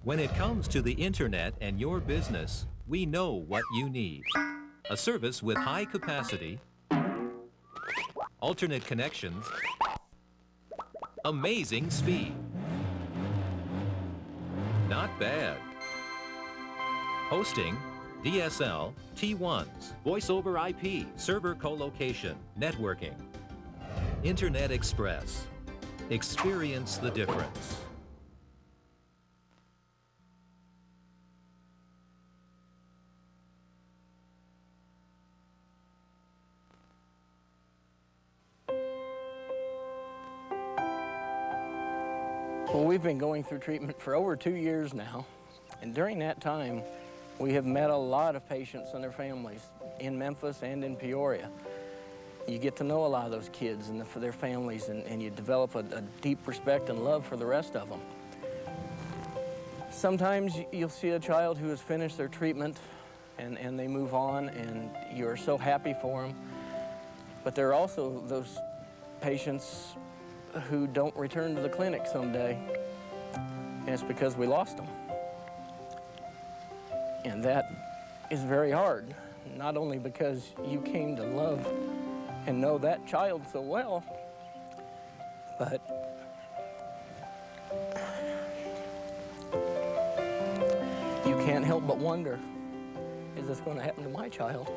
When it comes to the internet and your business, we know what you need. A service with high capacity, alternate connections, amazing speed. Not bad. Hosting, DSL, T1s, voice over IP, server co-location, networking. Internet Express. Experience the difference. Well, we've been going through treatment for over 2 years now, and during that time, we have met a lot of patients and their families in Memphis and in Peoria. You get to know a lot of those kids and for their families, and you develop a deep respect and love for the rest of them. Sometimes you'll see a child who has finished their treatment and they move on, and you're so happy for them. But there are also those patients who don't return to the clinic someday, and it's because we lost them. And that is very hard, not only because you came to love and know that child so well, but you can't help but wonder, is this going to happen to my child?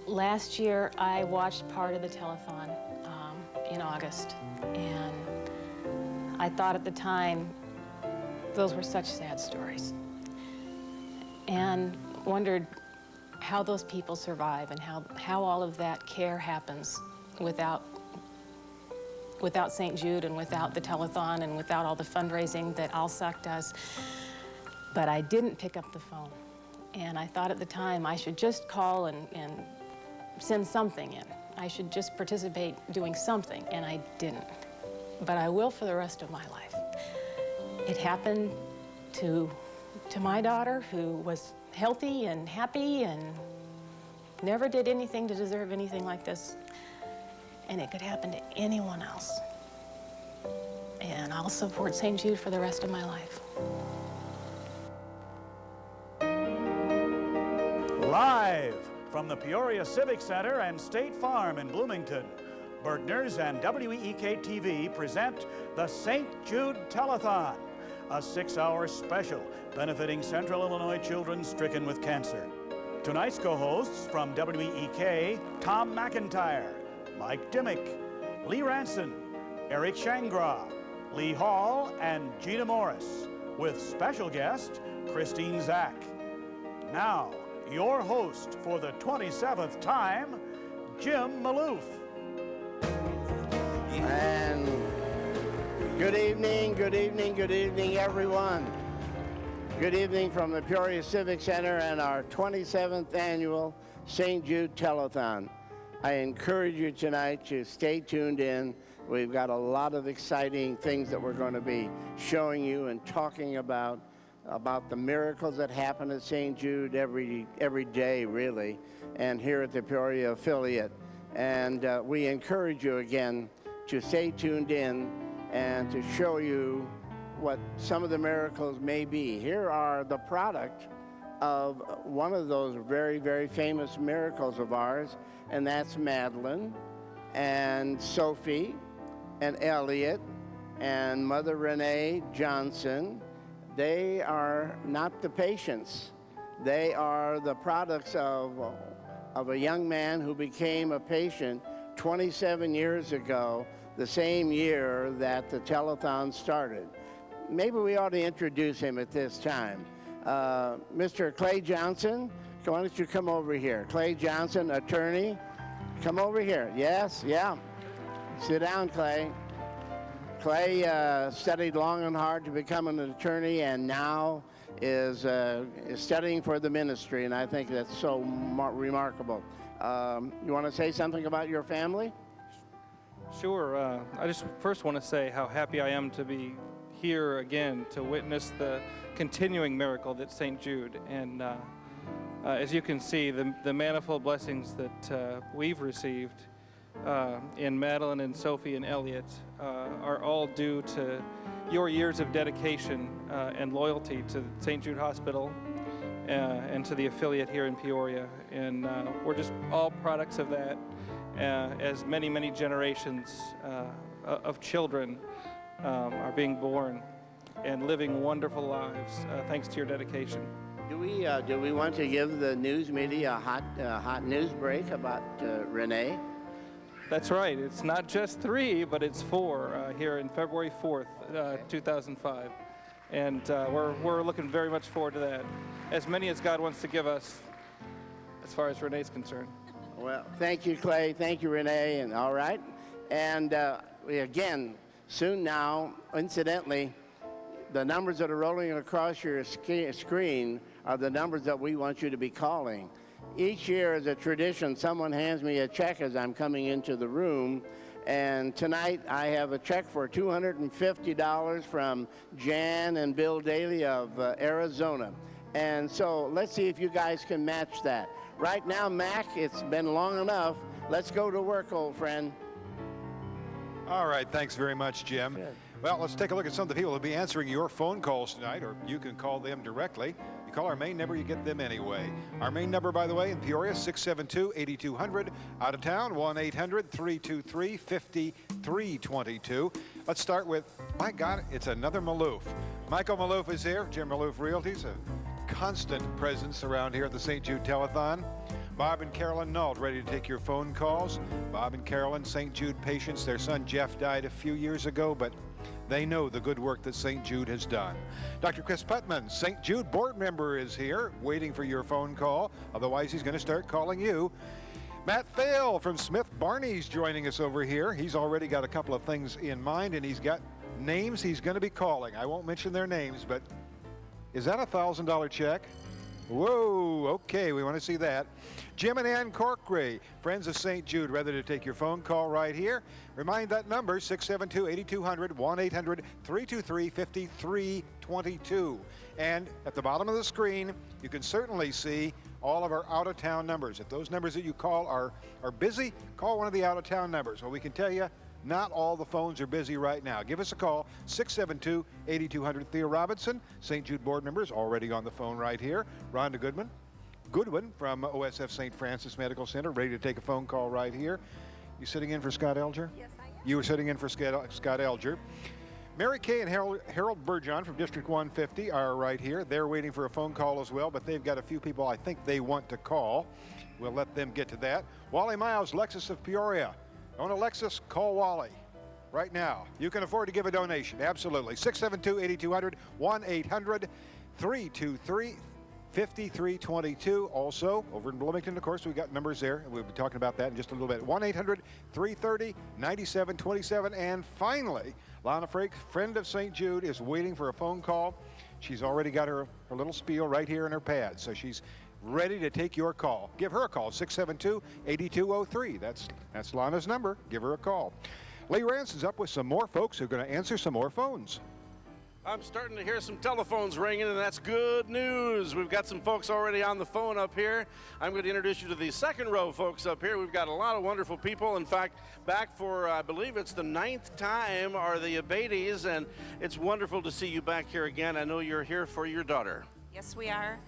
Last year, I watched part of the telethon in August, and I thought at the time, those were such sad stories, and wondered how those people survive and how all of that care happens without St. Jude and without the telethon and without all the fundraising that ALSOC does. But I didn't pick up the phone, and I thought at the time I should just call and send something in. I should just participate doing something, and I didn't. But I will for the rest of my life. It happened to my daughter, who was healthy and happy and never did anything to deserve anything like this. And it could happen to anyone else. And I'll support St. Jude for the rest of my life. Live from the Peoria Civic Center and State Farm in Bloomington, Berkner's and WEEK-TV present the St. Jude Telethon, a 6-hour special benefiting Central Illinois children stricken with cancer. Tonight's co-hosts from WEEK, Tom McIntyre, Mike Dimmick, Lee Ranson, Eric Shangra, Lee Hall, and Gina Morris, with special guest Christine Zach. Now, your host for the 27th time, Jim Maloof. And good evening, good evening, good evening, everyone. Good evening from the Peoria Civic Center and our 27th annual St. Jude Telethon. I encourage you tonight to stay tuned in. We've got a lot of exciting things that we're going to be showing you and talking about the miracles that happen at St. Jude every day, really, and here at the Peoria affiliate. And we encourage you again to stay tuned in and to show you what some of the miracles may be. Here are the product of one of those very, very famous miracles of ours, and that's Madeline and Sophie and Elliot and Mother Renee Johnson. They are not the patients. They are the products of a young man who became a patient 27 years ago, the same year that the telethon started. Maybe we ought to introduce him at this time. Mr. Clay Johnson, why don't you come over here? Clay Johnson, attorney, come over here. Yes, yeah. Sit down, Clay. Clay studied long and hard to become an attorney, and now is studying for the ministry, and I think that's so remarkable. You want to say something about your family? Sure. I just first want to say how happy I am to be here again to witness the continuing miracle that's St. Jude. And as you can see, the manifold blessings that we've received in Madeline and Sophie and Elliot are all due to your years of dedication and loyalty to St. Jude Hospital and to the affiliate here in Peoria. And we're just all products of that, as many, many generations of children are being born and living wonderful lives thanks to your dedication. Do we want to give the news media a hot news break about Renee? That's right. It's not just 3, but it's 4 here in February 4th, 2005. And we're looking very much forward to that. As many as God wants to give us as far as Renee's concerned. Well, thank you, Clay. Thank you, Renee. And all right. And again, soon now, incidentally, the numbers that are rolling across your screen are the numbers that we want you to be calling. Each year, as a tradition, someone hands me a check as I'm coming into the room. And tonight, I have a check for $250 from Jan and Bill Daly of Arizona. And so let's see if you guys can match that. Right now, Mac, it's been long enough. Let's go to work, old friend. All right, thanks very much, Jim. Good. Well, let's take a look at some of the people who will be answering your phone calls tonight, or you can call them directly. You call our main number, you get them anyway. Our main number, by the way, in Peoria, 672-8200. Out of town, 1-800-323-5322. Let's start with, my God, it's another Maloof. Michael Maloof is here. Jim Maloof Realty's a constant presence around here at the St. Jude Telethon. Bob and Carolyn Nault ready to take your phone calls. Bob and Carolyn, St. Jude patients. Their son Jeff died a few years ago, but they know the good work that St. Jude has done. Dr. Chris Putman, St. Jude board member, is here waiting for your phone call. Otherwise, he's going to start calling you. Matt Thale from Smith Barney's joining us over here. He's already got a couple of things in mind, and he's got names he's going to be calling. I won't mention their names, but is that a $1,000 check? Whoa, okay, we want to see that. Jim and Ann Corkery, Friends of St. Jude, ready to take your phone call right here. Remind that number, 672-8200, 1-800-323-5322. And at the bottom of the screen, you can certainly see all of our out-of-town numbers. If those numbers that you call are busy, call one of the out-of-town numbers. Well, we can tell you, not all the phones are busy right now. Give us a call, 672-8200. Thea Robinson, St. Jude board members, already on the phone right here. Rhonda Goodwin from OSF St. Francis Medical Center, ready to take a phone call right here. You sitting in for Scott Elger? Yes, I am. You were sitting in for Scott Elger. Mary Kay and Harold Burgeon from District 150 are right here. They're waiting for a phone call as well, but they've got a few people I think they want to call. We'll let them get to that. Wally Miles, Lexus of Peoria. Own a Lexus, call Wally right now. You can afford to give a donation, absolutely. 672-8200, 1-800-323-5322. Also, over in Bloomington, of course, we've got numbers there. We'll be talking about that in just a little bit. 1-800-330-9727. And finally, Lana Frakes, friend of St. Jude, is waiting for a phone call. She's already got her little spiel right here in her pad, so she's ready to take your call. Give her a call, 672-8203. That's Lana's number. Give her a call. Lee Ranson's up with some more folks who are going to answer some more phones. I'm starting to hear some telephones ringing, and that's good news. We've got some folks already on the phone up here. I'm going to introduce you to the second row folks up here. We've got a lot of wonderful people. In fact, back for, I believe it's the 9th time, are the Abates, and it's wonderful to see you back here again. I know you're here for your daughter. Yes, we are.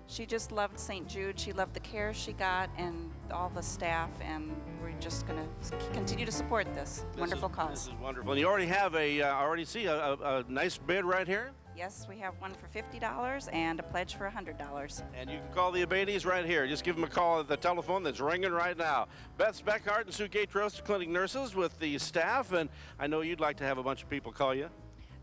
She just loved St. Jude. She loved the care she got and all the staff, and we're just going to continue to support this wonderful cause. This is wonderful. And you already have I already see a nice bid right here. Yes, we have one for $50 and a pledge for $100. And you can call the Abates right here. Just give them a call at the telephone that's ringing right now. Beth Speckhart and Sue Gates, clinic nurses with the staff, and I know you'd like to have a bunch of people call you.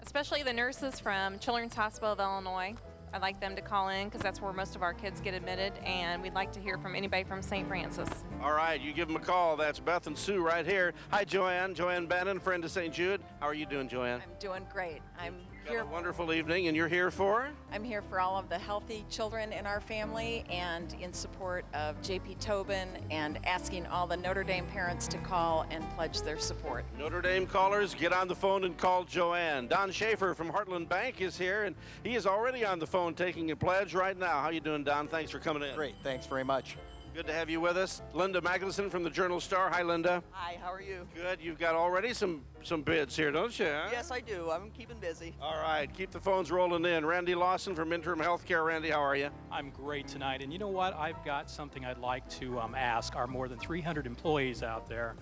Especially the nurses from Children's Hospital of Illinois. I'd like them to call in because that's where most of our kids get admitted, and we'd like to hear from anybody from St. Francis. All right, you give them a call. That's Beth and Sue right here. Hi, Joanne. Joanne Bannon, friend of St. Jude. How are you doing, Joanne? I'm doing great. I'm here. A wonderful evening, and you're here for? I'm here for all of the healthy children in our family and in support of J.P. Tobin and asking all the Notre Dame parents to call and pledge their support. Notre Dame callers, get on the phone and call Joanne. Don Schaefer from Heartland Bank is here, and he is already on the phone taking a pledge right now. How you doing, Don? Thanks for coming in. Great. Thanks very much. Good to have you with us. Linda Magnuson from the Journal-Star. Hi, Linda. Hi, how are you? Good. You've got already some bids here, don't you? Huh? Yes, I do. I'm keeping busy. All right. Keep the phones rolling in. Randy Lawson from Interim Healthcare. Randy, how are you? I'm great tonight. And you know what? I've got something I'd like to ask our more than 300 employees out there.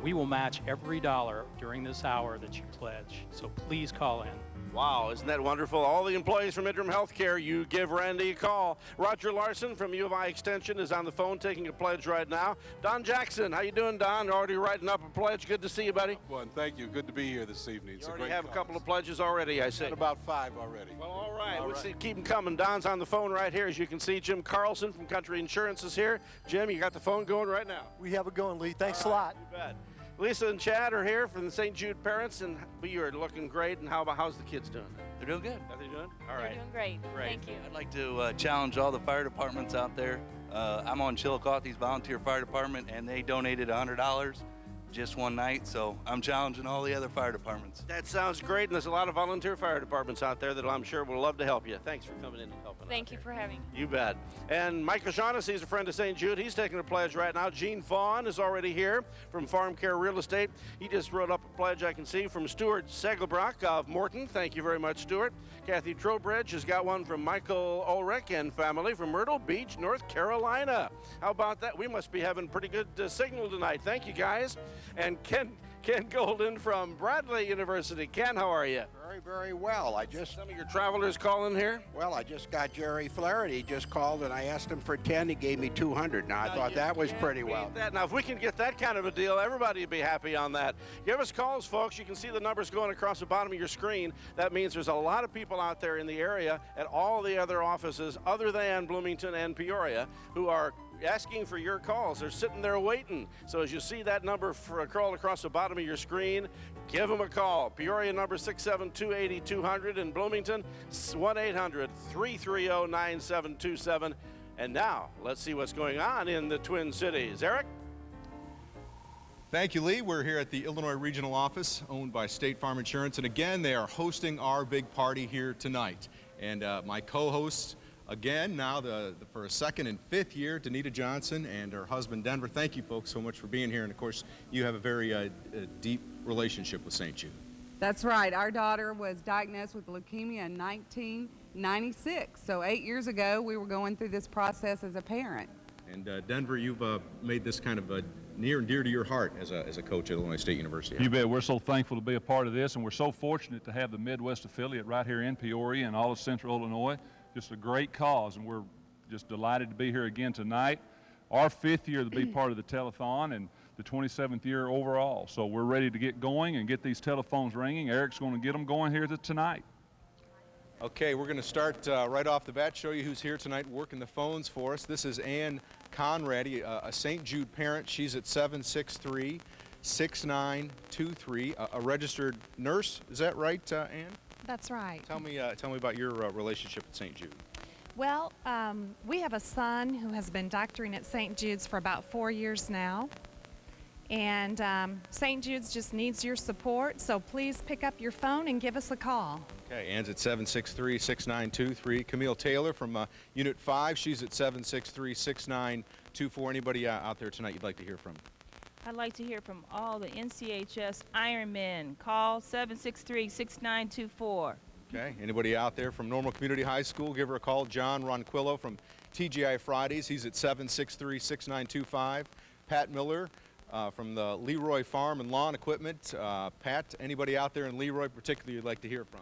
We will match every dollar during this hour that you pledge. So please call in. Wow, isn't that wonderful? All the employees from Interim Healthcare, you give Randy a call. Roger Larson from U of I Extension is on the phone taking a pledge right now. Don Jackson, how you doing, Don? Already writing up a pledge. Good to see you, buddy. Well, thank you. Good to be here this evening. It's You a already great have cause. a couple of pledges already, I see. Got about 5 already. Well, all right. Let's see, keep them coming. Don's on the phone right here. As you can see, Jim Carlson from Country Insurance is here. Jim, you got the phone going right now. We have it going, Lee. Thanks All a right, lot. You bet. Lisa and Chad are here from the St. Jude parents, and you are looking great. And how's the kids doing? They're doing good. How they doing? All They're right. doing great. Thank you. I'd like to challenge all the fire departments out there. I'm on Chillicothe's volunteer fire department, and they donated $100 just one night, so I'm challenging all the other fire departments. That sounds great, and there's a lot of volunteer fire departments out there that I'm sure will love to help you. Thanks for coming in and helping. Thank you for having me. You bet. And Mike O'Shaughnessy is a friend of St. Jude. He's taking a pledge right now. Gene Fawn is already here from Farm Care Real Estate. He just wrote up a pledge I can see from Stuart Segelbrock of Morton. Thank you very much, Stuart. Kathy Trowbridge has got one from Michael Ulrich and family from Myrtle Beach, North Carolina. How about that? We must be having pretty good signal tonight. Thank you, guys. And Ken Golden from Bradley University. Ken, how are you? Very, very well. Some of your travelers calling here? Well, I just got Jerry Flaherty. He just called and I asked him for 10. He gave me 200. Now, I thought that was pretty well. Now, if we can get that kind of a deal, everybody would be happy on that. Give us calls, folks. You can see the numbers going across the bottom of your screen. That means there's a lot of people out there in the area at all the other offices other than Bloomington and Peoria who are asking for your calls. They're sitting there waiting. So as you see that number crawl across the bottom of your screen, give them a call. Peoria number 672-8200 and Bloomington 1-800-330-9727. And now let's see what's going on in the Twin Cities. Eric? Thank you, Lee. We're here at the Illinois Regional Office owned by State Farm Insurance. And again, they are hosting our big party here tonight. And my co-hosts, again, now for a second and fifth year, Danita Johnson and her husband, Denver. Thank you, folks, so much for being here. And, of course, you have a very deep relationship with St. Jude. That's right. Our daughter was diagnosed with leukemia in 1996. So 8 years ago, we were going through this process as a parent. And, Denver, you've made this kind of near and dear to your heart as a coach at Illinois State University. You bet. We're so thankful to be a part of this, and we're so fortunate to have the Midwest affiliate right here in Peoria and all of Central Illinois. Just a great cause, and we're just delighted to be here again tonight. Our 5th year to be part of the telethon and the 27th year overall. So we're ready to get going and get these telephones ringing. Eric's going to get them going here tonight. Okay, we're going to start right off the bat, show you who's here tonight working the phones for us. This is Ann Conrady, a St. Jude parent. She's at 763-6923, a registered nurse. Is that right, Ann? That's right. Tell me about your relationship at St. Jude. Well, we have a son who has been doctoring at St. Jude's for about 4 years now. And St. Jude's just needs your support, so please pick up your phone and give us a call. Okay, Ann's at 763-6923. Camille Taylor from Unit 5, she's at 763-6924. Anybody out there tonight you'd like to hear from? I'd like to hear from all the NCHS Ironmen. Call 763-6924. Okay, anybody out there from Normal Community High School, give her a call. John Ronquillo from TGI Fridays, he's at 763-6925. Pat Miller from the Leroy Farm and Lawn Equipment. Pat, anybody out there in Leroy particularly you'd like to hear from?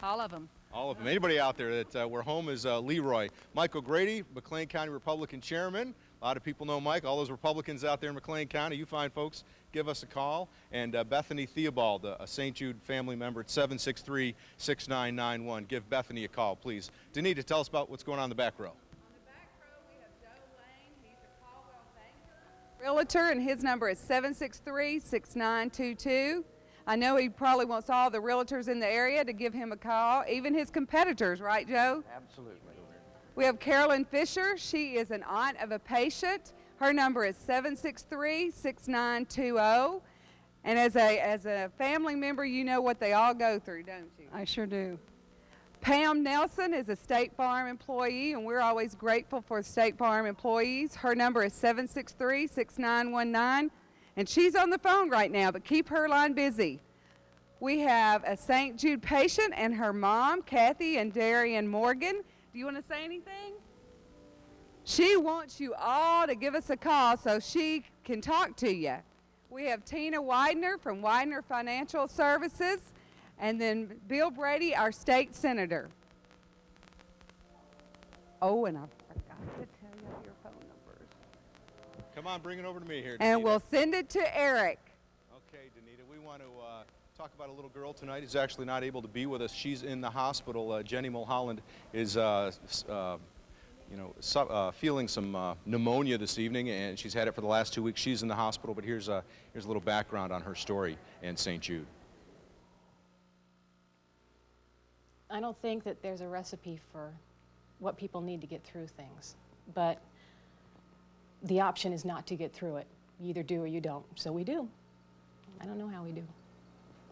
All of them. All of them. Anybody out there that where home is Leroy. Michael Grady, McLean County Republican Chairman. A lot of people know Mike. All those Republicans out there in McLean County, you fine folks, give us a call. And Bethany Theobald, a St. Jude family member at 763-6991. Give Bethany a call, please. Danita, tell us about what's going on in the back row. Realtor, and his number is 763-6922. I know he probably wants all the realtors in the area to give him a call, even his competitors, right, Joe? Absolutely. We have Carolyn Fisher. She is an aunt of a patient. Her number is 763-6920. And as a family member, you know what they all go through, don't you? I sure do. Pam Nelson is a State Farm employee, and we're always grateful for State Farm employees. Her number is 763-6919, and she's on the phone right now, but keep her line busy. We have a St. Jude patient and her mom, Kathy and Darian Morgan. Do you want to say anything? She wants you all to give us a call so she can talk to you. We have Tina Widener from Widener Financial Services, and then Bill Brady, our state senator. Oh, and I forgot to tell you your phone numbers. Come on, bring it over to me here, Danita. And we'll send it to Eric. Okay, Danita, we want to talk about a little girl tonight who's actually not able to be with us. She's in the hospital. Jenny Mulholland is feeling some pneumonia this evening, and she's had it for the last 2 weeks. She's in the hospital, but here's a little background on her story and St. Jude. I don't think that there's a recipe for what people need to get through things, but the option is not to get through it. You either do or you don't, so we do. I don't know how we do.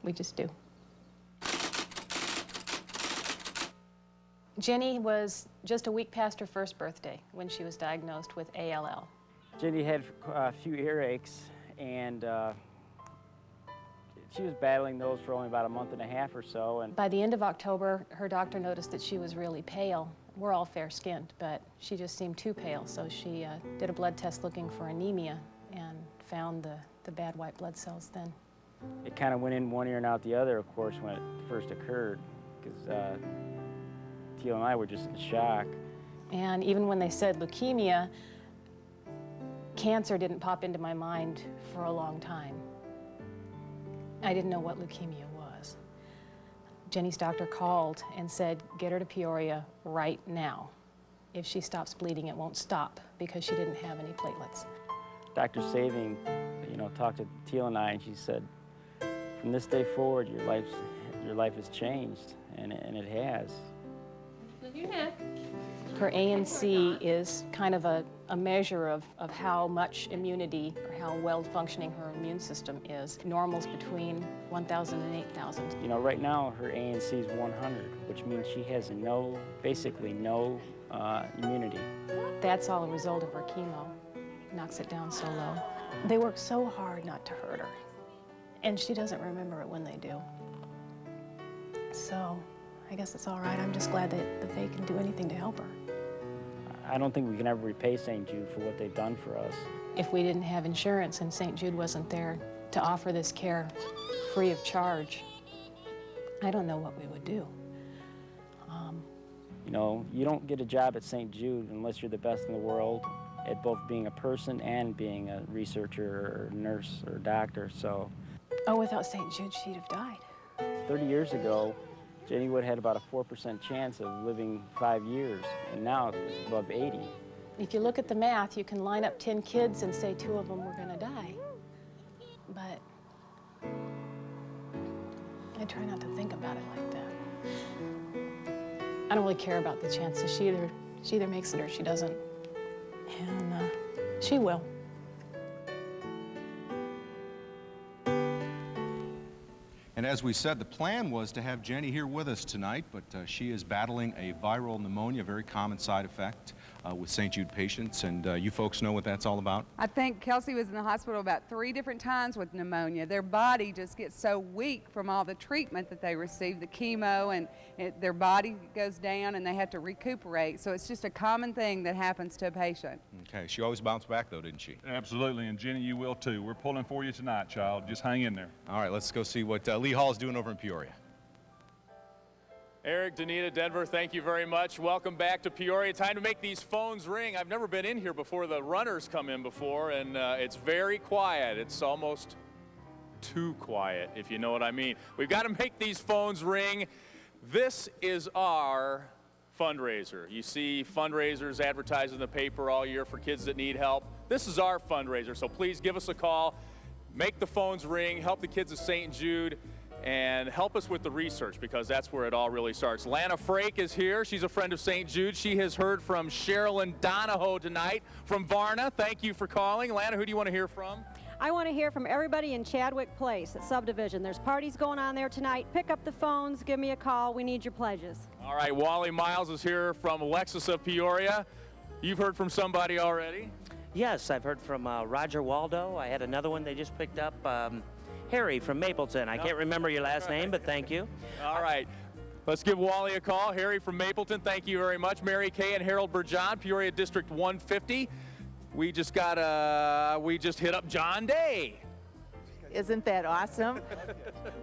We just do. Jenny was just a week past her first birthday when she was diagnosed with ALL. Jenny had a few earaches, and she was battling those for only about a month and a half or so. And by the end of October, her doctor noticed that she was really pale. We're all fair-skinned, but she just seemed too pale, so she did a blood test looking for anemia and found the bad white blood cells then. It kind of went in one ear and out the other, of course, when it first occurred, because Teal and I were just in shock. And even when they said leukemia, cancer didn't pop into my mind for a long time. I didn't know what leukemia was. Jenny's doctor called and said, get her to Peoria right now. If she stops bleeding, it won't stop because she didn't have any platelets. Dr. Saving, talked to Teal and I, and she said, from this day forward, your life has changed, and it has. Her ANC is kind of a measure of how much immunity or how well functioning her immune system is. Normal's between 1,000 and 8,000. Right now her ANC is 100, which means she has basically no immunity. That's all a result of her chemo. Knocks it down so low. They work so hard not to hurt her, and she doesn't remember it when they do. So I guess it's all right. I'm just glad that they can do anything to help her. I don't think we can ever repay St. Jude for what they've done for us. If we didn't have insurance and St. Jude wasn't there to offer this care free of charge, I don't know what we would do. You don't get a job at St. Jude unless you're the best in the world at both being a person and being a researcher or nurse or doctor, so. Oh, without St. Jude, she'd have died. 30 years ago, Jenny would have had about a 4% chance of living 5 years, and now it's above 80. If you look at the math, you can line up 10 kids and say 2 of them were going to die. But I try not to think about it like that. I don't really care about the chances. She either makes it or she doesn't. And she will. And as we said, the plan was to have Jenny here with us tonight, but she is battling a viral pneumonia, a very common side effect with St. Jude patients, and you folks know what that's all about? I think Kelsey was in the hospital about 3 different times with pneumonia. Their body just gets so weak from all the treatment that they receive, the chemo, and their body goes down and they have to recuperate. So it's just a common thing that happens to a patient. Okay, she always bounced back though, didn't she? Absolutely, and Jenny, you will too. We're pulling for you tonight, child. Just hang in there. All right, let's go see what Lee Hall is doing over in Peoria. Eric, Danita, Denver, thank you very much. Welcome back to Peoria. Time to make these phones ring. I've never been in here before the runners come in before, and it's very quiet. It's almost too quiet, if you know what I mean. We've got to make these phones ring. This is our fundraiser. You see fundraisers advertised in the paper all year for kids that need help. This is our fundraiser, so please give us a call. Make the phones ring, help the kids of St. Jude, and help us with the research, because that's where it all really starts. Lana Frake is here. She's a friend of St. Jude. She has heard from Sherilyn Donahoe tonight from Varna. Thank you for calling. Lana, who do you want to hear from? I want to hear from everybody in Chadwick Place at Subdivision. There's parties going on there tonight. Pick up the phones, give me a call. We need your pledges. All right, Wally Miles is here from Lexus of Peoria. You've heard from somebody already? Yes, I've heard from Roger Waldo. I had another one they just picked up, Harry from Mapleton. I can't remember your last name, but thank you. All right. Let's give Wally a call. Harry from Mapleton, thank you very much. Mary Kay and Harold Burjon, Peoria District 150. We just hit up John Day. Isn't that awesome?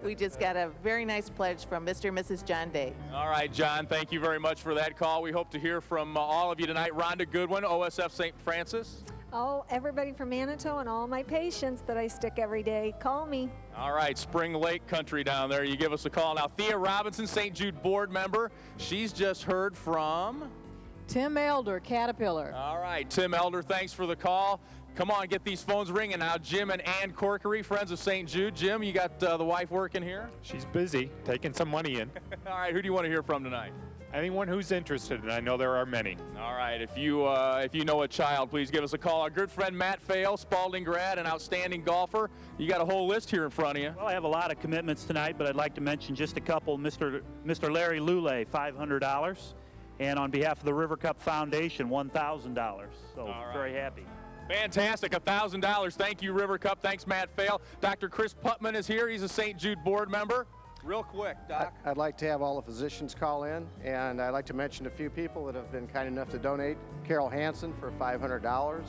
We just got a very nice pledge from Mr. and Mrs. John Day. All right, John, thank you very much for that call. We hope to hear from all of you tonight. Rhonda Goodwin, OSF St. Francis. Oh, everybody from Manitou and all my patients that I stick every day, call me. All right, Spring Lake country down there. You give us a call. Now, Thea Robinson, St. Jude board member. She's just heard from Tim Elder, Caterpillar. All right, Tim Elder, thanks for the call. Come on, get these phones ringing now. Jim and Ann Corkery, Friends of St. Jude. Jim, you got the wife working here? She's busy, taking some money in. All right, who do you want to hear from tonight? Anyone who's interested, and I know there are many. All right, if you know a child, please give us a call. Our good friend Matt Fale, Spalding grad, an outstanding golfer. You got a whole list here in front of you. Well, I have a lot of commitments tonight, but I'd like to mention just a couple. Mr. Larry Lule, $500. And on behalf of the River Cup Foundation, $1,000. So right. Very happy. Fantastic, $1,000. Thank you, River Cup. Thanks, Matt Fale. Dr. Chris Putman is here. He's a St. Jude board member. Real quick, Doc. I'd like to have all the physicians call in, and I'd like to mention a few people that have been kind enough to donate. Carol Hansen for $500.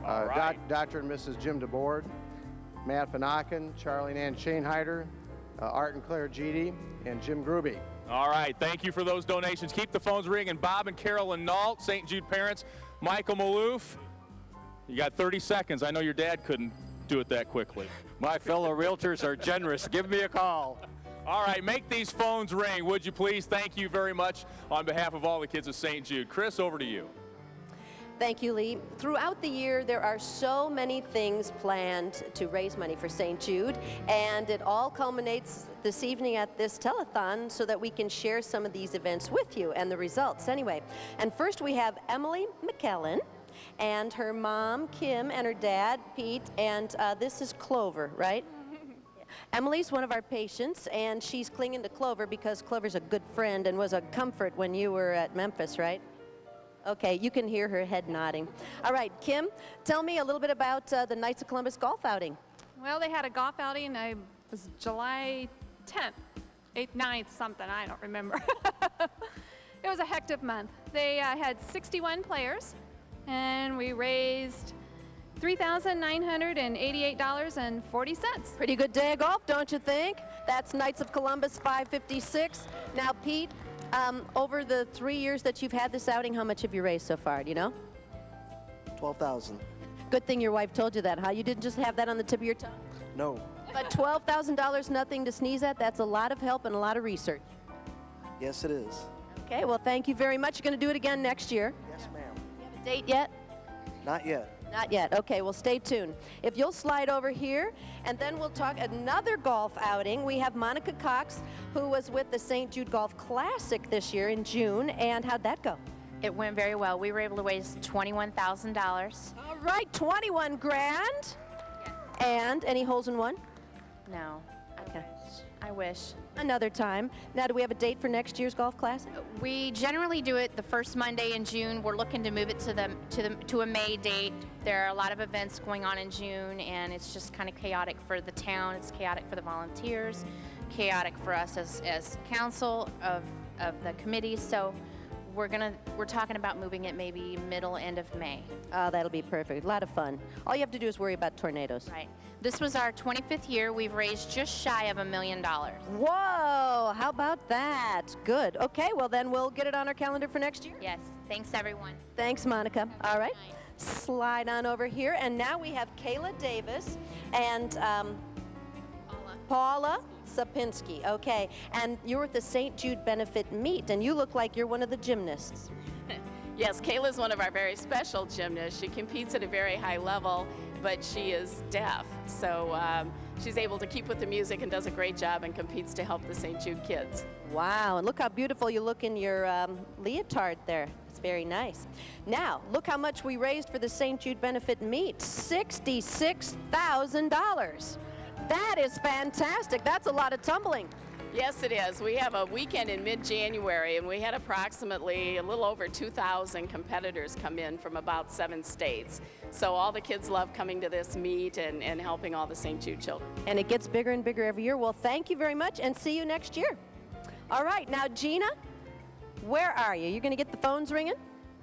right. Dr. and Mrs. Jim DeBoard, Matt Panakin, Charlie and Ann Shanehider, Art and Claire Geedy, and Jim Gruby. All right, thank you for those donations. Keep the phones ringing. Bob and Carolyn Nault, St. Jude parents. Michael Maloof, you got 30 seconds. I know your dad couldn't do it that quickly. My fellow realtors are generous. Give me a call. All right, make these phones ring, would you please? Thank you very much on behalf of all the kids of St. Jude. Chris, over to you. Thank you, Lee. Throughout the year, there are so many things planned to raise money for St. Jude, and it all culminates this evening at this telethon so that we can share some of these events with you and the results anyway. And first we have Emily McKellen and her mom, Kim, and her dad, Pete, and this is Clover, right? Emily's one of our patients, and she's clinging to Clover because Clover's a good friend and was a comfort when you were at Memphis, right? Okay, you can hear her head nodding. All right, Kim, tell me a little bit about the Knights of Columbus golf outing. Well, they had a golf outing. It was July 10th, 8th, 9th, something. I don't remember. It was a hectic month. They had 61 players, and we raised $3,988.40. Pretty good day of golf, don't you think? That's Knights of Columbus 556. Now, Pete, over the 3 years that you've had this outing, how much have you raised so far, do you know? $12,000. Good thing your wife told you that, huh? You didn't just have that on the tip of your tongue? No. But $12,000, nothing to sneeze at. That's a lot of help and a lot of research. Yes, it is. Okay, well, thank you very much. You're going to do it again next year. Yes, ma'am. You have a date yet? Not yet. Not yet. Okay, well, stay tuned. If you'll slide over here, and then we'll talk another golf outing. We have Monica Cox, who was with the St. Jude Golf Classic this year in June, and how'd that go? It went very well. We were able to raise $21,000. All right, 21 grand. Yes. And any holes in one? No. Okay. I wish. Another time. Now, do we have a date for next year's Golf Classic? We generally do it the first Monday in June. We're looking to move it to a May date. There are a lot of events going on in June, and it's just kind of chaotic for the town. It's chaotic for the volunteers, chaotic for us as council of the committee. So we're talking about moving it maybe middle, end of May. Oh, that'll be perfect. A lot of fun. All you have to do is worry about tornadoes. Right. This was our 25th year. We've raised just shy of $1 million. Whoa, how about that? Good. Okay, well then we'll get it on our calendar for next year. Yes. Thanks, everyone. Thanks, Monica. All right. Slide on over here. And now we have Kayla Davis and Paula Sapinski. Okay, and you're at the St. Jude Benefit Meet, and you look like you're one of the gymnasts. Yes, Kayla's one of our very special gymnasts. She competes at a very high level, but she is deaf. So she's able to keep with the music and does a great job and competes to help the St. Jude kids. Wow, and look how beautiful you look in your leotard there. It's very nice. Now, look how much we raised for the St. Jude Benefit Meet, $66,000. That is fantastic. That's a lot of tumbling. Yes, it is. We have a weekend in mid-January, and we had approximately a little over 2,000 competitors come in from about 7 states. So all the kids love coming to this meet and helping all the St. Jude children. And it gets bigger and bigger every year. Well, thank you very much, and see you next year. All right, now, Gina, where are you? You're going to get the phones ringing?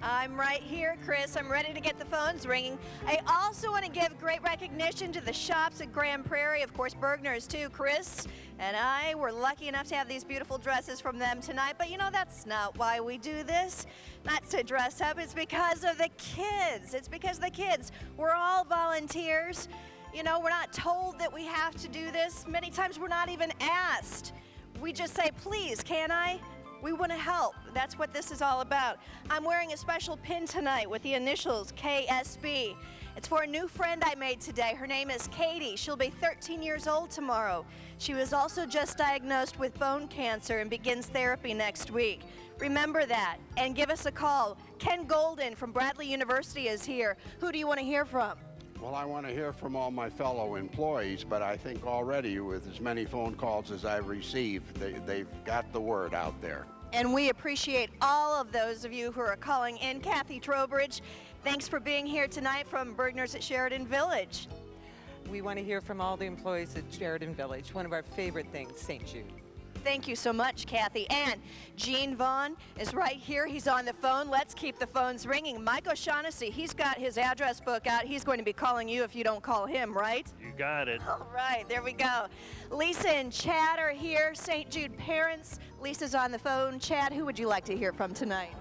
I'm right here, Chris. I'm ready to get the phones ringing. I also want to give great recognition to the shops at Grand Prairie, of course, Bergner's too. Chris and I were lucky enough to have these beautiful dresses from them tonight, but you know, that's not why we do this. Not to dress up, it's because of the kids. It's because of the kids. We're all volunteers. You know, we're not told that we have to do this. Many times we're not even asked. We just say, please, can I? We want to help. That's what this is all about. I'm wearing a special pin tonight with the initials KSB. It's for a new friend I made today. Her name is Katie. She'll be 13 years old tomorrow. She was also just diagnosed with bone cancer and begins therapy next week. Remember that and give us a call. Ken Golden from Bradley University is here. Who do you want to hear from? Well, I want to hear from all my fellow employees, but I think already with as many phone calls as I've received, they've got the word out there. And we appreciate all of those of you who are calling in. Kathy Trowbridge, thanks for being here tonight from Bergner's at Sheridan Village. We want to hear from all the employees at Sheridan Village, one of our favorite things, St. Jude. Thank you so much, Kathy. And Gene Vaughn is right here. He's on the phone. Let's keep the phones ringing. Mike O'Shaughnessy, he's got his address book out. He's going to be calling you if you don't call him, right? You got it. All right, there we go. Lisa and Chad are here, St. Jude parents. Lisa's on the phone. Chad, who would you like to hear from tonight?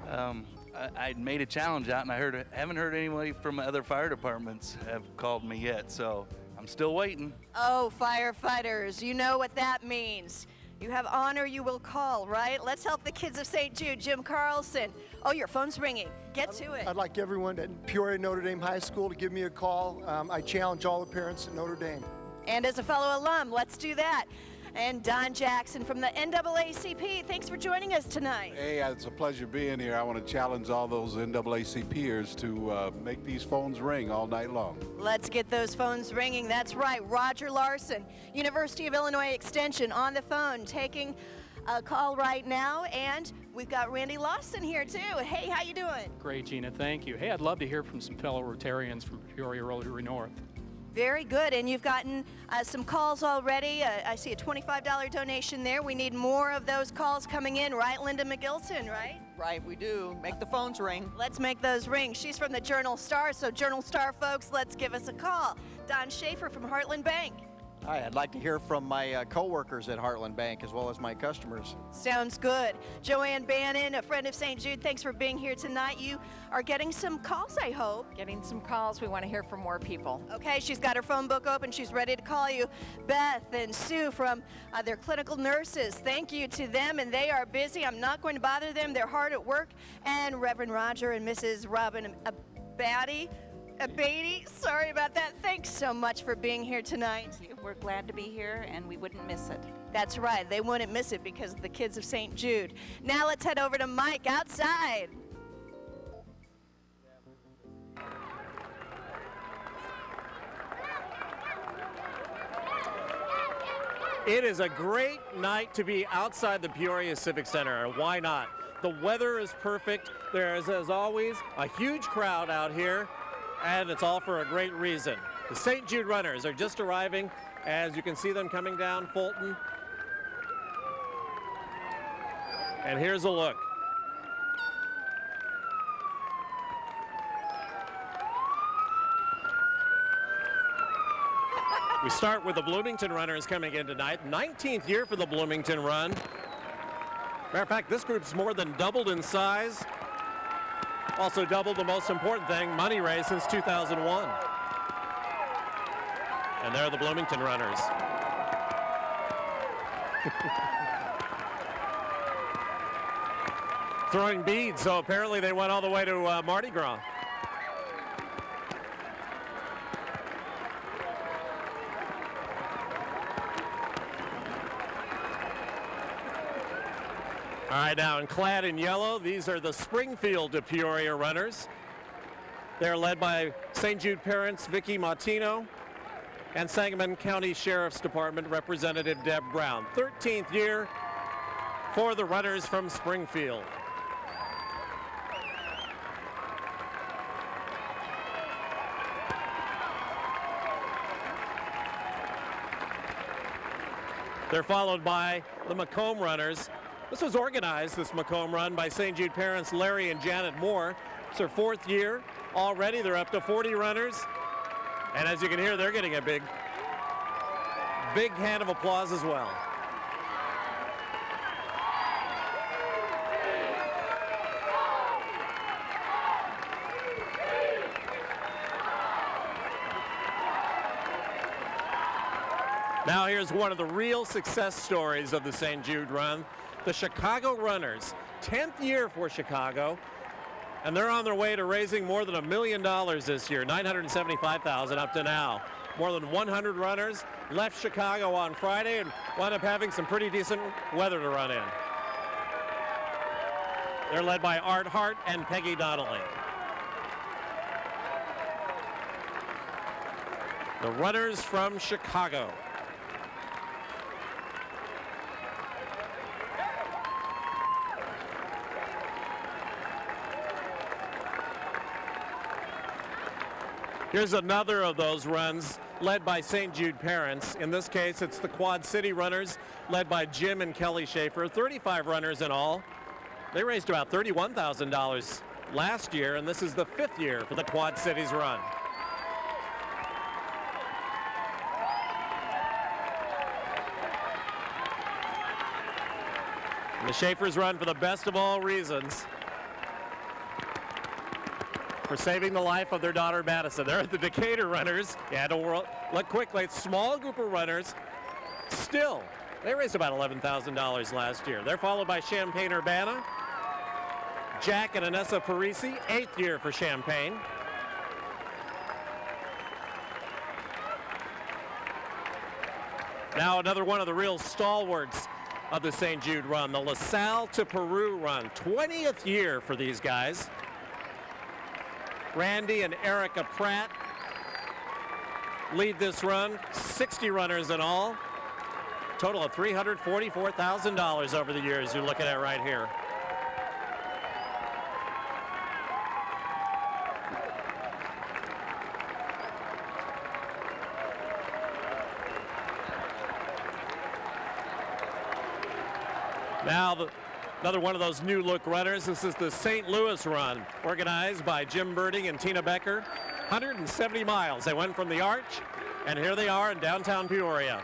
I made a challenge out, and I haven't heard anybody from other fire departments have called me yet, so I'm still waiting. Oh, firefighters, you know what that means. You have honor, you will call, right? Let's help the kids of St. Jude. Jim Carlson. Oh, your phone's ringing. Get to it. I'd like everyone at Peoria Notre Dame High School to give me a call. I challenge all the parents at Notre Dame. And as a fellow alum, let's do that. And Don Jackson from the NAACP, thanks for joining us tonight. Hey, it's a pleasure being here. I want to challenge all those NAACPers to make these phones ring all night long. Let's get those phones ringing. That's right, Roger Larson, University of Illinois Extension, on the phone, taking a call right now. And we've got Randy Lawson here too. Hey, how you doing? Great, Gina, thank you. Hey, I'd love to hear from some fellow Rotarians from Peoria Rotary North. Very good, and you've gotten some calls already. I see a $25 donation there. We need more of those calls coming in, right, Linda McGilson, right? Right, we do. Make the phones ring. Let's make those ring. She's from the Journal-Star, so Journal-Star folks, let's give us a call. Don Schaefer from Heartland Bank. Hi, I'd like to hear from my co-workers at Heartland Bank as well as my customers. Sounds good. Joanne Bannon, a friend of St. Jude, thanks for being here tonight. You are getting some calls, I hope. Getting some calls. We want to hear from more people. Okay, she's got her phone book open. She's ready to call you. Beth and Sue from their clinical nurses. Thank you to them, and they are busy. I'm not going to bother them. They're hard at work. And Reverend Roger and Mrs. Robin Abadi, sorry about that. Thanks so much for being here tonight. We're glad to be here, and we wouldn't miss it. That's right. They wouldn't miss it because of the kids of St. Jude. Now let's head over to Mike outside. It is a great night to be outside the Peoria Civic Center. Why not? The weather is perfect. There is, as always, a huge crowd out here, and it's all for a great reason. The St. Jude runners are just arriving, as you can see them coming down Fulton. And here's a look. We start with the Bloomington runners coming in tonight. 19th year for the Bloomington run. Matter of fact, this group's more than doubled in size. Also doubled the most important thing, money raised since 2001. And there are the Bloomington runners. Throwing beads, so apparently they went all the way to Mardi Gras. All right, now clad in yellow, these are the Springfield to Peoria runners. They're led by St. Jude parents Vicki Martino and Sangamon County Sheriff's Department Representative Deb Brown. 13th year for the runners from Springfield. They're followed by the Macomb runners. This was organized, this Macomb run, by St. Jude parents Larry and Janet Moore. It's their 4th year. Already they're up to 40 runners. And as you can hear, they're getting a big hand of applause as well. Now here's one of the real success stories of the St. Jude run. The Chicago runners, 10th year for Chicago, and they're on their way to raising more than $1 million this year, $975,000 up to now. More than 100 runners left Chicago on Friday and wound up having some pretty decent weather to run in. They're led by Art Hart and Peggy Donnelly. The runners from Chicago. Here's another of those runs led by St. Jude parents. In this case, it's the Quad City runners led by Jim and Kelly Schaefer. 35 runners in all. They raised about $31,000 last year, and this is the 5th year for the Quad Cities run. And the Schaefers run for the best of all reasons, for saving the life of their daughter Madison. They're the Decatur runners. You had to look quickly. Small group of runners. Still, they raised about $11,000 last year. They're followed by Champaign-Urbana. Jack and Anessa Parisi, 8th year for Champaign. Now another one of the real stalwarts of the St. Jude run, the LaSalle to Peru run. 20th year for these guys. Randy and Erica Pratt lead this run, 60 runners in all. Total of $344,000 over the years you're looking at right here. Now another one of those new look runners. This is the St. Louis run, organized by Jim Birding and Tina Becker. 170 miles. They went from the Arch, and here they are in downtown Peoria.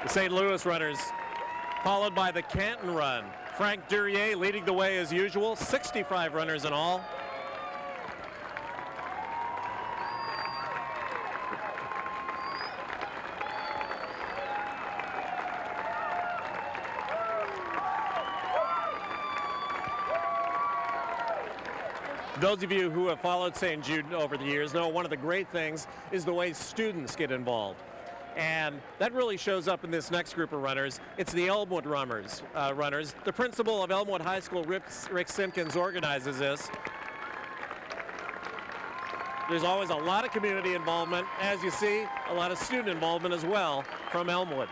The St. Louis runners, followed by the Canton run. Frank Duryea leading the way as usual, 65 runners in all. Those of you who have followed St. Jude over the years know one of the great things is the way students get involved. And that really shows up in this next group of runners. It's the Elmwood runners. The principal of Elmwood High School, Rick Simpkins, organizes this. There's always a lot of community involvement. As you see, a lot of student involvement as well from Elmwood.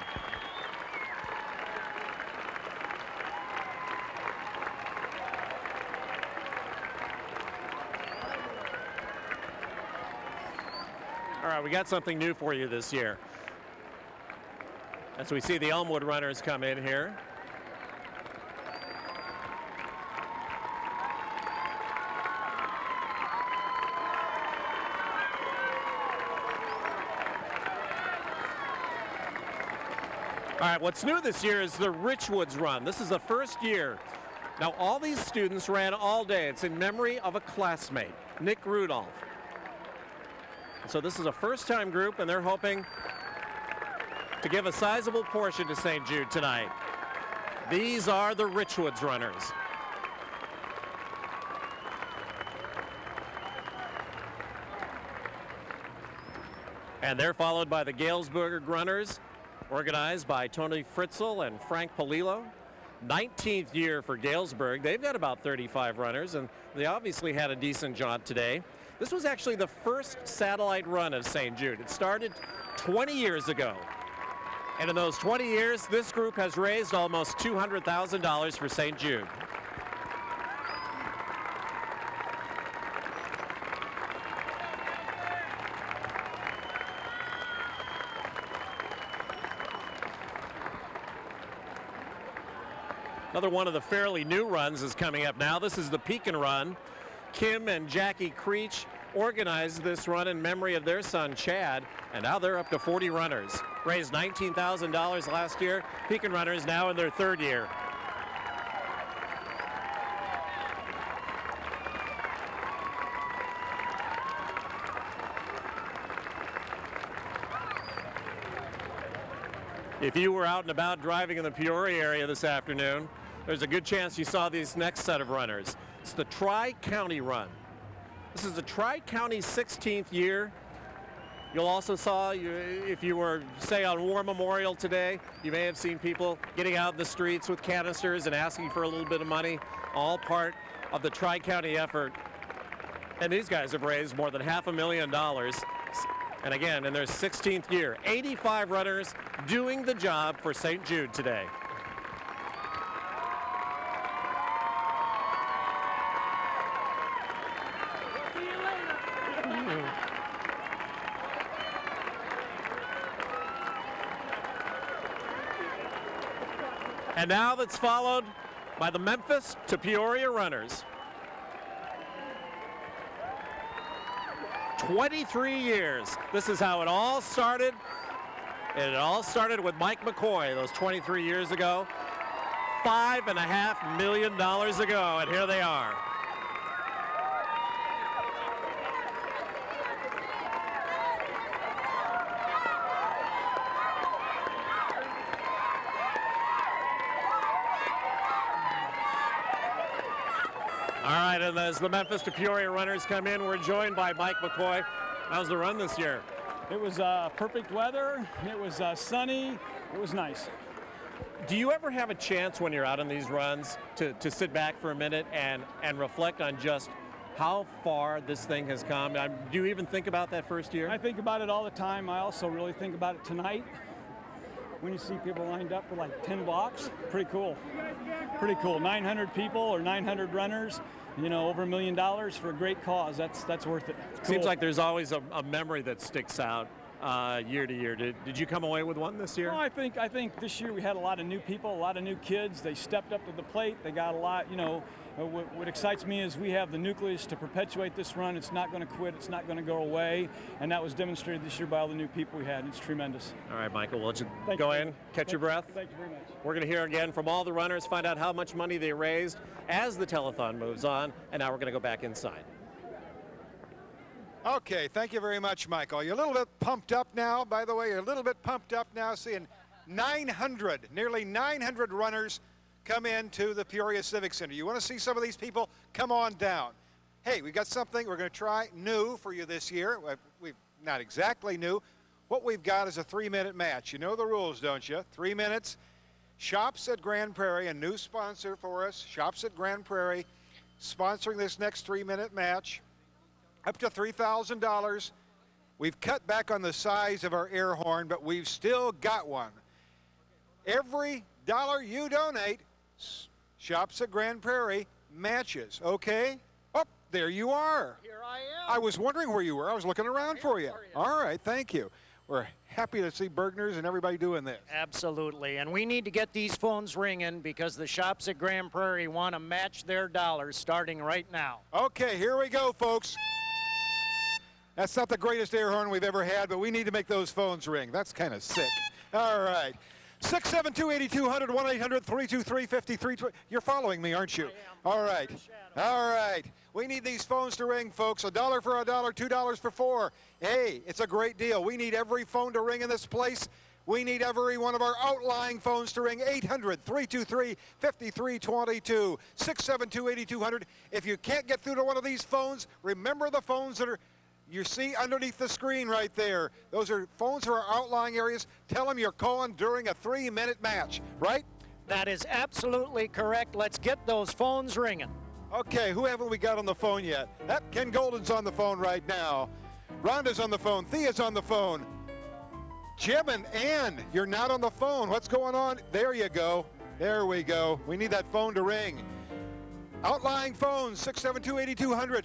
All right, we got something new for you this year. As we see the Elmwood runners come in here. All right, what's new this year is the Richwoods run. This is the first year. Now, all these students ran all day. It's in memory of a classmate, Nick Rudolph. So this is a first-time group, and they're hoping to give a sizable portion to St. Jude tonight. These are the Richwoods runners. And they're followed by the Galesburg runners, organized by Tony Fritzl and Frank Polillo. 19th year for Galesburg. They've got about 35 runners, and they obviously had a decent jaunt today. This was actually the first satellite run of St. Jude. It started 20 years ago. And in those 20 years, this group has raised almost $200,000 for St. Jude. Another one of the fairly new runs is coming up now. This is the Pekin Run. Kim and Jackie Creech organized this run in memory of their son, Chad, and now they're up to 40 runners. Raised $19,000 last year. Pekin runners now in their third year. If you were out and about driving in the Peoria area this afternoon, there's a good chance you saw these next set of runners. It's the Tri-County Run. This is the Tri-County 16th year. You'll also saw, if you were, say, on War Memorial today, you may have seen people getting out in the streets with canisters and asking for a little bit of money, all part of the Tri-County effort. And these guys have raised more than $500,000. And again, in their 16th year, 85 runners doing the job for St. Jude today. And now that's followed by the Memphis to Peoria runners. 23 years. This is how it all started. And it all started with Mike McCoy those 23 years ago. $5.5 million ago, and here they are. All right, and as the Memphis to Peoria runners come in, we're joined by Mike McCoy. How's the run this year? It was perfect weather. It was sunny. It was nice. Do you ever have a chance when you're out on these runs to sit back for a minute and reflect on just how far this thing has come? Do you even think about that first year? I think about it all the time. I also really think about it tonight. When you see people lined up for like 10 blocks, pretty cool. Pretty cool. 900 people or 900 runners, you know, over $1 million for a great cause. That's worth it. Cool. Seems like there's always a memory that sticks out year to year. Did you come away with one this year? Well, I think this year we had a lot of new people, a lot of new kids. They stepped up to the plate. They got a lot, you know. What excites me is we have the nucleus to perpetuate this run. It's not going to quit. It's not going to go away. And that was demonstrated this year by all the new people we had. It's tremendous. All right, Michael, we'll just go in, catch your breath. Thank you very much. We're going to hear again from all the runners, find out how much money they raised as the telethon moves on. And now we're going to go back inside. Okay, thank you very much, Michael. You're a little bit pumped up now, by the way. You're a little bit pumped up now, seeing nearly 900 runners come into the Peoria Civic Center. You want to see some of these people? Come on down. Hey, we got something we're going to try new for you this year. We've not exactly new. What we've got is a 3-minute match. You know the rules, don't you? 3 minutes. Shops at Grand Prairie, a new sponsor for us. Shops at Grand Prairie, sponsoring this next 3-minute match. Up to $3,000. We've cut back on the size of our air horn, but we've still got one. Every dollar you donate, Shops at Grand Prairie matches, okay? Oh, there you are. Here I am. I was wondering where you were. I was looking around for you. All right, thank you. We're happy to see Bergners and everybody doing this. Absolutely, and we need to get these phones ringing because the Shops at Grand Prairie want to match their dollars starting right now. Okay, here we go, folks. That's not the greatest air horn we've ever had, but we need to make those phones ring. That's kind of sick. All right. 672-8200, 1-800-323-5320. You're following me, aren't you? All right. All right. We need these phones to ring, folks. $1 for $1, $2 for $4. Hey, it's a great deal. We need every phone to ring in this place. We need every one of our outlying phones to ring. 800-323-5322, 672-8200. If you can't get through to one of these phones, remember the phones that are You see underneath the screen right there, those are phones for our outlying areas. Tell them you're calling during a 3-minute match, right? That is absolutely correct. Let's get those phones ringing. Okay, who haven't we got on the phone yet? Ken Golden's on the phone right now. Rhonda's on the phone. Thea's on the phone. Jim and Ann, you're not on the phone. What's going on? There you go. There we go. We need that phone to ring. Outlying phones, 672-8200.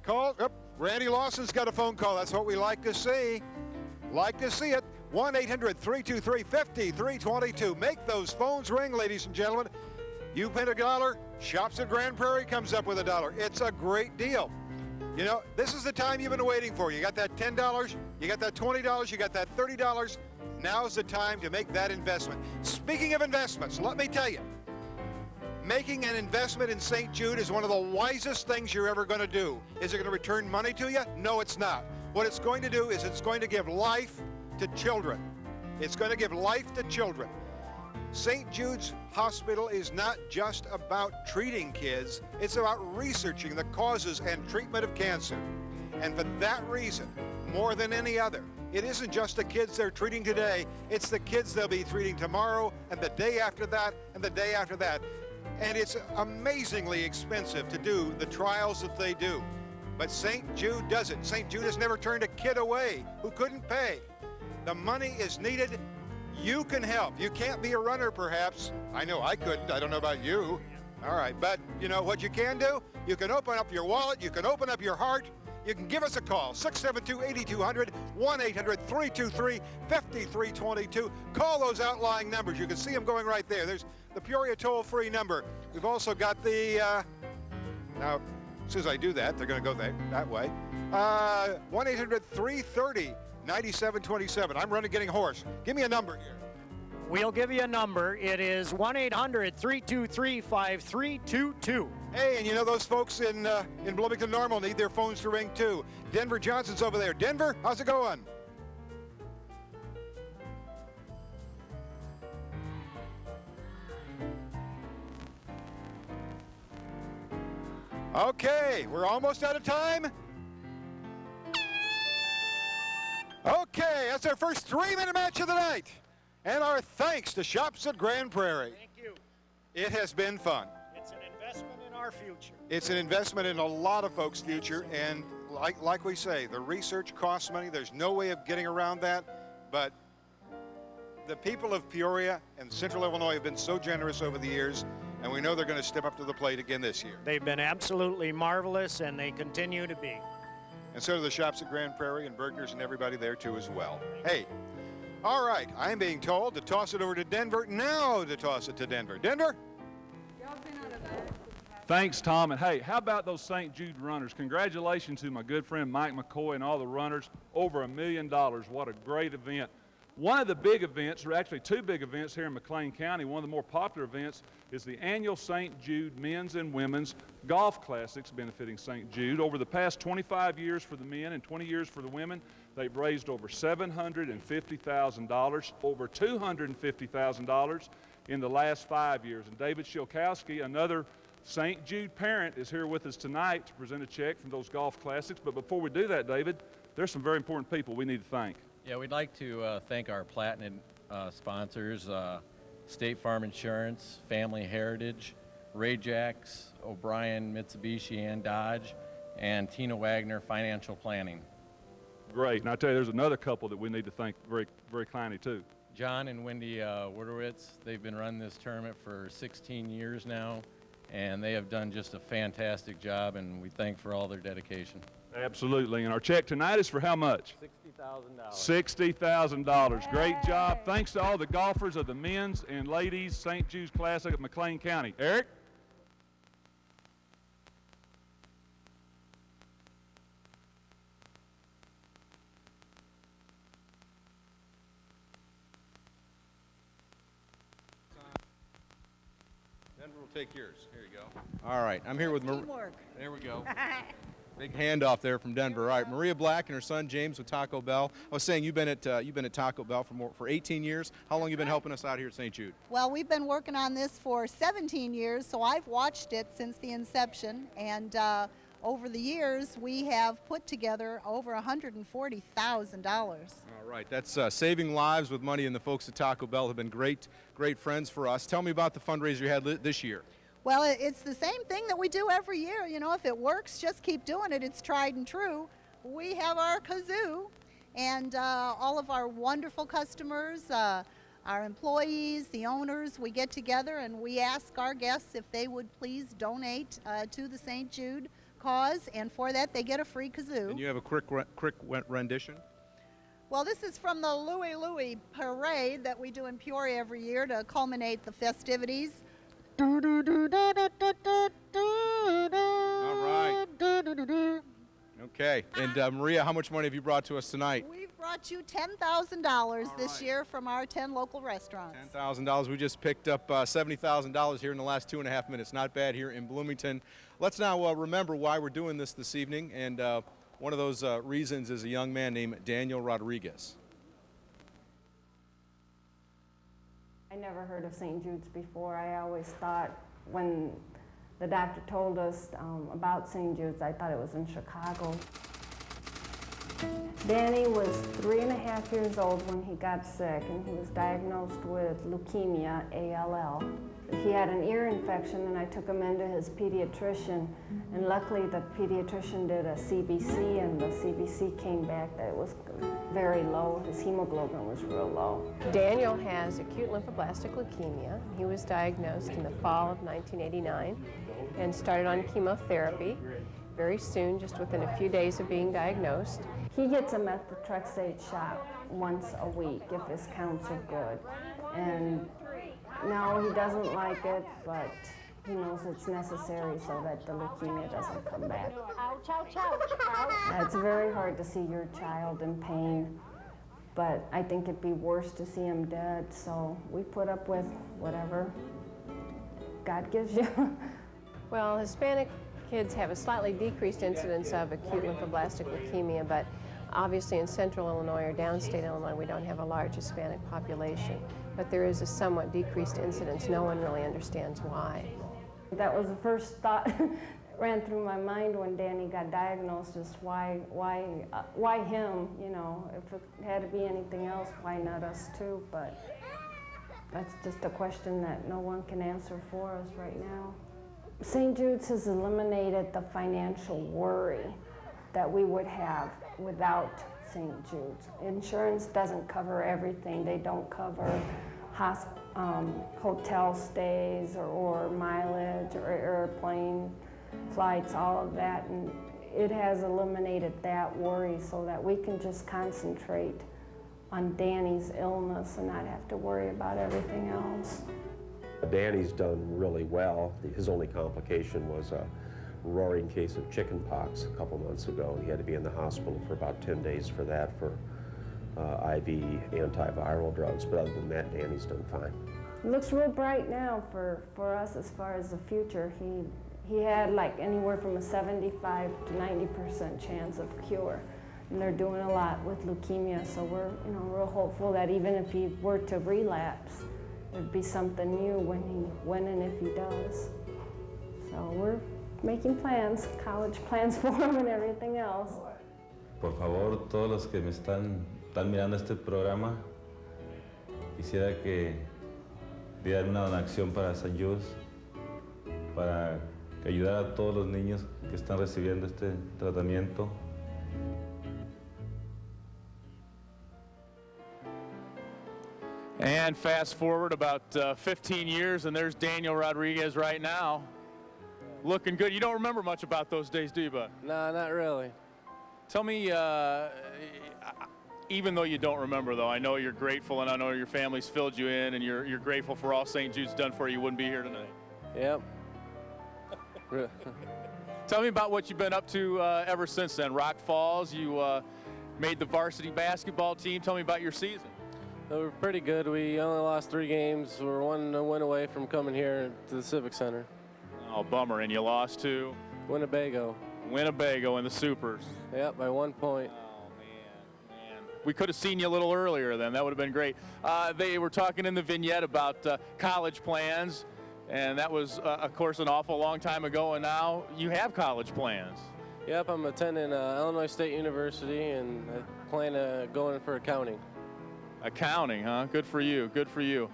Call. Oh, Randy Lawson's got a phone call. That's what we like to see. Like to see it. 1-800-323-5322. Make those phones ring, ladies and gentlemen. You pay $1, Shops at Grand Prairie comes up with $1. It's a great deal. You know, this is the time you've been waiting for. You got that $10, you got that $20, you got that $30. Now's the time to make that investment. Speaking of investments, let me tell you, making an investment in St. Jude is one of the wisest things you're ever going to do. Is it going to return money to you? No, it's not. What it's going to do is it's going to give life to children. It's going to give life to children. St. Jude's Hospital is not just about treating kids, it's about researching the causes and treatment of cancer. And for that reason, more than any other, it isn't just the kids they're treating today, it's the kids they'll be treating tomorrow and the day after that and the day after that. And it's amazingly expensive to do the trials that they do. But St. Jude does it. St. Jude has never turned a kid away who couldn't pay. The money is needed. You can help. You can't be a runner, perhaps. I know I couldn't. I don't know about you. All right, but you know what you can do? You can open up your wallet. You can open up your heart. You can give us a call, 672-8200, 1-800-323-5322. Call those outlying numbers. You can see them going right there. There's the Peoria toll-free number. We've also got the, now, as soon as I do that, they're going to go that way. 1-800-330-9727. I'm running getting hoarse. Give me a number here. We'll give you a number. It is 1-800-323-5322. Hey, and you know those folks in Bloomington Normal need their phones to ring too. Denver Johnson's over there. Denver, how's it going? Okay, we're almost out of time. Okay, that's our first 3-minute match of the night. And our thanks to Shops at Grand Prairie. Thank you. It has been fun. It's an investment in our future. It's an investment in a lot of folks' future, and like we say, the research costs money. There's no way of getting around that, but the people of Peoria and Central Illinois have been so generous over the years, and we know they're going to step up to the plate again this year. They've been absolutely marvelous, and they continue to be. And so do the Shops at Grand Prairie and Bergner's and everybody there too as well. Hey, all right, I'm being told to toss it over to Denver. Now to toss it to Denver. Denver? Thanks, Tom. And hey, how about those St. Jude runners? Congratulations to my good friend Mike McCoy and all the runners. Over $1 million. What a great event. One of the big events, or actually two big events here in McLean County, one of the more popular events is the annual St. Jude Men's and Women's Golf Classics benefiting St. Jude. Over the past 25 years for the men and 20 years for the women, they've raised over $750,000, over $250,000 in the last 5 years. And David Shilkowski, another St. Jude parent, is here with us tonight to present a check from those golf classics. But before we do that, David, there's some very important people we need to thank. Yeah, we'd like to thank our Platinum sponsors, State Farm Insurance, Family Heritage, Ray Jacks, O'Brien, Mitsubishi, and Dodge, and Tina Wagner Financial Planning. Great. And I tell you, there's another couple that we need to thank very, very kindly, too. John and Wendy Wodowitz, they've been running this tournament for 16 years now, and they have done just a fantastic job, and we thank for all their dedication. Absolutely. And our check tonight is for how much? $60,000. $60,000. Great job. Thanks to all the golfers of the men's and ladies St. Jude's Classic at McLean County. Eric? Denver will take yours. Here you go. All right. I'm here with Maria. There we go. Big handoff there from Denver. All right, Maria Black and her son James with Taco Bell. I was saying you've been at Taco Bell for 18 years. How long have you been helping us out here at St. Jude? Well, we've been working on this for 17 years, so I've watched it since the inception. And over the years, we have put together over $140,000. All right, that's saving lives with money, and the folks at Taco Bell have been great friends for us. Tell me about the fundraiser you had this year. Well, it's the same thing that we do every year. You know, if it works, just keep doing it. It's tried and true. We have our kazoo, and all of our wonderful customers, our employees, the owners, we get together and we ask our guests if they would please donate to the St. Jude cause, and for that they get a free kazoo. And you have a quick rendition? Well, this is from the Louie Louie Parade that we do in Peoria every year to culminate the festivities. All right. Okay. And Maria, how much money have you brought to us tonight? We've brought you $10,000 this year from our 10 local restaurants. $10,000. We just picked up $70,000 here in the last 2.5 minutes. Not bad here in Bloomington. Let's now remember why we're doing this evening. And one of those reasons is a young man named Daniel Rodriguez. I never heard of St. Jude's before. I always thought when the doctor told us about St. Jude's, I thought it was in Chicago. Danny was 3.5 years old when he got sick, and he was diagnosed with leukemia, ALL. He had an ear infection, and I took him into his pediatrician, and luckily the pediatrician did a CBC, and the CBC came back that it was very low. His hemoglobin was real low. Daniel has acute lymphoblastic leukemia. He was diagnosed in the fall of 1989 and started on chemotherapy very soon, just within a few days of being diagnosed. He gets a methotrexate shot once a week if his counts are good. And no, he doesn't like it, but he knows it's necessary so that the leukemia doesn't come back. Ouch, ouch, ouch, ouch. It's very hard to see your child in pain, but I think it'd be worse to see him dead, so we put up with whatever God gives you. Well, Hispanic kids have a slightly decreased incidence of acute lymphoblastic leukemia, but obviously in central Illinois or downstate Illinois, we don't have a large Hispanic population. But there is a somewhat decreased incidence. No one really understands why. That was the first thought ran through my mind when Danny got diagnosed, is why him, you know? If it had to be anything else, why not us too? But that's just a question that no one can answer for us right now. St. Jude's has eliminated the financial worry that we would have without St. Jude's. Insurance doesn't cover everything. They don't cover hotel stays or mileage or airplane flights, all of that. And it has eliminated that worry so that we can just concentrate on Danny's illness and not have to worry about everything else. Danny's done really well. His only complication was a roaring case of chicken pox a couple months ago. He had to be in the hospital for about 10 days for that, for IV antiviral drugs. But other than that, Danny's done fine. It looks real bright now for us as far as the future. He had like anywhere from a 75 to 90% chance of cure. And they're doing a lot with leukemia, so we're real hopeful that even if he were to relapse, there'd be something new when and if he does. So we're making plans, college plans for him and everything else. Por favor, todos los que me están mirando este programa, quisiera que dieran una donación para St. Jude's, para ayudar a todos los niños que están recibiendo este tratamiento. And fast forward about 15 years, and there's Daniel Rodriguez right now. Looking good. You don't remember much about those days, do you, bud? No, not really. Tell me, even though you don't remember, though, I know you're grateful, and I know your family's filled you in, and you're grateful for all St. Jude's done for you. You wouldn't be here tonight. Yep. Tell me about what you've been up to ever since then. Rock Falls, you made the varsity basketball team. Tell me about your season. We're pretty good. We only lost 3 games. We're one win away from coming here to the Civic Center. Oh, bummer. And you lost to? Winnebago. Winnebago in the Supers. Yep, by 1 point. Oh, man. We could have seen you a little earlier then. That would have been great. They were talking in the vignette about college plans, and that was, of course, an awful long time ago, and now you have college plans. Yep, I'm attending Illinois State University, and I plan to go in for accounting. Accounting, huh? Good for you. Good for you.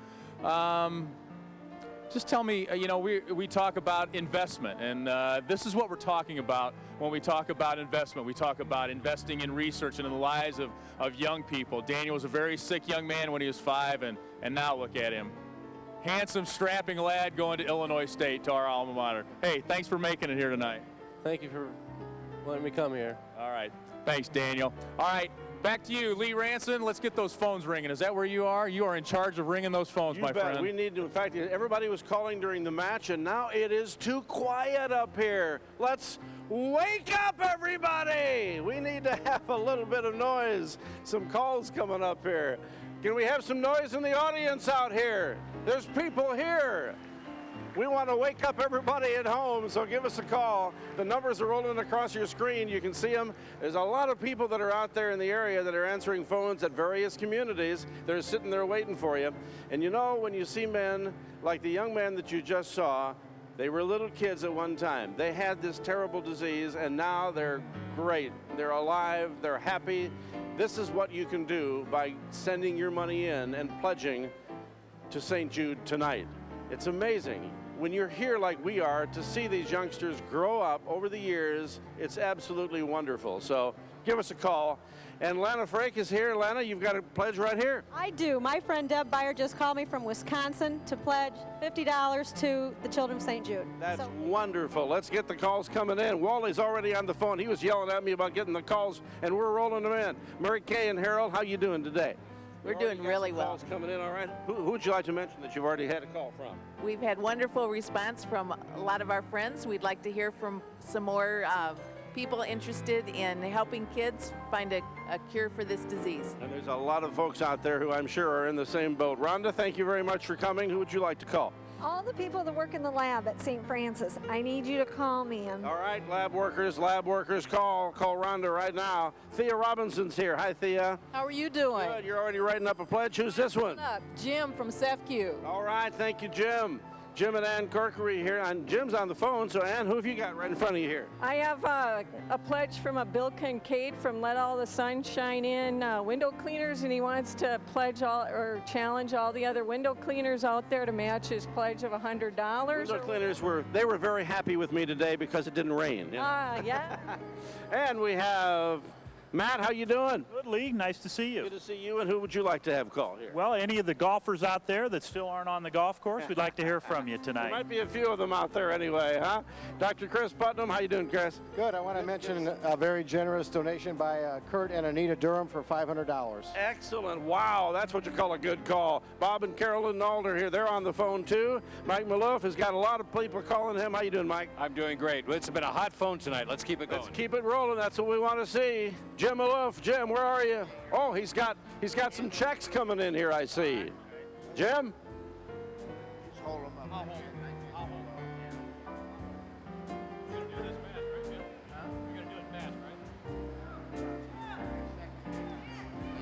Just tell me, you know, we talk about investment, and this is what we're talking about when we talk about investment. We talk about investing in research and in the lives of young people. Daniel was a very sick young man when he was 5, and now look at him. Handsome, strapping lad going to Illinois State, to our alma mater. Hey, thanks for making it here tonight. Thank you for letting me come here. All right. Thanks, Daniel. All right. Back to you, Lee Ranson. Let's get those phones ringing. Is that where you are? You are in charge of ringing those phones, my friend. We need to. In fact, everybody was calling during the match, and now it is too quiet up here. Let's wake up, everybody. We need to have a little bit of noise. Some calls coming up here. Can we have some noise in the audience out here? There's people here. We want to wake up everybody at home, so give us a call. The numbers are rolling across your screen. You can see them. There's a lot of people that are out there in the area that are answering phones at various communities. They're sitting there waiting for you. And you know, when you see men like the young man that you just saw, they were little kids at one time. They had this terrible disease, and now they're great. They're alive. They're happy. This is what you can do by sending your money in and pledging to St. Jude tonight. It's amazing. When you're here like we are, to see these youngsters grow up over the years, it's absolutely wonderful. So give us a call. And Lana Frake is here. Lana, you've got a pledge right here. I do. My friend Deb Beyer just called me from Wisconsin to pledge $50 to the children of St. Jude. That's wonderful. Let's get the calls coming in. Wally's already on the phone. He was yelling at me about getting the calls, and we're rolling them in. Mary Kay and Harold, how you doing today? We're doing really well. Calls coming in, all right. Who would you like to mention that you've already had a call from? We've had wonderful response from a lot of our friends. We'd like to hear from some more people interested in helping kids find a cure for this disease. And there's a lot of folks out there who I'm sure are in the same boat. Rhonda, thank you very much for coming. Who would you like to call? All the people that work in the lab at St. Francis, I need you to call me in. All right, lab workers, call Rhonda right now. Thea Robinson's here. Hi, Thea. How are you doing? Good. You're already writing up a pledge. Who's this one? Jim from SEFCU. All right, thank you, Jim. Jim and Ann Corkery here, and Jim's on the phone. So, Ann, who have you got right in front of you here? I have a pledge from a Bill Kincaid from Let All the Sun Shine In window cleaners, and he wants to pledge challenge all the other window cleaners out there to match his pledge of $100. Window cleaners were very happy with me today because it didn't rain. Yeah. And we have Matt, how you doing? Good, Lee. Nice to see you. Good to see you. And who would you like to have call here? Well, any of the golfers out there that still aren't on the golf course, we'd like to hear from you tonight. There might be a few of them out there anyway, huh? Dr. Chris Putnam, how you doing, Chris? Good. I want to mention a very generous donation by Kurt and Anita Durham for $500. Excellent. Wow, that's what you call a good call. Bob and Carolyn Nalder here. They're on the phone, too. Mike Maloof has got a lot of people calling him. How you doing, Mike? I'm doing great. It's been a hot phone tonight. Let's keep it going. Let's keep it rolling. That's what we want to see. Jim Maloof. Jim, where are you? Oh, he's got some checks coming in here, I see. Jim? Just hold them up. I'll hold on. You're going to do this fast, right, Jim? Huh? You're going to do it fast, right?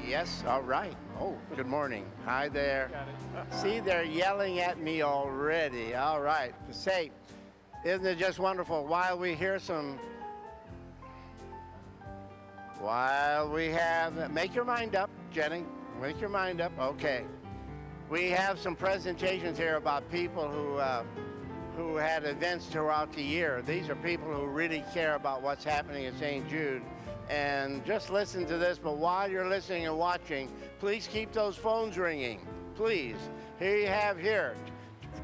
Yes, all right. Oh, good morning. Hi there. See, they're yelling at me already. All right. Say, isn't it just wonderful? While we have, make your mind up, Jenny. Make your mind up. Okay. We have some presentations here about people who had events throughout the year. These are people who really care about what's happening at St. Jude. And just listen to this, but while you're listening and watching, please keep those phones ringing. Please. Here you have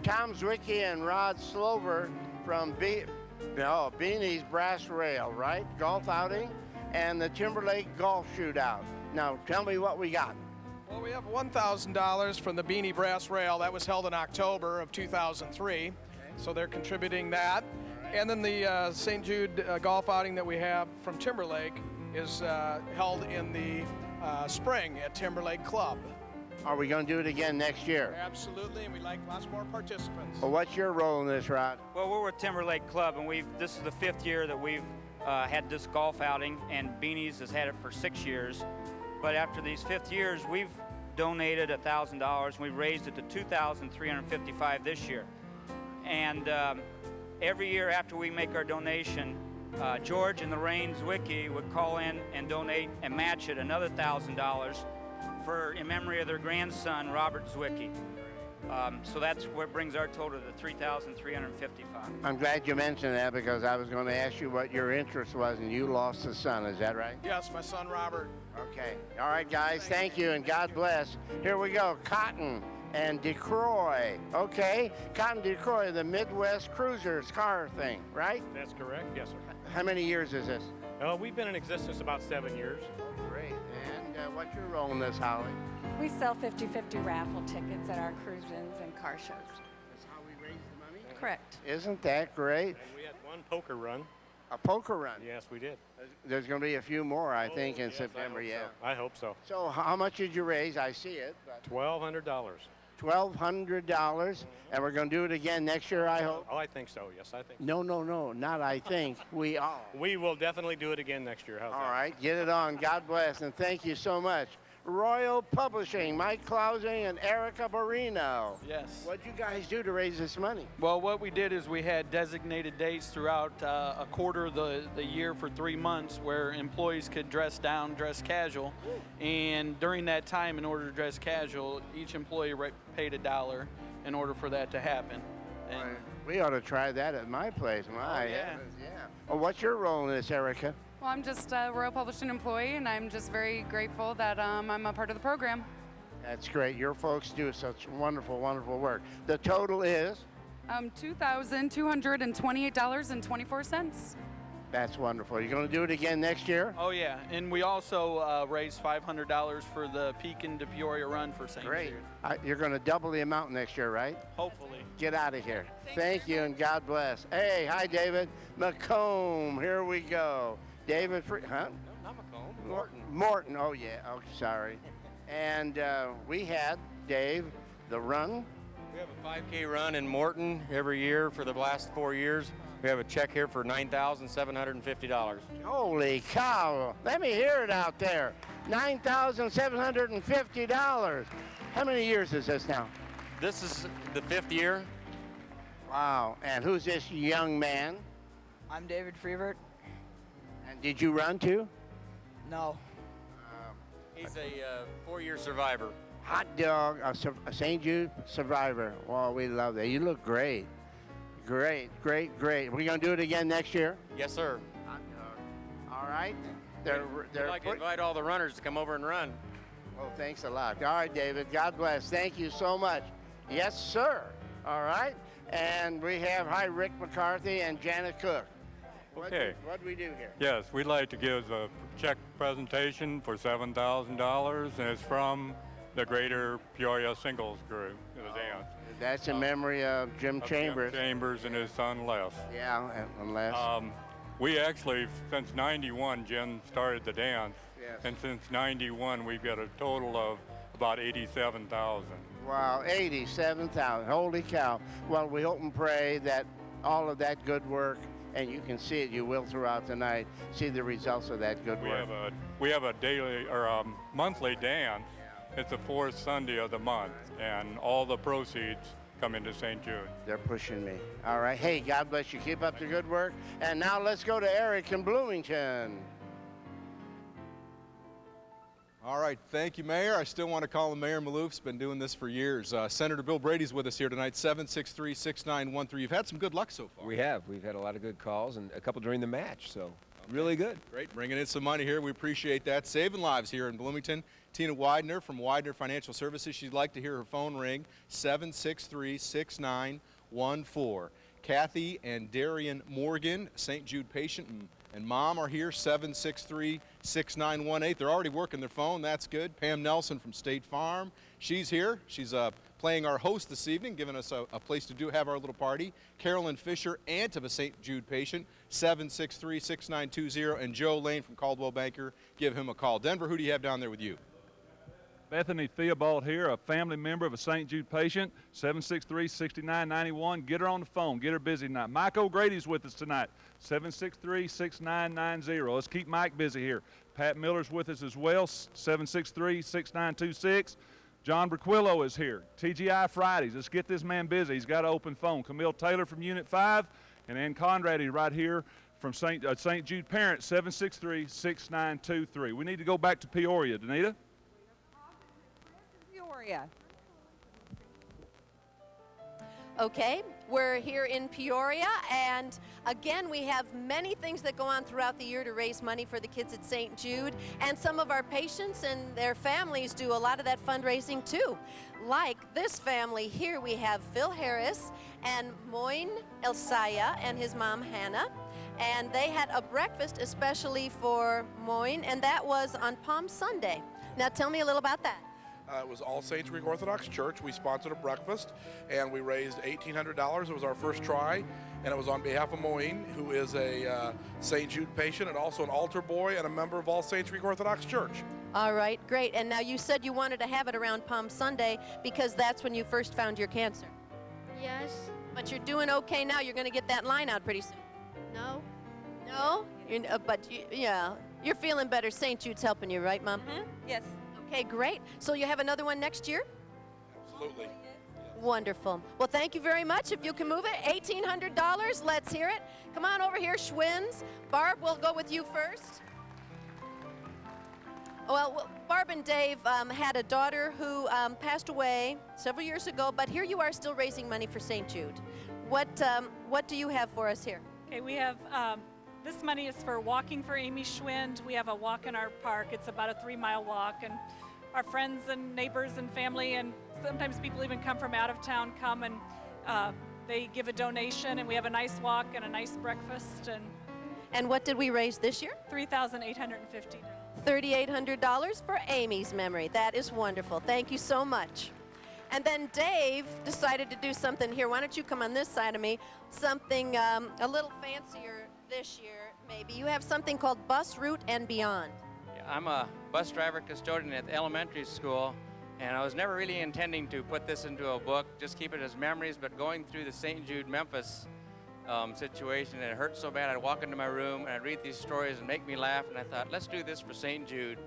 Tom Zwicky and Rod Slover from Beanie's Brass Rail, right? Golf outing. And the Timberlake Golf Shootout. Now, tell me what we got. Well, we have $1,000 from the Beanie Brass Rail. That was held in October of 2003. So they're contributing that. Right. And then the St. Jude golf outing that we have from Timberlake is held in the spring at Timberlake Club. Are we going to do it again next year? Absolutely, and we'd like lots more participants. Well, what's your role in this, Rod? Well, we're with Timberlake Club, and this is the 5th year that we've had this golf outing, and Beanies has had it for 6 years. But after these 5th years, we've donated $1,000, and we've raised it to $2,355 this year. And every year after we make our donation, George and Lorraine Zwicky would call in and donate and match it another $1,000 in memory of their grandson, Robert Zwicky. So that's what brings our total to $3,355. I'm glad you mentioned that because I was going to ask you what your interest was, and you lost a son. Is that right? Yes, my son Robert. Okay. All right, guys. Thank you, and God bless. Here we go. Cotton and DeCroy. Okay. Cotton DeCroy, the Midwest Cruisers car thing, right? That's correct. Yes, sir. How many years is this? We've been in existence about 7 years. Great. And what's your role in this, Holly? We sell 50-50 raffle tickets at our cruise-ins and car shows. That's how we raise the money? Correct. Isn't that great? And we had one poker run. A poker run? Yes, we did. There's going to be a few more, I think, in yes, September, I hope so. So how much did you raise? I see it. $1,200. $1,200, and we're going to do it again next year, I hope? Oh, I think so. Yes, I think. No, not I think. We are. We will definitely do it again next year. How's All that? right, get it on. God bless, and thank you so much. Royal Publishing, Mike Clausing and Erica Barino. Yes. What'd you guys do to raise this money? Well, what we did is we had designated dates throughout a quarter of the year for 3 months where employees could dress down, dress casual. And during that time, in order to dress casual, each employee paid $1 in order for that to happen. And we ought to try that at my place. My heavens, yeah. Well, what's your role in this, Erica? Well, I'm just a Royal Publishing employee, and I'm just very grateful that I'm a part of the program. That's great. Your folks do such wonderful, wonderful work. The total is? $2,228.24. That's wonderful. You're going to do it again next year? Oh, yeah. And we also raised $500 for the Pekin to Peoria run for St. Great. Jude. You're going to double the amount next year, right? Hopefully. Get out of here. Thank you, and God bless. Hey, hi, David. Macomb, here we go. David, huh? No, not Macomb. Morton. Morton, oh, yeah. Oh, sorry. And we had, Dave, the run. We have a 5K run in Morton every year for the last 4 years. We have a check here for $9,750. Holy cow. Let me hear it out there. $9,750. How many years is this now? This is the 5th year. Wow. And who's this young man? I'm David Freevert. And did you run too? No. He's a 4-year survivor. Hot dog, a St. Jude survivor. Well, we love that. You look great. Great, great, great. We're going to do it again next year? Yes, sir. Hot dog. All right. We'd like to invite all the runners to come over and run. Well, thanks a lot. All right, David. God bless. Thank you so much. Yes, sir. All right. And we have, hi, Rick McCarthy and Janet Cook. Okay. What do we do here? Yes, we'd like to give a check presentation for $7,000, and it's from the Greater Peoria Singles Group, the dance. That's in memory of Jim Chambers. Jim Chambers and his son Les. Yeah, and Les. We actually, since '91, Jim started the dance, yes. And since '91, we've got a total of about 87,000. Wow, 87,000. Holy cow. Well, we hope and pray that all of that good work, and you can see it, you will throughout the night, see the results of that good work. We have a daily or a monthly dance. It's the 4th Sunday of the month, and all the proceeds come into St. Jude. They're pushing me. All right. Hey, God bless you. Keep up the good work. And now let's go to Eric in Bloomington. All right, thank you, Mayor. I still want to call him Mayor Malouf's been doing this for years. Senator Bill Brady's with us here tonight, 763-6913. You've had some good luck so far. We have. We've had a lot of good calls and a couple during the match, so really good. Great, bringing in some money here. We appreciate that. Saving lives here in Bloomington. Tina Widener from Widener Financial Services. She'd like to hear her phone ring, 763-6914. Kathy and Darian Morgan, St. Jude patient and mom are here, 763-6918. They're already working their phone. That's good. Pam Nelson from State Farm. She's here. She's playing our host this evening, giving us a place to have our little party. Carolyn Fisher, aunt of a St. Jude patient, 763-6920. And Joe Lane from Caldwell Banker. Give him a call. Denver, who do you have down there with you? Bethany Theobald here, a family member of a St. Jude patient, 763-6991. Get her on the phone. Get her busy tonight. Mike O'Grady's with us tonight, 763-6990. Let's keep Mike busy here. Pat Miller's with us as well, 763-6926. John Burquillo is here. TGI Fridays. Let's get this man busy. He's got an open phone. Camille Taylor from Unit 5 and Ann Conrady right here from St. Jude parents, 763-6923. We need to go back to Peoria. Danita? Peoria. Okay, we're here in Peoria, and again, we have many things that go on throughout the year to raise money for the kids at St. Jude, and some of our patients and their families do a lot of that fundraising too. Like this family here, we have Phil Harris and Moin Elsaya and his mom Hannah, and they had a breakfast especially for Moin, and that was on Palm Sunday. Now tell me a little about that. It was All Saints Greek Orthodox Church. We sponsored a breakfast, and we raised $1,800. It was our first try, and it was on behalf of Moeen, who is a St. Jude patient and also an altar boy and a member of All Saints Greek Orthodox Church. All right, great. And now you said you wanted to have it around Palm Sunday because that's when you first found your cancer. Yes. But you're doing okay now. You're going to get that line out pretty soon. No. No? Yeah, you're feeling better. St. Jude's helping you, right, Mom? Yes. Okay, great. So you have another one next year? Absolutely. Wonderful. Well, thank you very much. If you can move it, $1,800. Let's hear it. Come on over here, Schwins. Barb, we'll go with you first. Well, Barb and Dave had a daughter who passed away several years ago, but here you are still raising money for St. Jude. What do you have for us here? Okay, we have, this money is for Walking for Amy Schwind. We have a walk in our park. It's about a 3-mile walk, and our friends and neighbors and family, and sometimes people even come from out of town, come and they give a donation, and we have a nice walk and a nice breakfast. And what did we raise this year? $3,850. $3,800 for Amy's memory. That is wonderful. Thank you so much. And then Dave decided to do something here. Why don't you come on this side of me? Something a little fancier this year, maybe. You have something called Bus Route and Beyond. Yeah, I'm a bus driver custodian at the elementary school, and I was never really intending to put this into a book, just keep it as memories, but going through the St. Jude Memphis situation, and it hurt so bad I'd walk into my room and I'd read these stories and make me laugh, and I thought, let's do this for St. Jude,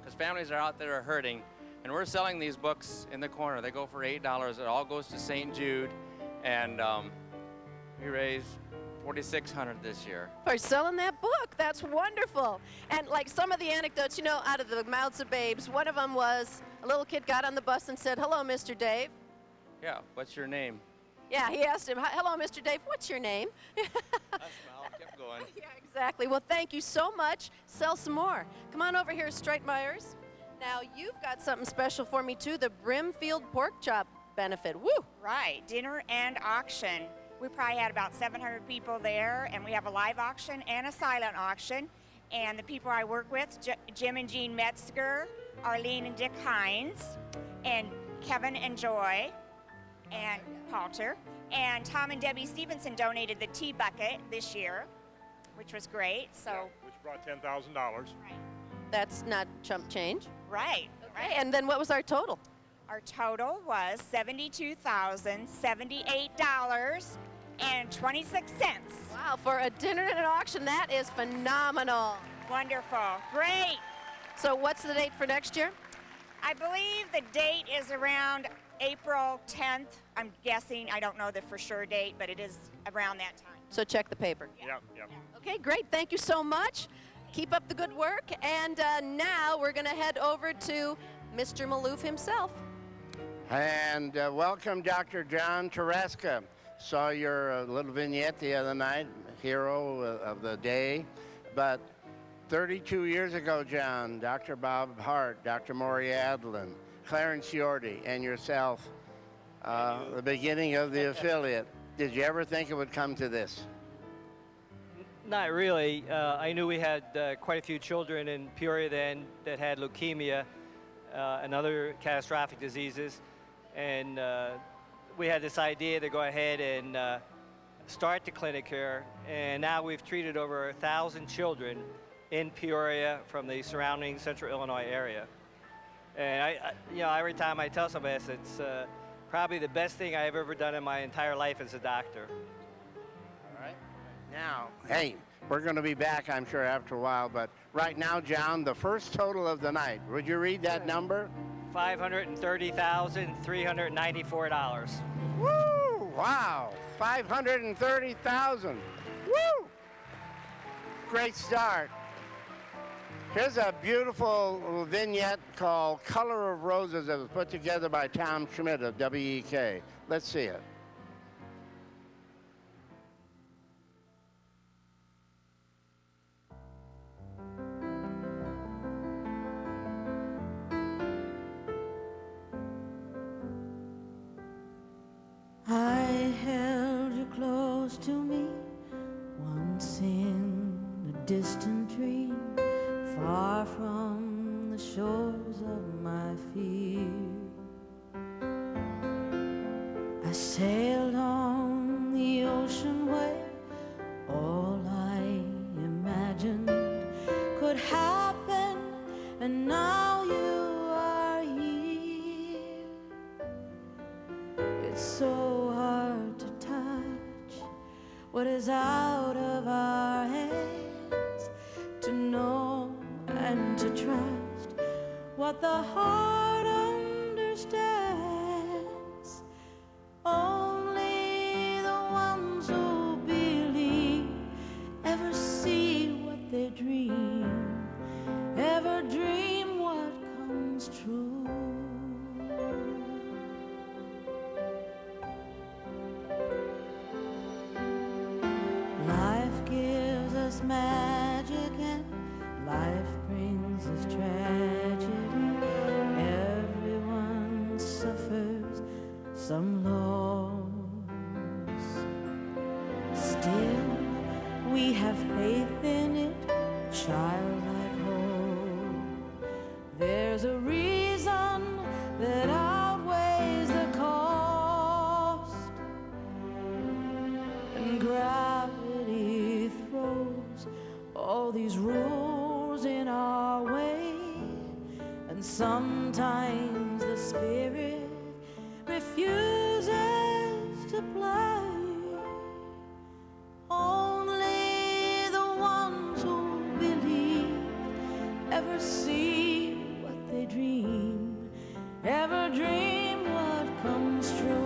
because families are out there are hurting, and we're selling these books in the corner. They go for $8. It all goes to St. Jude, and we raised $4,600 this year. For selling that book. That's wonderful. And like some of the anecdotes, you know, out of the mouths of babes, one of them was a little kid got on the bus and said, "Hello, Mr. Dave." Yeah, what's your name? Yeah, he asked him, "Hello, Mr. Dave, what's your name?" I smiled, kept going. Yeah, exactly. Well, thank you so much. Sell some more. Come on over here, Streitmeyers. Now, you've got something special for me, too, the Brimfield Pork Chop benefit. Woo! Right, dinner and auction. We probably had about 700 people there, and we have a live auction and a silent auction. And the people I work with, Jim and Jean Metzger, Arlene and Dick Hines, and Kevin and Joy, and Halter, and Tom and Debbie Stevenson donated the tea bucket this year, which was great. So, which brought $10,000. Right. That's not chump change. Right. Okay. And then what was our total? Our total was $72,078.26. Wow, for a dinner and an auction, that is phenomenal. Wonderful. Great. So what's the date for next year? I believe the date is around April 10th. I'm guessing. I don't know the for sure date, but it is around that time. So check the paper. Yep. Okay, great. Thank you so much. Keep up the good work. And now we're going to head over to Mr. Maloof himself. And welcome, Dr. John Tereska. Saw your little vignette the other night, hero of the day. But 32 years ago, John, Dr. Bob Hart, Dr. Maury Adlin, Clarence Yorty, and yourself, the beginning of the affiliate. Did you ever think it would come to this? Not really. I knew we had quite a few children in Peoria then that had leukemia and other catastrophic diseases. And we had this idea to go ahead and start the clinic here. And now we've treated over 1,000 children in Peoria from the surrounding Central Illinois area. And every time I tell somebody this, it's probably the best thing I've ever done in my entire life as a doctor. All right. Now, hey, we're going to be back, I'm sure, after a while. But right now, John, the first total of the night. Would you read that number? $530,394. Woo! Wow! $530,000. Woo! great start. Here's a beautiful vignette called Color of Roses that was put together by Tom Schmidt of WEK. Let's see it. I held you close to me once in a distant dream, far from the shores of my fear. I sailed on the ocean where all I imagined could happen, and now you are here. It's so hard to touch what is out of our hands, to know and to trust what the heart understands. Only the ones who believe ever see what they dream, ever dream what comes true. Life gives us magic and life brings us tragedy. Everyone suffers some loss. Still, we have faith in it, childlike hope. There's a reason that outweighs the cost, and gravity throws all these rules in our way, and sometimes the spirit refuses to play. Only the ones who believe ever see what they dream, ever dream what comes true.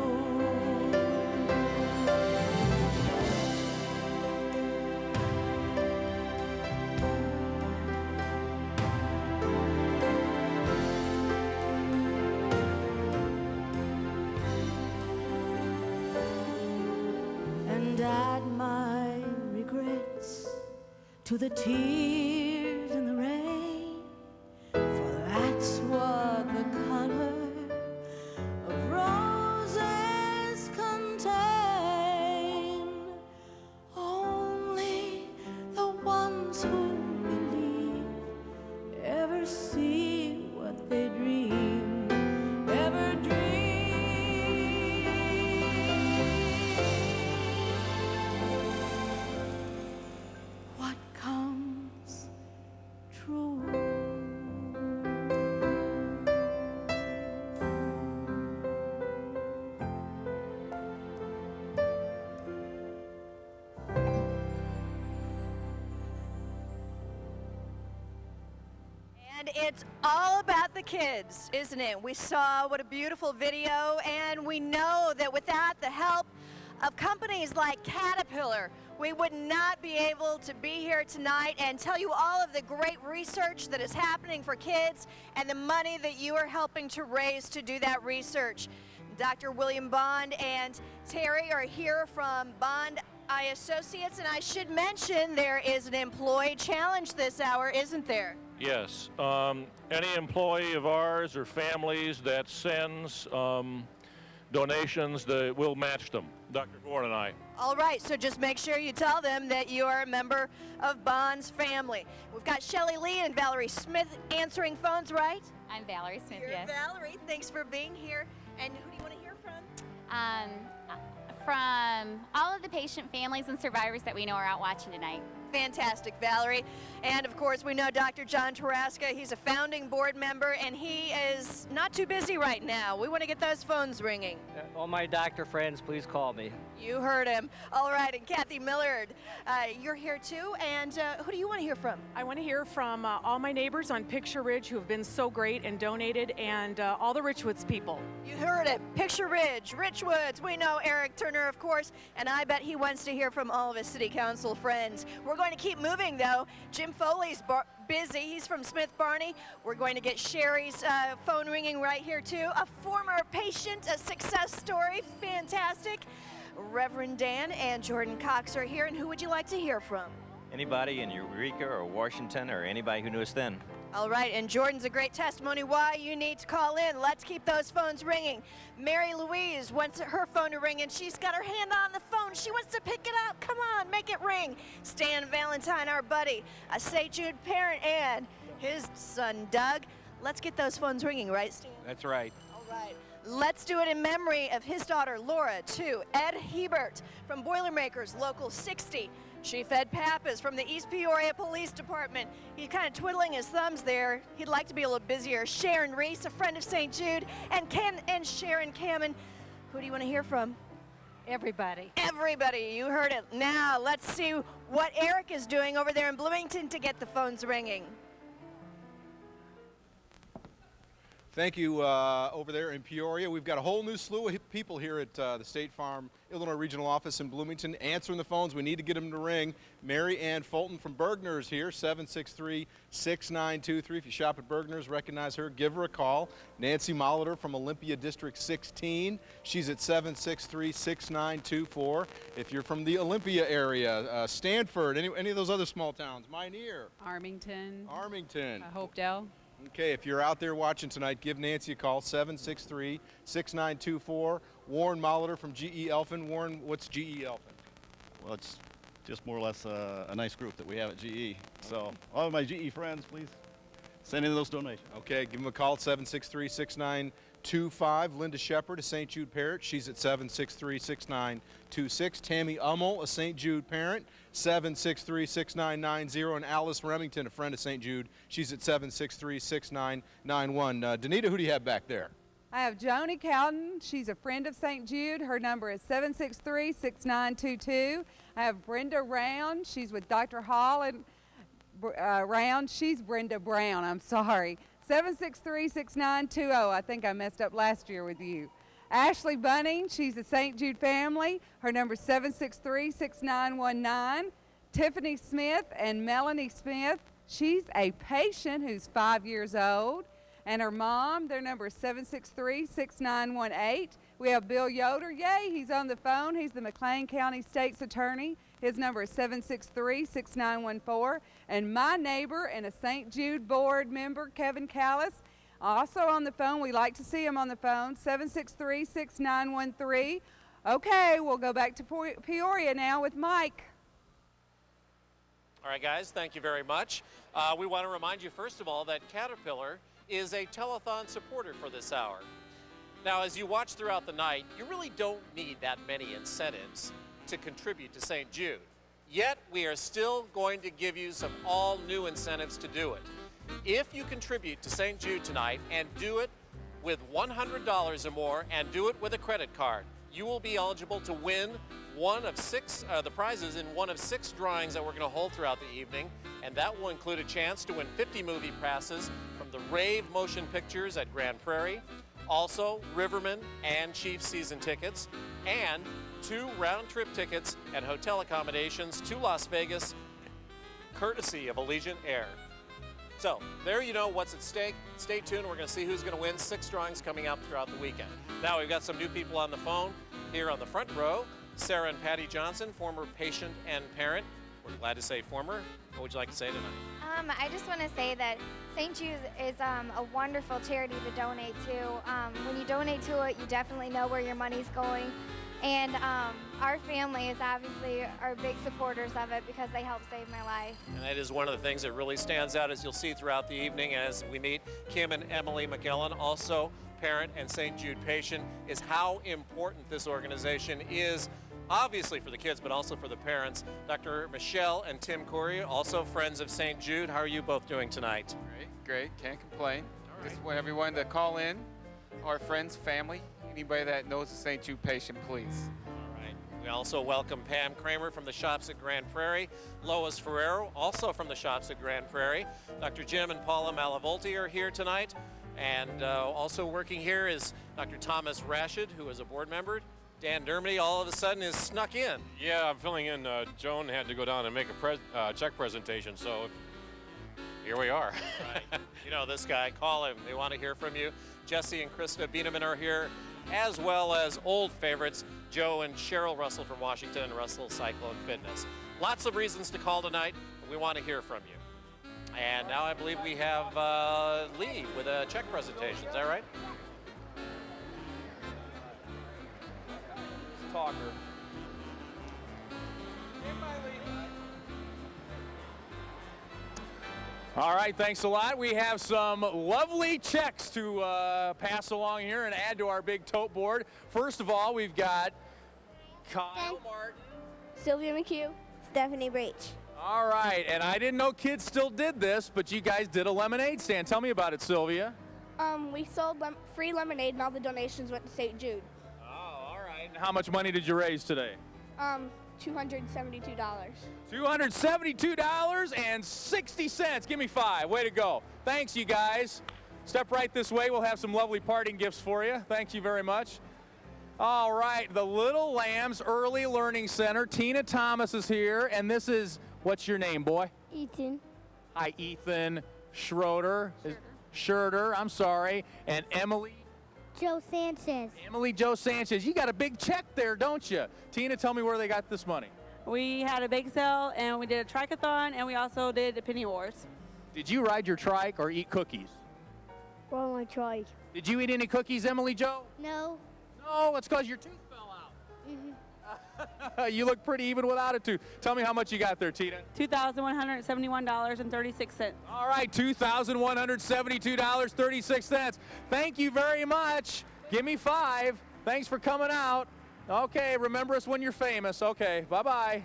And add my regrets to the tears in the rain, for that's what the color of roses contain. Only the ones who believe ever see what they dream, ever dream. What comes true. And it's all about the kids, isn't it? We saw what a beautiful video, and we know that without the help of companies like Caterpillar, we would not be able to be here tonight and tell you all of the great research that is happening for kids and the money that you are helping to raise to do that research. Dr. William Bond and Terry are here from Bond Eye Associates, and I should mention there is an employee challenge this hour, isn't there? Yes. Any employee of ours or families that sends donations, we'll match them. Dr. Gordon and I. All right, so just make sure you tell them that you are a member of Bond's family. We've got Shelley Lee and Valerie Smith answering phones, right? I'm Valerie Smith, You're yes. Valerie, thanks for being here. And who do you want to hear from? From all of the patient families and survivors that we know are out watching tonight. Fantastic, Valerie. And of course, we know Dr. John Taraska. He's a founding board member, and he is not too busy right now. We want to get those phones ringing. All my doctor friends, please call me. You heard him. All right, and Kathy Millard, you're here too. And who do you want to hear from? I want to hear from all my neighbors on Picture Ridge who have been so great and donated, and all the Richwoods people. You heard it. Picture Ridge, Richwoods. We know Eric Turner, of course, and I bet he wants to hear from all of his city council friends. We're going going to keep moving, though. Jim Foley's busy. He's from Smith Barney. We're going to get Sherry's phone ringing right here, too. A former patient, a success story. Fantastic. Reverend Dan and Jordan Cox are here, and who would you like to hear from? Anybody in Eureka or Washington or anybody who knew us then. All right, and Jordan's a great testimony why you need to call in. Let's keep those phones ringing. Mary Louise wants her phone to ring, and she's got her hand on the phone. She wants to pick it up. Come on, make it ring. Stan Valentine, our buddy, a St. Jude parent, and his son, Doug. Let's get those phones ringing, right, Stan? That's right. All right. Let's do it in memory of his daughter, Laura, too. Ed Hebert from Boilermakers, Local 60. Chief Ed Pappas from the East Peoria Police Department. He's kind of twiddling his thumbs there. He'd like to be a little busier. Sharon Reese, a friend of St. Jude, and Sharon Kamen. Who do you want to hear from? Everybody. Everybody, you heard it. Now let's see what Eric is doing over there in Bloomington to get the phones ringing. Thank you over there in Peoria. We've got a whole new slew of people here at the State Farm Illinois Regional Office in Bloomington answering the phones. We need to get them to ring. Mary Ann Fulton from Bergner's here, 763-6923. If you shop at Bergner's, recognize her, give her a call. Nancy Molitor from Olympia District 16. She's at 763-6924. If you're from the Olympia area, Stanford, any of those other small towns, Minear. Armington. Hopedale. Okay, if you're out there watching tonight, give Nancy a call, 763-6924. Warren Molitor from GE Elfin. Warren, what's GE Elfin? Well, it's just more or less a nice group that we have at GE. So all of my GE friends, please send in those donations. Okay, give them a call at 763-6925. Linda Shepard, a St. Jude parent. She's at 763-6926. Tammy Ummel, a St. Jude parent, 763-6990. And Alice Remington, a friend of St. Jude. She's at 763-6991. Danita, who do you have back there? I have Joni Cowden. She's a friend of St. Jude. Her number is 763-6922. I have Brenda Round. She's with Dr. Hall and Round. She's Brenda Brown. I'm sorry. 763-6920. I think I messed up last year with you. Ashley Bunning. She's a St. Jude family. Her number is 763-6919. Tiffany Smith and Melanie Smith. She's a patient who's 5 years old. And her mom, their number is 763-6918. We have Bill Yoder. Yay, he's on the phone. He's the McLean County State's Attorney. His number is 763-6914. And my neighbor and a St. Jude board member, Kevin Callis, also on the phone. We like to see him on the phone, 763-6913. Okay, we'll go back to Peoria now with Mike. All right, guys, thank you very much. We want to remind you, first of all, that Caterpillar is a telethon supporter for this hour. Now, as you watch throughout the night, you really don't need that many incentives to contribute to St. Jude. Yet, we are still going to give you some all new incentives to do it. If you contribute to St. Jude tonight and do it with $100 or more and do it with a credit card, you will be eligible to win one of the prizes in one of 6 drawings that we're going to hold throughout the evening, and that will include a chance to win 50 movie passes from the Rave Motion Pictures at Grand Prairie, also Riverman and Chiefs season tickets, and 2 round-trip tickets and hotel accommodations to Las Vegas, courtesy of Allegiant Air. So there you know what's at stake. Stay tuned. We're going to see who's going to win 6 drawings coming up throughout the weekend. Now we've got some new people on the phone here on the front row. Sarah and Patty Johnson, former patient and parent. We're glad to say former. What would you like to say tonight? I just want to say that St. Jude is a wonderful charity to donate to. When you donate to it, you definitely know where your money's going. And our family is obviously our big supporters of it because they helped save my life. And that is one of the things that really stands out, as you'll see throughout the evening as we meet Kim and Emily McGillen, also parent and St. Jude patient, is how important this organization is, obviously for the kids, but also for the parents. Dr. Michelle and Tim Corey, also friends of St. Jude. How are you both doing tonight? Great, can't complain. Just want everyone to call in, our friends, family, anybody that knows a St. Jude patient, please. All right. We also welcome Pam Kramer from the shops at Grand Prairie, Lois Ferrero, also from the shops at Grand Prairie. Dr. Jim and Paula Malavolti are here tonight. And also working here is Dr. Thomas Rashid, who is a board member. Dan Dermody all of a sudden is snuck in. Yeah, I'm filling in. Joan had to go down and make a check presentation, so here we are. Right. You know this guy, call him. They want to hear from you. Jesse and Krista Bieneman are here, as well as old favorites, Joe and Cheryl Russell from Washington and Russell Cyclone Fitness. Lots of reasons to call tonight. We want to hear from you. And now I believe we have Lee with a check presentation. Is that right? Talker. All right, thanks a lot. We have some lovely checks to pass along here and add to our big tote board. First of all, we've got Kyle Martin, Sylvia McHugh, Stephanie Breach. All right, and I didn't know kids still did this, but you guys did a lemonade stand. Tell me about it, Sylvia. We sold free lemonade, and all the donations went to St. Jude. And how much money did you raise today? $272. $272.60. Give me 5. Way to go. Thanks, you guys. Step right this way. We'll have some lovely parting gifts for you. Thank you very much. All right, the Little Lambs Early Learning Center. Tina Thomas is here, and this is, what's your name, boy? Ethan. Hi, Ethan Schroeder. Schroeder, I'm sorry. And Emily? Joe Sanchez. Emily Joe Sanchez. You got a big check there, don't you? Tina, tell me where they got this money. We had a bake sale, and we did a trike-a-thon, and we also did a penny wars. Did you ride your trike or eat cookies? Well, my trike. Did you eat any cookies, Emily Joe? No. No, it's because your tooth fell out. You look pretty even without a tooth. Tell me how much you got there, Tina. $2,171.36. All right, $2,172.36. Thank you very much. Give me 5. Thanks for coming out. Okay, remember us when you're famous. Okay, bye-bye.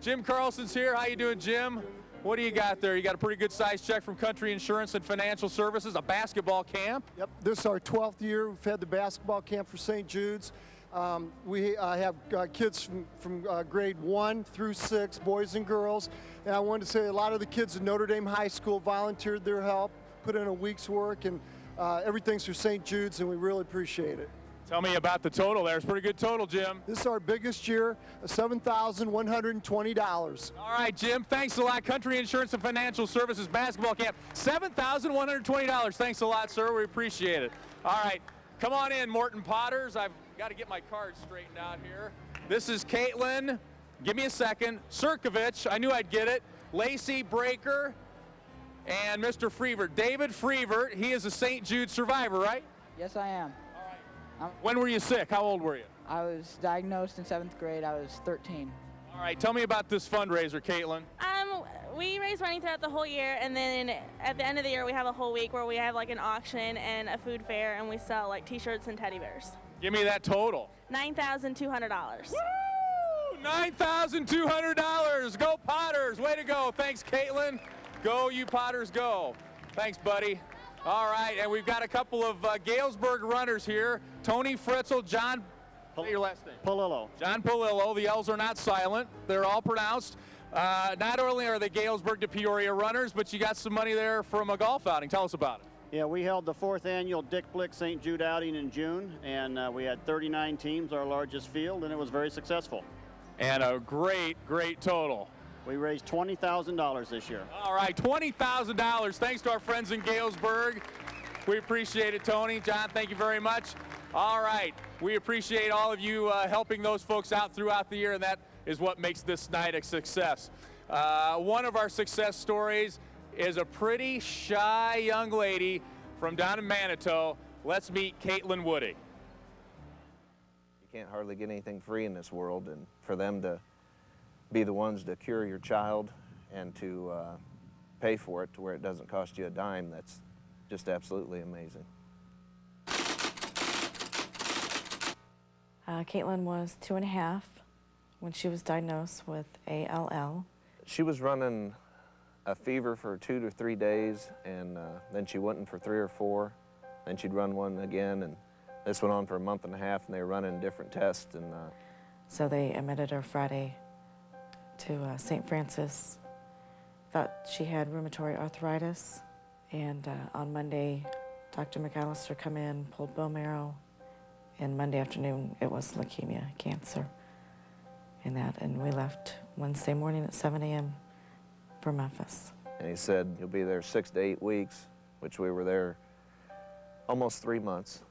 Jim Carlson's here. How you doing, Jim? What do you got there? You got a pretty good size check from Country Insurance and Financial Services, a basketball camp. Yep, this is our 12th year. We've had the basketball camp for St. Jude's. We have kids from grade 1 through 6, boys and girls. And I wanted to say a lot of the kids at Notre Dame High School volunteered their help, put in a week's work, and everything's for St. Jude's, and we really appreciate it. Tell me about the total there. It's a pretty good total, Jim. This is our biggest year, $7,120. All right, Jim, thanks a lot. Country Insurance and Financial Services basketball camp, $7,120. Thanks a lot, sir. We appreciate it. All right, come on in, Morton Potters. I've got to get my cards straightened out here. This is Caitlin. Give me a second. Sirkovich, I knew I'd get it. Lacey Breaker and Mr. Freevert. David Freevert, he is a St. Jude survivor, right? Yes, I am. When were you sick? How old were you? I was diagnosed in 7th grade. I was 13. All right, tell me about this fundraiser, Caitlin. We raise money throughout the whole year, and then at the end of the year, we have a whole week where we have like an auction and a food fair, and we sell like T-shirts and teddy bears. Give me that total. $9,200. Woo! $9,200. Go Potters. Way to go. Thanks, Caitlin. Go, you Potters, go. Thanks, buddy. All right, and we've got a couple of Galesburg runners here. Tony Fritzel, John, what's your last name? Polillo. John Polillo. The L's are not silent. They're all pronounced. Not only are they Galesburg to Peoria runners, but you got some money there from a golf outing. Tell us about it. Yeah, we held the 4th annual Dick Blick St. Jude outing in June, and we had 39 teams, our largest field, and it was very successful. And a great, great total. We raised $20,000 this year. All right, $20,000. Thanks to our friends in Galesburg. We appreciate it, Tony. John, thank you very much. All right, we appreciate all of you helping those folks out throughout the year, and that is what makes this night a success. One of our success stories is a pretty shy young lady from down in Manitou. Let's meet Caitlin Woody. You can't hardly get anything free in this world, and for them to be the ones to cure your child and to pay for it to where it doesn't cost you a dime, that's just absolutely amazing. Caitlin was 2.5 when she was diagnosed with ALL. She was running a fever for 2 to 3 days, and then she wouldn't for 3 or 4. Then she'd run one again, and this went on for a month and a half, and they were running different tests. And so they admitted her Friday to St. Francis. Thought she had rheumatoid arthritis, and on Monday, Dr. McAllister come in, pulled bone marrow, And Monday afternoon, it was leukemia, cancer, and we left Wednesday morning at 7 a.m. for Memphis. And he said, you'll be there 6 to 8 weeks, which we were there almost 3 months.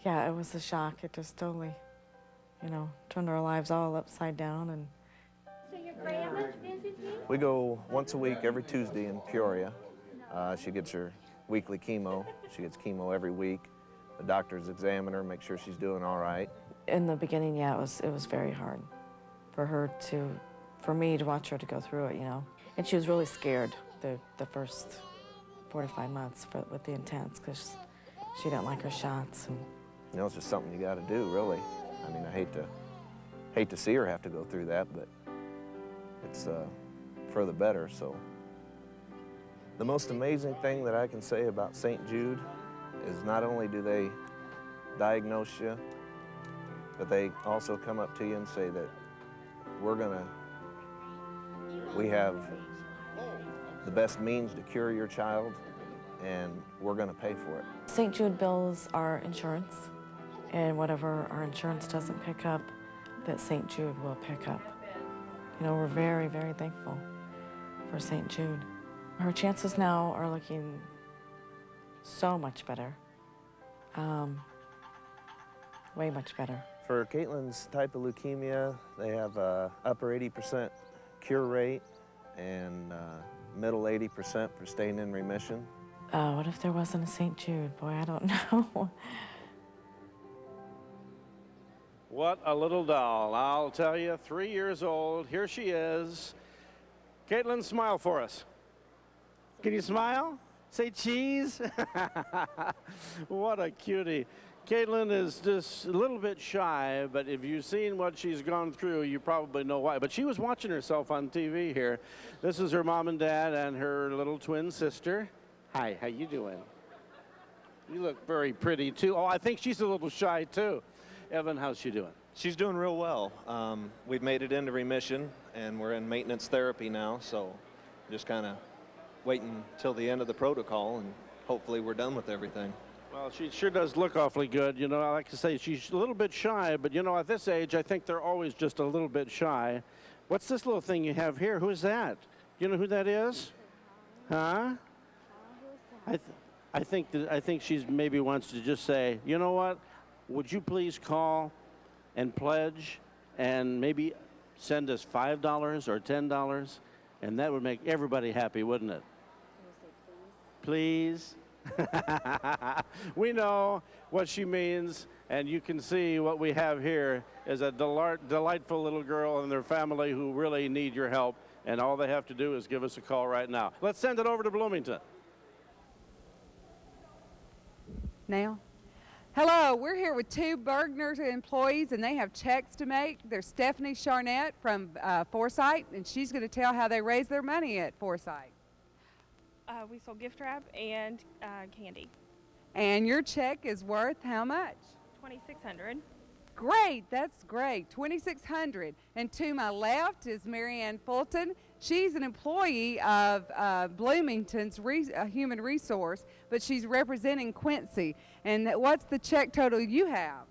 Yeah, it was a shock. It just totally, turned our lives all upside down. And So your grandma visited you? we go once a week, every Tuesday in Peoria. She gets her weekly chemo. She gets chemo every week. The doctors examine her, make sure she's doing all right. In the beginning, yeah, it was very hard for me to watch her to go through it, And she was really scared the first 4 to 5 months with the intense, because she didn't like her shots. And it's just something you got to do, really. I mean, I hate to see her have to go through that, but it's for the better. So the most amazing thing that I can say about St. Jude is not only do they diagnose you, but they also come up to you and say that we have the best means to cure your child, and we're gonna pay for it. St. Jude bills our insurance, and whatever our insurance doesn't pick up, that St. Jude will pick up. We're very, very thankful for St. Jude. Her chances now are looking so much better, way much better. For Caitlin's type of leukemia, they have a upper 80% cure rate and middle 80% for staying in remission. What if there wasn't a St. Jude? Boy, I don't know. What a little doll, I'll tell you. 3 years old, here she is. Caitlin, smile for us. Can you smile? Say cheese. What a cutie. Caitlin is just a little bit shy, but if you've seen what she's gone through, you probably know why. But she was watching herself on TV here. This is her mom and dad and her little twin sister. Hi, how you doing? You look very pretty, too. Oh, I think she's a little shy, too. Evan, how's she doing? She's doing real well. We've made it into remission, and we're in maintenance therapy now, so just kind of waiting till the end of the protocol, and hopefully we're done with everything. Well, she sure does look awfully good. I like to say she's a little bit shy, but, at this age, I think they're always just a little bit shy. What's this little thing you have here? Who is that? You know who that is? Huh? I think she's maybe wants to just say, you know what? Would you please call and pledge and maybe send us $5 or $10? And that would make everybody happy, wouldn't it? Please? We know what she means, and you can see what we have here is a delightful little girl and their family who really need your help, and all they have to do is give us a call right now. Let's send it over to Bloomington. Now? Hello, we're here with 2 Bergner employees, and they have checks to make. There's Stephanie Charnett from Foresight, and she's going to tell how they raise their money at Foresight. We sold gift wrap and candy. And your check is worth how much? $2,600. Great, that's great, $2,600. And to my left is Marianne Fulton. She's an employee of Bloomington's Human Resource, but she's representing Quincy. And what's the check total you have?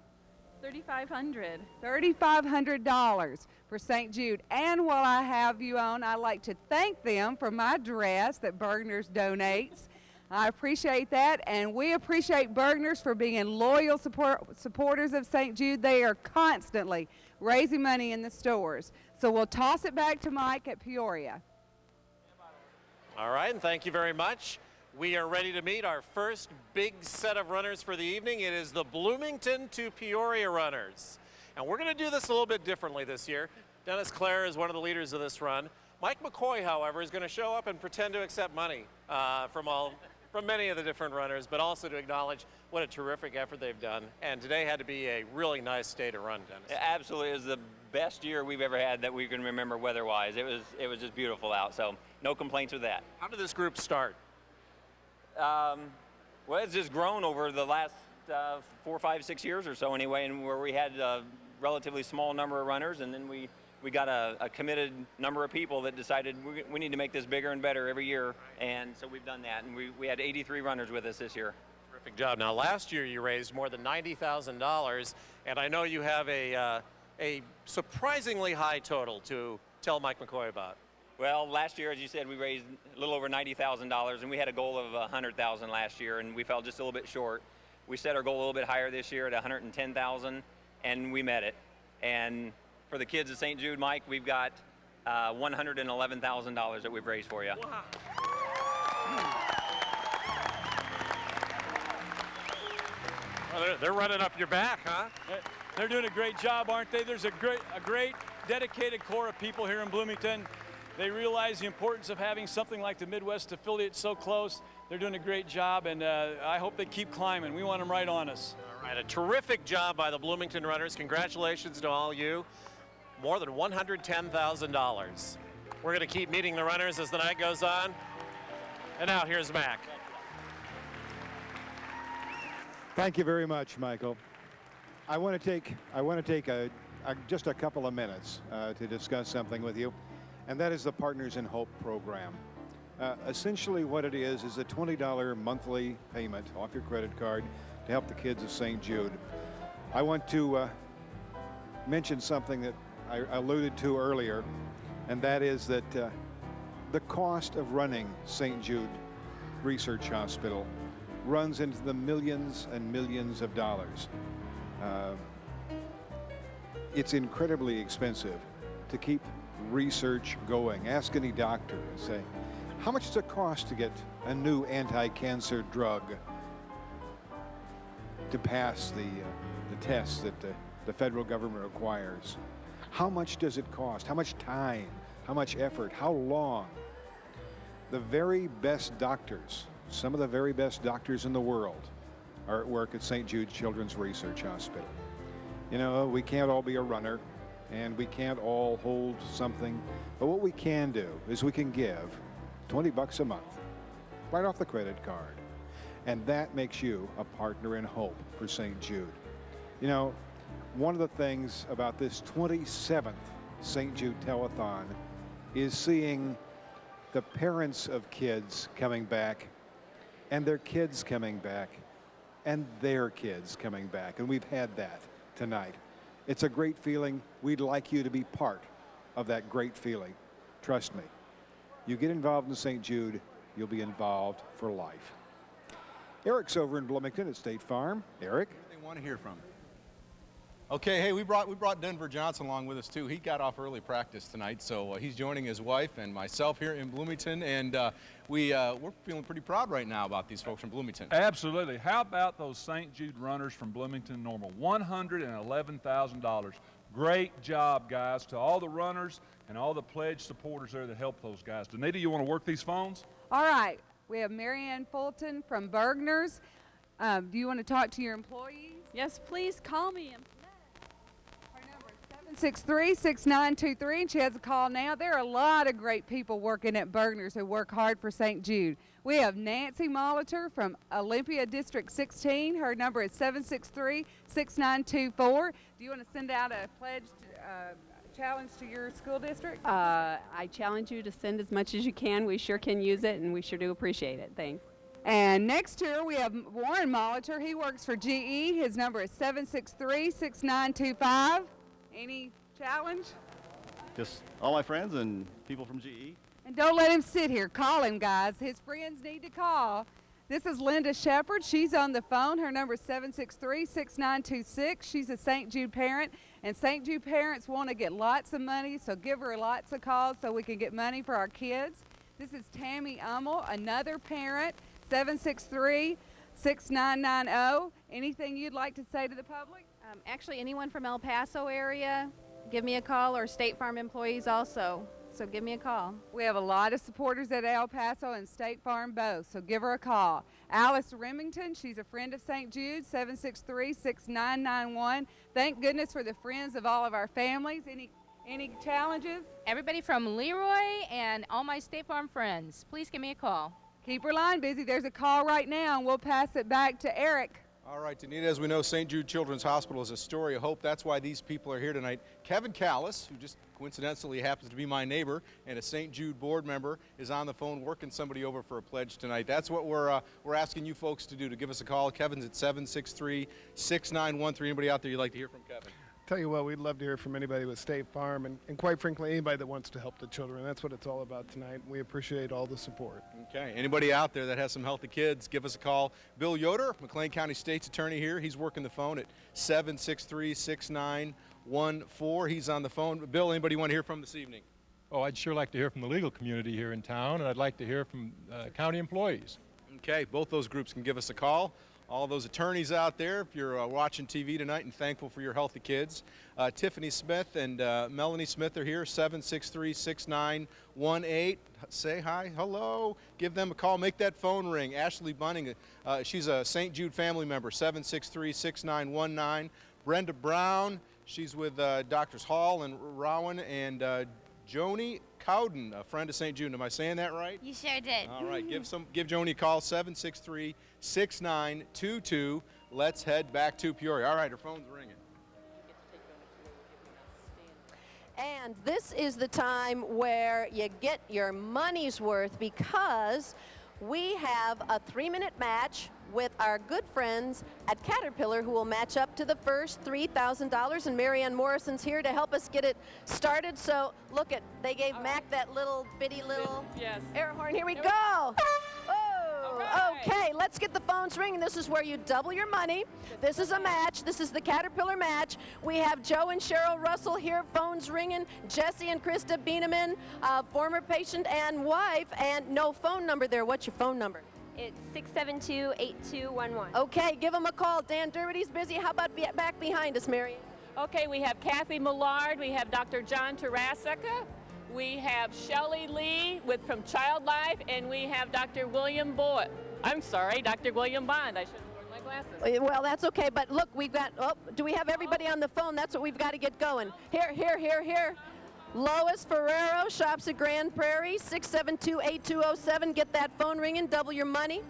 $3,500. $3,500 for St. Jude. And while I have you on, I'd like to thank them for my dress that Bergner's donates. I appreciate that, and we appreciate Bergner's for being loyal supporters of St. Jude. They are constantly raising money in the stores. So we'll toss it back to Mike at Peoria. All right, and thank you very much. We are ready to meet our first big set of runners for the evening. It is the Bloomington to Peoria runners. And we're going to do this a little bit differently this year. Dennis Clare is one of the leaders of this run. Mike McCoy, however, is going to show up and pretend to accept money from many of the different runners, but also to acknowledge what a terrific effort they've done. And today had to be a really nice day to run, Dennis. Absolutely. It was the best year we've ever had that we can remember weather-wise. It was just beautiful out, so no complaints with that. How did this group start? Well, it's just grown over the last 4, 5, 6 years or so anyway, and where we had a relatively small number of runners, and then we got a committed number of people that decided we need to make this bigger and better every year, and so we've done that, and we had 83 runners with us this year. Terrific job. Now, last year you raised more than $90,000, and I know you have a surprisingly high total to tell Mike McCoy about. Well, last year, as you said, we raised a little over $90,000, and we had a goal of $100,000 last year, and we fell just a little bit short. We set our goal a little bit higher this year at $110,000, and we met it. And for the kids at St. Jude, Mike, we've got $111,000 that we've raised for you. Wow. Well, they're running up your back, huh? They're doing a great job, aren't they? There's a great dedicated core of people here in Bloomington. They realize the importance of having something like the Midwest affiliate so close. They're doing a great job, and I hope they keep climbing. We want them right on us. All right, a terrific job by the Bloomington Runners. Congratulations to all you. More than $110,000. We're going to keep meeting the runners as the night goes on. And now here's Mac. Thank you very much, Michael. I want to take just a couple of minutes to discuss something with you, and that is the Partners in Hope program. Essentially what it is a $20 monthly payment off your credit card to help the kids of St. Jude. I want to mention something that I alluded to earlier, and that is that the cost of running St. Jude Research Hospital runs into the millions and millions of dollars. It's incredibly expensive to keep research going. Ask any doctor and say, how much does it cost to get a new anti-cancer drug to pass the tests that the federal government requires? How much does it cost? How much time? How much effort? How long? The very best doctors, some of the very best doctors in the world, are at work at St. Jude Children's Research Hospital. You know, we can't all be a runner, and we can't all hold something, but what we can do is we can give 20 bucks a month right off the credit card, and that makes you a partner in hope for St. Jude. You know, one of the things about this 27th St. Jude Telethon is seeing the parents of kids coming back, and their kids coming back, and their kids coming back, and we've had that tonight. It's a great feeling. We'd like you to be part of that great feeling. Trust me. You get involved in St. Jude, you'll be involved for life. Eric's over in Bloomington at State Farm. Eric? They want to hear from. Okay, hey, we brought Denver Johnson along with us too. He got off early practice tonight, so he's joining his wife and myself here in Bloomington, and we're feeling pretty proud right now about these folks from Bloomington. Absolutely. How about those St. Jude runners from Bloomington Normal? $111,000. Great job, guys, to all the runners and all the pledge supporters there that help those guys. Danita, you want to work these phones? All right. We have Marianne Fulton from Bergner's. Do you want to talk to your employees? Yes, please call me. 763-6923, and she has a call now. There are a lot of great people working at Bergner's who work hard for St. Jude. We have Nancy Molitor from Olympia District 16. Her number is 763-6924. Do you want to send out a pledge challenge to your school district? I challenge you to send as much as you can. We sure can use it, and we sure do appreciate it. Thanks. And next to her, we have Warren Molitor. He works for GE. His number is 763-6925. Any challenge? Just all my friends and people from GE. And don't let him sit here. Call him, guys. His friends need to call. This is Linda Shepard. She's on the phone. Her number is 763-6926. She's a St. Jude parent, and St. Jude parents want to get lots of money, so give her lots of calls so we can get money for our kids. This is Tammy Ummel, another parent, 763-6990. Anything you'd like to say to the public? Actually, anyone from El Paso area, give me a call, or State Farm employees also. So give me a call. We have a lot of supporters at El Paso and State Farm both, so give her a call. Alice Remington, she's a friend of St. Jude, 763-6991. Thank goodness for the friends of all of our families. Any challenges? Everybody from Leroy and all my State Farm friends, please give me a call. Keep her line busy. There's a call right now, and we'll pass it back to Eric All right, Danita, as we know, St. Jude Children's Hospital is a story of hope. That's why these people are here tonight. Kevin Callis, who just coincidentally happens to be my neighbor and a St. Jude board member, is on the phone working somebody over for a pledge tonight. That's what we're asking you folks to do, to give us a call. Kevin's at 763-6913. Anybody out there you'd like to hear from Kevin? Tell you what, we'd love to hear from anybody with State Farm and quite frankly, anybody that wants to help the children. That's what it's all about tonight. We appreciate all the support. Okay, anybody out there that has some healthy kids, give us a call. Bill Yoder, McLean County State's attorney here. He's working the phone at 763-6914. He's on the phone. Bill, anybody you want to hear from this evening? Oh, I'd sure like to hear from the legal community here in town, and I'd like to hear from county employees. Okay, both those groups can give us a call. All those attorneys out there, if you're watching TV tonight and thankful for your healthy kids. Tiffany Smith and Melanie Smith are here, 763-6918. Say hi, hello, give them a call, make that phone ring. Ashley Bunning, she's a St. Jude family member, 763-6919. Brenda Brown, she's with Doctors Hall and Rowan, and Joni Cowden, a friend of St. Jude. Am I saying that right? You sure did. All right, give Joni a call, 763-6922. Let's head back to Peoria. All right, her phone's ringing. And this is the time where you get your money's worth, because we have a 3-minute match with our good friends at Caterpillar, who will match up to the first $3,000, and Marianne Morrison's here to help us get it started. So look at, they gave Mac that little bitty little air horn. Here we go. Oh, okay, let's get the phones ringing. This is where you double your money. This is a match. This is the Caterpillar match. We have Joe and Cheryl Russell here, phones ringing. Jesse and Krista Bieneman, former patient and wife, and no phone number there. What's your phone number? It's 672-8211. Okay, give them a call. Dan Dermody's busy. How about back behind us, Marianne? Okay, we have Kathy Millard. We have Dr. John Tarasika. We have Shelley Lee from Child Life, and we have Dr. William Boyd. I'm sorry, Dr. William Bond. I should have worn my glasses. Well, that's okay, but look, we've got, do we have everybody on the phone? That's what we've got to get going. Here. Lois Ferrero, shops at Grand Prairie, 672-8207. Get that phone ringing, double your money.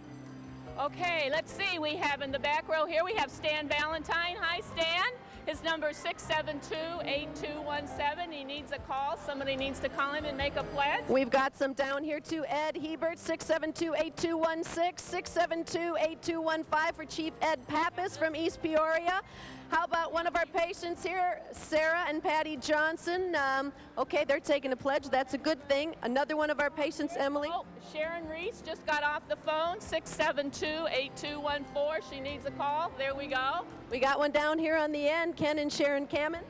Okay, let's see. We have in the back row here, we have Stan Valentine. Hi, Stan. His number is 672-8217. He needs a call. Somebody needs to call him and make a pledge. We've got some down here too. Ed Hebert, 672-8216, 672-8215 for Chief Ed Pappas from East Peoria. How about one of our patients here, Sarah and Patty Johnson? Okay, they're taking a pledge. That's a good thing. Another one of our patients, Emily. Oh, Sharon Reese just got off the phone, 672-8214. She needs a call. There we go. We got one down here on the end, Ken and Sharon Kamen.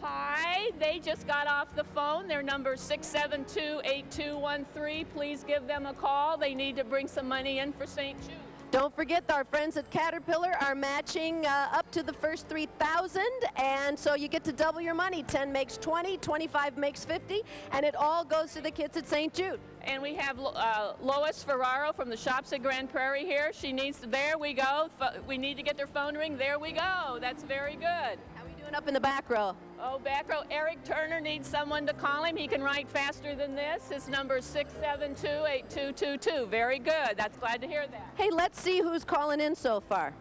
Hi, they just got off the phone. Their number is 672-8213. Please give them a call. They need to bring some money in for St. Jude. Don't forget, our friends at Caterpillar are matching up to the first 3,000, and so you get to double your money. 10 makes 20, 25 makes 50, and it all goes to the kids at St. Jude. And we have Lois Ferraro from the shops at Grand Prairie here. She needs, there we go. We need to get their phone ring. There we go. That's very good. How are we doing up in the back row? Oh, back row. Eric Turner needs someone to call him. He can write faster than this. His number is 672-8222. Very good. That's glad to hear that. Hey, let's see who's calling in so far.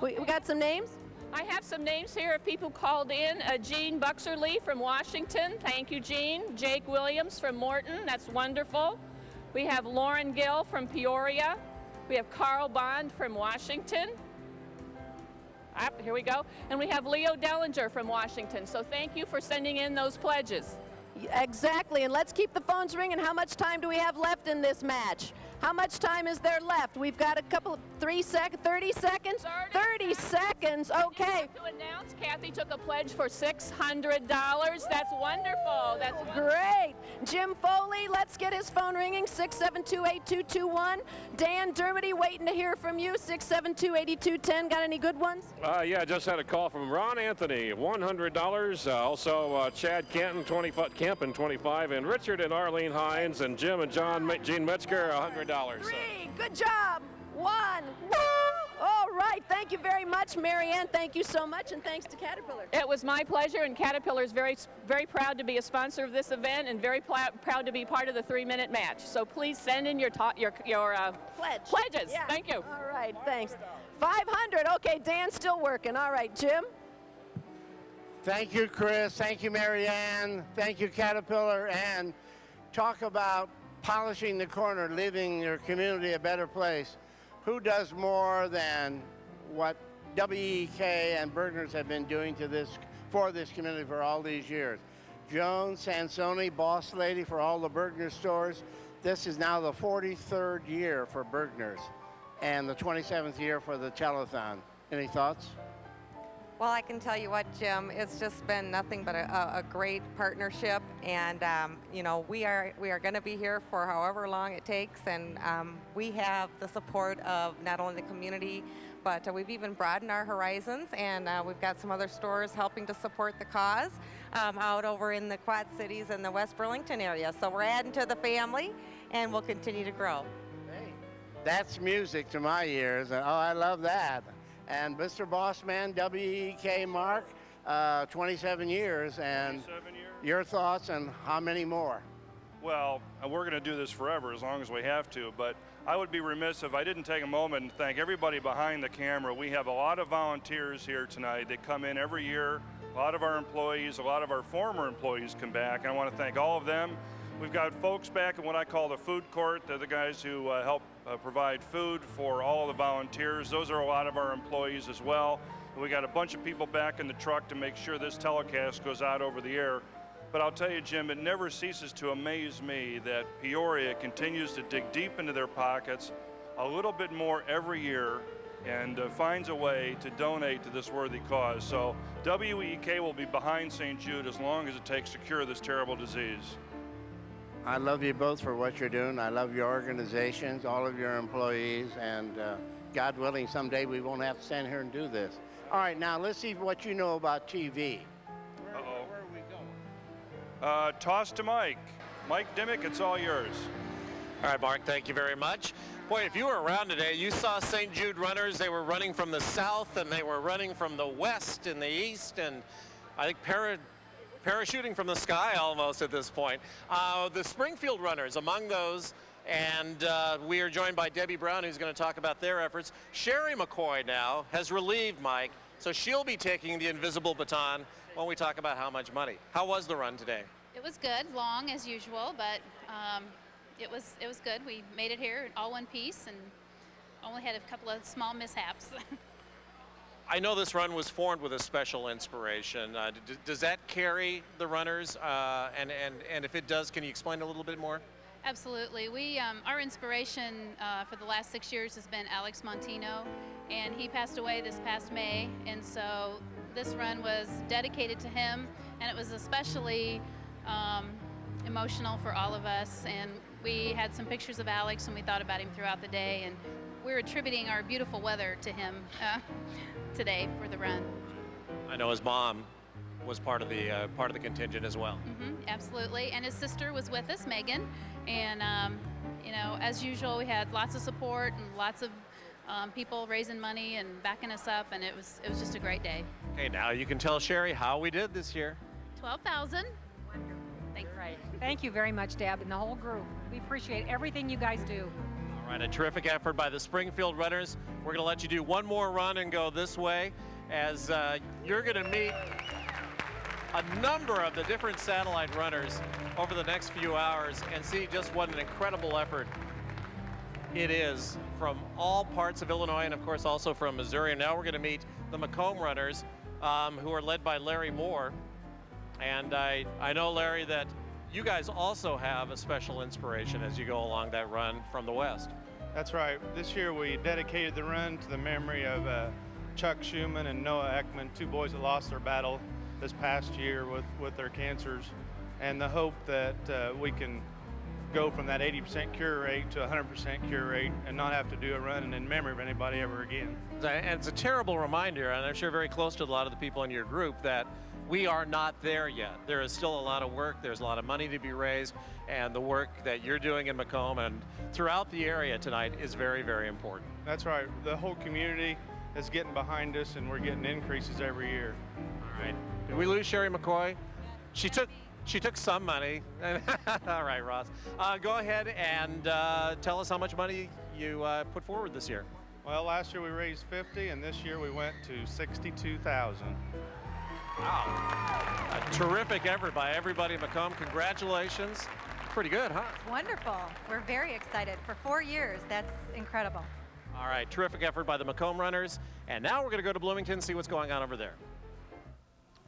Okay. We got some names? I have some names here of people called in. Jean Buxerly from Washington. Thank you, Jean. Jake Williams from Morton. That's wonderful. We have Lauren Gill from Peoria. We have Carl Bond from Washington. Here we go. And we have Leo Dellinger from Washington. So thank you for sending in those pledges. Exactly, and let's keep the phones ringing. How much time do we have left in this match? How much time is there left? We've got a couple, 30 seconds? 30 seconds, okay. I have to announce Kathy took a pledge for $600. That's wonderful. That's wonderful. Great. Jim Foley, let's get his phone ringing, 672-8221. Dan Dermody, waiting to hear from you, 672-8210. Got any good ones? Yeah, just had a call from Ron Anthony, $100. Also, Chad Kemp, 25, and Richard and Arlene Hines, and Jim and Gene Metzger, $100. 3, good job. 1, woo! All right, thank you very much, Marianne. Thank you so much, and thanks to Caterpillar. It was my pleasure, and Caterpillar is very, very proud to be a sponsor of this event, and very proud to be part of the 3-minute match. So please send in your pledges. Yeah. Thank you. All right, thanks. 500. 100. Okay, Dan's still working. All right, Jim. Thank you, Chris. Thank you, Marianne. Thank you, Caterpillar. And talk about polishing the corner, leaving your community a better place. Who does more than what WEK and Bergner's have been doing for this community for all these years? Joan Sansoni, boss lady for all the Bergner stores. This is now the 43rd year for Bergner's and the 27th year for the Telethon. Any thoughts? Well, I can tell you what, Jim, it's just been nothing but a great partnership, and you know, we are going to be here for however long it takes, and we have the support of not only the community, but we've even broadened our horizons, and we've got some other stores helping to support the cause out over in the Quad Cities and the West Burlington area. So we're adding to the family, and we'll continue to grow. Hey, that's music to my ears, and oh, I love that. And Mr. Bossman, WEK Mark, 27 years, and 27 years? Your thoughts and how many more? Well, we're going to do this forever as long as we have to, but I would be remiss if I didn't take a moment and thank everybody behind the camera. We have a lot of volunteers here tonight. They come in every year. A lot of our employees, a lot of our former employees come back, and I want to thank all of them. We've got folks back in what I call the food court. They're the guys who help provide food for all the volunteers. Those are a lot of our employees as well. And we got a bunch of people back in the truck to make sure this telecast goes out over the air. But I'll tell you, Jim, it never ceases to amaze me that Peoria continues to dig deep into their pockets a little bit more every year and finds a way to donate to this worthy cause. So WEK will be behind St. Jude as long as it takes to cure this terrible disease. I love you both for what you're doing. I love your organizations, all of your employees, and God willing, someday we won't have to stand here and do this. All right, now let's see what you know about TV. Where are we going? Toss to Mike. Mike Dimmick, it's all yours. All right, Mark, thank you very much. Boy, if you were around today, you saw St. Jude runners. They were running from the south, and they were running from the west and the east, and I think parachuting from the sky almost at this point. The Springfield runners among those, and we are joined by Debbie Brown, who's going to talk about their efforts. Sherry McCoy now has relieved Mike, so she'll be taking the invisible baton when we talk about how much money. How was the run today? It was good, long as usual, but it was good. We made it here in all one piece and only had a couple of small mishaps. I know this run was formed with a special inspiration. Does that carry the runners? And if it does, can you explain a little bit more? Absolutely. Our inspiration for the last 6 years has been Alex Montino, and he passed away this past May, and so this run was dedicated to him, and it was especially emotional for all of us, and we had some pictures of Alex, and we thought about him throughout the day, and we're attributing our beautiful weather to him today for the run. I know his mom was part of the contingent as well. Absolutely, and his sister was with us, Megan, and you know, as usual, we had lots of support and lots of people raising money and backing us up, and it was just a great day. Okay, now you can tell Sherry how we did this year. 12,000. Thank you. Right. Thank you very much, Deb, and the whole group. We appreciate everything you guys do. All right, a terrific effort by the Springfield runners. We're going to let you do one more run and go this way as you're going to meet a number of the different satellite runners over the next few hours and see just what an incredible effort it is from all parts of Illinois and, of course, also from Missouri. And now we're going to meet the Macomb runners who are led by Larry Moore. And I know, Larry, that you guys also have a special inspiration as you go along that run from the west. That's right. This year we dedicated the run to the memory of Chuck Schumann and Noah Ekman, two boys that lost their battle this past year with their cancers, and the hope that we can go from that 80% cure rate to 100% cure rate and not have to do a run in memory of anybody ever again. And it's a terrible reminder, and I'm sure very close to a lot of the people in your group, that we are not there yet. There is still a lot of work. There's a lot of money to be raised, and the work that you're doing in Macomb and throughout the area tonight is very, very important. That's right. The whole community is getting behind us, and we're getting increases every year. All right. Did we lose Sherry McCoy? She took some money. All right, Ross. Go ahead and tell us how much money you put forward this year. Well, last year we raised 50, and this year we went to 62,000. Wow. A terrific effort by everybody in Macomb. Congratulations. Pretty good, huh? Wonderful. We're very excited. For 4 years, that's incredible. All right, terrific effort by the Macomb runners. And now we're going to go to Bloomington, see what's going on over there.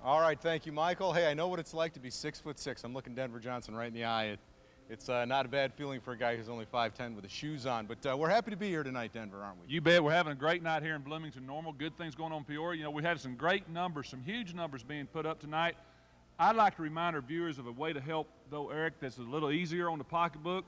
All right, thank you, Michael. Hey, I know what it's like to be 6'6". I'm looking Denver Johnson right in the eye. It's not a bad feeling for a guy who's only 5'10" with the shoes on. But we're happy to be here tonight, Denver, aren't we? You bet. We're having a great night here in Bloomington Normal. Good things going on in Peoria. You know, we had some great numbers, some huge numbers being put up tonight. I'd like to remind our viewers of a way to help, though, Eric, that's a little easier on the pocketbook.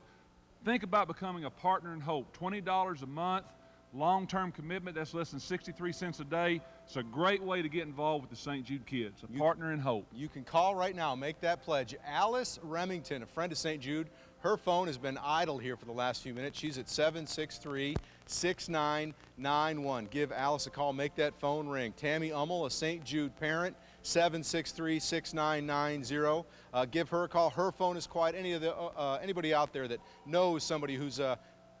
Think about becoming a partner in hope. $20 a month, long-term commitment, that's less than 63 cents a day. It's a great way to get involved with the St. Jude kids, a partner in hope. You can call right now, make that pledge. Alice Remington, a friend of St. Jude, her phone has been idle here for the last few minutes. She's at 763-6991. Give Alice a call, make that phone ring. Tammy Ummel, a St. Jude parent, 763-6990. Give her a call. Her phone is quiet. Anybody out there that knows somebody who's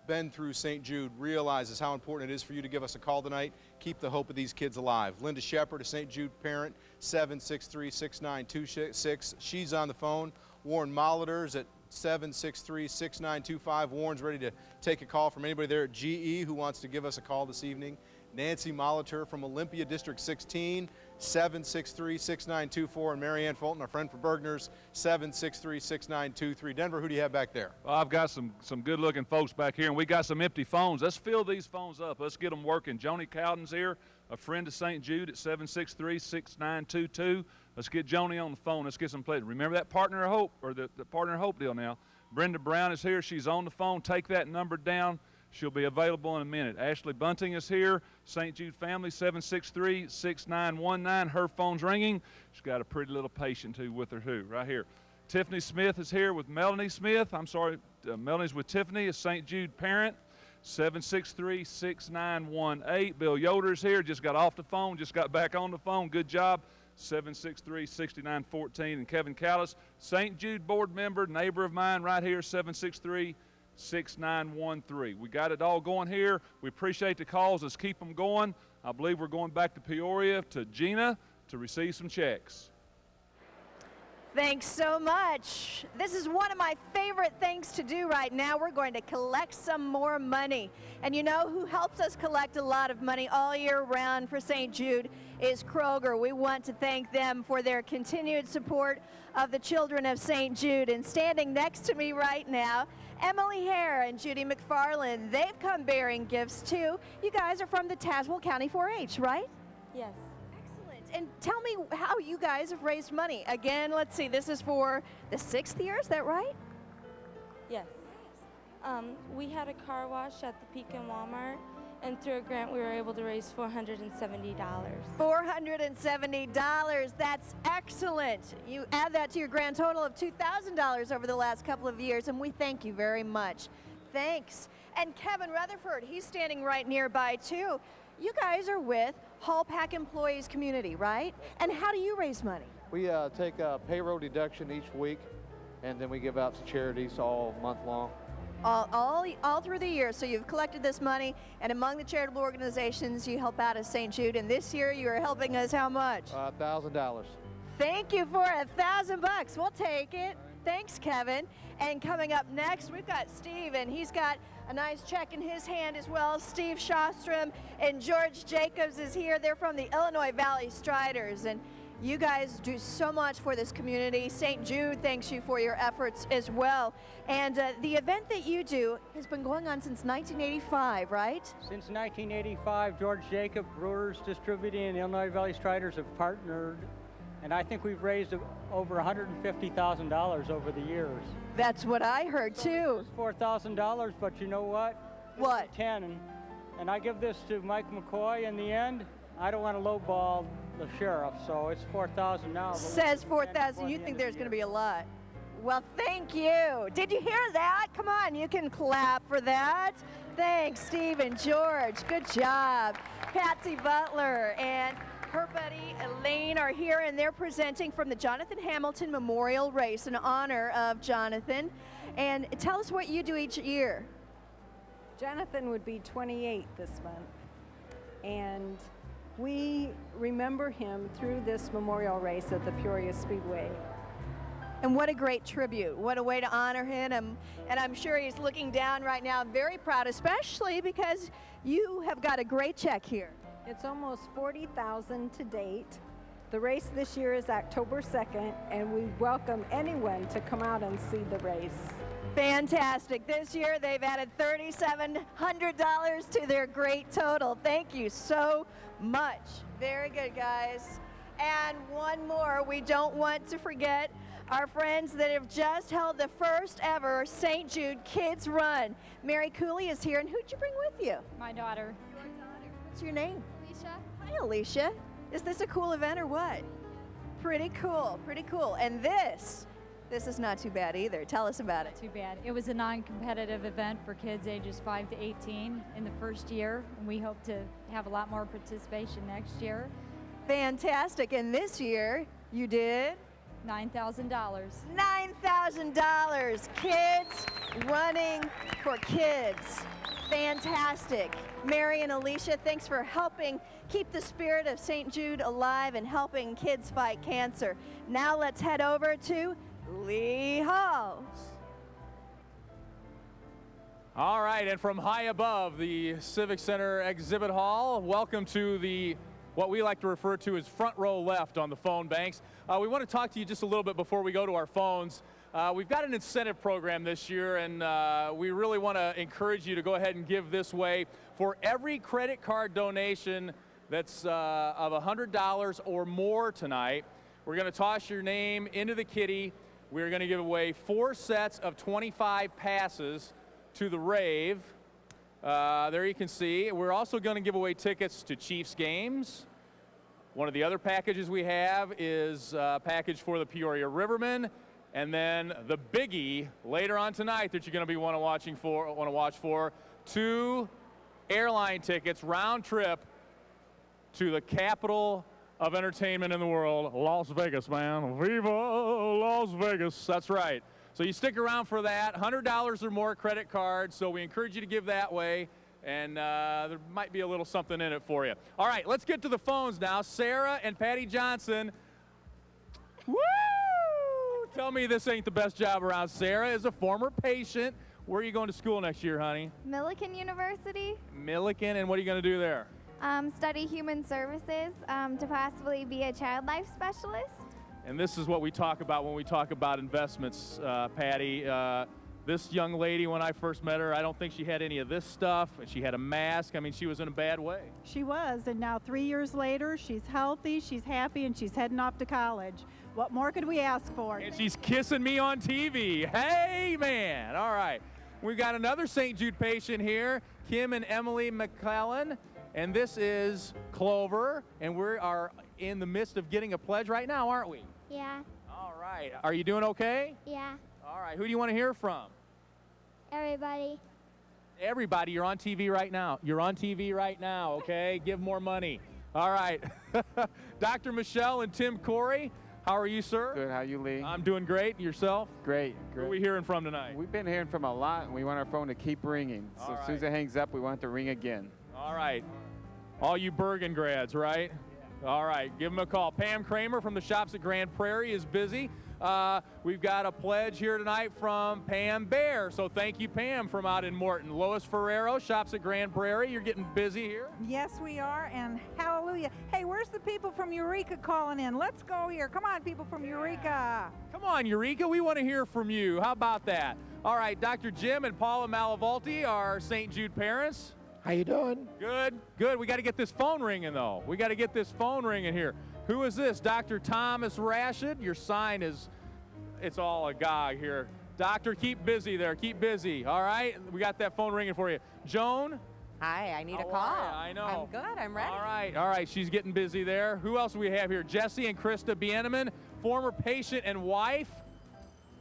been through St. Jude realizes how important it is for you to give us a call tonight. Keep the hope of these kids alive. Linda Shepard, a St. Jude parent, 763-6926. She's on the phone. Warren Molitor's at 763-6925. Warren's ready to take a call from anybody there at GE who wants to give us a call this evening. Nancy Molitor from Olympia District 16, 763-6924, and Marianne Fulton, our friend for Bergner's, 763-6923. Denver, who do you have back there? Well, I've got some good-looking folks back here, and we got some empty phones. Let's fill these phones up. Let's get them working. Joni Cowden's here, a friend of St. Jude at 763-6922. Let's get Joni on the phone. Let's get some play. Remember that partner of hope, or the partner of hope deal now. Brenda Brown is here. She's on the phone. Take that number down. She'll be available in a minute. Ashley Bunting is here, St. Jude family, 763-6919. Her phone's ringing. She's got a pretty little patient too with her too, right here. Tiffany Smith is here with Melanie Smith. I'm sorry, Melanie's with Tiffany, a St. Jude parent, 763-6918. Bill Yoder's here, just got off the phone, just got back on the phone. Good job. 763-6914. And Kevin Callis, St. Jude board member, neighbor of mine right here, 763-6913. We got it all going here. We appreciate the calls. Let's keep them going. I believe we're going back to Peoria to Gina to receive some checks. Thanks so much. This is one of my favorite things to do right now. We're going to collect some more money. And you know who helps us collect a lot of money all year round for St. Jude is Kroger. We want to thank them for their continued support of the children of St. Jude. And standing next to me right now, Emily Hare and Judy McFarland. They've come bearing gifts too. You guys are from the Tazewell County 4-H, right? Yes. And tell me how you guys have raised money. Again, let's see, this is for the 6th year, is that right? Yes. We had a car wash at the Pekin Walmart, and through a grant we were able to raise $470. $470, that's excellent. You add that to your grand total of $2,000 over the last couple of years, and we thank you very much. Thanks. And Kevin Rutherford, he's standing right nearby too. You guys are with Hall Pack Employees Community, right? And how do you raise money? We take a payroll deduction each week, and then we give out to charities all month long. All through the year. So you've collected this money, and among the charitable organizations you help out at St. Jude, and this year you are helping us how much? $1,000. Thank you for $1,000. We'll take it. Thanks, Kevin. And coming up next, we've got Steve, and he's got a nice check in his hand as well. Steve Shostrom and George Jacobs is here. They're from the Illinois Valley Striders, and you guys do so much for this community. St. Jude thanks you for your efforts as well. And the event that you do has been going on since 1985, right? Since 1985, George Jacob Brewers Distributing and Illinois Valley Striders have partnered, and I think we've raised over $150,000 over the years. That's what I heard too. It's $4,000, but you know what? What? 10, and I give this to Mike McCoy in the end. I don't want to lowball the sheriff, so it's $4,000 now. Says 4,000. You think there's going to be a lot? Well, thank you. Did you hear that? Come on, you can clap for that. Thanks, Steve and George. Good job. Patsy Butler and her buddy Elaine are here, and they're presenting from the Jonathan Hamilton Memorial Race in honor of Jonathan. And tell us what you do each year. Jonathan would be 28 this month. and we remember him through this memorial race at the Peoria Speedway. And what a great tribute. What a way to honor him. And I'm sure he's looking down right now, very proud, especially because you have got a great check here. It's almost $40,000 to date. The race this year is October 2nd, and we welcome anyone to come out and see the race. Fantastic. This year they've added $3,700 to their great total. Thank you so much. Very good, guys. And one more, we don't want to forget our friends that have just held the first ever St. Jude Kids Run. Mary Cooley is here, and who'd you bring with you? My daughter. Your daughter. What's your name? Alicia. Hi, Alicia. Is this a cool event or what? Pretty cool, pretty cool. And this is not too bad either. Tell us about it. Not too bad. It was a non-competitive event for kids ages 5 to 18 in the first year, and we hope to have a lot more participation next year. Fantastic. And this year, you did? $9,000. $9,000. Kids running for kids. Fantastic. Mary and Alicia, thanks for helping keep the spirit of St. Jude alive and helping kids fight cancer. Now let's head over to Lee Hall. All right, and from high above the Civic Center Exhibit Hall, welcome to the what we like to refer to as front row left on the phone banks. We want to talk to you just a little bit before we go to our phones. We've got an incentive program this year, and we really want to encourage you to go ahead and give this way. For every credit card donation that's of $100 or more tonight, we're going to toss your name into the kitty. We're going to give away 4 sets of 25 passes to the rave. There you can see. We're also going to give away tickets to Chiefs games. One of the other packages we have is a package for the Peoria Rivermen. And then the biggie later on tonight that you're going to be want to watch for 2 airline tickets round trip to the capital of entertainment in the world, Las Vegas, man. Viva Las Vegas. That's right. So you stick around for that. $100 or more credit card. So we encourage you to give that way. And there might be a little something in it for you. All right, let's get to the phones now. Sarah and Patty Johnson. Woo! Tell me this ain't the best job around. Sarah is a former patient. Where are you going to school next year, honey? Millikan University. Millikan, and what are you going to do there? Study human services to possibly be a child life specialist. And this is what we talk about when we talk about investments, Patty. This young lady, when I first met her, I don't think she had any of this stuff. She had a mask. I mean, she was in a bad way. She was, and now 3 years later, she's healthy, she's happy, and she's heading off to college. What more could we ask for? And she's kissing me on TV. Hey, man. All right. We've got another St. Jude patient here, Kim and Emily McClellan. And this is Clover, and we are in the midst of getting a pledge right now, aren't we? Yeah. All right. Are you doing okay? Yeah. All right. Who do you want to hear from? Everybody. Everybody. You're on TV right now. You're on TV right now, okay? Give more money. All right. Dr. Michelle and Tim Corey, how are you, sir? Good. How you, Lee? I'm doing great. Yourself? Great. Who are we hearing from tonight? We've been hearing from a lot, and we want our phone to keep ringing. So as soon as it hangs up, we want it to ring again. All right. All you Bergen grads, right? Yeah. All right. Give them a call. Pam Kramer from the shops at Grand Prairie is busy. We've got a pledge here tonight from Pam Bear. So thank you, Pam, from out in Morton. Lois Ferrero, shops at Grand Prairie. You're getting busy here. Yes, we are, and hallelujah. Hey, where's the people from Eureka calling in? Let's go here. Come on, people from Eureka. Come on, Eureka. We want to hear from you. How about that? All right, Dr. Jim and Paula Malavolti are St. Jude parents. How you doing? Good, good. We got to get this phone ringing, though. We got to get this phone ringing here. Who is this? Dr. Thomas Rashid? Your sign is, it's all agog here. Doctor, keep busy there. Keep busy. All right? We got that phone ringing for you. Joan? Hi, I need a call. I know. I'm good. I'm ready. All right. She's getting busy there. Who else do we have here? Jesse and Krista Bieneman, former patient and wife.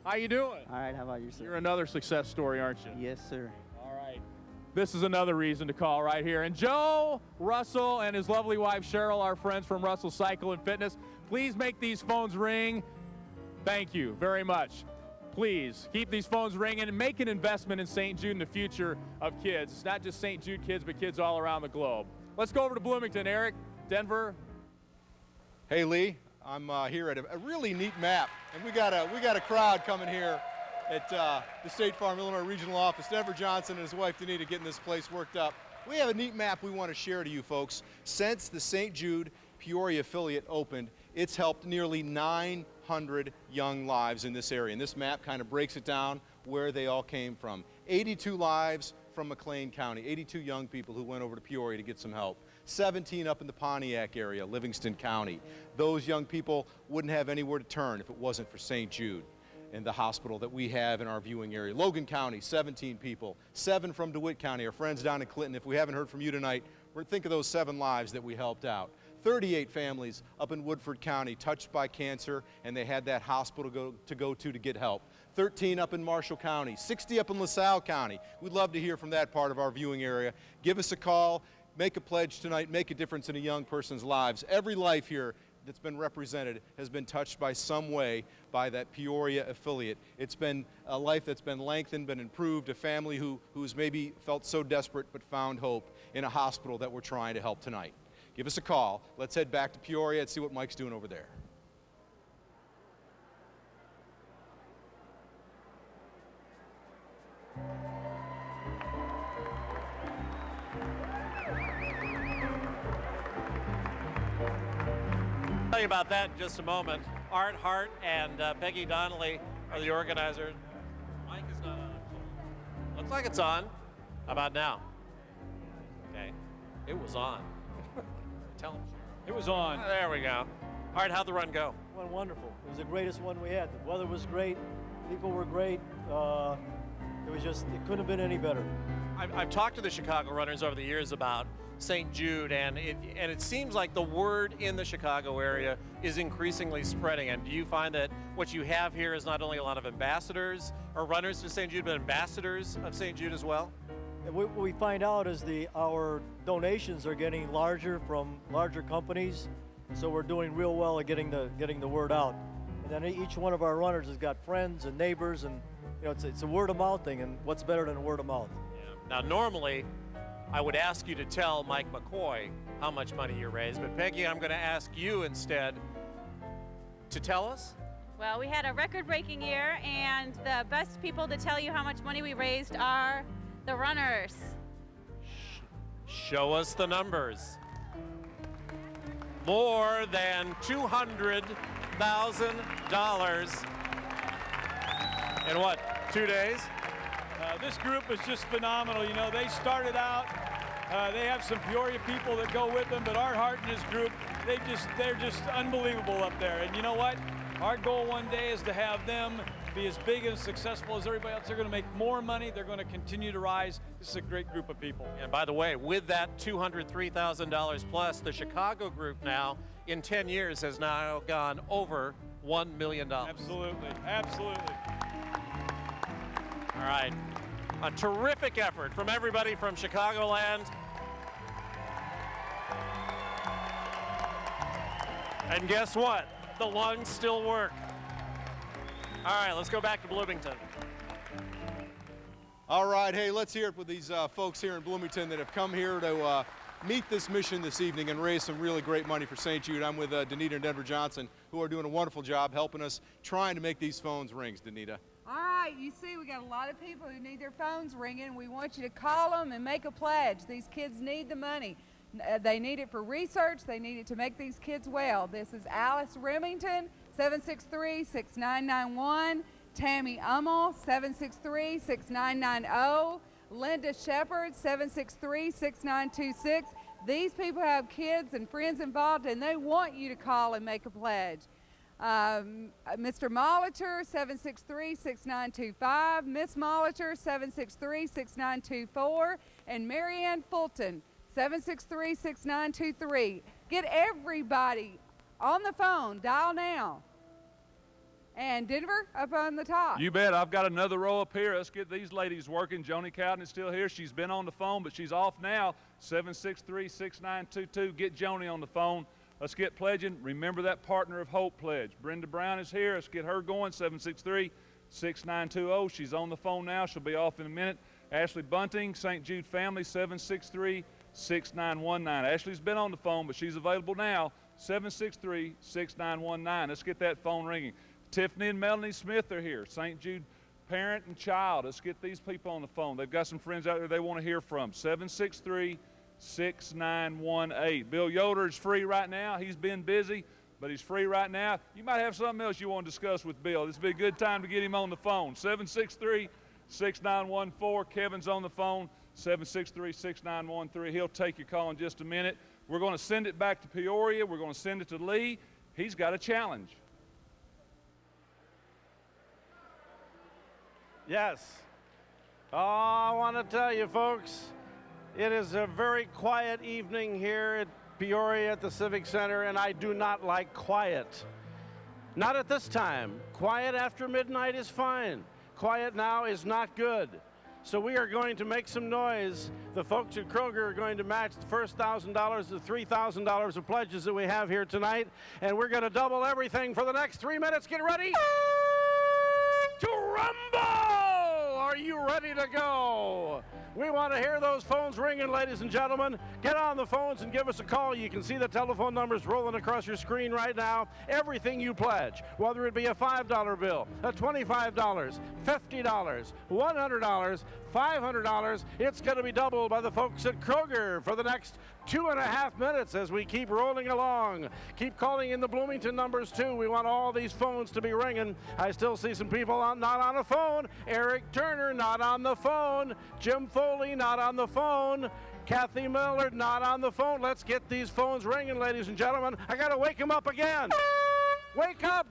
How you doing? All right. How about yourself? You're another success story, aren't you? Yes, sir. All right. This is another reason to call right here. And Joe Russell and his lovely wife Cheryl, our friends from Russell Cycle and Fitness, please make these phones ring. Thank you very much. Please keep these phones ringing and make an investment in St. Jude and the future of kids. It's not just St. Jude kids, but kids all around the globe. Let's go over to Bloomington, Eric, Denver. Hey, Lee, I'm here at a really neat map, and we got a crowd coming here at the State Farm Illinois Regional Office. Denver Johnson and his wife Danita getting this place worked up. We have a neat map we want to share to you folks. Since the St. Jude Peoria affiliate opened, it's helped nearly 900 young lives in this area. And this map kind of breaks it down where they all came from. 82 lives from McLean County, 82 young people who went over to Peoria to get some help. 17 up in the Pontiac area, Livingston County. Those young people wouldn't have anywhere to turn if it wasn't for St. Jude and the hospital that we have in our viewing area. Logan County, 17 people. 7 from DeWitt County, our friends down in Clinton. If we haven't heard from you tonight, think of those 7 lives that we helped out. 38 families up in Woodford County touched by cancer, and they had that hospital to go to get help. 13 up in Marshall County, 60 up in LaSalle County. We'd love to hear from that part of our viewing area. Give us a call, make a pledge tonight, make a difference in a young person's lives. Every life here that's been represented has been touched by some way by that Peoria affiliate. It's been a life that's been lengthened, been improved, a family who's maybe felt so desperate but found hope in a hospital that we're trying to help tonight. Give us a call. Let's head back to Peoria and see what Mike's doing over there. I'll tell you about that in just a moment. Art Hart and Peggy Donnelly are the organizers. Mike is not on. Looks like it's on. How about now? Okay. It was on. Tell him. It was on. Oh, there we go. All right, how'd the run go? Went wonderful. It was the greatest one we had. The weather was great. People were great. It couldn't have been any better. I've talked to the Chicago runners over the years about St. Jude, and it seems like the word in the Chicago area is increasingly spreading. And do you find that what you have here is not only a lot of ambassadors or runners to St. Jude, but ambassadors of St. Jude as well? And what we find out is our donations are getting larger from larger companies, so we're doing real well at getting the word out. And then each one of our runners has got friends and neighbors, and it's a word of mouth thing. And what's better than a word of mouth? Yeah. Now, normally, I would ask you to tell Mike McCoy how much money you raised, but Peggy, I'm going to ask you instead to tell us. Well, we had a record-breaking year, and the best people to tell you how much money we raised are the runners. Show us the numbers. More than $200,000 in what, 2 days? This group is just phenomenal. You know, they started out, they have some Peoria people that go with them, but Art Hart and his group, they're just unbelievable up there. And you know what? Our goal one day is to have them be as big and successful as everybody else. They're going to make more money. They're going to continue to rise. This is a great group of people. And by the way, with that $203,000 plus, the Chicago group now, in 10 years, has now gone over $1 million. Absolutely, absolutely. All right, a terrific effort from everybody from Chicagoland. And guess what? The lungs still work. All right, let's go back to Bloomington. All right, hey, let's hear it with these folks here in Bloomington that have come here to meet this mission this evening and raise some really great money for St. Jude. I'm with Danita and Denver Johnson, who are doing a wonderful job helping us, trying to make these phones ring, Danita. All right, you see, we got a lot of people who need their phones ringing. We want you to call them and make a pledge. These kids need the money. They need it for research. They need it to make these kids well. This is Alice Remington, 763-6991. Tammy Ummel, 763-6990. Linda Shepard, 763-6926. These people have kids and friends involved, and they want you to call and make a pledge. Mr. Molitor, 763-6925. Miss Molitor, 763-6924. And Marianne Fulton, 763-6923. Get everybody on the phone. Dial now. And Denver up on the top. You bet. I've got another row up here. Let's get these ladies working. Joni Cowden is still here. She's been on the phone, but she's off now. 763-6922. Get Joni on the phone. Let's get pledging. Remember that Partner of Hope pledge. Brenda Brown is here. Let's get her going. 763-6920. She's on the phone now. She'll be off in a minute. Ashley Bunting, St. Jude Family, 763-6919. Ashley's been on the phone, but she's available now. 763-6919. Let's get that phone ringing. Tiffany and Melanie Smith are here. St. Jude parent and child. Let's get these people on the phone. They've got some friends out there they want to hear from. 763-6918. Bill Yoder is free right now. He's been busy, but he's free right now. You might have something else you want to discuss with Bill. This would be a good time to get him on the phone. 763-6914. Kevin's on the phone. 763-6913. He'll take your call in just a minute. We're going to send it back to Peoria. We're going to send it to Lee. He's got a challenge. Yes. Oh, I want to tell you, folks, it is a very quiet evening here at Peoria at the Civic Center, and I do not like quiet. Not at this time. Quiet after midnight is fine. Quiet now is not good. So we are going to make some noise. The folks at Kroger are going to match the first $1,000 to $3,000 of pledges that we have here tonight, and we're going to double everything for the next 3 minutes. Get ready to rumble! Are you ready to go? We want to hear those phones ringing, ladies and gentlemen. Get on the phones and give us a call. You can see the telephone numbers rolling across your screen right now. Everything you pledge, whether it be a $5 bill, a $25, $50, $100, $500, it's going to be doubled by the folks at Kroger for the next 2.5 minutes as we keep rolling along. Keep calling in the Bloomington numbers, too. We want all these phones to be ringing. I still see some people not on the phone. Eric Turner, not on the phone. Jim Foley, not on the phone. Kathy Miller, not on the phone. Let's get these phones ringing, ladies and gentlemen. I got to wake them up again. Wake up,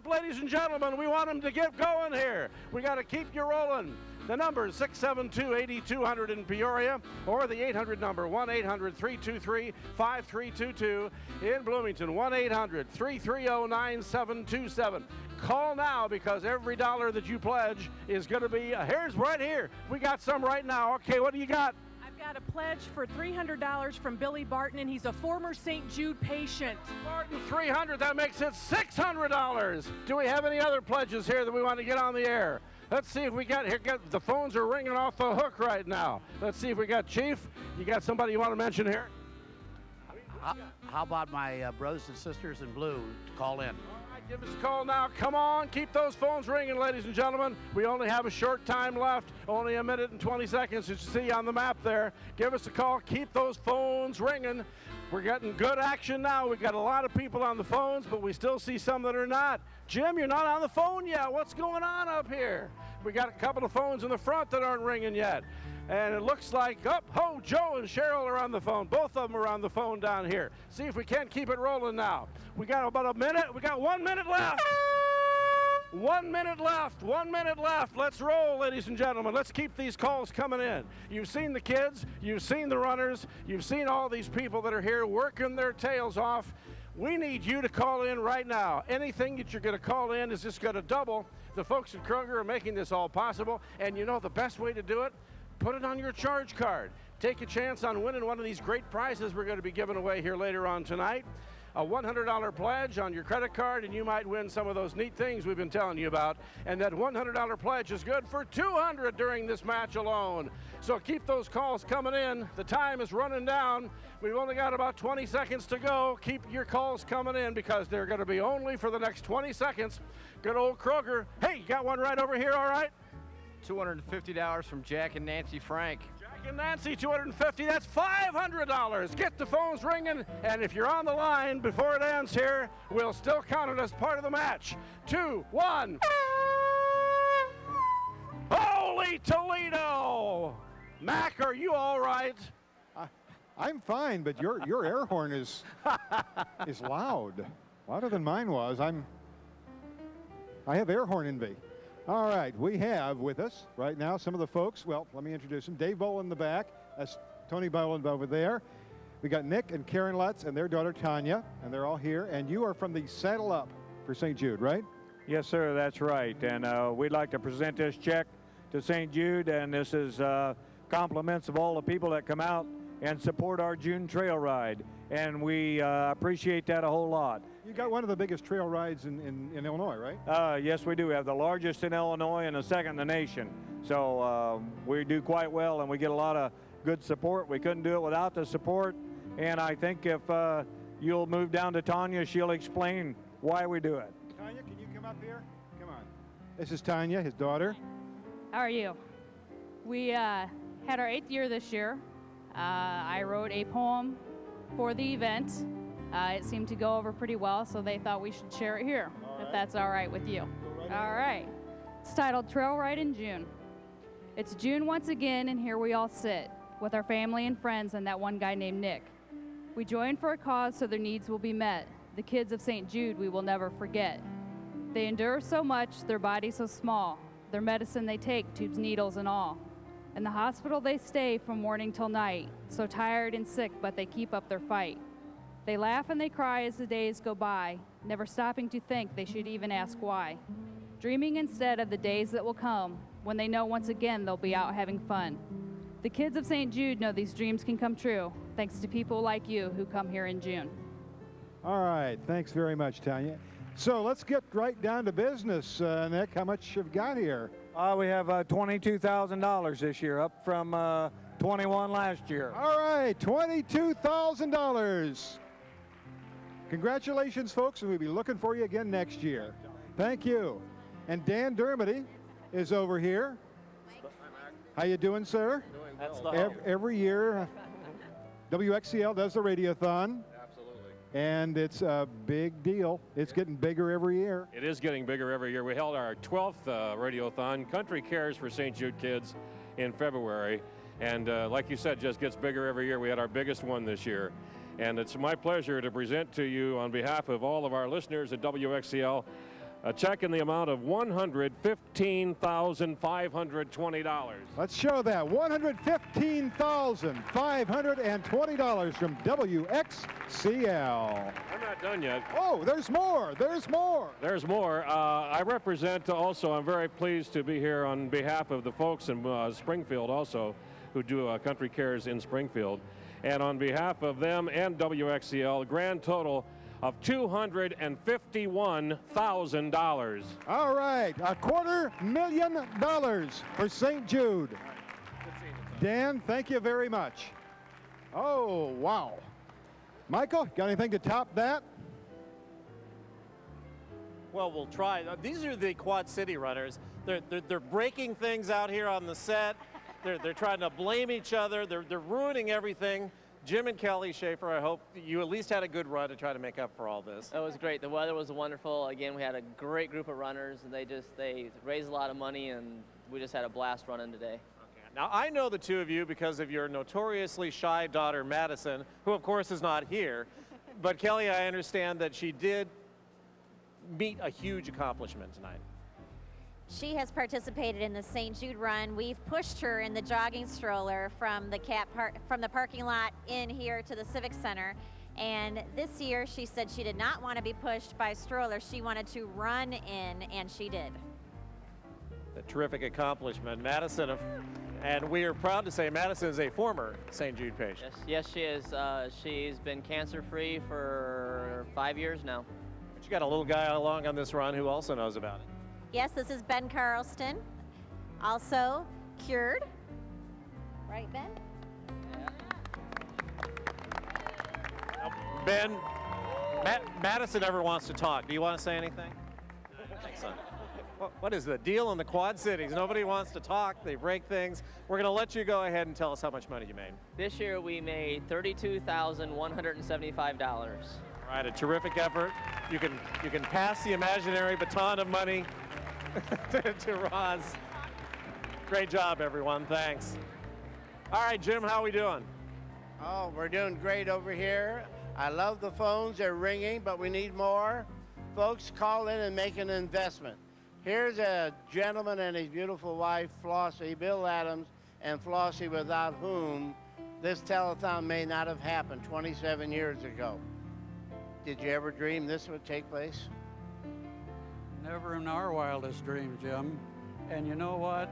ladies and gentlemen. We want them to get going here. We got to keep you rolling. The number is 672-8200 in Peoria, or the 800 number, 1-800-323-5322. In Bloomington, 1-800-330-9727. Call now, because every dollar that you pledge is going to be, here's right here. We got some right now. Okay, what do you got? I've got a pledge for $300 from Billy Barton, and he's a former St. Jude patient. Barton, $300, that makes it $600. Do we have any other pledges here that we want to get on the air? Let's see if we got here. The phones are ringing off the hook right now. Let's see if we got Chief. You got somebody you want to mention here? How about my brothers and sisters in blue to call in? All right, give us a call now. Come on, keep those phones ringing, ladies and gentlemen. We only have a short time left, only 1 minute and 20 seconds, as you see on the map there. Give us a call. Keep those phones ringing. We're getting good action now. We've got a lot of people on the phones, but we still see some that are not. Jim, you're not on the phone yet. What's going on up here? We got a couple of phones in the front that aren't ringing yet. And it looks like, Joe and Cheryl are on the phone. Both of them are on the phone down here. See if we can't keep it rolling now. We got about a minute. We got 1 minute left. 1 minute left. 1 minute left. Let's roll, ladies and gentlemen. Let's keep these calls coming in. You've seen the kids. You've seen the runners. You've seen all these people that are here working their tails off. We need you to call in right now. Anything that you're going to call in is just going to double. The folks at Kroger are making this all possible. And you know the best way to do it? Put it on your charge card. Take a chance on winning one of these great prizes we're going to be giving away here later on tonight. A $100 pledge on your credit card, and you might win some of those neat things we've been telling you about. And that $100 pledge is good for $200 during this match alone. So keep those calls coming in. The time is running down. We've only got about 20 seconds to go. Keep your calls coming in, because they're going to be only for the next 20 seconds. Good old Kroger. Hey, you got one right over here, all right? $250 from Jack and Nancy Frank. Jack and Nancy, $250. That's $500. Get the phones ringing, and if you're on the line before it ends here, we'll still count it as part of the match. 2, 1. Holy Toledo! Mac, are you all right? I'm fine, but your air horn is loud, louder than mine was. I have air horn envy. All right, we have with us right now some of the folks. Well, let me introduce them. Dave Boland in the back. That's Tony Boland over there. We got Nick and Karen Lutz and their daughter Tanya, and they're all here. And you are from the Saddle Up for St. Jude, right? Yes, sir, that's right. And we'd like to present this check to St. Jude, and this is compliments of all the people that come out and support our June trail ride. And we appreciate that a whole lot. You got one of the biggest trail rides in Illinois, right? Yes, we do. We have the largest in Illinois and the second in the nation. So we do quite well, and we get a lot of good support. We couldn't do it without the support. And I think if you'll move down to Tanya, she'll explain why we do it. Tanya, can you come up here? Come on. This is Tanya, his daughter. How are you? We had our 8th year this year. I wrote a poem for the event. It seemed to go over pretty well, so they thought we should share it here, if that's all right with you. All right. It's titled Trail Ride in June. It's June once again, and here we all sit with our family and friends and that one guy named Nick. We join for a cause so their needs will be met. The kids of St. Jude we will never forget. They endure so much, their bodies so small. Their medicine they take, tubes, needles, and all. In the hospital they stay from morning till night, so tired and sick, but they keep up their fight. They laugh and they cry as the days go by, never stopping to think they should even ask why. Dreaming instead of the days that will come, when they know once again they'll be out having fun. The kids of St. Jude know these dreams can come true, thanks to people like you who come here in June. All right, thanks very much, Tanya. So let's get right down to business. Nick, how much have you got here? We have $22,000 this year, up from 21 last year. All right, $22,000. Congratulations, folks, and we'll be looking for you again next year. Thank you. And Dan Dermody is over here. How you doing, sir? Every year, WXCL does the radiothon. And it's a big deal. It's getting bigger every year. It is getting bigger every year. We held our 12th radiothon, Country Cares for St. Jude Kids, in February. And like you said, just gets bigger every year. We had our biggest one this year. And it's my pleasure to present to you, on behalf of all of our listeners at WXCL, a check in the amount of $115,520. Let's show that. $115,520 from WXCL. I'm not done yet. Oh, there's more. There's more. There's more. I represent also, I'm very pleased to be here on behalf of the folks in Springfield also, who do Country Cares in Springfield. And on behalf of them and WXCL, a grand total of $251,000. All right, $250,000 for St. Jude. Dan, thank you very much. Oh, wow. Michael, got anything to top that? Well, we'll try. These are the Quad City runners. They're breaking things out here on the set. They're trying to blame each other. They're ruining everything. Jim and Kelly Schaefer, I hope you at least had a good run to try to make up for all this. It was great. The weather was wonderful. Again, we had a great group of runners, and they raised a lot of money, and we just had a blast running today. Now, I know the two of you because of your notoriously shy daughter, Madison, who, of course, is not here. But, Kelly, I understand that she did meet a huge accomplishment tonight. She has participated in the St. Jude Run. We've pushed her in the jogging stroller from the parking lot in here to the Civic Center. And this year, she said she did not want to be pushed by a stroller. She wanted to run in, and she did. A terrific accomplishment. Madison, and we are proud to say Madison is a former St. Jude patient. Yes, she is. She's been cancer-free for 5 years now. But you got a little guy along on this run who also knows about it. Yes, this is Ben Carlston, also cured. Right, Ben? Ben, Madison never wants to talk. Do you want to say anything? Thanks, son. What is the deal in the Quad Cities? Nobody wants to talk. They break things. We're going to let you go ahead and tell us how much money you made. This year we made $32,175. All right, a terrific effort. You can pass the imaginary baton of money to Roz. Great job, everyone. Thanks. All right, Jim, how are we doing? Oh, we're doing great over here. I love the phones. They're ringing, but we need more. Folks, call in and make an investment. Here's a gentleman and his beautiful wife, Flossie, Bill Adams, and Flossie, without whom this telethon may not have happened 27 years ago. Did you ever dream this would take place? Never in our wildest dreams, Jim. And you know what?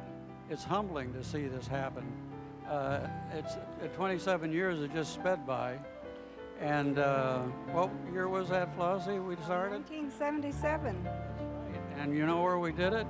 It's humbling to see this happen. It's 27 years have just sped by. And what year was that, Flossie, we started? 1977. And you know where we did it?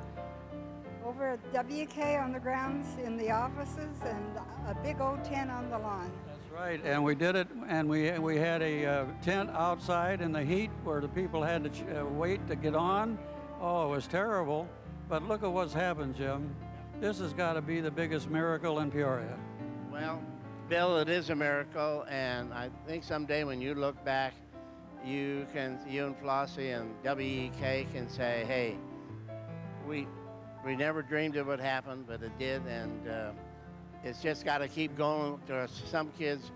over at WK on the grounds in the offices and a big old tent on the lawn. That's right, and we did it, and we had a tent outside in the heat where the people had to wait to get on. Oh, it was terrible, but look at what's happened, Jim. This has got to be the biggest miracle in Peoria. Well, Bill, it is a miracle, and I think someday when you look back, you and Flossie and WEK can say, hey, we never dreamed it would happen, but it did, and it's just got to keep going. There are some kids,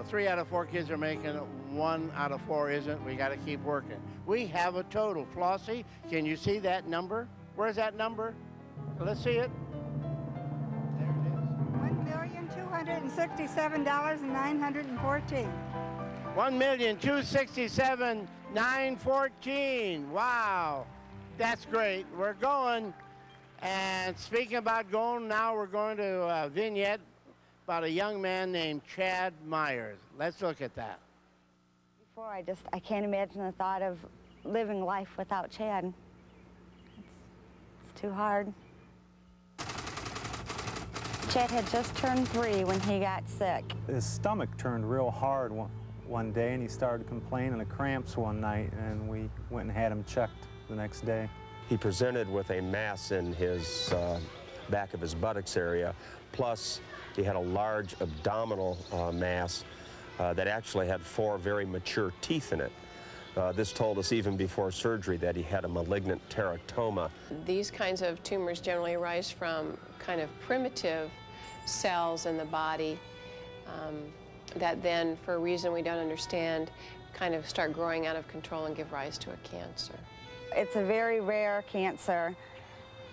3 out of 4 kids are making it, 1 out of 4 isn't. We got to keep working. We have a total. Flossie, can you see that number? Where's that number? Let's see it. $1,267,914. $1,267,914. Wow, that's great. We're going, and speaking about going, now we're going to a vignette about a young man named Chad Myers. Let's look at that. Before, I can't imagine the thought of living life without Chad. It's too hard. Chad had just turned 3 when he got sick. His stomach turned real hard one day, and he started complaining of cramps one night, and we went and had him checked the next day. He presented with a mass in his back of his buttocks area, plus he had a large abdominal mass that actually had 4 very mature teeth in it. This told us even before surgery that he had a malignant teratoma. These kinds of tumors generally arise from kind of primitive cells in the body that then, for a reason we don't understand, kind of start growing out of control and give rise to a cancer. It's a very rare cancer.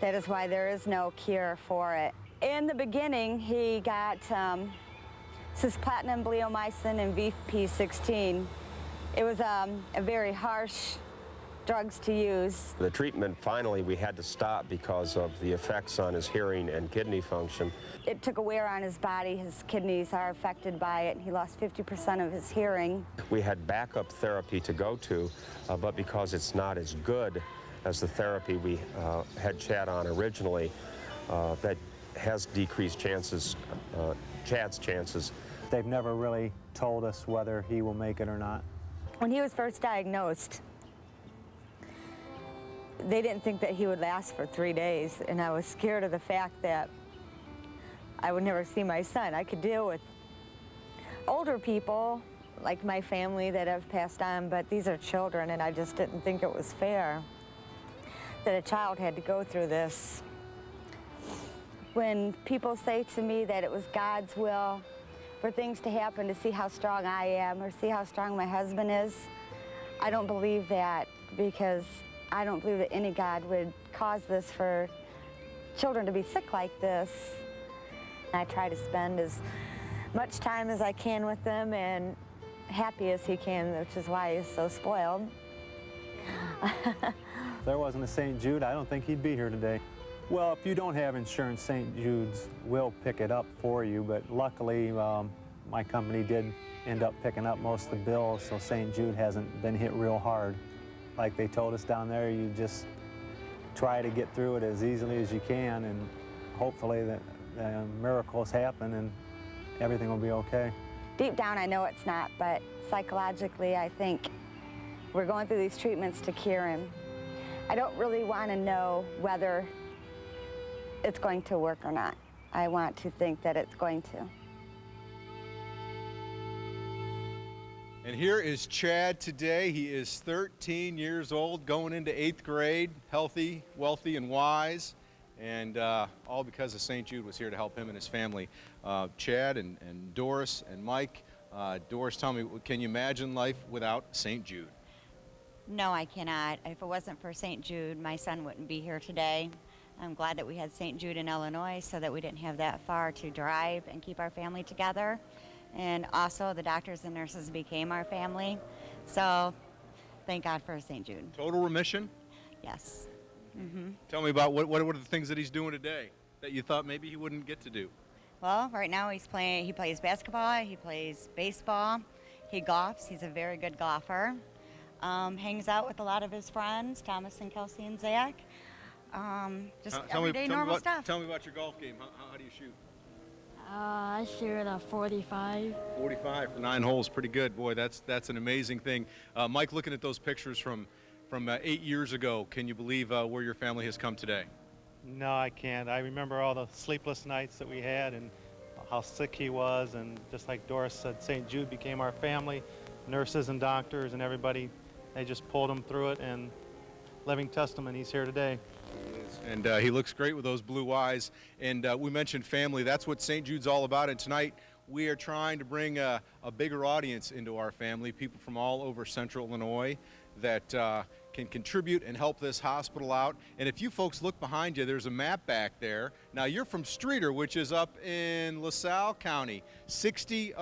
That is why there is no cure for it. In the beginning, he got cisplatin bleomycin and VP16. It was a very harsh drugs to use. The treatment, finally, we had to stop because of the effects on his hearing and kidney function. It took a wear on his body. His kidneys are affected by it. He lost 50% of his hearing. We had backup therapy to go to, but because it's not as good as the therapy we had Chad on originally, that has decreased chances, Chad's chances. They've never really told us whether he will make it or not. When he was first diagnosed, they didn't think that he would last for 3 days, and I was scared of the fact that I would never see my son. I could deal with older people, like my family, that have passed on, but these are children, and I just didn't think it was fair that a child had to go through this. When people say to me that it was God's will for things to happen to see how strong I am or see how strong my husband is, I don't believe that, because I don't believe that any God would cause this for children to be sick like this. I try to spend as much time as I can with them and happy as he can, which is why he's so spoiled. If there wasn't a St. Jude, I don't think he'd be here today. Well, if you don't have insurance, St. Jude's will pick it up for you, but luckily my company did end up picking up most of the bills, so St. Jude hasn't been hit real hard. Like they told us down there, you just try to get through it as easily as you can, and hopefully that miracles happen and everything will be okay. Deep down, I know it's not, but psychologically, I think we're going through these treatments to cure him. I don't really want to know whether it's going to work or not. I want to think that it's going to. And here is Chad today. He is 13 years old, going into 8th grade, healthy, wealthy, and wise. And all because of St. Jude was here to help him and his family. Chad and Doris and Mike. Doris, tell me, can you imagine life without St. Jude? No, I cannot. If it wasn't for St. Jude, my son wouldn't be here today. I'm glad that we had St. Jude in Illinois so that we didn't have that far to drive and keep our family together. And also the doctors and nurses became our family. So thank God for St. Jude. Total remission? Yes. Mm-hmm. Tell me about what are the things that he's doing today that you thought maybe he wouldn't get to do? Well, right now he plays basketball, he plays baseball, he golfs. He's a very good golfer. Hangs out with a lot of his friends, Thomas and Kelsey and Zach. Just everyday normal stuff. Tell me about your golf game. How do you shoot? I shoot a 45. 45 for 9 holes, pretty good. Boy, that's an amazing thing. Mike, looking at those pictures from 8 years ago, can you believe where your family has come today? No, I can't. I remember all the sleepless nights that we had and how sick he was, and just like Doris said, St. Jude became our family. Nurses and doctors and everybody, they just pulled him through it, and living testament, he's here today. And he looks great with those blue eyes. And we mentioned family. That's what St. Jude's all about. And tonight we are trying to bring a bigger audience into our family, people from all over central Illinois that can contribute and help this hospital out. And if you folks look behind you, there's a map back there. Now you're from Streeter, which is up in LaSalle County. 60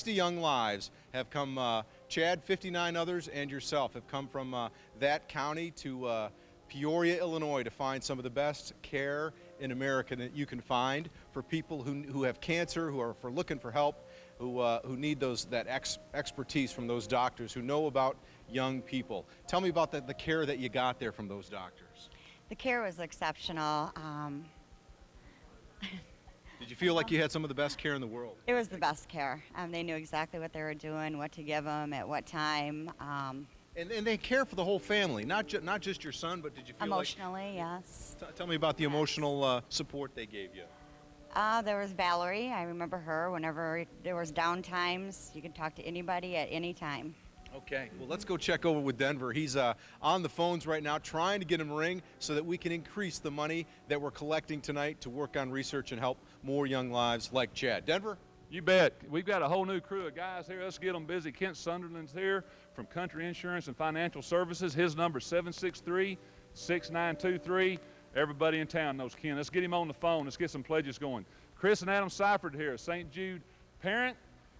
young lives have come, Chad, 59 others, and yourself have come from that county to Peoria, Illinois, to find some of the best care in America that you can find for people who have cancer, who are looking for help, who need that expertise from those doctors who know about young people. Tell me about the care that you got there from those doctors. The care was exceptional. Did you feel like you had some of the best care in the world? It was the best care. They knew exactly what they were doing, what to give them, at what time. And they care for the whole family, not just your son, but did you feel emotionally, yes. Tell me about the emotional support they gave you. There was Valerie. I remember her. Whenever there was down times, you could talk to anybody at any time. Okay, well, let's go check over with Denver. He's on the phones right now trying to get him a ring so that we can increase the money that we're collecting tonight to work on research and help more young lives like Chad. Denver? You bet. We've got a whole new crew of guys here. Let's get them busy. Kent Sunderland's here from Country Insurance and Financial Services. His number is 763-6923. Everybody in town knows Ken. Let's get him on the phone. Let's get some pledges going. Chris and Adam Seifert here, St. Jude parent,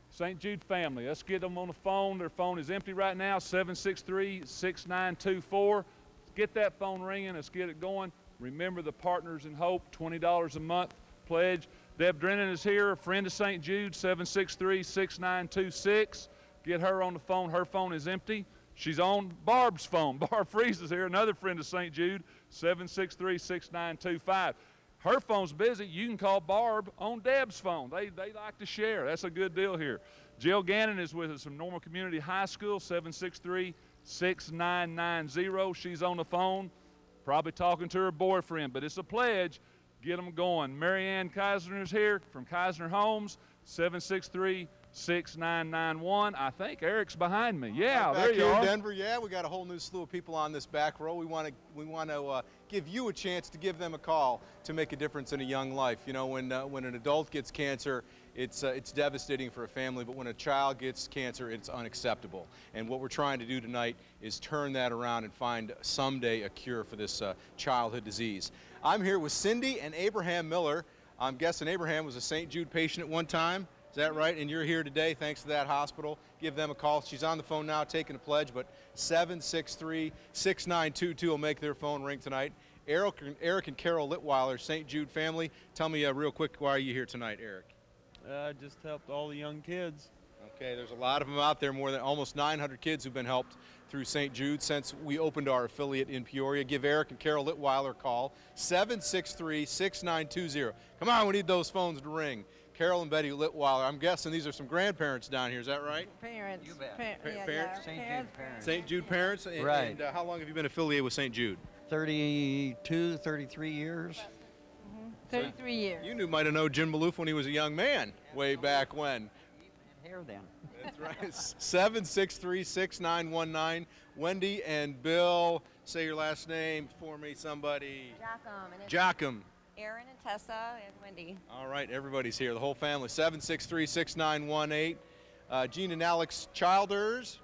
St. Jude family. Let's get them on the phone. Their phone is empty right now, 763-6924. Get that phone ringing. Let's get it going. Remember the Partners in Hope, $20 a month pledge. Deb Drennan is here, a friend of St. Jude, 763-6926. Get her on the phone. Her phone is empty. She's on Barb's phone. Barb Freeze is here, another friend of St. Jude, 763-6925. Her phone's busy. You can call Barb on Deb's phone. They like to share. That's a good deal here. Jill Gannon is with us from Normal Community High School, 763-6990. She's on the phone, probably talking to her boyfriend, but it's a pledge. Get them going. Marianne Keisner is here from Keisner Homes, 763-6991. I think Eric's behind me. Yeah, right there you are. Denver, yeah, we got a whole new slew of people on this back row. We want to give you a chance to give them a call to make a difference in a young life. You know, when an adult gets cancer, it's devastating for a family, but when a child gets cancer, it's unacceptable. And what we're trying to do tonight is turn that around and find someday a cure for this childhood disease. I'm here with Cindy and Abraham Miller. I'm guessing Abraham was a St. Jude patient at one time. Is that right? And you're here today thanks to that hospital. Give them a call. She's on the phone now taking a pledge, but 763-6922 will make their phone ring tonight. Eric and Carol Litweiler, St. Jude family. Tell me real quick, why are you here tonight, Eric? Just helped all the young kids. Okay, there's a lot of them out there, more than almost 900 kids who've been helped through St. Jude since we opened our affiliate in Peoria. Give Eric and Carol Litweiler a call, 763-6920. Come on, we need those phones to ring. Carol and Betty Litweiler, I'm guessing these are some grandparents down here, is that right? Parents. You bet. Parents? St. Jude parents. St. Jude parents? And, right. And how long have you been affiliated with St. Jude? 32, 33 years. 33 years. You might have known Jim Maloof when he was a young man, way back when. Hair then. That's right. 763-6919. Wendy and Bill, say your last name for me, somebody. Jockum. Aaron and Tessa and Wendy. All right, everybody's here, the whole family. 763-6918. Gene and Alex Childers,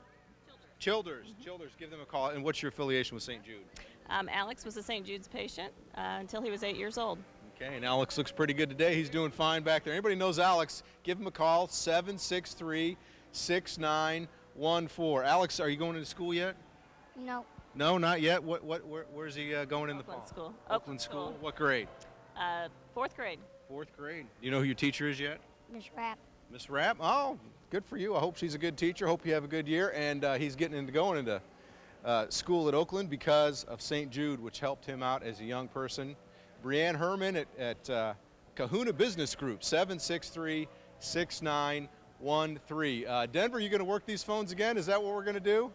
give them a call. And what's your affiliation with St. Jude? Alex was a St. Jude's patient until he was 8 years old. Okay, and Alex looks pretty good today. He's doing fine back there. Anybody knows Alex, give him a call, 763-6914. Alex, are you going into school yet? No. No, not yet. Where's he going in the fall? School. Oakland School. What grade? 4th grade. 4th grade. Do you know who your teacher is yet? Miss Rapp. Miss Rapp? Oh, good for you. I hope she's a good teacher. Hope you have a good year. And he's getting into going into school at Oakland because of St. Jude, which helped him out as a young person. Brianne Herman at Kahuna Business Group, 763-6913. Denver, you going to work these phones again? Is that what we're going to do?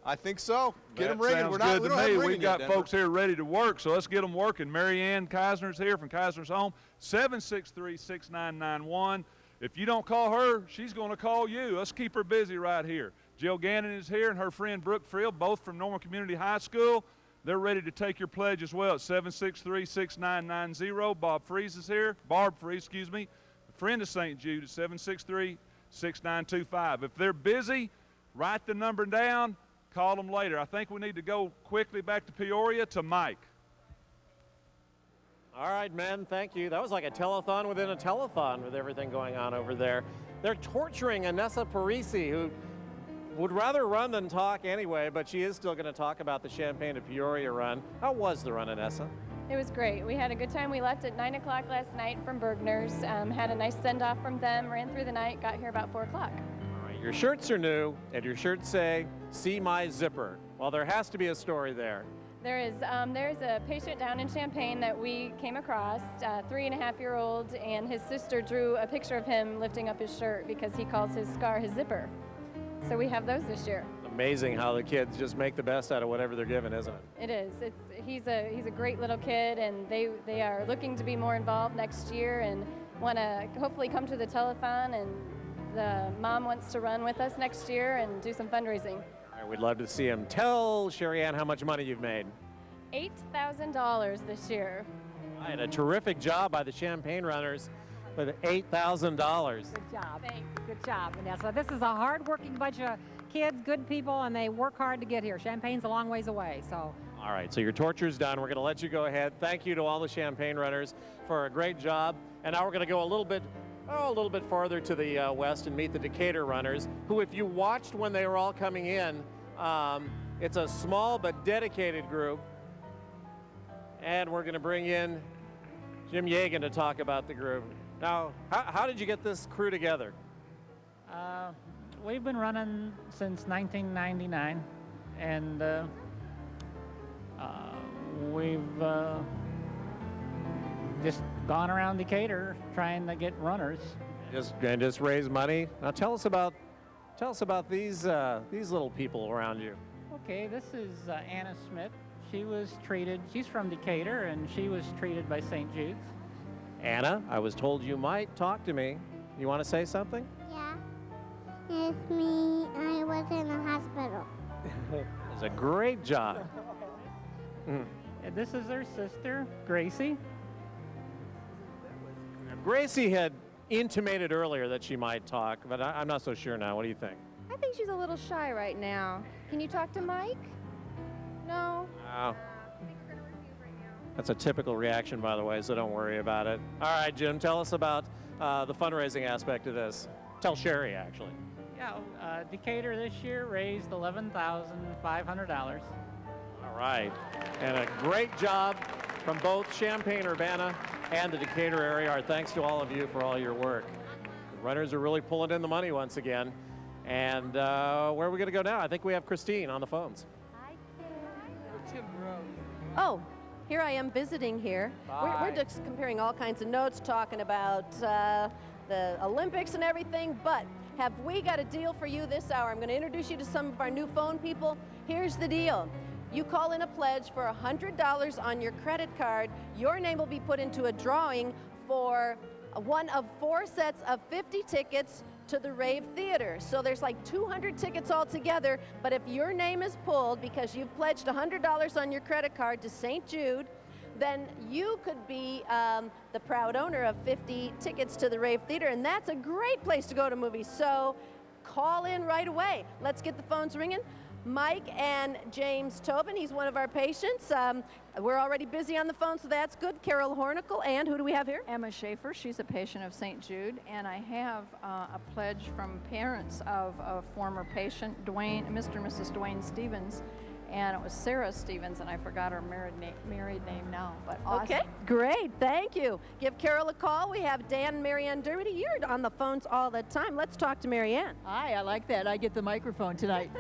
I think so. Get them ringing. Sounds We're not, good we to don't have me. them We've ringing got yet, folks here ready to work, so let's get them working. Mary Ann Keisner's here from Keisner's Home, 763-6991. If you don't call her, she's going to call you. Let's keep her busy right here. Jill Gannon is here, and her friend Brooke Friel, both from Normal Community High School. They're ready to take your pledge as well at 763-6990. Barb Freese, excuse me, a friend of St. Jude at 763-6925. If they're busy, write the number down, call them later. I think we need to go quickly back to Peoria to Mike. All right, men, thank you. That was like a telethon within a telethon with everything going on over there. They're torturing Anessa Parisi, who would rather run than talk anyway, but she is still going to talk about the Champaign to Peoria run. How was the run, Anessa? It was great. We had a good time. We left at 9 o'clock last night from Bergner's, had a nice send-off from them, ran through the night, got here about 4 o'clock. All right, your shirts are new, and your shirts say, "See my zipper." Well, there has to be a story there. There's a patient down in Champaign that we came across, 3.5-year-old, and his sister drew a picture of him lifting up his shirt because he calls his scar his zipper. So we have those this year. Amazing how the kids just make the best out of whatever they're given, isn't it? It is. He's a great little kid, and they are looking to be more involved next year and want to hopefully come to the telethon, and the mom wants to run with us next year and do some fundraising. All right, we'd love to see him. Tell Sherry Ann how much money you've made. $8,000 this year. All right, a terrific job by the Champaign runners with $8,000. Good job. Thanks. Good job, Vanessa. This is a hard-working bunch of kids, good people, and they work hard to get here. Champaign's a long ways away, so. All right, so your torture's done. We're going to let you go ahead. Thank you to all the Champaign runners for a great job. And now we're going to go a little bit farther to the west and meet the Decatur runners, who, if you watched when they were all coming in, it's a small but dedicated group. And we're going to bring in Jim Yegan to talk about the group. Now, how did you get this crew together? We've been running since 1999, and we've just gone around Decatur trying to get runners. Just raise money. Now tell us about these little people around you. Okay, this is Anna Smith. She's from Decatur, and she was treated by St. Jude's. Anna, I was told you might talk to me. You want to say something? Yeah. It's me. I was in the hospital. It's a great job. And this is her sister, Gracie. Gracie had intimated earlier that she might talk, but I'm not so sure now. What do you think? I think she's a little shy right now. Can you talk to Mike? No? Oh. That's a typical reaction, by the way, so don't worry about it. All right, Jim, tell us about the fundraising aspect of this. Tell Sherry, actually. Yeah, Decatur this year raised $11,500. All right, and a great job from both Champaign-Urbana and the Decatur area. Our thanks to all of you for all your work. The runners are really pulling in the money once again. And where are we going to go now? I think we have Christine on the phones. Oh, here I am visiting here. We're just comparing all kinds of notes, talking about the Olympics and everything, but have we got a deal for you this hour? I'm going to introduce you to some of our new phone people. Here's the deal. You call in a pledge for $100 on your credit card, your name will be put into a drawing for one of 4 sets of 50 tickets to the Rave Theater. So there's like 200 tickets altogether, but if your name is pulled because you've pledged $100 on your credit card to St. Jude, then you could be the proud owner of 50 tickets to the Rave Theater, and that's a great place to go to movies. So call in right away. Let's get the phones ringing. Mike and James Tobin, he's one of our patients. We're already busy on the phone, so that's good. Carol Hornicle, and who do we have here? Emma Schaefer, she's a patient of St. Jude, and I have a pledge from parents of a former patient, Mr. and Mrs. Dwayne Stevens, and it was Sarah Stevens, and I forgot her married name now, but awesome. Okay, great, thank you. Give Carol a call. We have Dan and Marianne Dermody. You're on the phones all the time. Let's talk to Marianne. Hi, I like that. I get the microphone tonight.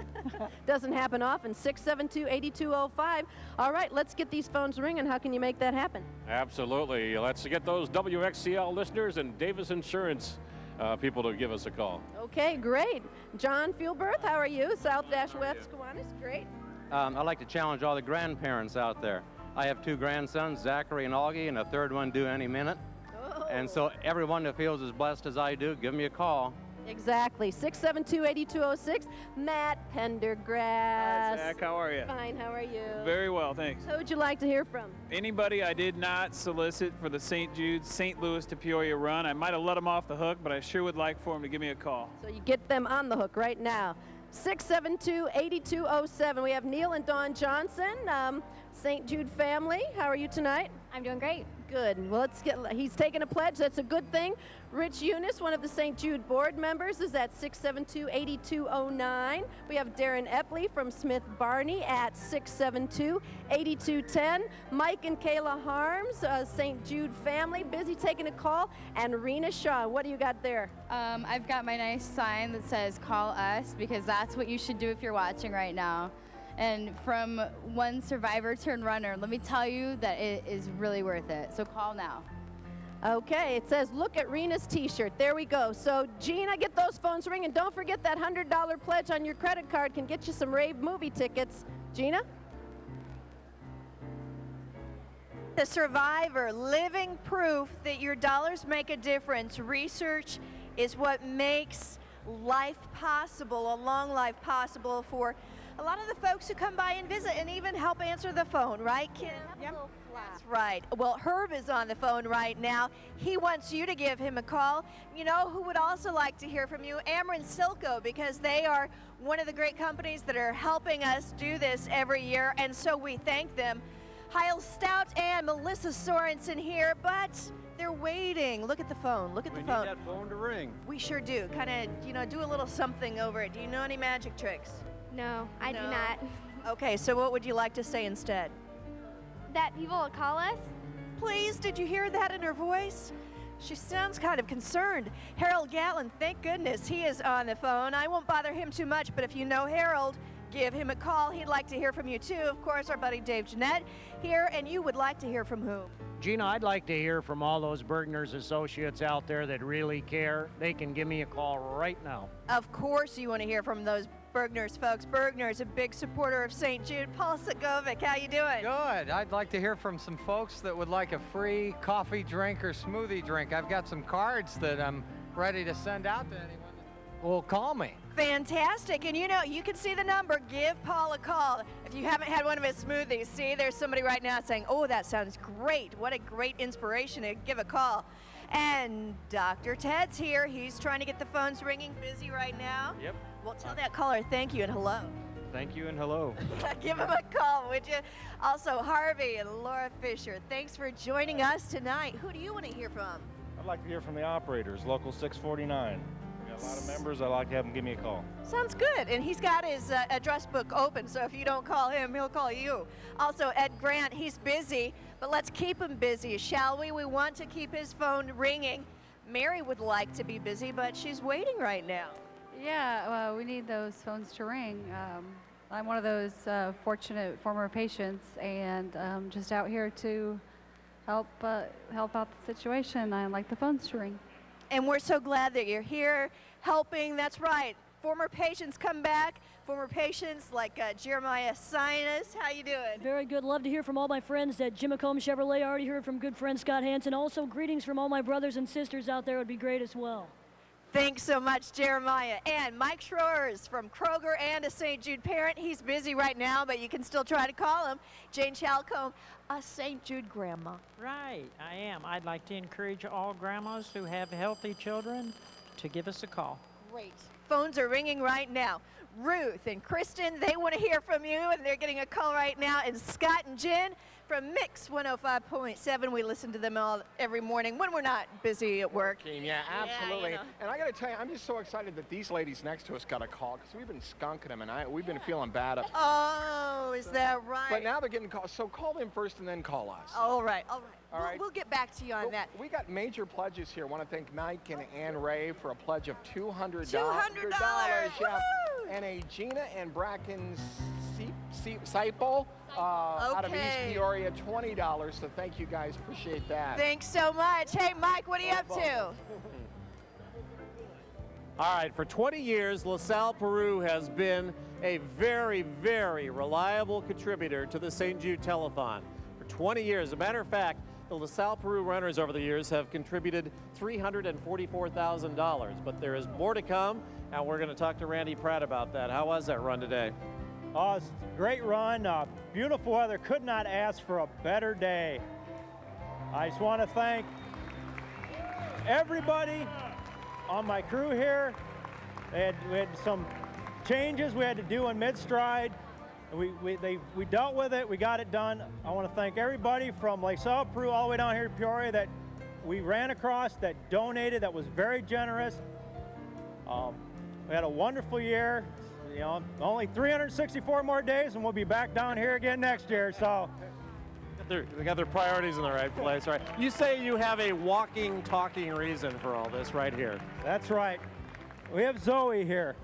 Doesn't happen often. 672-8205. All right, let's get these phones ringing. How can you make that happen? Absolutely. Let's get those WXCL listeners and Davis Insurance people to give us a call. Okay, great. John Fuelberth, how are you? South-West Kiwanis, great. I'd like to challenge all the grandparents out there. I have 2 grandsons, Zachary and Augie, and a 3rd one due any minute. Oh. And so everyone that feels as blessed as I do, give me a call. Exactly. 672-8206. Matt Pendergrass. Hi, Zach. How are you? Fine. How are you? Very well, thanks. Who would you like to hear from? Anybody I did not solicit for the St. Jude's St. Louis to Peoria run. I might have let them off the hook, but I sure would like for them to give me a call. So you get them on the hook right now. 672-8207. We have Neil and Dawn Johnson, St. Jude family. How are you tonight? I'm doing great. Good. Well, he's taking a pledge. That's a good thing. Rich Eunice, one of the St. Jude board members, is at 672-8209. We have Darren Epley from Smith Barney at 672-8210. Mike and Kayla Harms, St. Jude family, busy taking a call. And Rena Shaw, what do you got there? I've got my nice sign that says call us, because that's what you should do if you're watching right now. And from one survivor turned runner, let me tell you that it is really worth it. So call now. Okay, it says look at Rena's t-shirt. There we go. So Gina, get those phones ringing. Don't forget that $100 pledge on your credit card can get you some rave movie tickets. Gina? The survivor, living proof that your dollars make a difference. Research is what makes life possible, a long life possible for a lot of the folks who come by and visit and even help answer the phone, right, Kim? Yep. That's right. Well, Herb is on the phone right now. He wants you to give him a call. You know who would also like to hear from you? Ameren Silco, because they are one of the great companies that are helping us do this every year, and so we thank them. Heil Stout and Melissa Sorensen here, but they're waiting. Look at the phone. Look at the phone. We need that phone to ring. We sure do. Kind of, do a little something over it. Do you know any magic tricks? No, I do not. Okay, so what would you like to say instead? That people will call us? Please, did you hear that in her voice? She sounds kind of concerned. Harold Gatlin, thank goodness he is on the phone. I won't bother him too much, but if you know Harold, give him a call. He'd like to hear from you too. Of course, our buddy Dave Jeanette here, and you would like to hear from whom? Gina, I'd like to hear from all those Bergner's associates out there that really care. They can give me a call right now. Of course you want to hear from those Bergner's folks. Bergner's a big supporter of St. Jude. Paul Segovic, how you doing? Good. I'd like to hear from some folks that would like a free coffee drink or smoothie drink. I've got some cards that I'm ready to send out to anyone that will call me. Fantastic. And you can see the number. Give Paul a call. If you haven't had one of his smoothies, see, there's somebody right now saying, oh, that sounds great. What a great inspiration to give a call. And Dr. Ted's here. He's trying to get the phones ringing, busy right now. Yep. Well, tell that caller thank you and hello. Thank you and hello. Give him a call, would you? Also, Harvey and Laura Fisher, thanks for joining us tonight. Who do you want to hear from? I'd like to hear from the operators, Local 649. We got a lot of members. I'd like to have them give me a call. Sounds good. And he's got his address book open, so if you don't call him, he'll call you. Also, Ed Grant, he's busy, but let's keep him busy, shall we? We want to keep his phone ringing. Mary would like to be busy, but she's waiting right now. Yeah, well, we need those phones to ring. I'm one of those fortunate former patients, and just out here to help out the situation. I like the phones to ring. And we're so glad that you're here helping. That's right. Former patients come back. Former patients like Jeremiah Sinus. How you doing? Very good. Love to hear from all my friends at Jim McComb Chevrolet. I already heard from good friend Scott Hansen. Also, greetings from all my brothers and sisters out there would be great as well. Thanks so much, Jeremiah. And Mike Schroers from Kroger and a St. Jude parent. He's busy right now, but you can still try to call him. Jane Chalcombe, a St. Jude grandma. Right, I am. I'd like to encourage all grandmas who have healthy children to give us a call. Great. Phones are ringing right now. Ruth and Kristen, they want to hear from you, and they're getting a call right now. And Scott and Jen from Mix 105.7. We listen to them all every morning when we're not busy at work. Yeah, absolutely. Yeah, And I got to tell you, I'm just so excited that these ladies next to us got a call because we've been skunking them, and we've been feeling bad. Oh, Oh, is that right? But now they're getting called, so call them first and then call us. All right, all right. All right. We'll get back to you on that. We got major pledges here. I want to thank Mike and Ann Ray for a pledge of $200. $200. Yeah. And a Gina and Bracken Seipel out of East Okay. Peoria, $20. So thank you guys. Appreciate that. Thanks so much. Hey, Mike, what are you up to? All right, for 20 years, LaSalle Peru has been a very, very reliable contributor to the St. Jude Telethon. For 20 years, as a matter of fact, the LaSalle Peru runners over the years have contributed $344,000, but there is more to come, and we're going to talk to Randy Pratt about that. How was that run today? Oh, it's a great run, beautiful weather, could not ask for a better day. I just want to thank everybody on my crew here. We had some changes we had to do in mid-stride. We dealt with it, we got it done. I want to thank everybody from LaSalle Peru all the way down here to Peoria that we ran across, that donated, that was very generous. We had a wonderful year. You know, only 364 more days and we'll be back down here again next year, so. They got their priorities in the right place, right? You say you have a walking, talking reason for all this right here. That's right. We have Zoe here.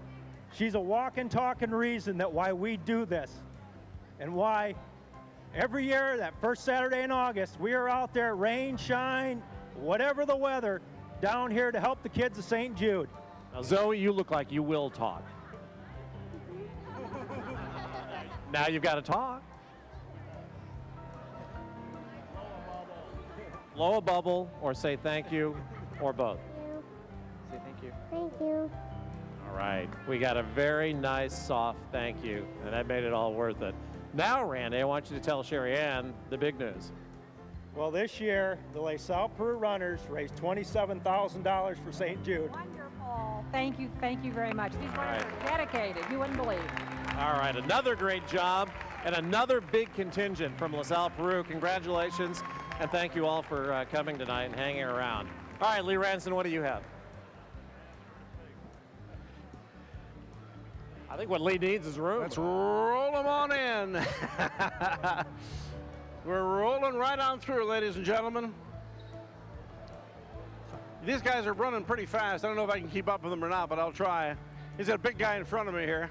She's a walking, talking reason that why we do this and why every year, that first Saturday in August, we are out there, rain, shine, whatever the weather, down here to help the kids of St. Jude. Now, Zoe, you look like you will talk. Now you've got to talk. Blow a bubble or say thank you or both. Say thank you. Thank you. All right, we got a very nice, soft thank you, and that made it all worth it. Now, Randy, I want you to tell Sherry Ann the big news. Well, this year, the LaSalle Peru runners raised $27,000 for St. Jude. Wonderful. Thank you very much. These runners are dedicated. You wouldn't believe. All right, another great job and another big contingent from LaSalle Peru. Congratulations, and thank you all for coming tonight and hanging around. All right, Lee Ranson, what do you have? I think what Lee needs is room. Let's roll them on in. We're rolling right on through, ladies and gentlemen. These guys are running pretty fast. I don't know if I can keep up with them or not, but I'll try. He's got a big guy in front of me here.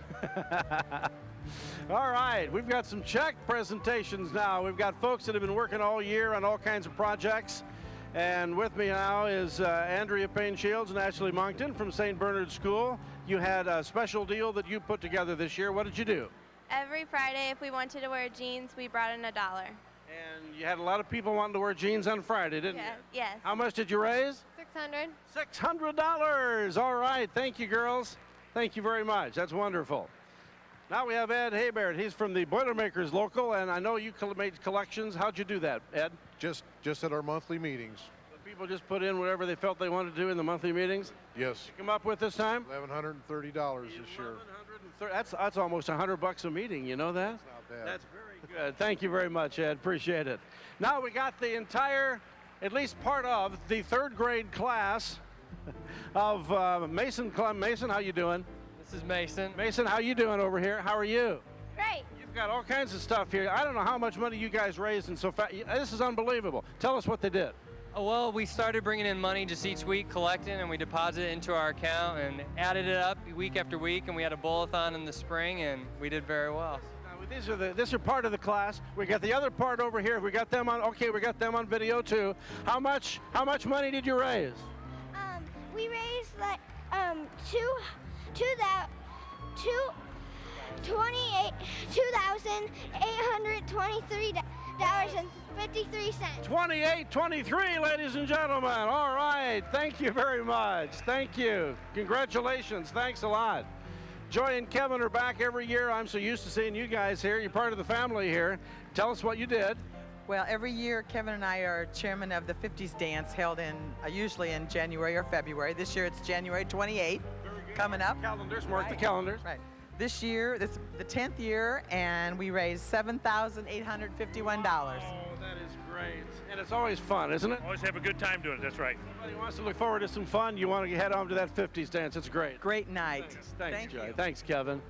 All right, we've got some check presentations now. We've got folks that have been working all year on all kinds of projects. And with me now is Andrea Payne-Shields and Ashley Moncton from St. Bernard School. You had a special deal that you put together this year. What did you do? Every Friday, if we wanted to wear jeans, we brought in $1. And you had a lot of people wanting to wear jeans on Friday, didn't you? Yes. How much did you raise? $600. $600. All right. Thank you, girls. Thank you very much. That's wonderful. Now we have Ed Hebert. He's from the Boilermakers Local, and I know you made collections. How'd you do that, Ed? Just at our monthly meetings. So people just put in whatever they felt they wanted to do in the monthly meetings? Yes. You come up with this time? $1,130 this year. That's almost $100 a meeting. You know that? That's not bad. That's very good. Thank you very much, Ed. Appreciate it. Now we got the entire, at least part of, the third grade class of Mason. Mason, how you doing? This is Mason. Mason, how you doing over here? How are you? Great. You've got all kinds of stuff here. I don't know how much money you guys raised and so fast. This is unbelievable. Tell us what they did. Well, we started bringing in money just each week, collecting, and we deposit it into our account and added it up week after week, and we had a bowl-a-thon in the spring, and we did very well. Now, these are part of the class. We got the other part over here. We got them on. Okay, we got them on video too. How much money did you raise? We raised like $2,823.53. 28-23, ladies and gentlemen. All right. Thank you very much. Thank you. Congratulations. Thanks a lot. Joy and Kevin are back every year. I'm so used to seeing you guys here. You're part of the family here. Tell us what you did. Well, every year, Kevin and I are chairman of the 50s dance held in usually in January or February. This year, it's January 28th coming up. Calendars, mark the calendars. Right. This year, this is the 10th year, and we raised $7,851. Oh, that is great. And it's always fun, isn't it? Always have a good time doing it, that's right. Everybody wants to look forward to some fun. You want to head on to that 50s dance. It's great. Great night. Thanks, Joy. Thanks, Kevin.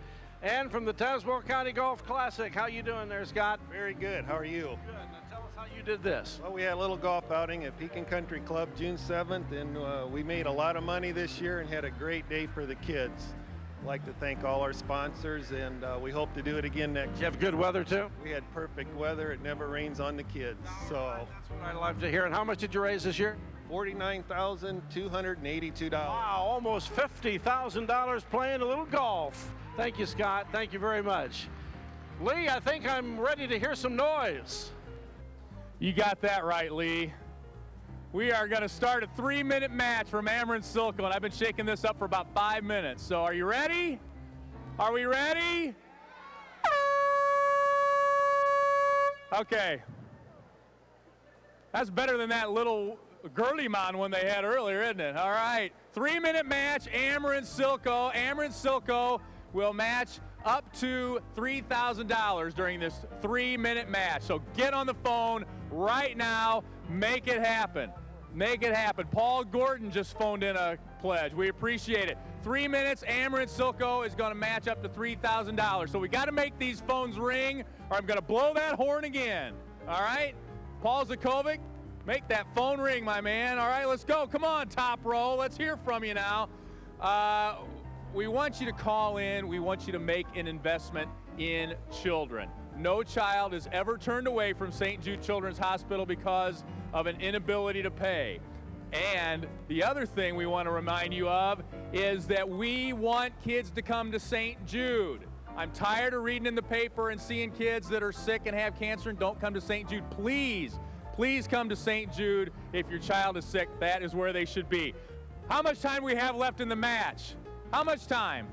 And from the Tazewell County Golf Classic, how you doing there, Scott? Very good. How are you? Good. Now tell us how you did this. Well, we had a little golf outing at Pekin Country Club June 7th, and we made a lot of money this year and had a great day for the kids. I'd like to thank all our sponsors, and we hope to do it again next year. Did you have good weather, too? We had perfect weather. It never rains on the kids. So that's what I love to hear. And how much did you raise this year? $49,282. Wow, almost $50,000 playing a little golf. Thank you, Scott. Thank you very much. Lee, I think I'm ready to hear some noise. You got that right, Lee. We are going to start a 3-minute match from Amarin Silco, and I've been shaking this up for about 5 minutes. So are you ready? Are we ready? Okay. That's better than that little Girly-Man one they had earlier, isn't it? All right. 3-minute match, Amarin Silco. Amarin Silco will match up to $3,000 during this 3-minute match. So get on the phone right now. Make it happen. Make it happen. Paul Gordon just phoned in a pledge. We appreciate it. 3 minutes, Amarin Silco is going to match up to $3,000. So we got to make these phones ring, or I'm going to blow that horn again. All right? Paul Zakovic, make that phone ring, my man. All right, let's go. Come on, top row. Let's hear from you now. We want you to call in. We want you to make an investment in children. No child is ever turned away from St. Jude Children's Hospital because of an inability to pay. And the other thing we want to remind you of is that we want kids to come to St. Jude. I'm tired of reading in the paper and seeing kids that are sick and have cancer and don't come to St. Jude. Please, please come to St. Jude. If your child is sick, that is where they should be. How much time do we have left in the match? How much time?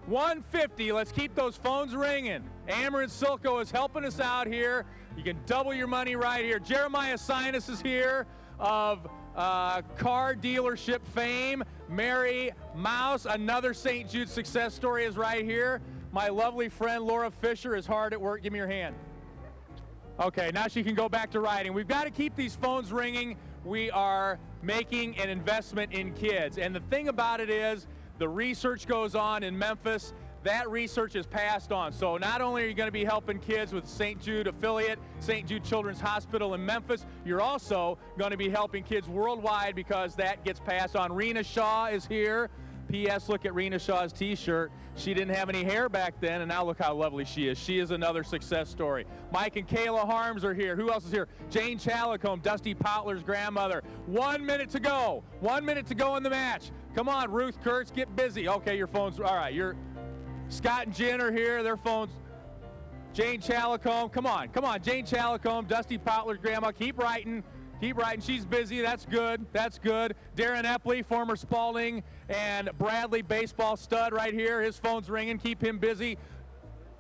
150. Let's keep those phones ringing. Amarin Silco is helping us out here. You can double your money right here. Jeremiah Sinus is here of car dealership fame. Mary Mouse, another St. Jude success story, is right here. My lovely friend Laura Fisher is hard at work. Give me your hand. Okay, now she can go back to riding. We've got to keep these phones ringing. We are making an investment in kids. And the thing about it is, the research goes on in Memphis. That research is passed on. So not only are you going to be helping kids with St. Jude affiliate, St. Jude Children's Hospital in Memphis, you're also going to be helping kids worldwide because that gets passed on. Rena Shaw is here. P.S. Look at Rena Shaw's t-shirt. She didn't have any hair back then, and now look how lovely she is. She is another success story. Mike and Kayla Harms are here. Who else is here? Jane Chalicombe, Dusty Potler's grandmother. 1 minute to go. 1 minute to go in the match. Come on, Ruth Kurtz, get busy. Okay, your phone's, all right, Scott and Jen are here, their phones. Jane Chalicombe, come on, Jane Chalicombe, Dusty Potler's grandma, keep writing, she's busy, that's good. Darren Epley, former Spalding and Bradley baseball stud right here, his phone's ringing, keep him busy.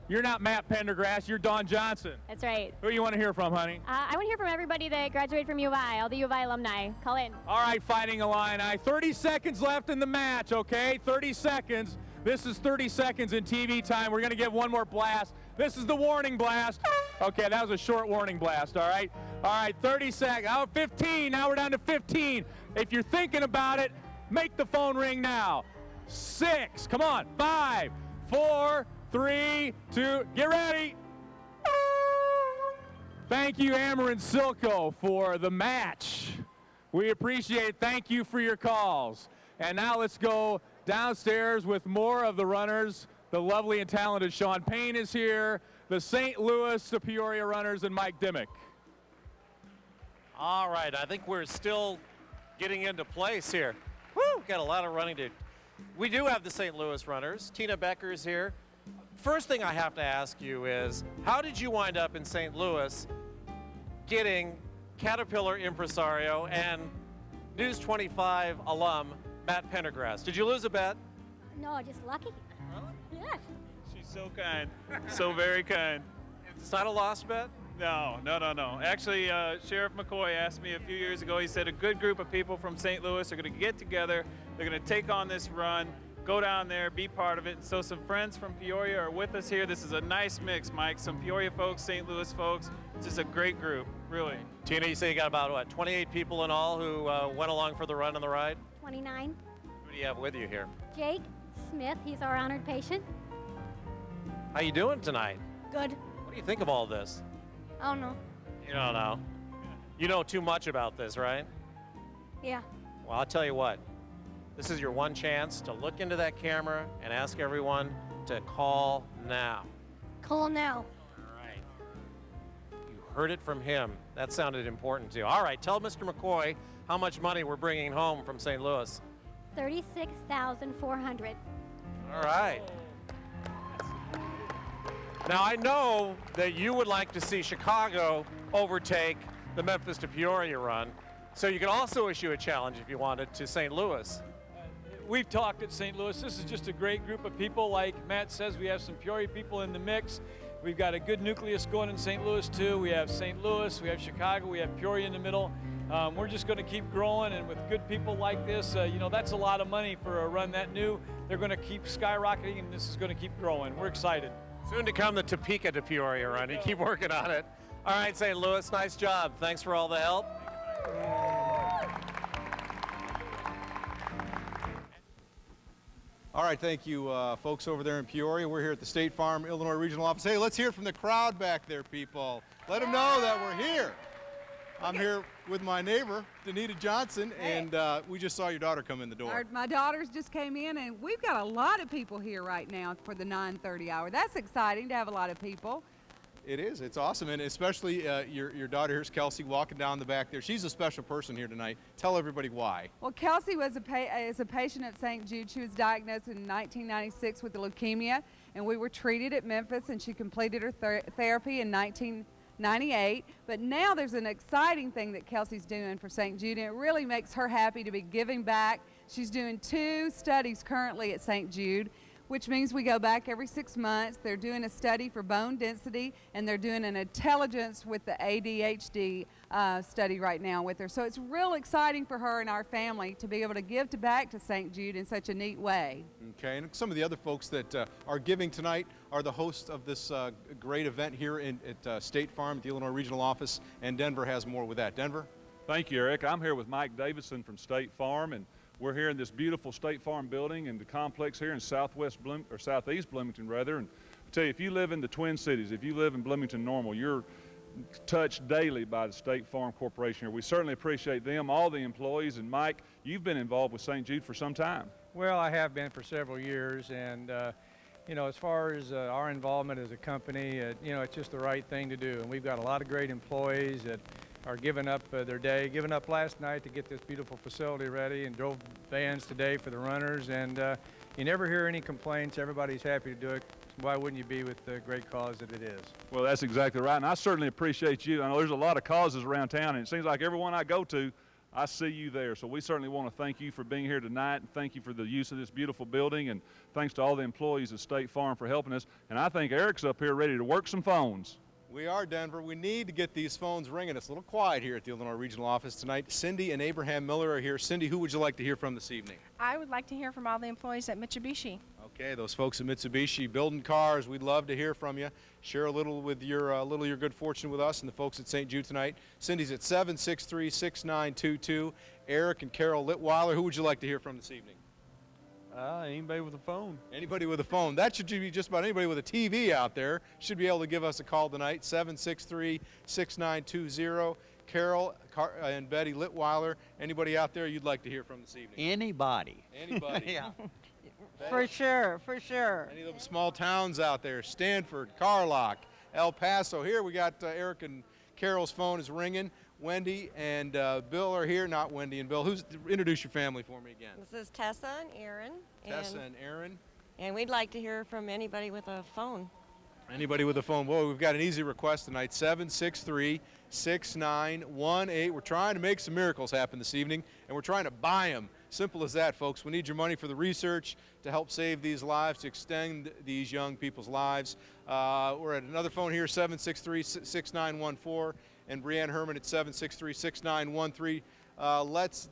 You're not Matt Pendergrass, you're Dawn Johnson. That's right. Who you want to hear from, honey? I want to hear from everybody that graduated from U of I, all the U of I alumni. Call in. All right, Fighting Illini. 30 seconds left in the match, okay? 30 seconds. This is 30 seconds in TV time. We're going to give one more blast. This is the warning blast. Okay, that was a short warning blast, all right? All right, 30 seconds. Oh, 15. Now we're down to 15. If you're thinking about it, make the phone ring now. 6. Come on. 5, 4, 3, 2, get ready. Thank you, Amarin Silco, for the match. We appreciate it. Thank you for your calls. And now let's go downstairs with more of the runners. The lovely and talented Sean Payne is here. The St. Louis to Peoria runners and Mike Dimmick. All right, I think we're still getting into place here. Woo, got a lot of running to do. We do have the St. Louis runners. Tina Becker's here. First thing I have to ask you is, how did you wind up in St. Louis getting Caterpillar impresario and News 25 alum Matt Pendergrass? Did you lose a bet? No, just lucky. Really? Yes. She's so kind, so very kind. It's not a lost bet? No. Actually, Sheriff McCoy asked me a few years ago, he said a good group of people from St. Louis are going to get together, they're going to take on this run, go down there, be part of it. And so some friends from Peoria are with us here. This is a nice mix, Mike. Some Peoria folks, St. Louis folks. It's just a great group, really. Tina, you say you got about, what, 28 people in all who went along for the run and the ride? 29. Who do you have with you here? Jake Smith, he's our honored patient. How you doing tonight? Good. What do you think of all this? I don't know. You don't know. You know too much about this, right? Yeah. Well, I'll tell you what. This is your one chance to look into that camera and ask everyone to call now. Call now. You heard it from him. That sounded important too. All right, tell Mr. McCoy how much money we're bringing home from St. Louis. $36,400. All right. Now, I know that you would like to see Chicago overtake the Memphis to Peoria run, so you could also issue a challenge if you wanted to St. Louis. We've talked at St. Louis. This is just a great group of people. Like Matt says, we have some Peoria people in the mix. We've got a good nucleus going in St. Louis too. We have St. Louis, we have Chicago, we have Peoria in the middle. We're just going to keep growing, and with good people like this, you know, that's a lot of money for a run that new. They're going to keep skyrocketing, and this is going to keep growing. We're excited. Soon to come the Topeka to Peoria run. You keep working on it. All right, St. Louis, nice job. Thanks for all the help. All right, thank you, folks over there in Peoria. We're here at the State Farm, Illinois Regional Office. Hey, let's hear it from the crowd back there, people. Let them know that we're here. I'm here with my neighbor, Danita Johnson, and we just saw your daughter come in the door. My daughters just came in, and we've got a lot of people here right now for the 9:30 hour. That's exciting to have a lot of people. It is. It's awesome, and especially your daughter here's Kelsey walking down the back there. She's a special person here tonight. Tell everybody why. Well, Kelsey was is a patient at St. Jude. She was diagnosed in 1996 with leukemia, and we were treated at Memphis, and she completed her therapy in 1998. But now there's an exciting thing that Kelsey's doing for St. Jude, and it really makes her happy to be giving back. She's doing 2 studies currently at St. Jude, which means we go back every 6 months. They're doing a study for bone density, and they're doing an intelligence with the ADHD study right now with her. So it's real exciting for her and our family to be able to give back to St. Jude in such a neat way. Okay, and some of the other folks that are giving tonight are the hosts of this great event here at State Farm at the Illinois Regional Office, and Denver has more with that. Denver? Thank you, Eric. I'm here with Mike Davidson from State Farm, and we're here in this beautiful State Farm building and the complex here in southeast Bloomington, rather. And I tell you, if you live in the Twin Cities, if you live in Bloomington Normal, you're touched daily by the State Farm Corporation here. We certainly appreciate them, all the employees. And Mike, you've been involved with St. Jude for some time. Well, I have been for several years, and you know, as far as our involvement as a company, you know, it's just the right thing to do. And we've got a lot of great employees that are giving up their day, giving up last night to get this beautiful facility ready, and drove vans today for the runners. And you never hear any complaints. Everybody's happy to do it. Why wouldn't you be with the great cause that it is? Well, that's exactly right, and I certainly appreciate you. I know there's a lot of causes around town, and it seems like everyone I go to, I see you there. So we certainly want to thank you for being here tonight, and thank you for the use of this beautiful building, and thanks to all the employees of State Farm for helping us. And I think Eric's up here ready to work some phones. We are, Denver. We need to get these phones ringing. It's a little quiet here at the Illinois Regional Office tonight. Cindy and Abraham Miller are here. Cindy, who would you like to hear from this evening? I would like to hear from all the employees at Mitsubishi. Okay, those folks at Mitsubishi building cars, we'd love to hear from you. Share a little with your your good fortune with us and the folks at St. Jude tonight. Cindy's at 763-6922. Eric and Carol Litweiler, who would you like to hear from this evening? Anybody with a phone. Anybody with a phone. That should be just about anybody with a TV out there should be able to give us a call tonight, 763-6920. Carol and Betty Litweiler, anybody out there you'd like to hear from this evening? Anybody. Anybody. Yeah. For sure, for sure. Any of those small towns out there, Stanford, Carlock, El Paso. Here we got Eric and Carol's phone is ringing. Wendy and Bill are here. Not Wendy and Bill. Introduce your family for me again. This is Tessa and Aaron. Tessa and Aaron. And we'd like to hear from anybody with a phone. Anybody with a phone. Well, we've got an easy request tonight, 763-6918. We're trying to make some miracles happen this evening, and we're trying to buy them. Simple as that, folks. We need your money for the research to help save these lives, to extend these young people's lives. We're at another phone here, 763-6914. And Brianne Herman at 763-6913. Let's,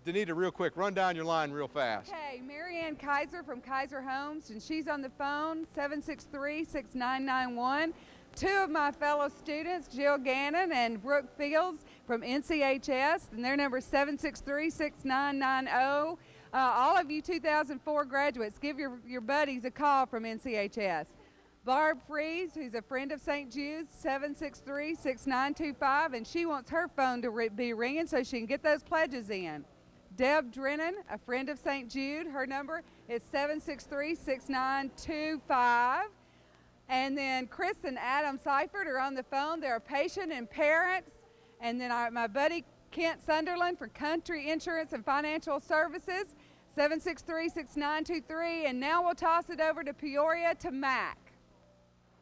Danita, real quick, run down your line real fast. Okay, Marianne Kaiser from Kaiser Homes, and she's on the phone, 763-6991. 2 of my fellow students, Jill Gannon and Brooke Fields from NCHS, and their number is 763-6990. All of you 2004 graduates, give your buddies a call from NCHS. Barb Freeze, who's a friend of St. Jude's, 763-6925, and she wants her phone to be ringing so she can get those pledges in. Deb Drennan, a friend of St. Jude, her number is 763-6925. And then Chris and Adam Seifert are on the phone. They're a patient and parents. And then my buddy Kent Sunderland for Country Insurance and Financial Services, 763-6923. And now we'll toss it over to Peoria to Mac.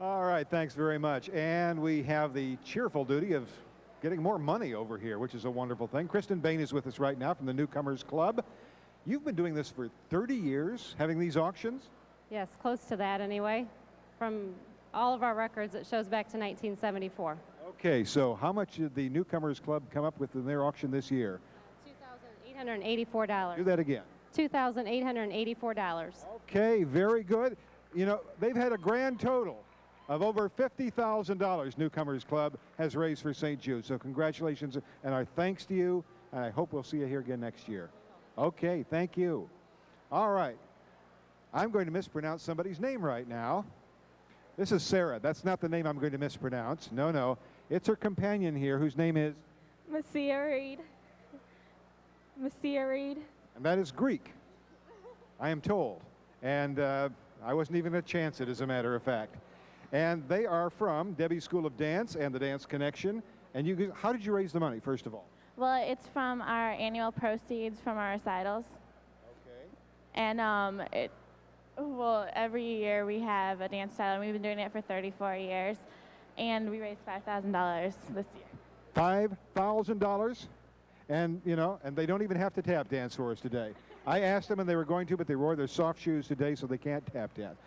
All right, thanks very much. And we have the cheerful duty of getting more money over here, which is a wonderful thing. Kristen Bain is with us right now from the Newcomers Club. You've been doing this for 30 years, having these auctions? Yes, close to that anyway. From all of our records, it shows back to 1974. Okay, so how much did the Newcomers Club come up with in their auction this year? $2,884. Do that again. $2,884. Okay, very good. You know, they've had a grand total of over $50,000 Newcomers Club has raised for St. Jude. So congratulations and our thanks to you, and I hope we'll see you here again next year. Okay, thank you. All right. I'm going to mispronounce somebody's name right now. This is Sarah. That's not the name I'm going to mispronounce. No, no. It's her companion here whose name is? Messiah Reed. Messiah Reed. And that is Greek, I am told. And I wasn't even a chance it, as a matter of fact. And they are from Debbie's School of Dance and the Dance Connection. And you, how did you raise the money, first of all? Well, it's from our annual proceeds from our recitals. Okay. And well, every year we have a dance style, and we've been doing it for 34 years. And we raised $5,000 this year. $5,000? And, you know, and they don't even have to tap dance for us today. I asked them and they were going to, but they wore their soft shoes today, so they can't tap dance.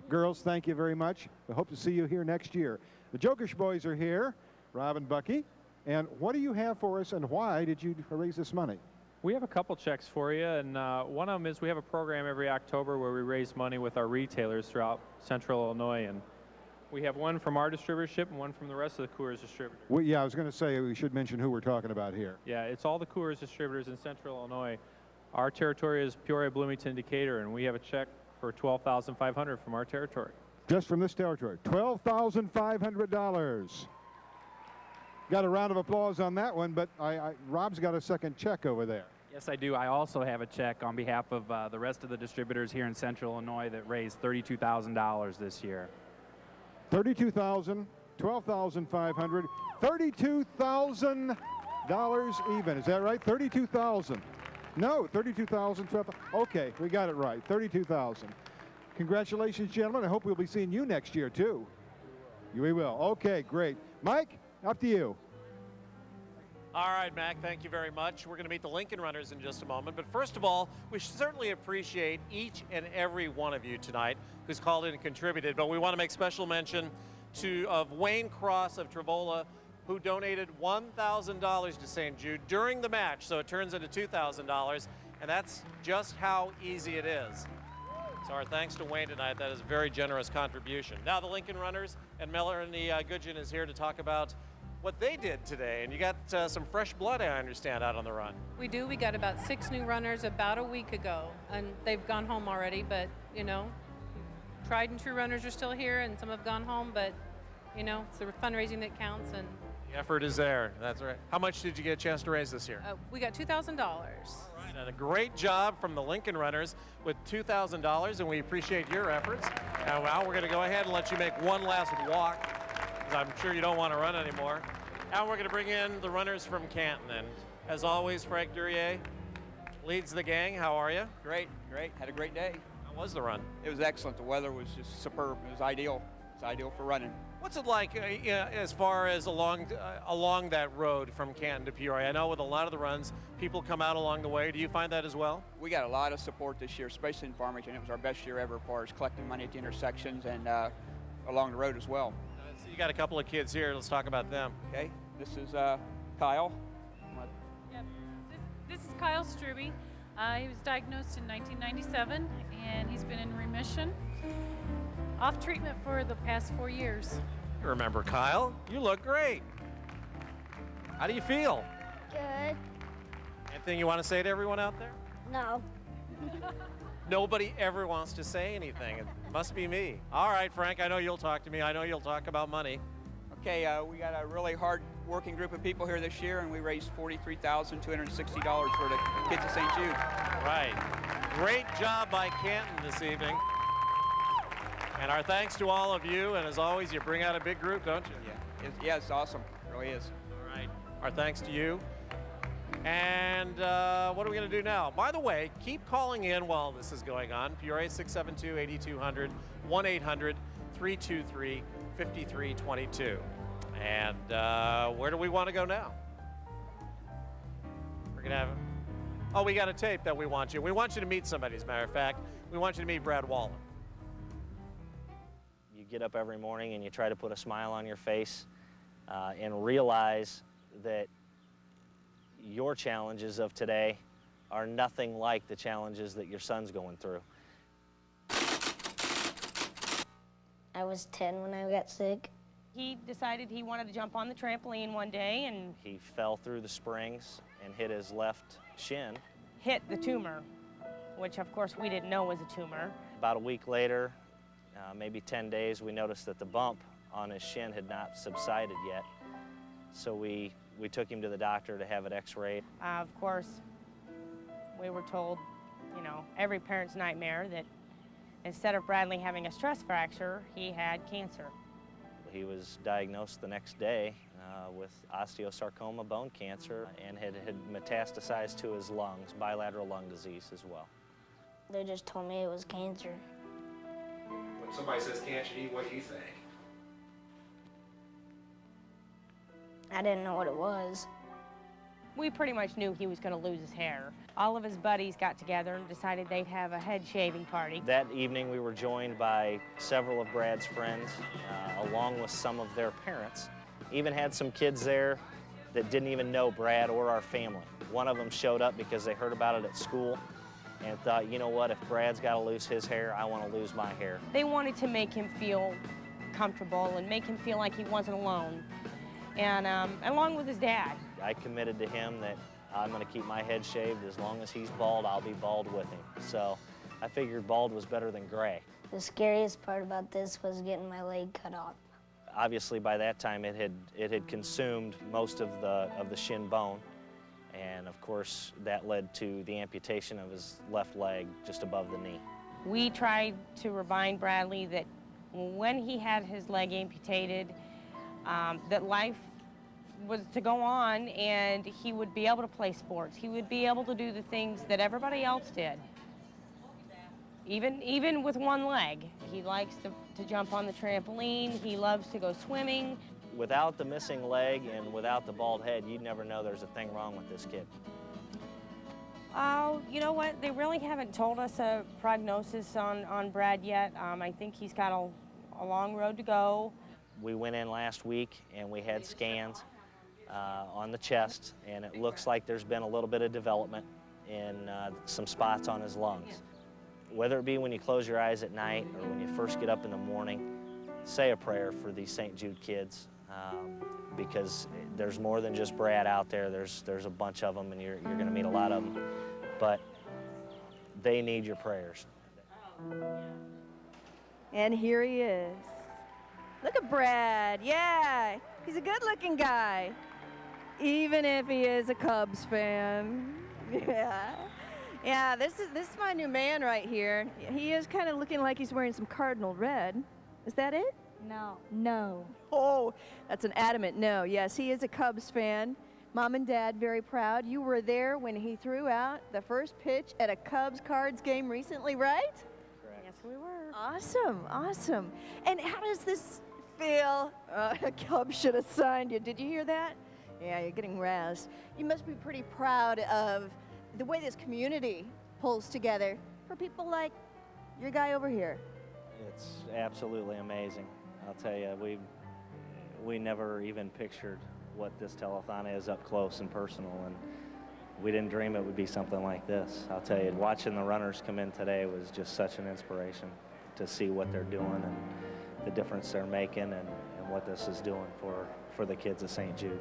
Girls, thank you very much. We hope to see you here next year. The Jokish boys are here, Rob and Bucky. And what do you have for us, and why did you raise this money? We have a couple checks for you, and one of them is we have a program every October where we raise money with our retailers throughout Central Illinois, and we have one from our distributorship and one from the rest of the Coors distributors. Well, yeah, I was going to say we should mention who we're talking about here. Yeah, it's all the Coors distributors in Central Illinois. Our territory is Peoria, Bloomington, Decatur, and we have a check for $12,500 from our territory. Just from this territory, $12,500. Got a round of applause on that one, but Rob's got a second check over there. Yes, I do. I also have a check on behalf of the rest of the distributors here in Central Illinois that raised $32,000 this year. $32,000, $12,500, $32,000 even. Is that right? $32,000. No, $32,000, $12,000. Okay, we got it right. $32,000. Congratulations, gentlemen. I hope we'll be seeing you next year, too. We will. Okay, great. Mike, up to you. All right, Mac, thank you very much. We're going to meet the Lincoln Runners in just a moment. But first of all, we certainly appreciate each and every one of you tonight who's called in and contributed. But we want to make special mention of Wayne Cross of Travola, who donated $1,000 to St. Jude during the match, so it turns into $2,000, and that's just how easy it is. So our thanks to Wayne tonight. That is a very generous contribution. Now the Lincoln Runners, and Melanie Goodgen is here to talk about what they did today, and you got some fresh blood, I understand, out on the run. We do. We got about 6 new runners about a week ago, and they've gone home already, but, you know, tried and true runners are still here, and some have gone home, but, you know, it's the fundraising that counts, and the effort is there. That's right. How much did you get a chance to raise this year? we got $2,000. All right, and a great job from the Lincoln Runners with $2,000, and we appreciate your efforts. And now we're going to go ahead and let you make one last walk, because I'm sure you don't want to run anymore. And we're going to bring in the runners from Canton. And as always, Frank Duryea leads the gang. How are you? Great, great. Had a great day. How was the run? It was excellent. The weather was just superb. It was ideal. It's ideal for running. What's it like as far as along that road from Canton to Peoria? I know with a lot of the runs, people come out along the way. Do you find that as well? We got a lot of support this year, especially in Farmington. It was our best year ever as far as collecting money at the intersections and along the road as well. So you got a couple of kids here. Let's talk about them. Okay, this is Kyle. Yep. This is Kyle Struby. He was diagnosed in 1997, and he's been in remission, off treatment for the past 4 years. You remember Kyle? You look great. How do you feel? Good. Anything you want to say to everyone out there? No. Nobody ever wants to say anything. It must be me. All right, Frank, I know you'll talk to me. I know you'll talk about money. Okay, we got a really hard-working group of people here this year, and we raised $43,260 for the kids at St. Jude. Right. Great job by Canton this evening. And our thanks to all of you. And as always, you bring out a big group, don't you? Yeah, it's awesome. It really is. All right. Our thanks to you. And what are we going to do now? By the way, keep calling in while this is going on. Peoria 672-8200, 1-800-323-5322. And where do we want to go now? We're going to have... Oh, we got a tape that we want you. We want you to meet somebody, as a matter of fact. We want you to meet Brad Wallen. You get up every morning and you try to put a smile on your face and realize that your challenges of today are nothing like the challenges that your son's going through. I was 10 when I got sick. He decided he wanted to jump on the trampoline one day and He fell through the springs and hit his left shin. hit the tumor, which of course we didn't know was a tumor. About a week later, maybe 10 days, we noticed that the bump on his shin had not subsided yet. So we took him to the doctor to have it x-rayed. Of course, we were told, you know, every parent's nightmare that instead of Bradley having a stress fracture, he had cancer. He was diagnosed the next day with osteosarcoma bone cancer and had metastasized to his lungs, bilateral lung disease as well. They just told me it was cancer. When somebody says cancer, what do you think? I didn't know what it was. We pretty much knew he was going to lose his hair. All of his buddies got together and decided they'd have a head shaving party. That evening we were joined by several of Brad's friends, along with some of their parents. Even had some kids there that didn't even know Brad or our family. One of them showed up because they heard about it at school and thought, you know what, if Brad's got to lose his hair, I want to lose my hair. They wanted to make him feel comfortable and make him feel like he wasn't alone. And along with his dad. I committed to him that I'm going to keep my head shaved. As long as he's bald, I'll be bald with him. So I figured bald was better than gray. The scariest part about this was getting my leg cut off. Obviously, by that time, it had consumed most of the shin bone, and of course, that led to the amputation of his left leg just above the knee. We tried to remind Bradley that when he had his leg amputated, that life was to go on and he would be able to play sports. He would be able to do the things that everybody else did. Even with one leg. He likes to jump on the trampoline. He loves to go swimming. Without the missing leg and without the bald head, you'd never know there's a thing wrong with this kid. Oh, you know what? They really haven't told us a prognosis on Brad yet. I think he's got a long road to go. We went in last week and we had scans on the chest, and it looks like there's been a little bit of development in some spots on his lungs. Whether it be when you close your eyes at night or when you first get up in the morning, say a prayer for these St. Jude kids, because there's more than just Brad out there. There's a bunch of them, and you're going to meet a lot of them, but they need your prayers. And here he is. Look at Brad. Yeah, he's a good-looking guy, even if he is a Cubs fan. Yeah, this is my new man right here. He is kind of looking like he's wearing some cardinal red. Is that it? No. No. Oh, that's an adamant no. Yes, he is a Cubs fan. Mom and Dad very proud. You were there when he threw out the first pitch at a Cubs-Cards game recently, right? Correct. Yes, we were. Awesome, awesome. And how does this feel? Cubs should have signed you. Did you hear that? Yeah, you're getting razzed. You must be pretty proud of the way this community pulls together for people like your guy over here. It's absolutely amazing. I'll tell you, we never even pictured what this telethon is up close and personal, and we didn't dream it would be something like this. I'll tell you, watching the runners come in today was just such an inspiration to see what they're doing and the difference they're making and what this is doing for the kids of St. Jude.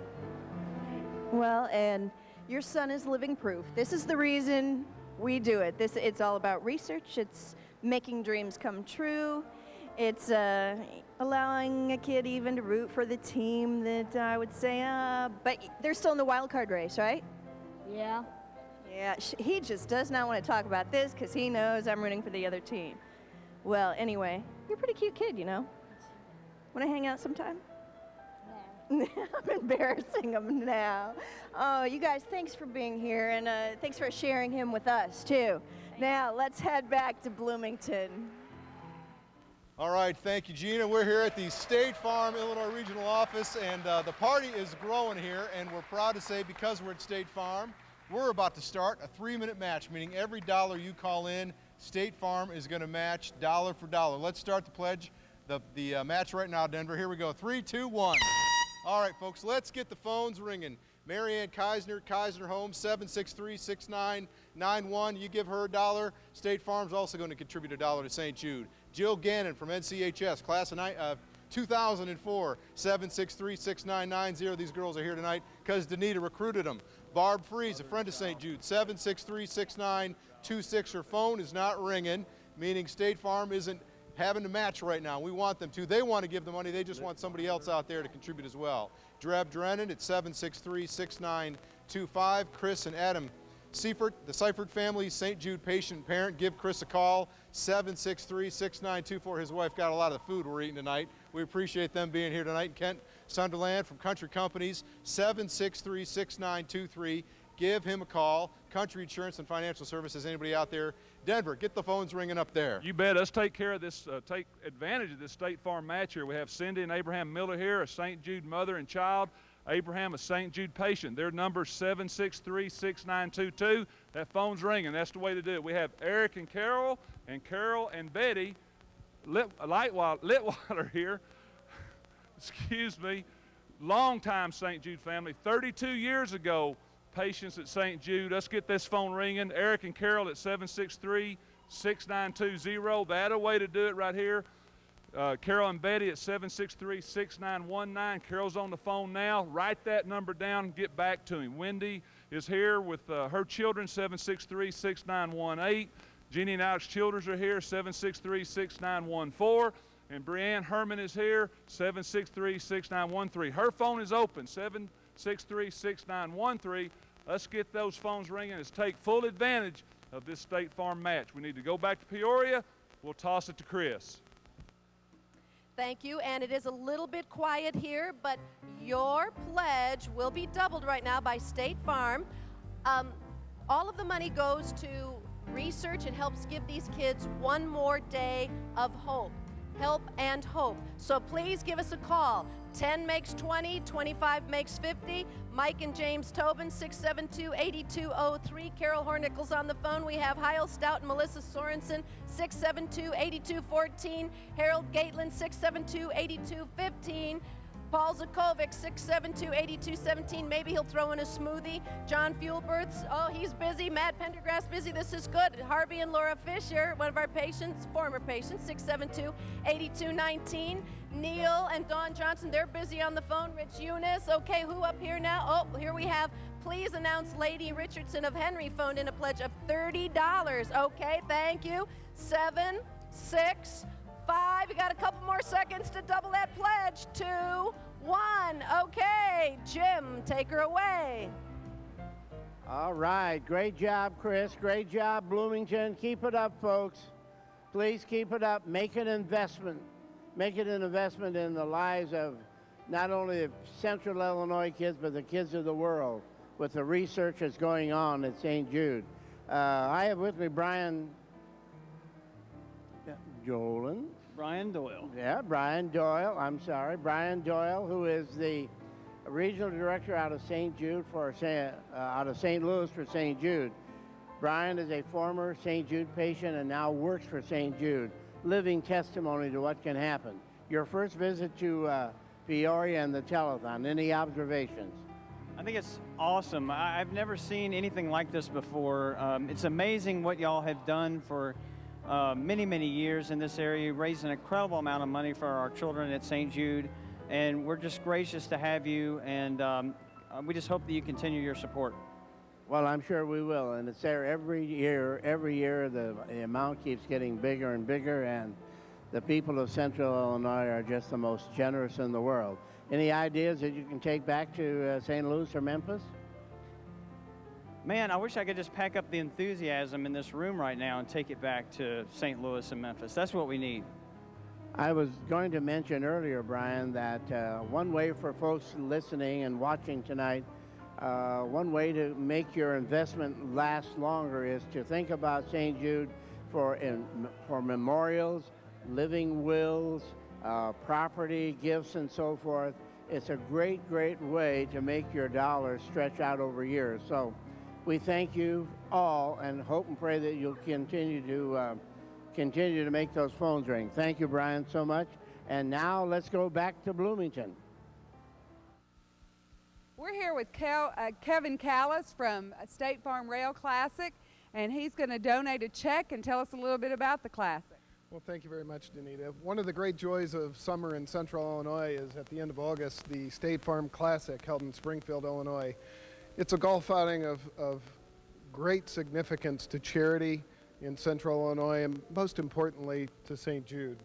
Well, and your son is living proof. This is the reason we do it. It's all about research. It's making dreams come true. It's allowing a kid even to root for the team that I would say, but they're still in the wild card race, right? Yeah. Yeah, he just does not want to talk about this because he knows I'm rooting for the other team. Well, anyway, you're a pretty cute kid, you know. Want to hang out sometime? No. I'm embarrassing him now. Oh, you guys, thanks for being here, and thanks for sharing him with us, too. Now, let's head back to Bloomington. All right, thank you, Gina. We're here at the State Farm, Illinois Regional Office, and the party is growing here, and we're proud to say, because we're at State Farm, we're about to start a 3-minute match, meaning every dollar you call in, State Farm is going to match dollar for dollar. Let's start the pledge, the match right now, Denver. Here we go. 3, 2, 1. All right, folks, let's get the phones ringing. Marianne Keisner, Keisner Homes, 763-6991. You give her $1. State Farm's also going to contribute $1 to St. Jude. Jill Gannon from NCHS, class of 2004, 763-6990. These girls are here tonight because Danita recruited them. Barb Freeze, a friend of St. Jude, 763-6926. Her phone is not ringing, meaning State Farm isn't having to match right now. We want them to. They want to give the money. They just want somebody else out there to contribute as well. Dreb Drennan at 763-6925. Chris and Adam Seifert, the Seifert family, St. Jude patient and parent. Give Chris a call, 763-6924. His wife got a lot of the food we're eating tonight. We appreciate them being here tonight. Kent Sunderland from Country Companies, 763-6923. Give him a call. Country Insurance and Financial Services. Anybody out there? Denver, get the phones ringing up there. You bet. Let's take care of this, take advantage of this State Farm match here. We have Cindy and Abraham Miller here, a St. Jude mother and child. Abraham, a St. Jude patient. Their number is 763-6922. That phone's ringing. That's the way to do it. We have Eric and Carol and Betty Litweiler here. Excuse me. Longtime St. Jude family. 32 years ago, patients at St. Jude. Let's get this phone ringing. Eric and Carol at 763-6920. That's a way to do it right here. Carol and Betty at 763-6919. Carol's on the phone now. Write that number down and get back to him. Wendy is here with her children, 763-6918. Jeannie and Alex Childers are here, 763-6914. And Brianne Herman is here, 763-6913. Her phone is open, 763-6913. Let's get those phones ringing. Let's take full advantage of this State Farm match. We need to go back to Peoria. We'll toss it to Chris. Thank you, and it is a little bit quiet here, but your pledge will be doubled right now by State Farm. All of the money goes to research. It helps give these kids one more day of hope. Help and hope. So please give us a call. 10 makes 20, 25 makes 50. Mike and James Tobin, 672-8203. Carol Hornickel's on the phone. We have Heil Stout and Melissa Sorensen, 672-8214. Harold Gatelin, 672-8215. Paul Zakovic, 672-8217. Maybe he'll throw in a smoothie. John Fuelberths, oh, he's busy. Matt Pendergrass, busy. This is good. Harvey and Laura Fisher, one of our patients, former patients, 672-8219. Neil and Dawn Johnson, they're busy on the phone. Rich Eunice, okay, who up here now? Oh, here we have, please announce Lady Richardson of Henry phoned in a pledge of $30. Okay, thank you. 7, 6, 5, you got a couple more seconds to double that pledge. 2, 1, okay. Jim, take her away. All right, great job, Chris. Great job, Bloomington. Keep it up, folks. Please keep it up. Make an investment. Make it an investment in the lives of not only the Central Illinois kids, but the kids of the world with the research that's going on at St. Jude. I have with me Brian Doyle. Yeah, Brian Doyle. I'm sorry. Brian Doyle, who is the regional director out of St. Jude out of St. Louis for St. Jude. Brian is a former St. Jude patient and now works for St. Jude. Living testimony to what can happen. Your first visit to Peoria and the telethon, any observations? I think it's awesome. I've never seen anything like this before. It's amazing what y'all have done for many, many years in this area. You raised an incredible amount of money for our children at St. Jude, and we're just gracious to have you, and we just hope that you continue your support. Well, I'm sure we will, and it's there every year. Every year, the amount keeps getting bigger and bigger, and the people of Central Illinois are just the most generous in the world. Any ideas that you can take back to St. Louis or Memphis? Man, I wish I could just pack up the enthusiasm in this room right now and take it back to St. Louis and Memphis. That's what we need. I was going to mention earlier, Brian, that one way for folks listening and watching tonight, one way to make your investment last longer is to think about St. Jude for memorials, living wills, property, gifts, and so forth. It's a great, great way to make your dollars stretch out over years. So we thank you all and hope and pray that you'll continue to make those phones ring. Thank you, Brian, so much. And now let's go back to Bloomington. We're here with Kevin Callis from State Farm Rail Classic, and he's going to donate a check and tell us a little bit about the Classic. Well, thank you very much, Danita. One of the great joys of summer in Central Illinois is at the end of August, the State Farm Classic held in Springfield, Illinois. It's a golf outing of great significance to charity in Central Illinois and most importantly to St. Jude.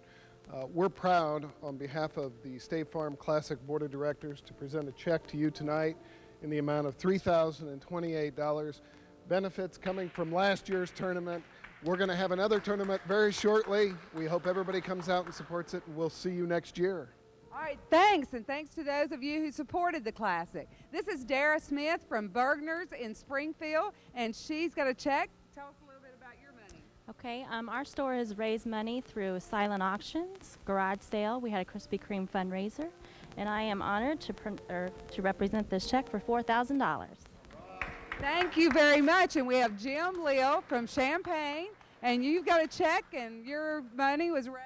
We're proud on behalf of the State Farm Classic Board of Directors to present a check to you tonight in the amount of $3,028. Benefits coming from last year's tournament. We're going to have another tournament very shortly. We hope everybody comes out and supports it, and we'll see you next year. All right, thanks, and thanks to those of you who supported the Classic. This is Dara Smith from Bergner's in Springfield, and she's got a check. Tell us a little bit about your money. Okay, our store has raised money through silent auctions, garage sale. We had a Krispy Kreme fundraiser, and I am honored to represent this check for $4,000. Thank you very much, and we have Jim Leal from Champaign, and you've got a check, and your money was raised.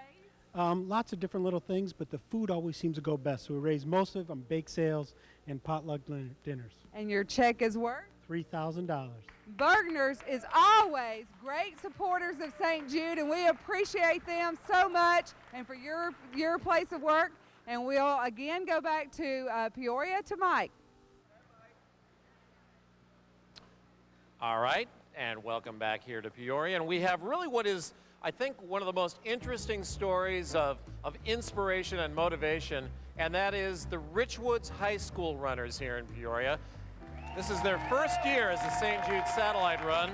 Lots of different little things, but the food always seems to go best. So we raise most of it on bake sales and potluck dinners. And your check is worth? $3,000. Bergner's is always great supporters of St. Jude, and we appreciate them so much and for your place of work. And we'll again go back to Peoria to Mike. All right, and welcome back here to Peoria. And we have really what is, I think, one of the most interesting stories of inspiration and motivation, and that is the Richwoods High School runners here in Peoria. This is their first year as the St. Jude Satellite Run,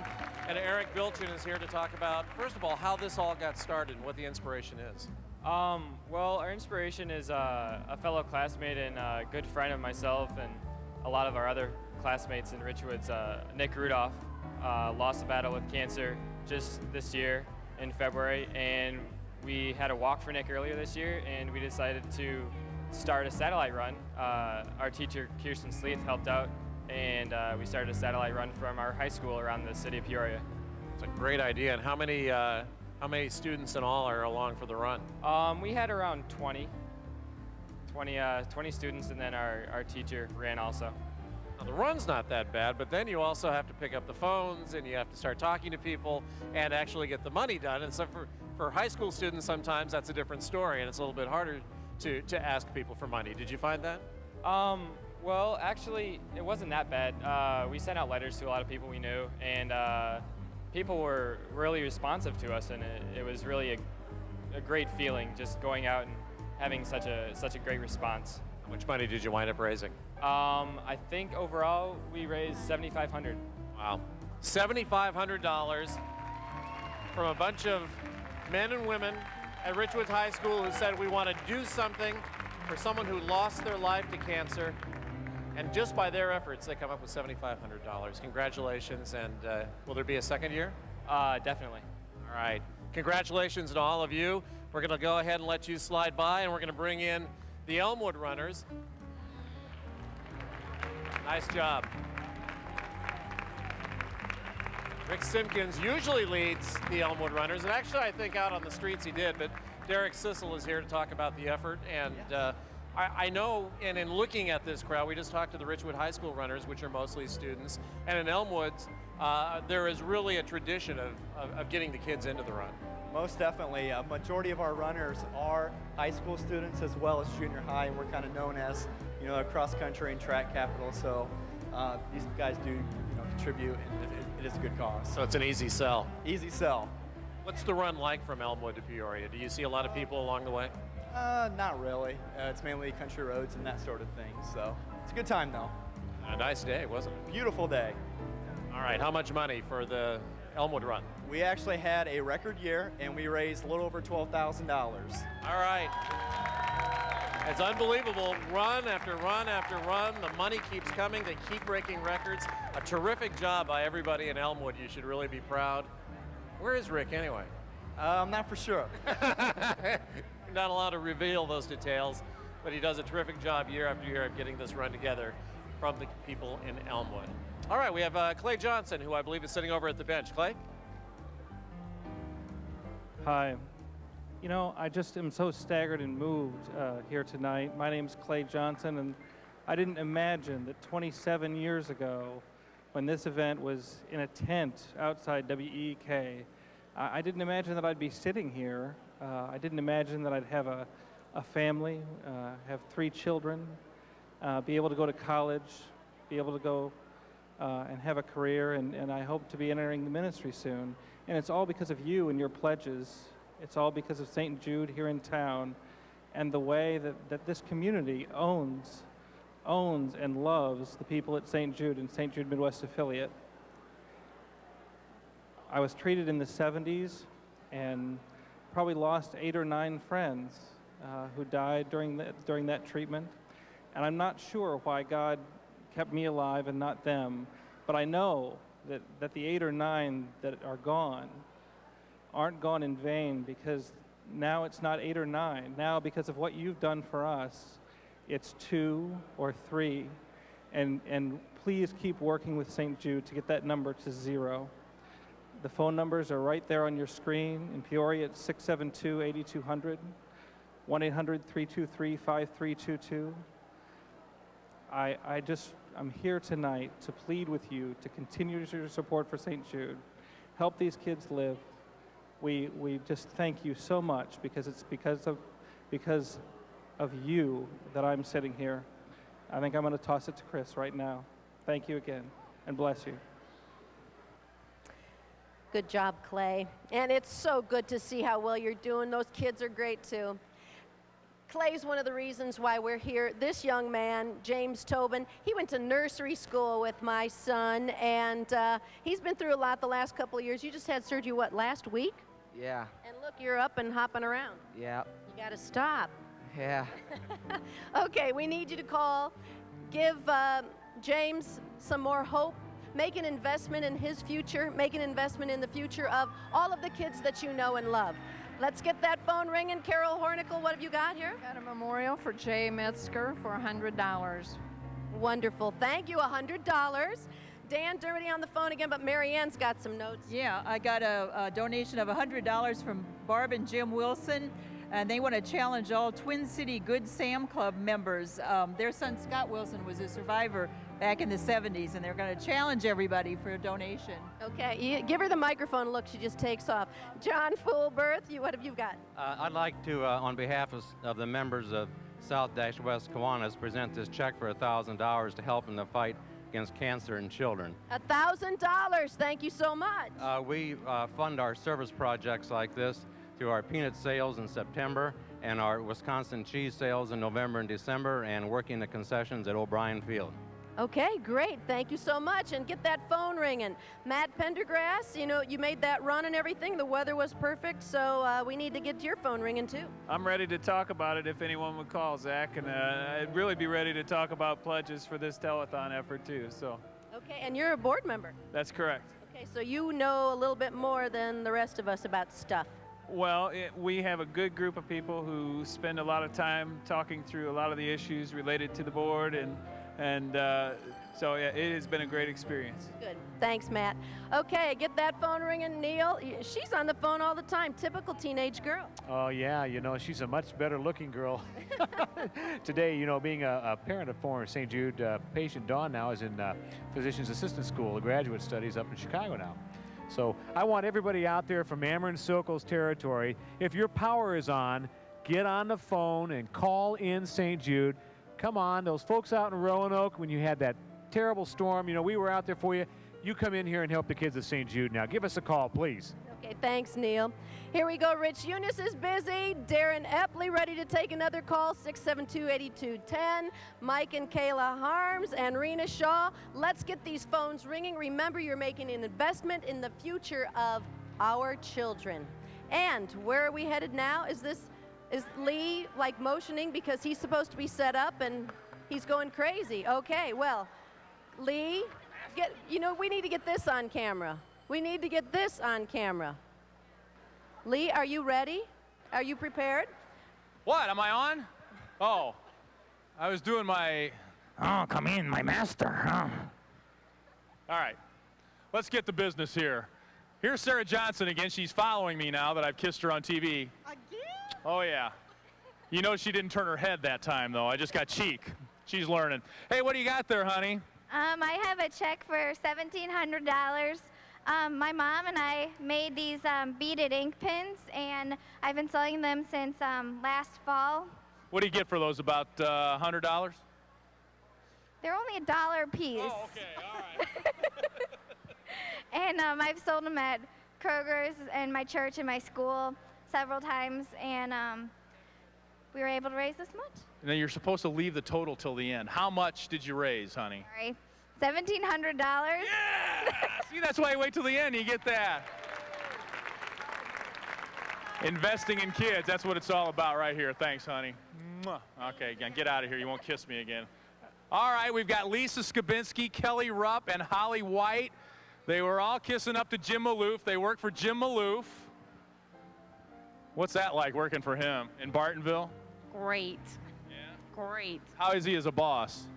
and Eric Bilchin is here to talk about, first of all, how this all got started and what the inspiration is. Well, our inspiration is a fellow classmate and a good friend of myself and a lot of our other classmates in Richwoods. Nick Rudolph lost a battle with cancer just this year in February, and we had a walk for Nick earlier this year, and we decided to start a satellite run. Our teacher, Kirsten Sleeth, helped out, and we started a satellite run from our high school around the city of Peoria. It's a great idea. And how many students in all are along for the run? We had around 20 students, and then our teacher ran also. Now, the run's not that bad, but then you also have to pick up the phones and you have to start talking to people and actually get the money done. And so for high school students, sometimes that's a different story, and it's a little bit harder to ask people for money. Did you find that? Well, actually, it wasn't that bad. We sent out letters to a lot of people we knew, and people were really responsive to us, and it was really a great feeling just going out and having such a great response. How much money did you wind up raising? I think overall we raised $7,500. Wow. $7,500 from a bunch of men and women at Richwoods High School who said we want to do something for someone who lost their life to cancer. And just by their efforts, they come up with $7,500. Congratulations, and will there be a second year? Definitely. All right. Congratulations to all of you. We're going to go ahead and let you slide by, and we're going to bring in the Elmwood runners. Nice job. Rick Simpkins usually leads the Elmwood runners, and actually I think out on the streets he did, but Derek Sissel is here to talk about the effort. And I know, and in looking at this crowd, we just talked to the Richwood High School runners, which are mostly students, and in Elmwoods, there is really a tradition of getting the kids into the run. Most definitely. A majority of our runners are high school students as well as junior high, and we're kind of known as, a cross-country and track capital. So These guys do, contribute, and it is a good cause. So it's an easy sell. Easy sell. What's the run like from Elmwood to Peoria? Do you see a lot of people along the way? Not really. It's mainly country roads and that sort of thing. So it's a good time, though. A nice day, wasn't it? Beautiful day. All right, how much money for the Elmwood run? We actually had a record year, and we raised a little over $12,000. All right. It's unbelievable. Run after run after run. The money keeps coming. They keep breaking records. A terrific job by everybody in Elmwood. You should really be proud. Where is Rick anyway? I'm not for sure. Not allowed to reveal those details, but he does a terrific job year after year of getting this run together from the people in Elmwood. All right, we have Clay Johnson, who I believe is sitting over at the bench. Clay? Hi. You know, I just am so staggered and moved here tonight. My name's Clay Johnson, and I didn't imagine that 27 years ago, when this event was in a tent outside WEK, I didn't imagine that I'd be sitting here. I didn't imagine that I'd have a family, have 3 children, be able to go to college, be able to go and have a career, and I hope to be entering the ministry soon. And it's all because of you and your pledges. It's all because of St. Jude here in town and the way that this community owns and loves the people at St. Jude and St. Jude Midwest Affiliate. I was treated in the 70s and probably lost 8 or 9 friends who died during that treatment. And I'm not sure why God kept me alive and not them, but I know that the 8 or 9 that are gone aren't gone in vain, because now it's not 8 or 9. Now, because of what you've done for us, it's 2 or 3. And please keep working with St. Jude to get that number to 0. The phone numbers are right there on your screen. In Peoria, it's 672-8200, 1-800-323-5322. I'm here tonight to plead with you to continue your support for St. Jude. Help these kids live. We just thank you so much, because it's because of you that I'm sitting here. I think I'm going to toss it to Chris right now. Thank you again, and bless you. Good job, Clay. And it's so good to see how well you're doing. Those kids are great, too. Clay's one of the reasons why we're here. This young man, James Tobin, he went to nursery school with my son, and he's been through a lot the last couple of years. You just had surgery, what, last week? Yeah. And look, you're up and hopping around. Yeah. You got to stop. Yeah. Okay, we need you to call. Give James some more hope. Make an investment in his future. Make an investment in the future of all of the kids that you know and love. Let's get that phone ringing. Carol Hornicle, what have you got here? Got a memorial for Jay Metzger for $100. Wonderful. Thank you, $100. Dan Dermody on the phone again, but Mary Ann's got some notes. Yeah, I got a donation of $100 from Barb and Jim Wilson, and they want to challenge all Twin City Good Sam Club members. Their son Scott Wilson was a survivor back in the 70s, and they're going to challenge everybody for a donation. Okay, give her the microphone. Look, she just takes off. John Fulberth, what have you got? I'd like to, on behalf of the members of South-West Kiwanis, present this check for $1,000 to help in the fight against cancer in children. $1,000. Thank you so much. We fund our service projects like this through our peanut sales in September and our Wisconsin cheese sales in November and December, and working the concessions at O'Brien Field. Okay, great. Thank you so much. And get that phone ringing. Matt Pendergrass, you made that run and everything. The weather was perfect, so we need to get your phone ringing too. I'm ready to talk about it if anyone would call, Zach, and I'd really be ready to talk about pledges for this telethon effort too. So. Okay, and you're a board member. That's correct. Okay, so you know a little bit more than the rest of us about stuff. Well, we have a good group of people who spend a lot of time talking through a lot of the issues related to the board, and so yeah, it has been a great experience. Good. Thanks, Matt. Okay, get that phone ringing. Neil, she's on the phone all the time. Typical teenage girl. Oh, yeah, she's a much better looking girl. Today, being a parent of former St. Jude patient, Dawn now is in Physician's Assistant School, graduate studies up in Chicago now. So I want everybody out there from Ameren-Silko's territory, if your power is on, get on the phone and call in St. Jude. Come on, those folks out in Roanoke, when you had that terrible storm. You know, we were out there for you. You come in here and help the kids at St. Jude now. Give us a call, please. Okay, thanks, Neil. Here we go. Rich Eunice is busy. Darren Epley ready to take another call, 672-8210. Mike and Kayla Harms and Rena Shaw. Let's get these phones ringing. Remember, you're making an investment in the future of our children. And where are we headed now? Is Lee like motioning because he's supposed to be set up and he's going crazy? Okay, well, Lee, we need to get this on camera. We need to get this on camera. Lee, are you ready? Are you prepared? What, am I on? Oh, I was doing my, oh, come in, my master, huh? All right, let's get to business here. Here's Sarah Johnson again. She's following me now that I've kissed her on TV. Again? Oh, yeah. You know she didn't turn her head that time, though. I just got cheek. She's learning. Hey, what do you got there, honey? I have a check for $1,700. My mom and I made these beaded ink pins, and I've been selling them since last fall. What do you get for those, about $100? They're only $1 a piece. Oh, okay, all right. And I've sold them at Kroger's and my church and my school several times, and we were able to raise this much. And then you're supposed to leave the total till the end. How much did you raise, honey? Sorry, $1,700. Yeah! See, that's why you wait till the end, you get that. Investing in kids, that's what it's all about right here. Thanks, honey. Mwah. Okay, again, get out of here. You won't kiss me again. All right, we've got Lisa Skabinski, Kelly Rupp, and Holly White. They were all kissing up to Jim Maloof. They work for Jim Maloof. What's that like, working for him in Bartonville? Great. Yeah? Great. How is he as a boss?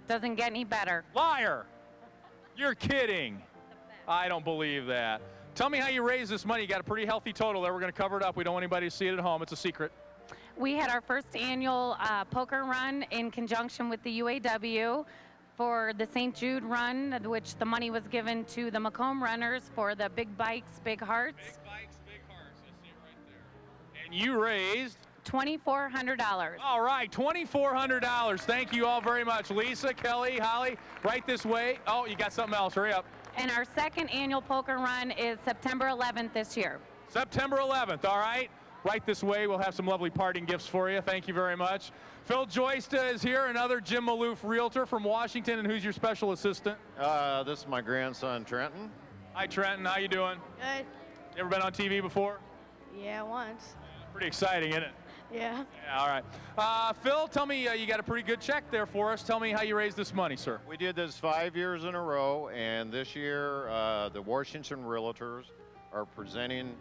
Doesn't get any better. Liar! You're kidding. I don't believe that. Tell me how you raised this money. You got a pretty healthy total there. We're going to cover it up. We don't want anybody to see it at home. It's a secret. We had our first annual poker run in conjunction with the UAW for the St. Jude run, which the money was given to the Macomb runners for the Big Bikes, Big Hearts. Big Bikes, Big Hearts. I see it right there. And you raised? $2,400. All right, $2,400. Thank you all very much. Lisa, Kelly, Holly, right this way. Oh, you got something else. Hurry up. And our second annual poker run is September 11th this year. September 11th, all right. Right this way. We'll have some lovely parting gifts for you. Thank you very much. Phil Joysta is here, another Jim Maloof realtor from Washington. And who's your special assistant? This is my grandson, Trenton. Hi, Trenton. How you doing? Good. You ever been on TV before? Yeah, once. Pretty exciting, isn't it? Yeah. Yeah, all right. Phil, tell me, you got a pretty good check there for us. Tell me how you raised this money, sir. We did this 5 years in a row, and this year the Washington Realtors are presenting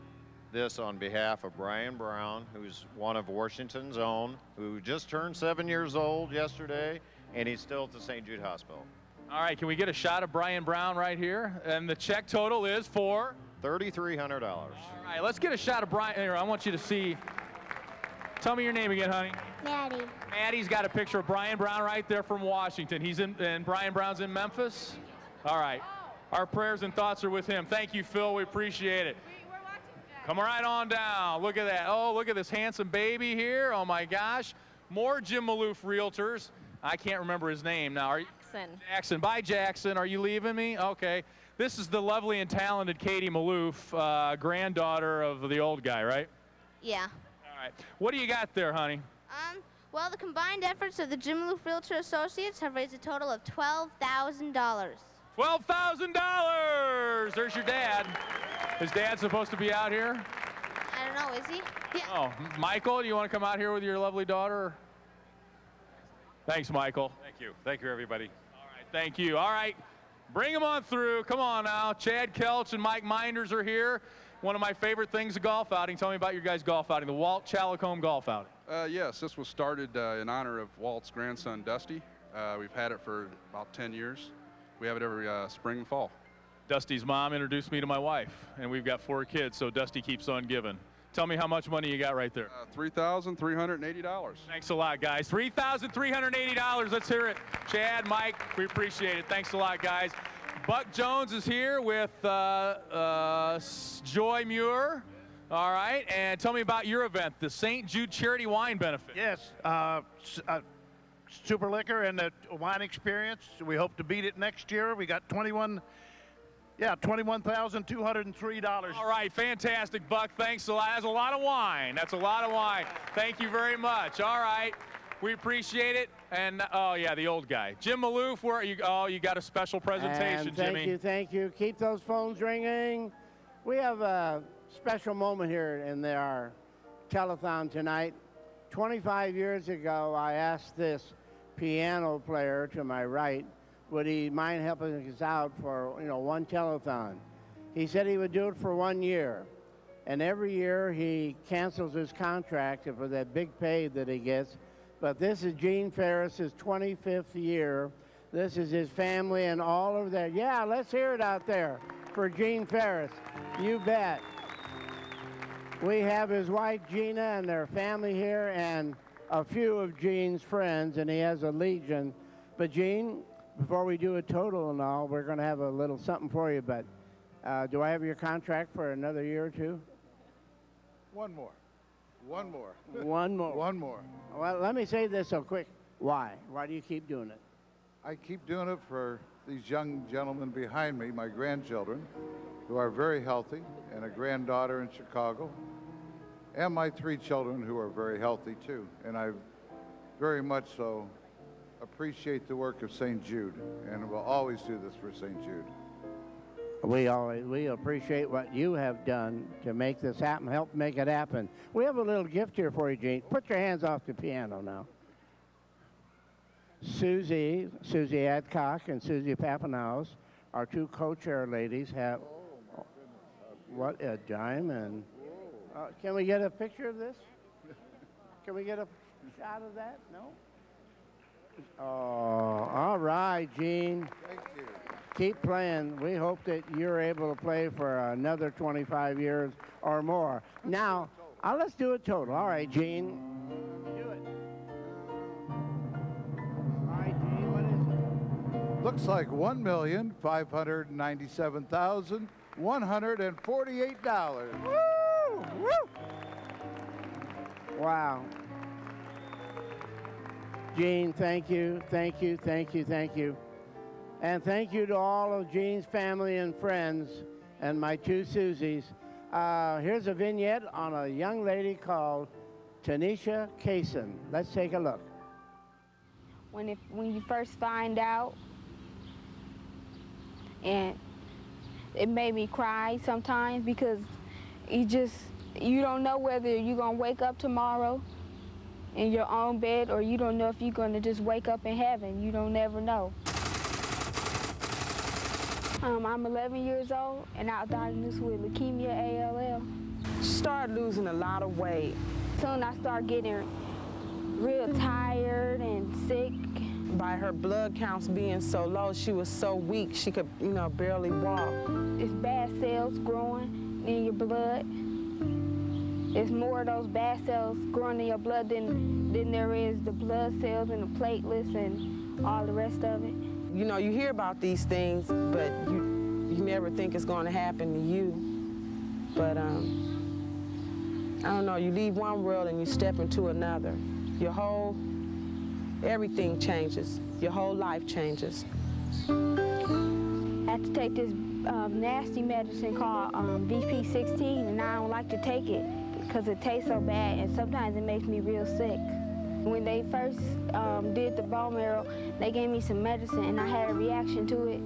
this on behalf of Brian Brown, who's one of Washington's own, who just turned 7 years old yesterday, and he's still at the St. Jude Hospital. All right, can we get a shot of Brian Brown right here? And the check total is for? $3,300. All right, let's get a shot of Brian. Here, I want you to see. Tell me your name again, honey. Maddie. Maddie's got a picture of Brian Brown right there from Washington. And Brian Brown's in Memphis? All right. Our prayers and thoughts are with him. Thank you, Phil. We appreciate it. Come right on down. Look at that. Oh, look at this handsome baby here. Oh, my gosh. More Jim Maloof realtors. I can't remember his name now. Are you? Jackson. Jackson. Bye, Jackson. Are you leaving me? Okay. This is the lovely and talented Katie Maloof, granddaughter of the old guy, right? Yeah. All right. What do you got there, honey? Well, the combined efforts of the Jim Maloof Realtor Associates have raised a total of $12,000. $12,000! There's your dad. Is Dad supposed to be out here? I don't know, is he? Yeah. Oh, Michael, do you want to come out here with your lovely daughter? Thanks, Michael. Thank you. Thank you, everybody. All right, thank you. All right, bring them on through. Come on now. Chad Kelch and Mike Minders are here. One of my favorite things, a golf outing. Tell me about your guys' golf outing, the Walt Chalicombe Golf Outing. Yes, this was started in honor of Walt's grandson, Dusty. We've had it for about 10 years. We have it every spring and fall. Dusty's mom introduced me to my wife, and we've got 4 kids, so Dusty keeps on giving. Tell me how much money you got right there. $3,380. Thanks a lot, guys. $3,380. Let's hear it. Chad, Mike, we appreciate it. Thanks a lot, guys. Buck Jones is here with Joy Muir. All right, and tell me about your event, the St. Jude Charity Wine Benefit. Yes, Super Liquor and the wine experience. We hope to beat it next year. We got $21,203. All right, fantastic, Buck. Thanks a lot. That's a lot of wine. That's a lot of wine. Thank you very much. All right. We appreciate it. And, oh, yeah, the old guy. Jim Maloof, where are you? Oh, you got a special presentation, and thank Jimmy. you, thank you. Keep those phones ringing. We have a special moment here in our telethon tonight. 25 years ago, I asked this piano player to my right, would he mind helping us out for, one telethon? He said he would do it for 1 year. And every year he cancels his contract for that big pay that he gets. But this is Gene Ferris's 25th year. This is his family and all of that. Yeah, let's hear it out there for Gene Ferris. You bet. We have his wife Gina and their family here and a few of Gene's friends, and he has a legion. But Gene, before we do a total and all, we're going to have a little something for you. But do I have your contract for another year or two? One more. One more. One more. One more. Well, let me say this so quick. Why? Why do you keep doing it? I keep doing it for these young gentlemen behind me, my grandchildren, who are very healthy, and a granddaughter in Chicago, and my 3 children who are very healthy too. And I very much so appreciate the work of St. Jude, and will always do this for St. Jude. We appreciate what you have done to make this happen, help make it happen. We have a little gift here for you, Gene. Put your hands off the piano now. Susie Adcock and Susie Papanaus, our 2 co-chair ladies, have, what a diamond. Can we get a picture of this? Can we get a shot of that? No? Oh, all right, Gene. Thank you. Keep playing. We hope that you're able to play for another 25 years or more. Now, let's do a total. All right, Gene. Do it. All right, Gene, what is it? Looks like $1,597,148. Woo! Woo! Wow. Gene, thank you, thank you, thank you, thank you. And thank you to all of Gene's family and friends and my 2 Susies. Here's a vignette on a young lady called Tanisha Kaysen. Let's take a look. When you first find out, and it made me cry sometimes because you don't know whether you're gonna wake up tomorrow in your own bed or you don't know if you're gonna just wake up in heaven. You don't never know. I'm 11 years old and I was diagnosed with leukemia ALL. She started losing a lot of weight. Soon I started getting real tired and sick. By her blood counts being so low, she was so weak she could, barely walk. It's bad cells growing in your blood. There's more of those bad cells growing in your blood than there is the blood cells and the platelets and all the rest of it. You hear about these things, but you never think it's going to happen to you. But I don't know, you leave one world and you step into another. Everything changes. Your whole life changes. I have to take this nasty medicine called VP16, and I don't like to take it because it tastes so bad, and sometimes it makes me real sick. When they first did the bone marrow, they gave me some medicine, and I had a reaction to it.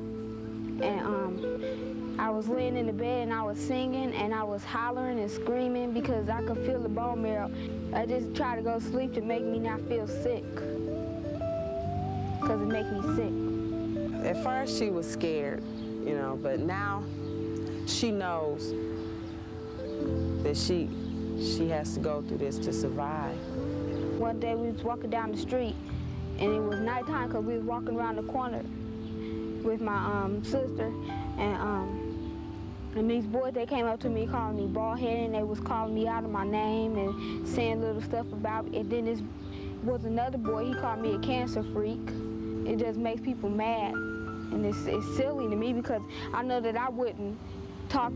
And I was laying in the bed, and I was singing, and I was hollering and screaming because I could feel the bone marrow. I just tried to go to sleep to make me not feel sick, because it makes me sick. At first, she was scared, but now she knows that she has to go through this to survive. One day we was walking down the street, and it was nighttime because we was walking around the corner with my sister, and these boys, they came up to me calling me bald-headed, and they was calling me out of my name and saying little stuff about me. And then this was another boy, he called me a cancer freak. It just makes people mad, and it's silly to me because I know that I wouldn't talk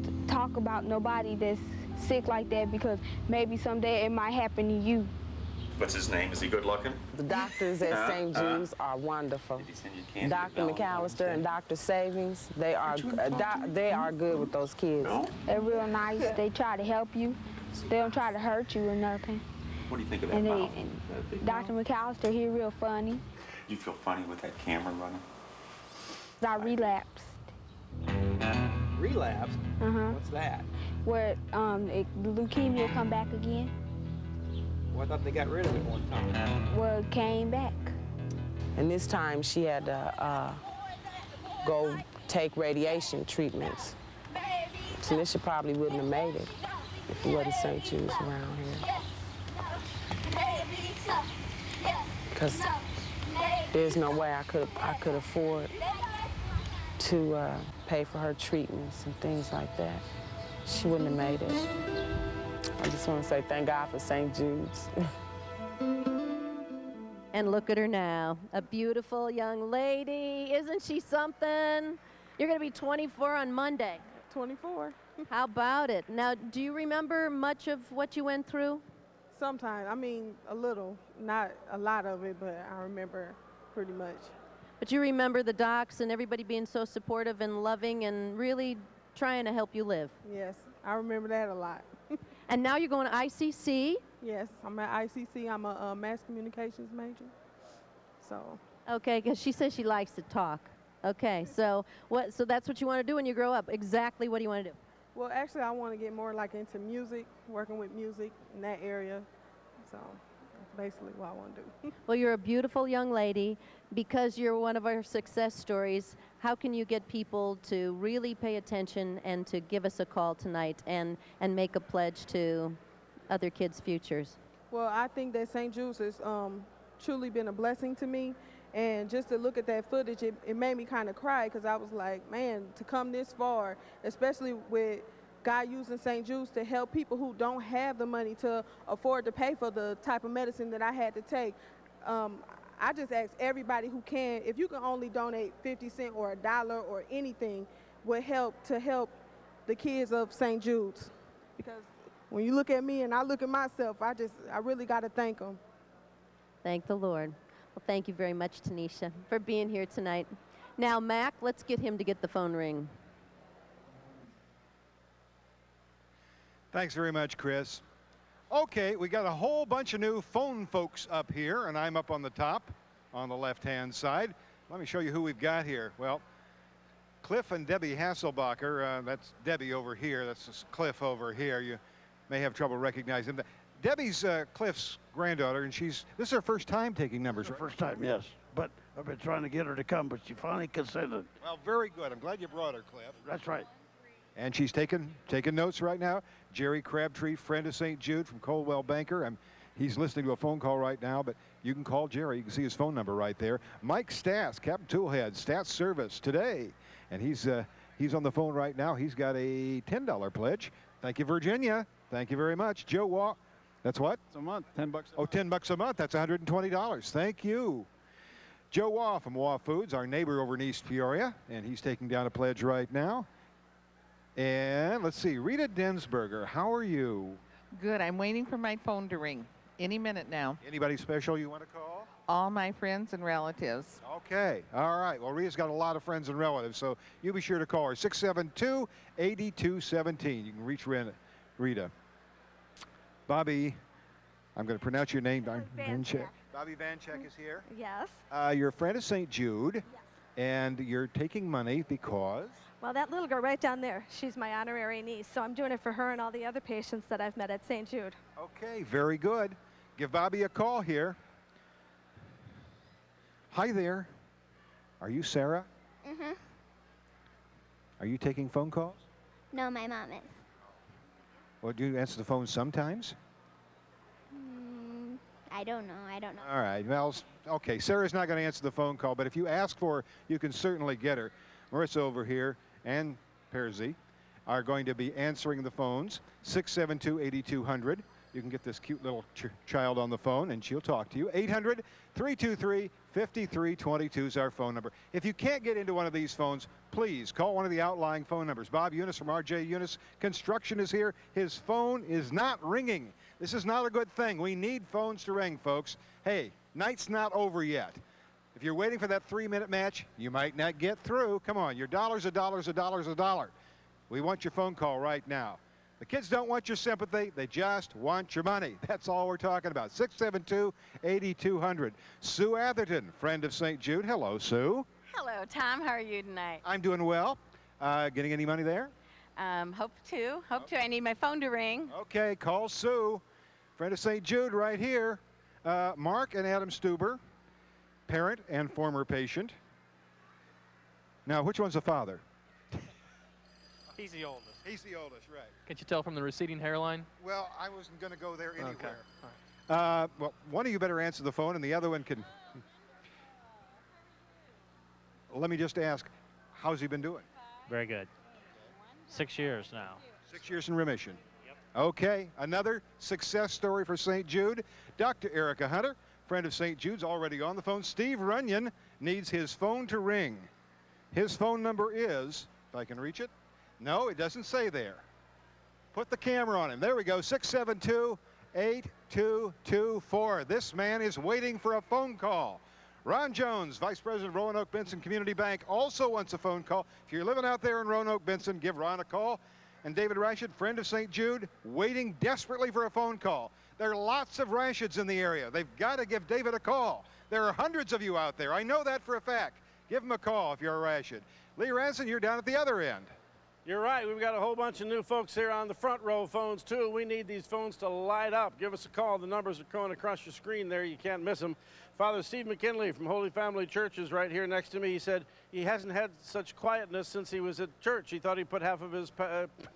about nobody that's sick like that because maybe someday it might happen to you. What's his name? Is he good looking? The doctors at St. Jude's are wonderful. Dr. McAllister and Dr. Savings, they are good with those kids. They're real nice. They try to help you. They don't try to hurt you or nothing. What do you think of that And mouth? Dr. McAllister, he real funny. You feel funny with that camera running? I relapsed. Relapsed? Uh-huh. What's that? Where leukemia will come back again. Well, I thought they got rid of it one time. Well, it came back. And this time she had to go take radiation treatments. Tanisha probably wouldn't have made it if it wasn't St. Jude's around here. Because there's no way I could afford to pay for her treatments and things like that. She wouldn't have made it. I just want to say thank God for St. Jude's. And look at her now, a beautiful young lady. Isn't she something? You're going to be 24 on Monday. 24. How about it? Now, do you remember much of what you went through? Sometimes, I mean, a little, not a lot of it, but I remember pretty much. But you remember the docs and everybody being so supportive and loving and really trying to help you live. Yes, I remember that a lot. And now you're going to ICC? Yes, I'm at ICC. I'm a mass communications major. So. Okay, because she says she likes to talk. Okay, so that's what you want to do when you grow up. Exactly what do you want to do? Well, actually, I want to get more like into music, working with music in that area. So that's basically what I want to do. Well, you're a beautiful young lady. Because you're one of our success stories, how can you get people to really pay attention and to give us a call tonight and make a pledge to other kids' futures? Well, I think that St. Jude's has truly been a blessing to me. And just to look at that footage, it made me kind of cry because I was like, man, to come this far, especially with God using St. Jude's to help people who don't have the money to afford to pay for the type of medicine that I had to take. I just ask everybody who can, if you can only donate 50 cents or $1 or anything, would help to help the kids of St. Jude's. Because when you look at me and I look at myself, I really got to thank them. Thank the Lord. Well, thank you very much, Tanisha, for being here tonight. Now, Mac, let's get him to get the phone ring. Thanks very much, Chris. Okay, we got a whole bunch of new phone folks up here, and I'm up on the top on the left-hand side. Let me show you who we've got here. Well, Cliff and Debbie Hasselbacher, that's Debbie over here, that's Cliff over here. You may have trouble recognizing them. Debbie's Cliff's granddaughter, and this is her first time taking numbers, right? First time, yes. But I've been trying to get her to come, but she finally consented. Well, very good. I'm glad you brought her, Cliff. That's right. And she's taking notes right now. Jerry Crabtree, friend of St. Jude from Coldwell Banker. He's listening to a phone call right now, but you can call Jerry. You can see his phone number right there. Mike Stats, Captain Toolhead, Stats Service today. And he's on the phone right now. He's got a $10 pledge. Thank you, Virginia. Thank you very much. Joe Waugh. That's what? It's a month, $10 a month. Oh, $10 a month. That's $120. Thank you. Joe Waugh from Waugh Foods, our neighbor over in East Peoria, and he's taking down a pledge right now. And let's see, Rita Densberger, how are you? Good. I'm waiting for my phone to ring any minute now. Anybody special you want to call? All my friends and relatives. Okay. All right. Well, Rita's got a lot of friends and relatives, so you be sure to call her. 672-8217. You can reach Rita. Bobby, I'm going to pronounce your name. Vanchek. Bobby Vanchek is here. Yes. You're a friend of St. Jude, yes. And you're taking money because? Well, that little girl right down there, she's my honorary niece, so I'm doing it for her and all the other patients that I've met at St. Jude. Okay, very good. Give Bobby a call here. Hi there. Are you Sarah? Mm-hmm. Are you taking phone calls? No, my mom is. Well, do you answer the phone sometimes? I don't know. All right. Well, okay. Sarah's not going to answer the phone call, but if you ask for her, you can certainly get her. Marissa over here and Perzy are going to be answering the phones. 672-8200, you can get this cute little child on the phone, and she'll talk to you. 800-323-5322 is our phone number. If you can't get into one of these phones, please call one of the outlying phone numbers. Bob Eunice from RJ Eunice Construction is here. His phone is not ringing. This is not a good thing. We need phones to ring, folks. Hey, night's not over yet. If you're waiting for that 3-minute match, you might not get through. Come on, your dollar's a dollar's a dollar's a dollar. We want your phone call right now. The kids don't want your sympathy. They just want your money. That's all we're talking about. 672-8200. Sue Atherton, friend of St. Jude. Hello, Sue. Hello, Tom. How are you tonight? I'm doing well. Getting any money there? Hope to. I need my phone to ring. Okay, call Sue. Friend of St. Jude right here. Mark and Adam Stuber, parent and former patient. Now, which one's the father? He's the oldest. He's the oldest, right. Can't you tell from the receding hairline? Well, I wasn't going to go there anywhere. Okay. All right. Well, one of you better answer the phone, and the other one can. Let me just ask, how's he been doing? Very good. 6 years now. 6 years in remission. Yep. Okay, another success story for St. Jude. Dr. Erica Hunter, friend of St. Jude's, already on the phone. Steve Runyon needs his phone to ring. His phone number is, if I can reach it. No, it doesn't say there. Put the camera on him. There we go, 672-8224. This man is waiting for a phone call. Ron Jones, Vice President of Roanoke Benson Community Bank, also wants a phone call. If you're living out there in Roanoke Benson, give Ron a call. And David Rashid, friend of St. Jude, waiting desperately for a phone call. There are lots of Rashids in the area. They've got to give David a call. There are hundreds of you out there. I know that for a fact. Give him a call if you're a Rashid. Lee Ranson, you're down at the other end. You're right. We've got a whole bunch of new folks here on the front row phones, too. We need these phones to light up. Give us a call. The numbers are going across your screen there. You can't miss them. Father Steve McKinley from Holy Family Church is right here next to me. He said he hasn't had such quietness since he was at church. He thought he put half of his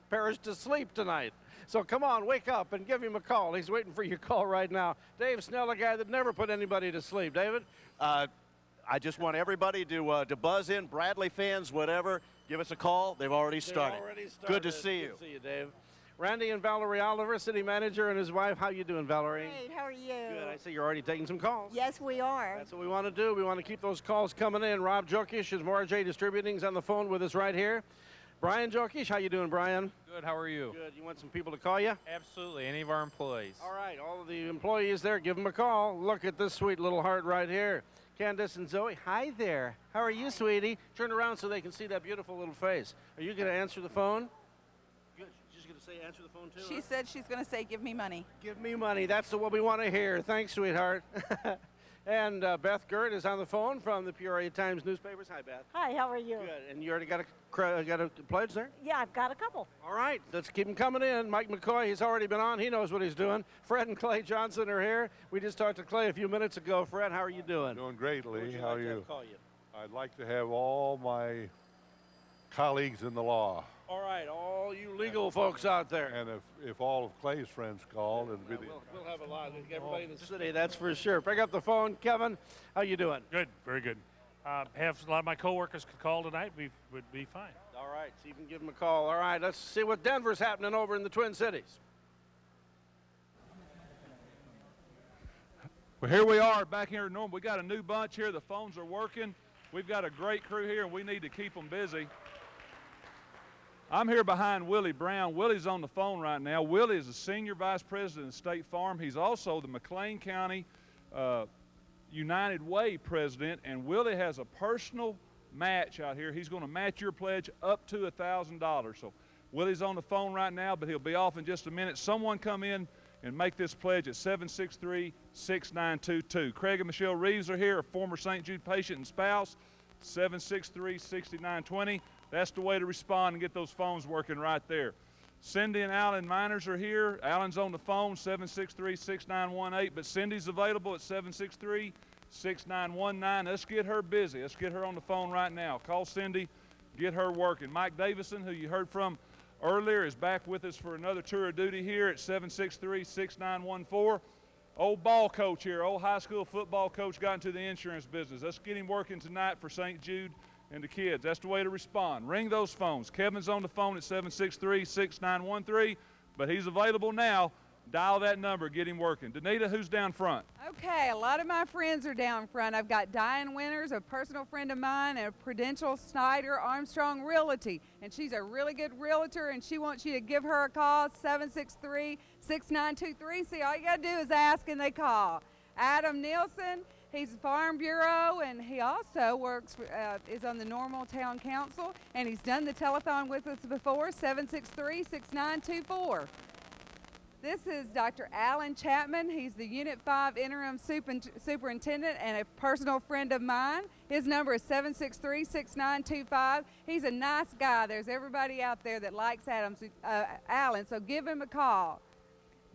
parish to sleep tonight. So come on, wake up and give him a call. He's waiting for your call right now. Dave Snell, a guy that never put anybody to sleep. David? I just want everybody to buzz in. Bradley fans, whatever, give us a call. They've already started. Good to see you. Good to see you, Dave. Randy and Valerie Oliver, city manager, and his wife. How you doing, Valerie? Great. How are you? Good. I see you're already taking some calls. Yes, we are. That's what we want to do. We want to keep those calls coming in. Rob Jokish is RJ Distributing's on the phone with us right here. Brian Jokish, how you doing, Brian? Good. How are you? Good. You want some people to call you? Absolutely. Any of our employees. All right. All of the employees there, give them a call. Look at this sweet little heart right here. Candace and Zoe, hi there. How are you, sweetie? Turn around so they can see that beautiful little face. Are you going to answer the phone? Good. She's going to say answer the phone, too? She said she's going to say, give me money. Give me money. That's what we want to hear. Thanks, sweetheart. And Beth Gert is on the phone from the Peoria Times newspapers. Hi, Beth. Hi, how are you? Good. And you already got a pledge there? Yeah, I've got a couple. All right, let's keep them coming in. Mike McCoy, he's already been on. He knows what he's doing. Fred and Clay Johnson are here. We just talked to Clay a few minutes ago. Fred, how are you doing? Doing great, Lee. How are you? Call you? I'd like to have all my colleagues in the law. All right, all you legal folks out there. And if all of Clay's friends called, it'd be we'll have a lot. Everybody in the city, that's for sure. Pick up the phone. Kevin, how you doing? Good, very good. Have a lot of my coworkers could call tonight. We would be fine. All right, so you can give them a call. All right, let's see what Denver's happening over in the Twin Cities. Well, here we are back here in Norman. We got a new bunch here. The phones are working. We've got a great crew here, and we need to keep them busy. I'm here behind Willie Brown. Willie's on the phone right now. Willie is the Senior Vice President of State Farm. He's also the McLean County United Way President, and Willie has a personal match out here. He's going to match your pledge up to $1,000. So Willie's on the phone right now, but he'll be off in just a minute. Someone come in and make this pledge at 763-6922. Craig and Michelle Reeves are here, a former St. Jude patient and spouse, 763-6920. That's the way to respond and get those phones working right there. Cindy and Alan Miners are here. Alan's on the phone, 763-6918, but Cindy's available at 763-6919. Let's get her busy. Let's get her on the phone right now. Call Cindy, get her working. Mike Davison, who you heard from earlier, is back with us for another tour of duty here at 763-6914. Old ball coach here, old high school football coach, got into the insurance business. Let's get him working tonight for St. Jude and the kids. That's the way to respond. Ring those phones. Kevin's on the phone at 763-6913, but he's available now. Dial that number, get him working. Danita, who's down front? Okay, a lot of my friends are down front. I've got Diane Winters, a personal friend of mine, and Prudential Snyder Armstrong Realty. And she's a really good realtor, and she wants you to give her a call, 763-6923. See, all you got to do is ask and they call. Adam Nielsen, he's Farm Bureau, and he also works, is on the Normal Town Council, and he's done the telethon with us before, 763-6924. This is Dr. Alan Chapman. He's the Unit 5 Interim Superintendent and a personal friend of mine. His number is 763-6925. He's a nice guy. There's everybody out there that likes Alan, so give him a call.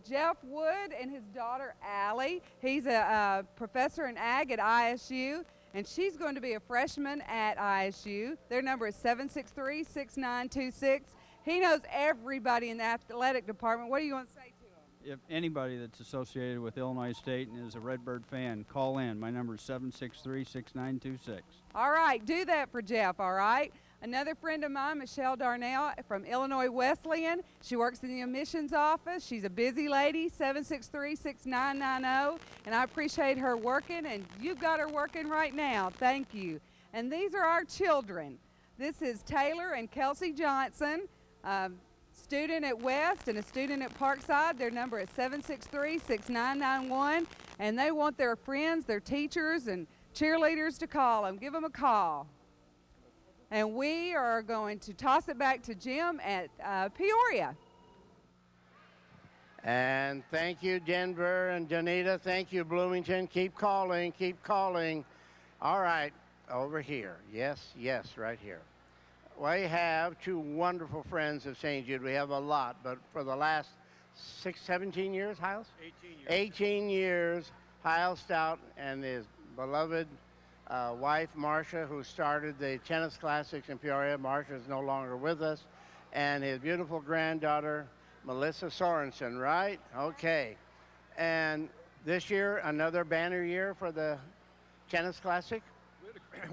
Jeff Wood and his daughter Allie. He's a professor in ag at ISU, and she's going to be a freshman at ISU. Their number is 763-6926. He knows everybody in the athletic department. What do you want to say to him? If anybody that's associated with Illinois State and is a Redbird fan, call in. My number is 763-6926. All right, do that for Jeff, all right? Another friend of mine, Michelle Darnell from Illinois Wesleyan. She works in the admissions office. She's a busy lady, 763-6990. And I appreciate her working, and you've got her working right now. Thank you. And these are our children. This is Taylor and Kelsey Johnson. Student at West and a student at Parkside. Their number is 763-6991, and they want their friends, their teachers, and cheerleaders to call them. Give them a call. And we are going to toss it back to Jim at Peoria. And thank you, Denver and Danita. Thank you, Bloomington. Keep calling, keep calling. All right, over here. Yes, yes, right here. We have two wonderful friends of St. Jude. We have a lot, but for the last 17 years, Hiles? 18 years, Hiles Stout and his beloved wife, Marcia, who started the tennis classics in Peoria. Marcia is no longer with us. And his beautiful granddaughter, Melissa Sorensen, right? Okay. And this year, another banner year for the tennis classic?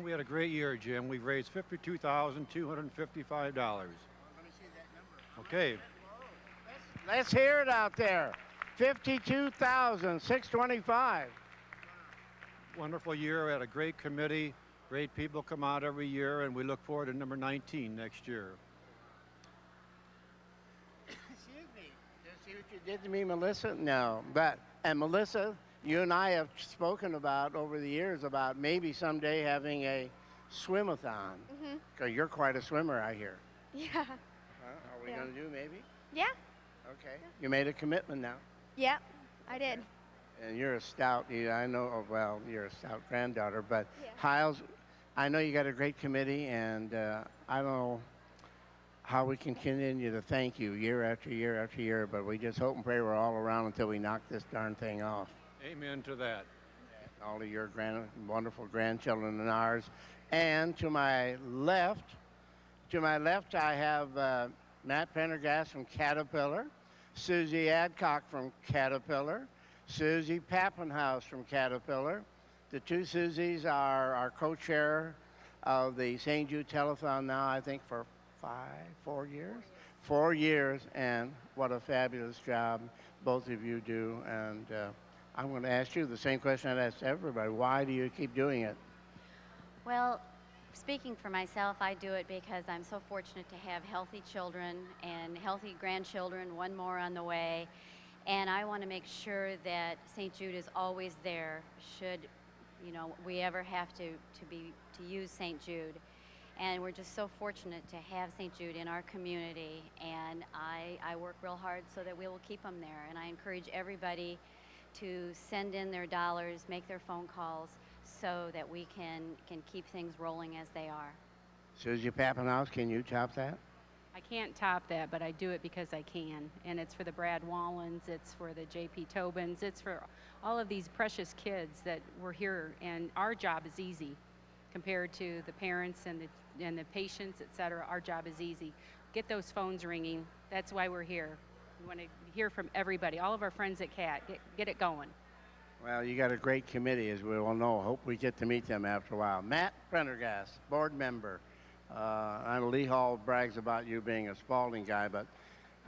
We had a great year, Jim. We've raised $52,255. Okay. Let's hear it out there. $52,625. Wonderful year. We had a great committee. Great people come out every year, and we look forward to number 19 next year. Excuse me. Did you see what you did to me, Melissa? No. And Melissa, you and I have spoken about over the years about maybe someday having a swim-a-thon. Because you're quite a swimmer, I hear. Yeah. Are we going to do maybe? Yeah. Okay. You made a commitment now. Yeah, I did. And you're a stout, I know, well, you're a stout granddaughter, but Hiles, I know you got a great committee, and I don't know how we can continue to thank you year after year after year, but we just hope and pray we're all around until we knock this darn thing off. Amen to that. All of your wonderful grandchildren and ours. And to my left, I have Matt Pendergast from Caterpillar, Susie Adcock from Caterpillar, Susie Pappenhouse from Caterpillar. The two Susies are our co-chair of the St. Jude Telethon now, I think, for 4 years? 4 years, and what a fabulous job both of you do. And I'm going to ask you the same question I'd asked everybody. Why do you keep doing it? Well, speaking for myself, I do it because I'm so fortunate to have healthy children and healthy grandchildren, one more on the way. And I want to make sure that St. Jude is always there should, we ever have to use St. Jude. And we're just so fortunate to have St. Jude in our community. And I work real hard so that we will keep them there. And I encourage everybody to send in their dollars, make their phone calls, so that we can keep things rolling as they are. Susie Pappenhouse, can you top that? I can't top that, but I do it because I can. And it's for the Brad Wallens, it's for the J.P. Tobins, it's for all of these precious kids that were here. And our job is easy compared to the parents and the patients, et cetera. Our job is easy. Get those phones ringing. That's why we're here. We want to hear from everybody, all of our friends at CAT. Get it going. Well, you got a great committee, as we all know. Hope we get to meet them after a while. Matt Prendergast, board member. I know Lee Hall brags about you being a Spalding guy, but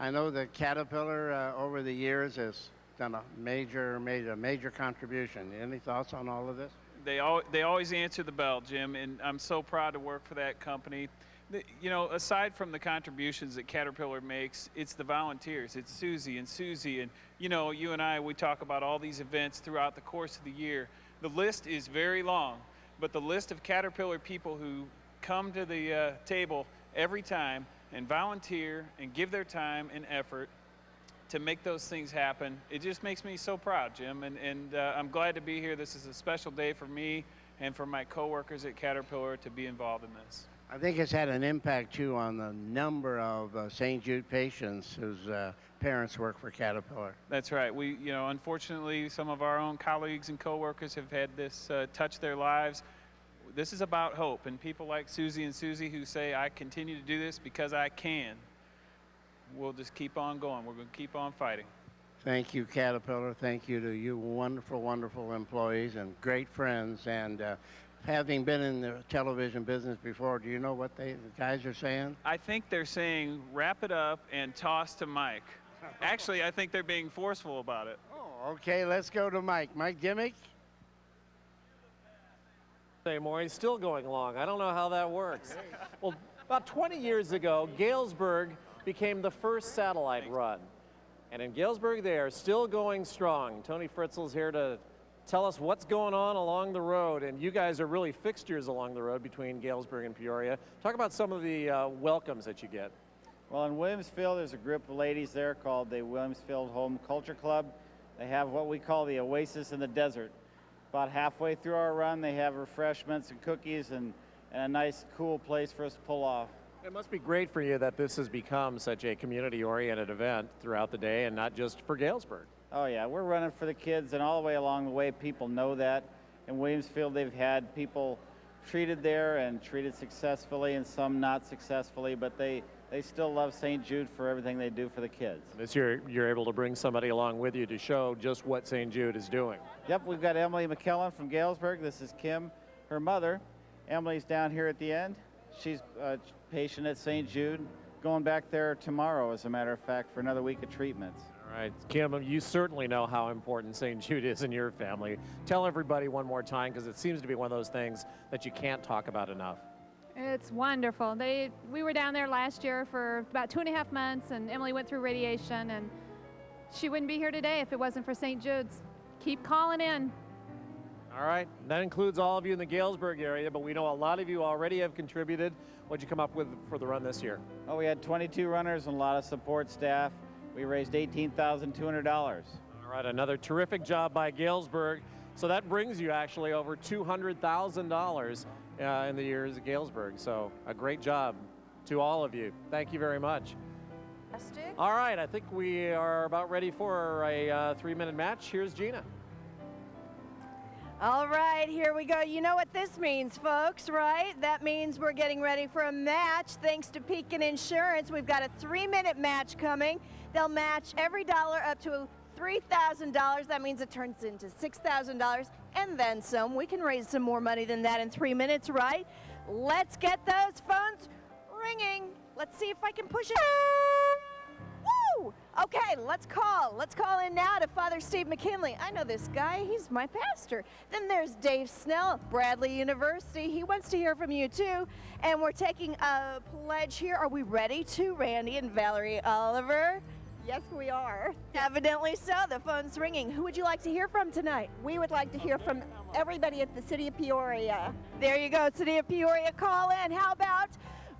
I know that Caterpillar over the years has done a major contribution. Any thoughts on all of this? They always answer the bell, Jim, and I'm so proud to work for that company. You know, aside from the contributions that Caterpillar makes, it's the volunteers. It's Susie, and you know, you and I, we talk about all these events throughout the course of the year. The list is very long, but the list of Caterpillar people who come to the table every time and volunteer and give their time and effort to make those things happen, it just makes me so proud, Jim, and I'm glad to be here. This is a special day for me and for my coworkers at Caterpillar to be involved in this. I think it's had an impact, too, on the number of St. Jude patients whose parents work for Caterpillar. That's right. We, you know, unfortunately, some of our own colleagues and coworkers have had this touch their lives. This is about hope, and people like Susie and Susie who say, I continue to do this because I can. We'll just keep on going. We're going to keep on fighting. Thank you, Caterpillar. Thank you to you wonderful employees and great friends. And having been in the television business before, do you know what the guys are saying? I think they're saying wrap it up and toss to Mike. Actually, I think they're being forceful about it. Oh, okay, let's go to Mike. Mike Dimmick? Hey, Maureen, still going along. I don't know how that works. Well, about 20 years ago, Galesburg became the first satellite run. And in Galesburg, they are still going strong. Tony Fritzel's here to tell us what's going on along the road. And you guys are really fixtures along the road between Galesburg and Peoria. Talk about some of the welcomes that you get. Well, in Williamsfield, there's a group of ladies there called the Williamsfield Home Culture Club. They have what we call the Oasis in the Desert. About halfway through our run, they have refreshments and cookies and a nice, cool place for us to pull off. It must be great for you that this has become such a community-oriented event throughout the day and not just for Galesburg. Oh, yeah, we're running for the kids, and all the way along the way, people know that. In Williamsfield, they've had people treated there and treated successfully and some not successfully, but they still love St. Jude for everything they do for the kids. This year, you're able to bring somebody along with you to show just what St. Jude is doing. Yep, we've got Emily McKellen from Galesburg. This is Kim, her mother. Emily's down here at the end. She's a patient at St. Jude, going back there tomorrow, as a matter of fact, for another week of treatments. All right, Kim, you certainly know how important St. Jude is in your family. Tell everybody one more time, because it seems to be one of those things that you can't talk about enough. It's wonderful. We were down there last year for about 2.5 months, and Emily went through radiation, and she wouldn't be here today if it wasn't for St. Jude's. Keep calling in. All right, that includes all of you in the Galesburg area, but we know a lot of you already have contributed. What'd you come up with for the run this year? Oh, we had 22 runners and a lot of support staff. We raised $18,200. All right, another terrific job by Galesburg. So that brings you actually over $200,000 in the years at Galesburg. So a great job to all of you. Thank you very much. All right, I think we are about ready for a 3-minute match. Here's Gina. All right, here we go. You know what this means, folks, right? That means we're getting ready for a match. Thanks to Pekin Insurance, we've got a 3-minute match coming. They'll match every dollar up to $3,000. That means it turns into $6,000 and then some. We can raise some more money than that in 3 minutes, right? Let's get those phones ringing. Let's see if I can push it. Woo! Okay, let's call. Let's call in now to Father Steve McKinley. I know this guy. He's my pastor. Then there's Dave Snell, Bradley University. He wants to hear from you, too. And we're taking a pledge here. Are we ready to, Randy and Valerie Oliver? Yes, we are. Evidently so. The phone's ringing. Who would you like to hear from tonight? We would like to hear from everybody at the City of Peoria. There you go, City of Peoria, call in. How about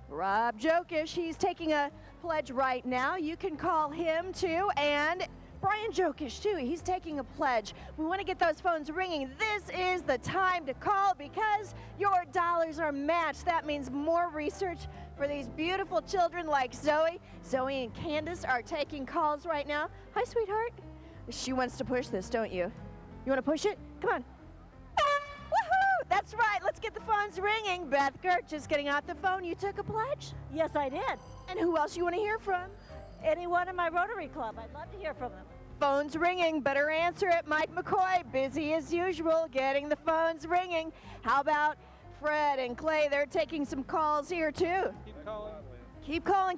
Rob Jokish? He's taking a pledge right now. You can call him too. And Brian Jokish too. He's taking a pledge. We want to get those phones ringing. This is the time to call because your dollars are matched. That means more research for these beautiful children like Zoe. Zoe and Candace are taking calls right now. Hi, sweetheart. She wants to push this, don't you? You want to push it? Come on. Woohoo! That's right. Let's get the phones ringing. Beth Gert just getting off the phone. You took a pledge? Yes, I did. And who else you want to hear from? Anyone in my Rotary Club. I'd love to hear from them. Phone's ringing. Better answer it. Mike McCoy, busy as usual, getting the phones ringing. How about Fred and Clay? They're taking some calls here, too. Keep calling. Keep calling.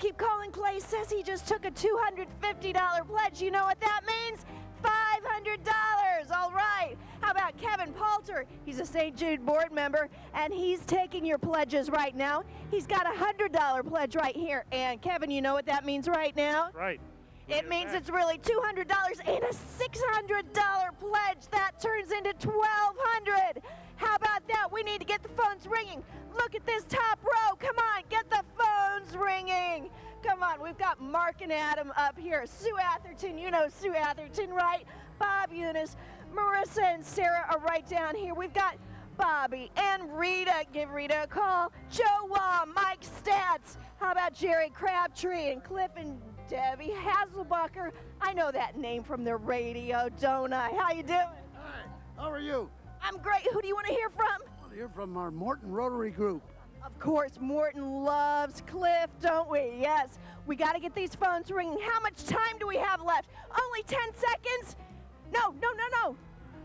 Clay says he just took a $250 pledge. You know what that means? $500. All right. How about Kevin Palter? He's a St. Jude board member, and he's taking your pledges right now. He's got a $100 pledge right here. And Kevin, you know what that means right now? Right. It means it's really $200 and a $600 pledge. That turns into $1,200. How about that? We need to get the phones ringing. Look at this top row. Come on, get the phones ringing. Come on, we've got Mark and Adam up here. Sue Atherton, you know Sue Atherton, right? Bob Eunice, Marissa and Sarah are right down here. We've got Bobby and Rita. Give Rita a call. Joe Wah, Mike Stats. How about Jerry Crabtree and Cliff and Debbie Hasselbacher? I know that name from the radio, don't I? How you doing? Hi, how are you? I'm great. Who do you want to hear from? I want to hear from our Morton Rotary Group. Of course, Morton loves Cliff, don't we? Yes. We got to get these phones ringing. How much time do we have left? Only 10 seconds? No.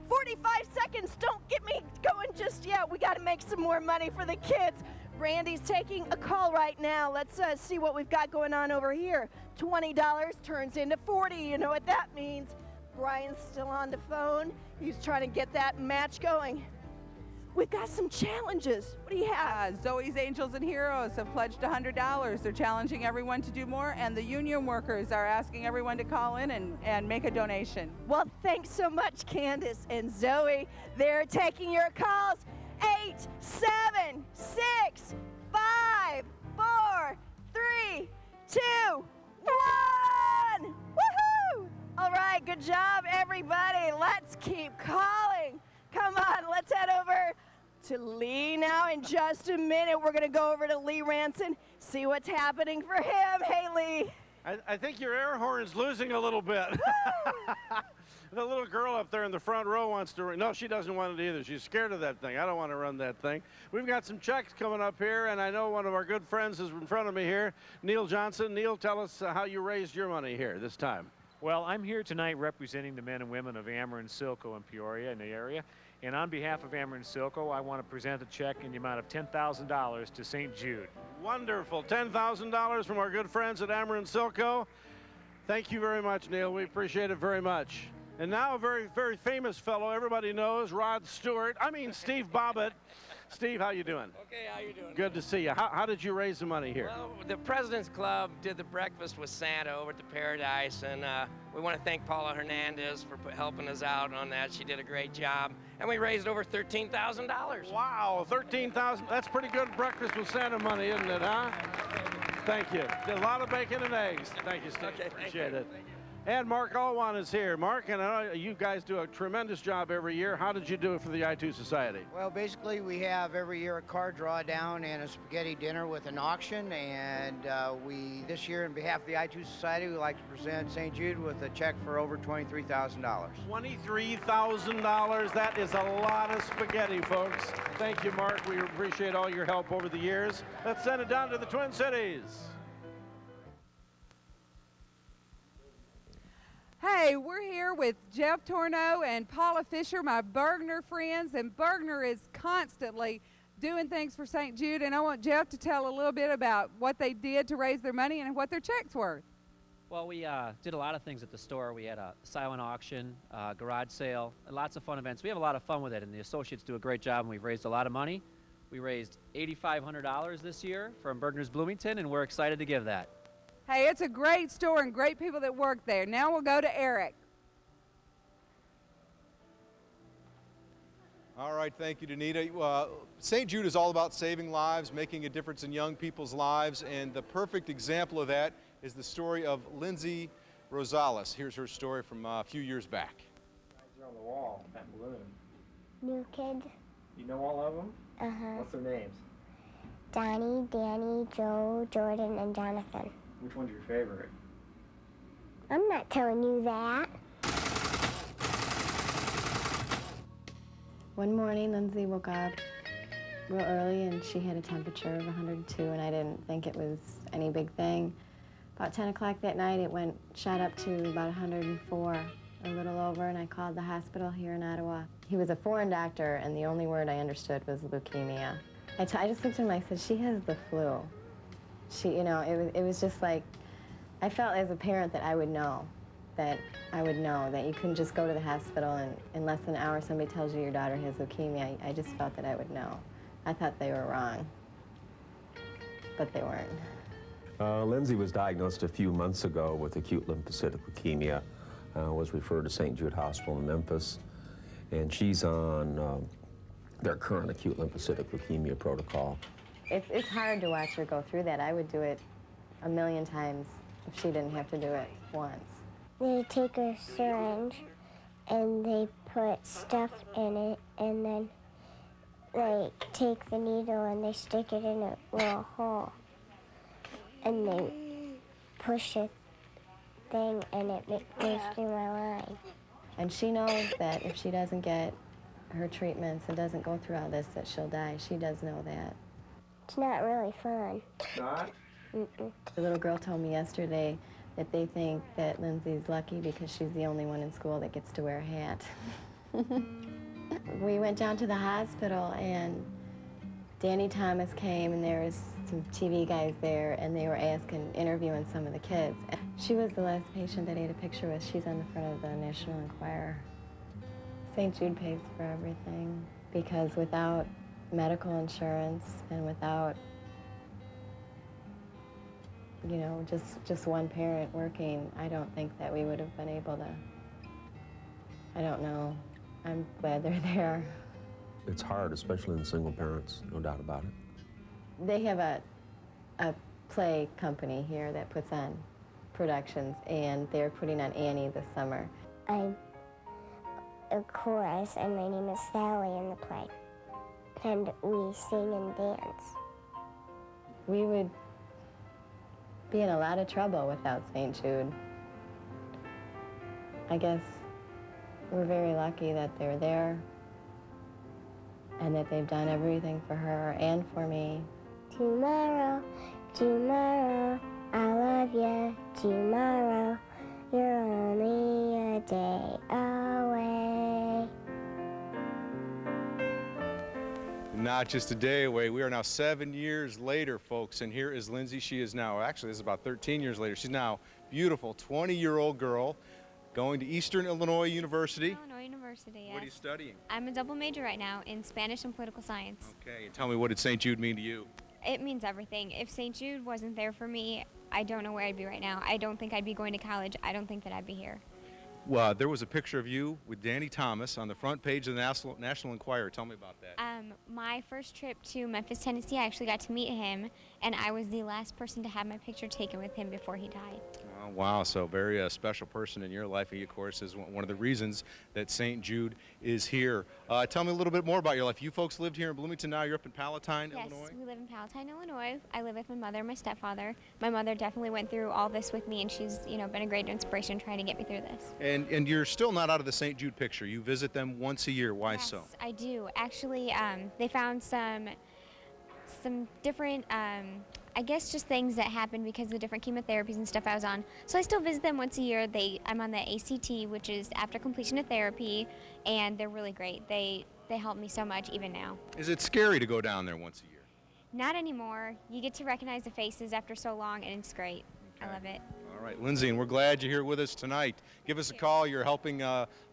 45 seconds. Don't get me going just yet. We got to make some more money for the kids. Randy's taking a call right now. Let's see what we've got going on over here. $20 turns into $40. You know what that means. Brian's still on the phone. He's trying to get that match going. We've got some challenges. What do you have? Zoe's Angels and Heroes have pledged $100. They're challenging everyone to do more, and the union workers are asking everyone to call in and make a donation. Well, thanks so much, Candace and Zoe. They're taking your calls. 8, 7, 6, 5, 4, 3, 2, 1. Woohoo! All right, good job, everybody. Let's keep calling. Come on, let's head over to Lee now in just a minute. We're going to go over to Lee Ranson, see what's happening for him. Hey, Lee. I think your air horn's losing a little bit. The little girl up there in the front row wants to. No, she doesn't want it either. She's scared of that thing. I don't want to run that thing. We've got some checks coming up here, and I know one of our good friends is in front of me here, Neil Johnson. Neil, tell us how you raised your money here this time. Well, I'm here tonight representing the men and women of Ameren Silco in Peoria, in the area. And on behalf of Ameren Silco, I want to present a check in the amount of $10,000 to St. Jude. Wonderful. $10,000 from our good friends at Ameren Silco. Thank you very much, Neil. We appreciate it very much. And now a very, very famous fellow everybody knows, Steve Bobbitt. Steve, how you doing? Okay, how you doing? Good to see you. How did you raise the money here? Well, the President's Club did the breakfast with Santa over at the Paradise, and we want to thank Paula Hernandez for helping us out on that. She did a great job, and we raised over $13,000. Wow, $13,000. That's pretty good breakfast with Santa money, isn't it, huh? Thank you. A lot of bacon and eggs. Thank you, Steve. Okay, appreciate it. And Mark Allwan is here. Mark, and I know you guys do a tremendous job every year. How did you do it for the I2 Society? Well, basically, we have every year a car drawdown and a spaghetti dinner with an auction. And this year, on behalf of the I2 Society, we'd like to present St. Jude with a check for over $23,000. $23,000. That is a lot of spaghetti, folks. Thank you, Mark. We appreciate all your help over the years. Let's send it down to the Twin Cities. Hey, we're here with Jeff Torno and Paula Fisher, my Bergner friends, and Bergner is constantly doing things for St. Jude, and I want Jeff to tell a little bit about what they did to raise their money and what their check's worth. Well, we did a lot of things at the store. We had a silent auction, garage sale, and lots of fun events. We have a lot of fun with it, and the associates do a great job, and we've raised a lot of money. We raised $8,500 this year from Bergner's Bloomington, and we're excited to give that. Hey, it's a great store and great people that work there. Now we'll go to Eric. All right, thank you, Danita. St. Jude is all about saving lives, making a difference in young people's lives, and the perfect example of that is the story of Lindsay Rosales. Here's her story from a few years back. They're on the wall, that balloon. New kids. You know all of them? Uh-huh. What's their names? Donnie, Danny, Joe, Jordan, and Jonathan. Which one's your favorite? I'm not telling you that. One morning, Lindsay woke up real early and she had a temperature of 102, and I didn't think it was any big thing. About 10 o'clock that night, it shot up to about 104, a little over, and I called the hospital here in Ottawa. He was a foreign doctor, and the only word I understood was leukemia. I just looked at him and I said, she has the flu. she, you know, it was just like, I felt as a parent that I would know that you couldn't just go to the hospital and in less than an hour somebody tells you your daughter has leukemia. I just felt that I would know. I thought they were wrong, but they weren't. Lindsay was diagnosed a few months ago with acute lymphocytic leukemia, was referred to St. Jude Hospital in Memphis, and she's on their current acute lymphocytic leukemia protocol. It's hard to watch her go through that. I would do it a million times if she didn't have to do it once. They take a syringe and they put stuff in it, and then they take the needle and they stick it in a little hole, and they push a thing and it goes through my line. And she knows that if she doesn't get her treatments and doesn't go through all this, that she'll die. She does know that. It's not really fun. Not? Mm-mm. The little girl told me yesterday that they think that Lindsay's lucky because she's the only one in school that gets to wear a hat. We went down to the hospital and Danny Thomas came and there was some TV guys there and they were interviewing some of the kids. She was the last patient that I had a picture with. She's on the front of the National Enquirer. St. Jude pays for everything because without medical insurance and without, you know, just one parent working, I don't think that we would have been able to. I don't know. I'm glad they're there. It's hard, especially in single parents, no doubt about it. They have a play company here that puts on productions, and they're putting on Annie this summer. I'm a chorus, and my name is Sally in the play. And we sing and dance. We would be in a lot of trouble without St. Jude. I guess we're very lucky that they're there and that they've done everything for her and for me. Tomorrow, tomorrow, I love you. Tomorrow, you're only a day away. Not just a day away. We are now 7 years later, folks, and here is Lindsay. She is now, actually, this is about 13 years later. She's now beautiful, 20-year-old girl going to Eastern Illinois University. Illinois University, yes. What are you studying? I'm a double major right now in Spanish and political science. Okay, and tell me, what did St. Jude mean to you? It means everything. If St. Jude wasn't there for me, I don't know where I'd be right now. I don't think I'd be going to college. I don't think that I'd be here. Well, there was a picture of you with Danny Thomas on the front page of the National Enquirer. Tell me about that. My first trip to Memphis, Tennessee, I actually got to meet him, and I was the last person to have my picture taken with him before he died. Oh, wow, so very special person in your life. He, of course, is one of the reasons that St. Jude is here. Tell me a little bit more about your life. You folks lived here in Bloomington, now you're up in Palatine, Illinois? Yes, we live in Palatine, Illinois. I live with my mother and my stepfather. My mother definitely went through all this with me, and she's, been a great inspiration trying to get me through this. And you're still not out of the St. Jude picture. You visit them once a year. Why so? Yes, I do. Actually, they found some different, I guess just things that happened because of the different chemotherapies and stuff I was on. So I still visit them once a year. I'm on the ACT, which is after completion of therapy, and they're really great. They help me so much even now. Is it scary to go down there once a year? Not anymore. You get to recognize the faces after so long, and it's great. Okay. I love it. All right, Lindsay, and we're glad you're here with us tonight. Give us a call. You're helping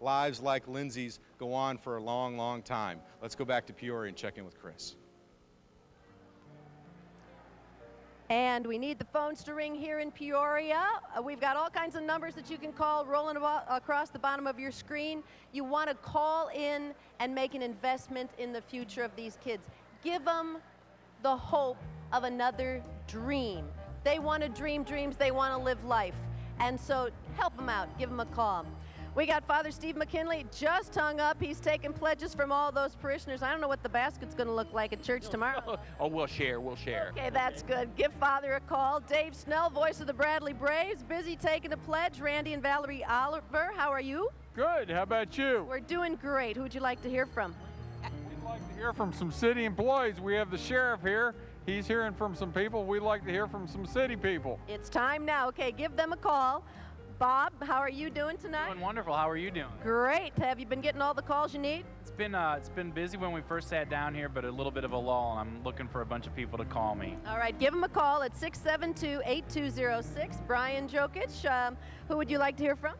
lives like Lindsay's go on for a long, long time. Let's go back to Peoria and check in with Chris. And we need the phones to ring here in Peoria. We've got all kinds of numbers that you can call rolling across the bottom of your screen. You want to call in and make an investment in the future of these kids. Give them the hope of another dream. They want to dream dreams. They want to live life. And so help them out. Give them a call. We got Father Steve McKinley just hung up. He's taking pledges from all those parishioners. I don't know what the basket's going to look like at church tomorrow. Oh, we'll share. We'll share. Okay, that's good. Give Father a call. Dave Snell, voice of the Bradley Braves, busy taking a pledge. Randy and Valerie Oliver, how are you? Good. How about you? We're doing great. Who'd you like to hear from? We'd like to hear from some city employees. We have the sheriff here. He's hearing from some people. We'd like to hear from some city people. It's time now. Okay, give them a call. Bob, how are you doing tonight? Doing wonderful. How are you doing? Great. Have you been getting all the calls you need? It's been busy when we first sat down here, but a little bit of a lull, and I'm looking for a bunch of people to call me. All right, give them a call at 672-8206. Brian Jokic, who would you like to hear from?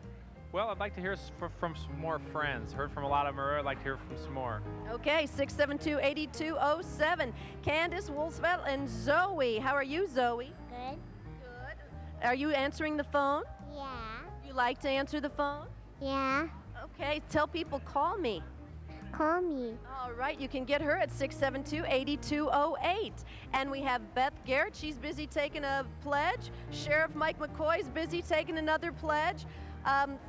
Well, I'd like to hear from some more friends. Heard from a lot of them already. I'd like to hear from some more. Okay, 672-8207. Candace, Wolfsfeld, and Zoe. How are you, Zoe? Good. Good. Are you answering the phone? Yeah. You like to answer the phone? Yeah. Okay, tell people call me. Call me. All right, you can get her at 672-8208. And we have Beth Garrett. She's busy taking a pledge. Sheriff Mike McCoy's busy taking another pledge.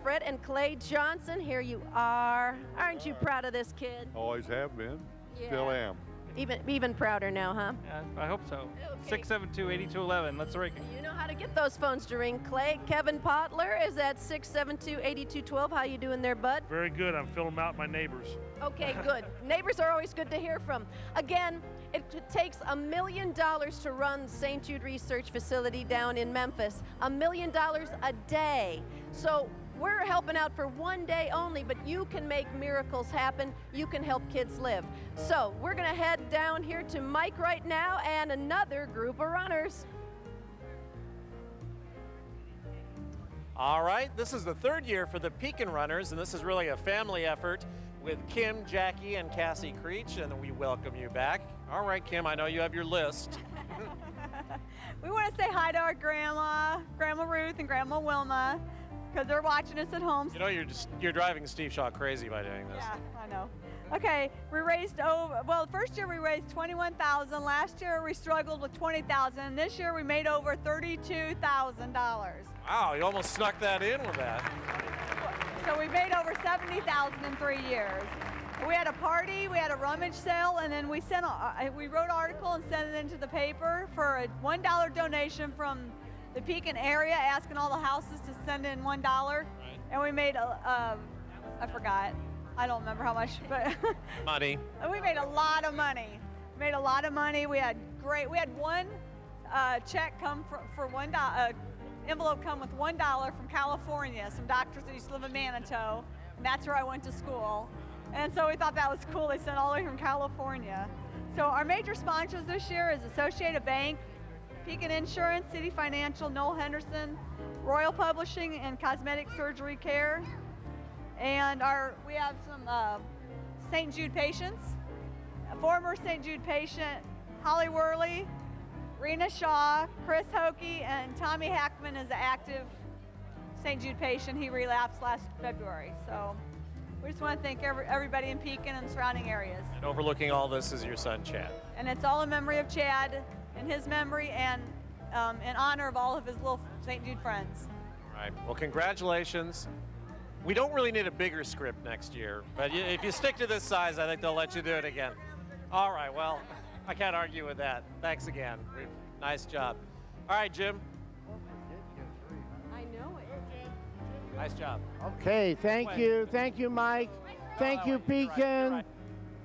Fred and Clay Johnson, here you are. Aren't you proud of this kid? Always have been. Yeah. Still am. Even prouder now, huh? Yeah, I hope so. Okay. 672-8211. Let's ring it. You know how to get those phones to ring. Clay, Kevin Potler is at 672-8212. How you doing there, bud? Very good. I'm filling them out my neighbors. Okay, good. Neighbors are always good to hear from. Again, it takes $1 million to run St. Jude Research Facility down in Memphis. $1 million a day. So we're helping out for one day only, but you can make miracles happen. You can help kids live. So we're going to head down here to Mike right now and another group of runners. All right, this is the third year for the Pekin Runners, and this is really a family effort with Kim, Jackie, and Cassie Creech, and we welcome you back. All right, Kim, I know you have your list. We want to say hi to our grandma, Grandma Ruth and Grandma Wilma, because they're watching us at home. You know, you're driving Steve Shaw crazy by doing this. Yeah, I know. Okay, we raised well, first year we raised $21,000. Last year we struggled with $20,000. And this year we made over $32,000. Wow, you almost snuck that in with that. So we made over $70,000 in 3 years. We had a party, we had a rummage sale, and then we wrote an article and sent it into the paper for a $1 donation from the Pekin area, asking all the houses to send in $1. Right. And we made I forgot. I don't remember how much, but money. We made a lot of money. We made a lot of money. We had one check come for $1. Envelope come with $1 from California. Some doctors that used to live in Manitou, and that's where I went to school. And so we thought that was cool. They sent all the way from California. So our major sponsors this year is Associated Bank, Pekin Insurance, City Financial, Noel Henderson, Royal Publishing, and Cosmetic Surgery Care. And we have some St. Jude patients. A former St. Jude patient, Holly Worley, Rena Shaw, Chris Hokie, and Tommy Hackman is an active St. Jude patient. He relapsed last February. So we just want to thank everybody in Pekin and surrounding areas. And overlooking all this is your son, Chad. And it's all in memory of Chad, in his memory, and in honor of all of his little St. Jude friends. All right, well, congratulations. We don't really need a bigger script next year, but if you stick to this size, I think they'll let you do it again. All right, well, I can't argue with that. Thanks again. Nice job. All right, Jim. I know it. Nice job. Okay, thank you, Mike. Thank you, Pekin.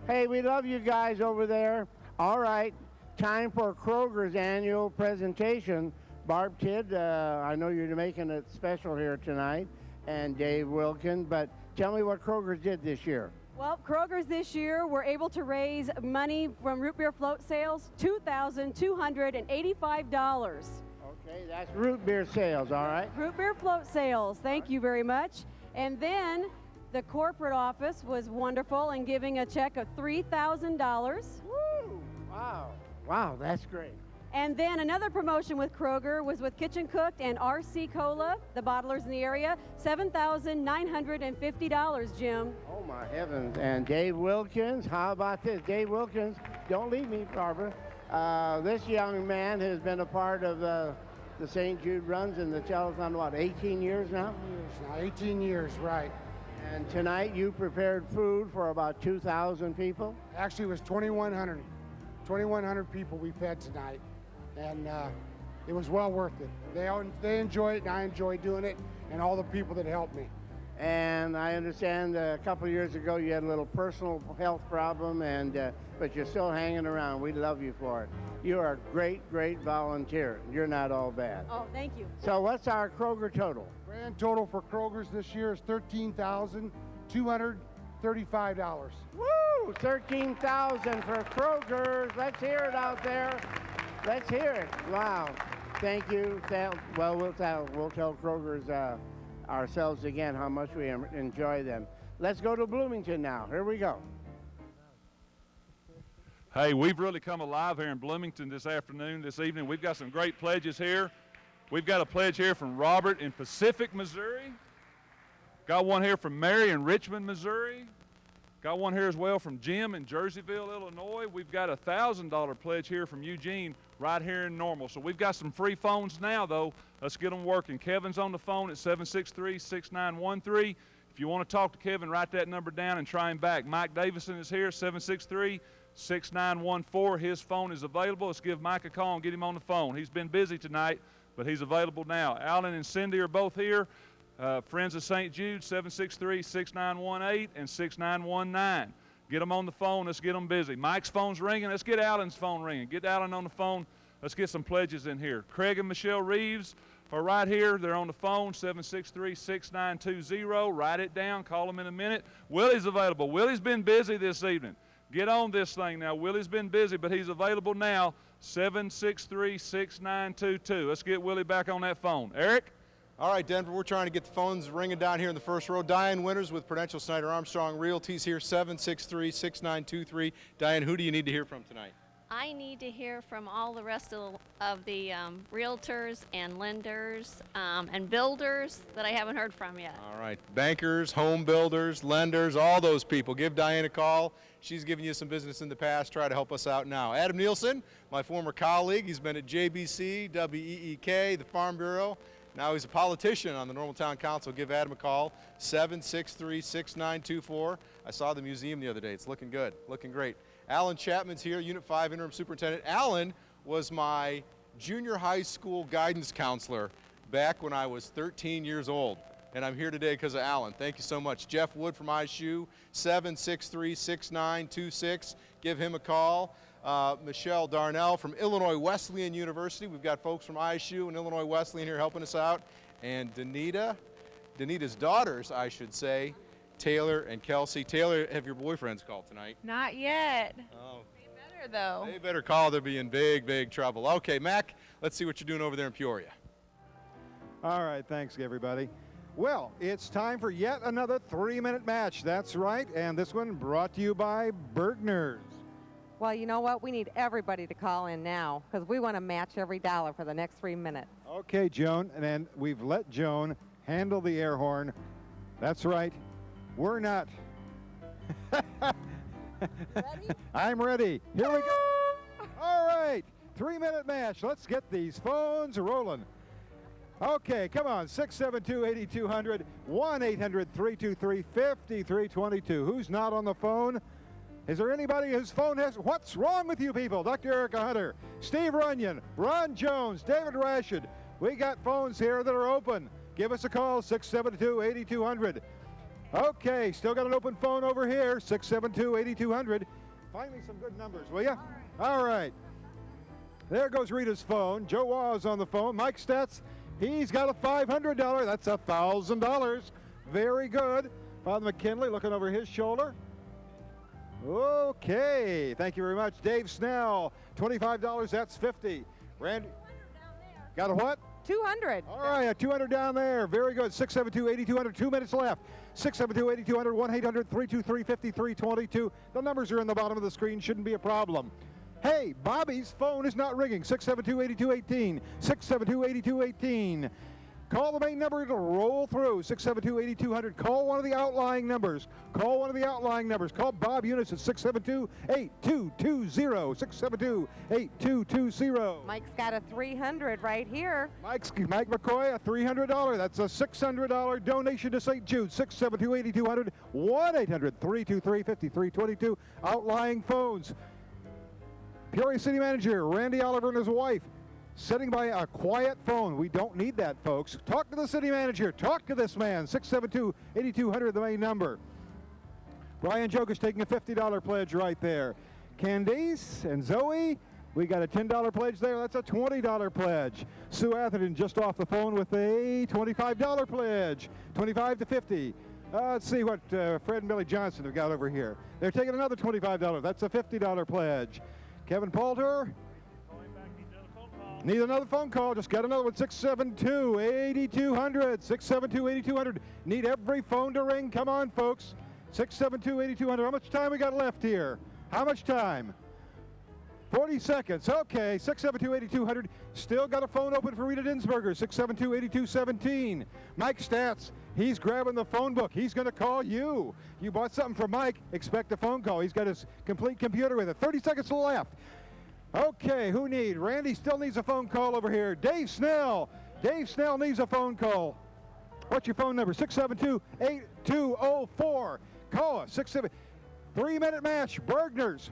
Hey, we love you guys over there. All right, time for Kroger's annual presentation. Barb Tidd, I know you're making it special here tonight, and Dave Wilkin, but tell me what Kroger's did this year. Well, Kroger's this year were able to raise money from root beer float sales, $2,285. Okay, that's root beer sales, all right? Root beer float sales, thank you very much. And then the corporate office was wonderful in giving a check of $3,000. Woo! Wow. Wow, that's great. And then another promotion with Kroger was with Kitchen Cooked and RC Cola, the bottlers in the area, $7,950, Jim. Oh, my heavens. And Dave Wilkins, how about this? Dave Wilkins, don't leave me, Barbara. This young man has been a part of the St. Jude runs and the telethon, what, 18 years now? 18 years, right. And tonight you prepared food for about 2,000 people? Actually, it was 2,100. 2,100 people we fed tonight. And it was well worth it. They enjoy it, and I enjoy doing it, and all the people that helped me. And I understand a couple of years ago you had a little personal health problem, but you're still hanging around. We love you for it. You are a great, great volunteer. You're not all bad. Oh, thank you. So what's our Kroger total? Grand total for Kroger's this year is $13,235. Woo! 13,000 for Kroger's. Let's hear it out there. Let's hear it. Wow. Thank you. Well, we'll tell Kroger's ourselves again how much we enjoy them. Let's go to Bloomington now. Here we go. Hey, we've really come alive here in Bloomington this evening. We've got some great pledges here. We've got a pledge here from Robert in Pacific, Missouri. Got one here from Mary in Richmond, Missouri. Got one here as well from Jim in Jerseyville, Illinois. We've got a $1,000 pledge here from Eugene right here in Normal. So we've got some free phones now, though. Let's get them working. Kevin's on the phone at 763-6913. If you want to talk to Kevin, write that number down and try him back. Mike Davison is here, 763-6914. His phone is available. Let's give Mike a call and get him on the phone. He's been busy tonight, but he's available now. Alan and Cindy are both here. Friends of St. Jude, 763-6918 and 6919. Get them on the phone. Let's get them busy. Mike's phone's ringing. Let's get Alan's phone ringing. Get Alan on the phone. Let's get some pledges in here. Craig and Michelle Reeves are right here. They're on the phone, 763-6920. Write it down. Call them in a minute. Willie's available. Willie's been busy this evening. Get on this thing now. Willie's been busy, but he's available now, 763-6922. Let's get Willie back on that phone. Eric? All right, Denver, we're trying to get the phones ringing down here in the first row. Diane Winters with Prudential Snyder Armstrong Realty's here, 763-6923. Diane, who do you need to hear from tonight? I need to hear from all the rest of the realtors and lenders and builders that I haven't heard from yet. All right, bankers, home builders, lenders, all those people. Give Diane a call. She's given you some business in the past. Try to help us out now. Adam Nielsen, my former colleague. He's been at JBC, WEEK, the Farm Bureau. Now he's a politician on the Normal Town Council. Give Adam a call, 763-6924. I saw the museum the other day. It's looking good, looking great. Alan Chapman's here, Unit 5 Interim Superintendent. Alan was my junior high school guidance counselor back when I was 13 years old. And I'm here today because of Alan. Thank you so much. Jeff Wood from ISU, 763-6926. Give him a call. Michelle Darnell from Illinois Wesleyan University. We've got folks from ISU and Illinois Wesleyan here helping us out. And Danita's daughters, I should say, Taylor and Kelsey. Taylor, have your boyfriends called tonight? Not yet. Oh. They better, though. They better call. They'll be in big, big trouble. Okay, Mac, let's see what you're doing over there in Peoria. All right, thanks, everybody. Well, it's time for yet another 3-minute match. That's right, and this one brought to you by Bergner's. Well, you know what? We need everybody to call in now because we want to match every dollar for the next 3 minutes. Okay, Joan, and then we've let Joan handle the air horn. That's right. We're not. Ready? I'm ready. Here we go. All right, 3-minute match. Let's get these phones rolling. Okay, come on, 672-8200, 1-800-323-5322. Who's not on the phone? Is there anybody whose phone has... What's wrong with you people? Dr. Erica Hunter, Steve Runyon, Ron Jones, David Rashid. We got phones here that are open. Give us a call, 672-8200. Okay, still got an open phone over here, 672-8200. Find me some good numbers, will you? All right. There goes Rita's phone. Joe Waugh's on the phone. Mike Stetz, he's got a $500. That's $1,000. Very good. Father McKinley looking over his shoulder. Okay, thank you very much. Dave Snell, $25, that's $50. Randy, got a what? 200. All right, a 200 down there. Very good. 672-8200, 2 minutes left. 672-8200, 1-800-323-5322. The numbers are in the bottom of the screen, shouldn't be a problem. Hey, Bobby's phone is not ringing. 672-8218, 672-8218. Call the main number, it'll roll through, 672-8200. Call one of the outlying numbers. Call one of the outlying numbers. Call Bob Eunice at 672-8220, 672-8220. Mike's got a 300 right here. Mike McCoy, a $300. That's a $600 donation to St. Jude, 672-8200, 1-800-323-5322. Outlying phones. Peoria City Manager Randy Oliver and his wife sitting by a quiet phone. We don't need that, folks. Talk to the city manager. Talk to this man. 672-8200, the main number. Brian Jokic taking a $50 pledge right there. Candice and Zoe We got a $10 pledge there. That's a $20 pledge. Sue Atherton just off the phone with a $25 pledge. 25 to 50. Let's see what Fred and Billy Johnson have got over here. They're taking another $25. That's a $50 pledge. Kevin Poulter. Need another phone call. Just got another one. 672-8200. 672-8200. Need every phone to ring. Come on, folks. 672-8200. How much time we got left here? How much time? 40 seconds. Okay, 672-8200. Still got a phone open for Rita Dinsberger. 672-8217. Mike Stats, he's grabbing the phone book. He's going to call you. You bought something from Mike, expect a phone call. He's got his complete computer with it. 30 seconds left. Okay, who need? Randy still needs a phone call over here. Dave Snell. Dave Snell needs a phone call. What's your phone number? 672-8204. Call us. 3-minute match. Bergner's.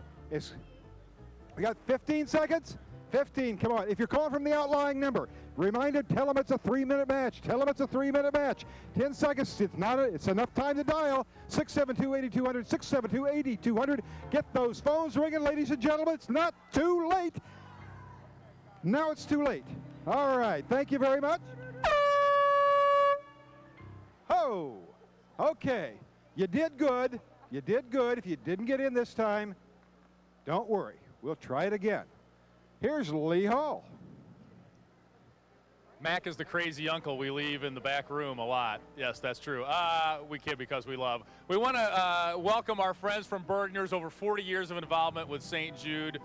We got 15 seconds. 15, come on. If you're calling from the outlying number, reminder, tell them it's a 3-minute match. Tell them it's a 3-minute match. 10 seconds, it's enough time to dial. 672-8200, 672-8200. Get those phones ringing, ladies and gentlemen. It's not too late. Now it's too late. All right, thank you very much. Ho! Okay, you did good. You did good. If you didn't get in this time, don't worry. We'll try it again. Here's Lee Hall. Mac is the crazy uncle we leave in the back room a lot. Yes, that's true. We kid because we love. We want to welcome our friends from Bergner's, over 40 years of involvement with St. Jude.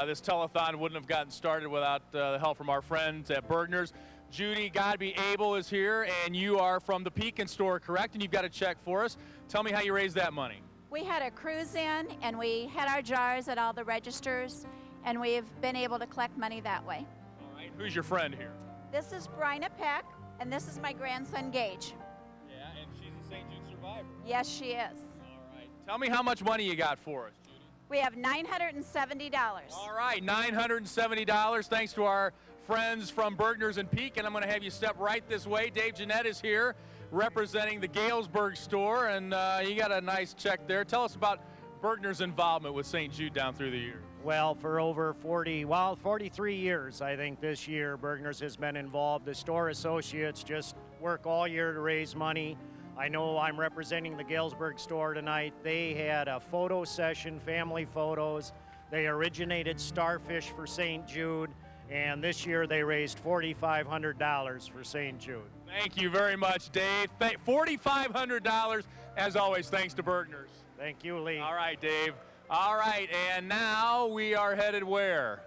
This telethon wouldn't have gotten started without the help from our friends at Bergner's. Judy God Be Able is here, and you are from the Pekin store, correct? And you've got a check for us. Tell me how you raised that money. We had a cruise in, and we had our jars at all the registers, and we've been able to collect money that way. All right, who's your friend here? This is Bryna Peck, and this is my grandson, Gage. Yeah, and she's a St. Jude survivor. Yes, she is. All right. Tell me how much money you got for us, Judy. We have $970. All right, $970, thanks to our friends from Bergner's and Pekin. I'm going to have you step right this way. Dave Jeanette is here, representing the Galesburg store, and you got a nice check there. Tell us about Bergner's involvement with St. Jude down through the years. Well, for over 43 years, I think this year, Bergner's has been involved. The store associates just work all year to raise money. I know I'm representing the Galesburg store tonight. They had a photo session, family photos. They originated Starfish for St. Jude, and this year they raised $4,500 for St. Jude. Thank you very much, Dave. $4,500, as always, thanks to Bergner's. Thank you, Lee. All right, Dave. All right, and now we are headed where?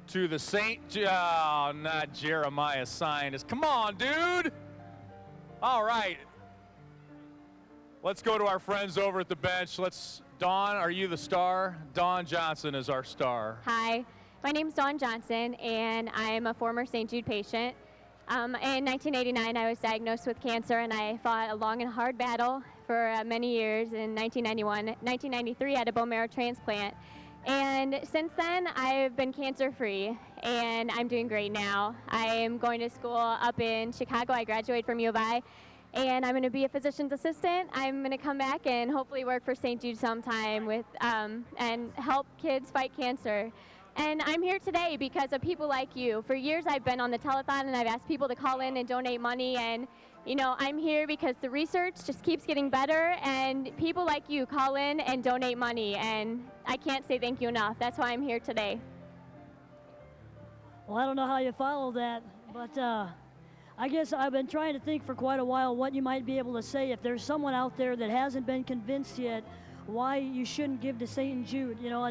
To the oh, not Jeremiah Scientist. Come on, dude. All right. Let's go to our friends over at the bench. Dawn, are you the star? Dawn Johnson is our star. Hi, my name's Dawn Johnson, and I'm a former St. Jude patient. In 1989, I was diagnosed with cancer, and I fought a long and hard battle for many years. In 1993, I had a bone marrow transplant. And since then, I've been cancer-free, and I'm doing great now. I am going to school up in Chicago. I graduated from U of I, and I'm going to be a physician's assistant. I'm going to come back and hopefully work for St. Jude sometime with and help kids fight cancer. And I'm here today because of people like you. For years, I've been on the telethon, and I've asked people to call in and donate money. And, you know, I'm here because the research just keeps getting better, and people like you call in and donate money. And I can't say thank you enough. That's why I'm here today. Well, I don't know how you follow that, but I guess I've been trying to think for quite a while what you might be able to say if there's someone out there that hasn't been convinced yet why you shouldn't give to St. Jude. You know,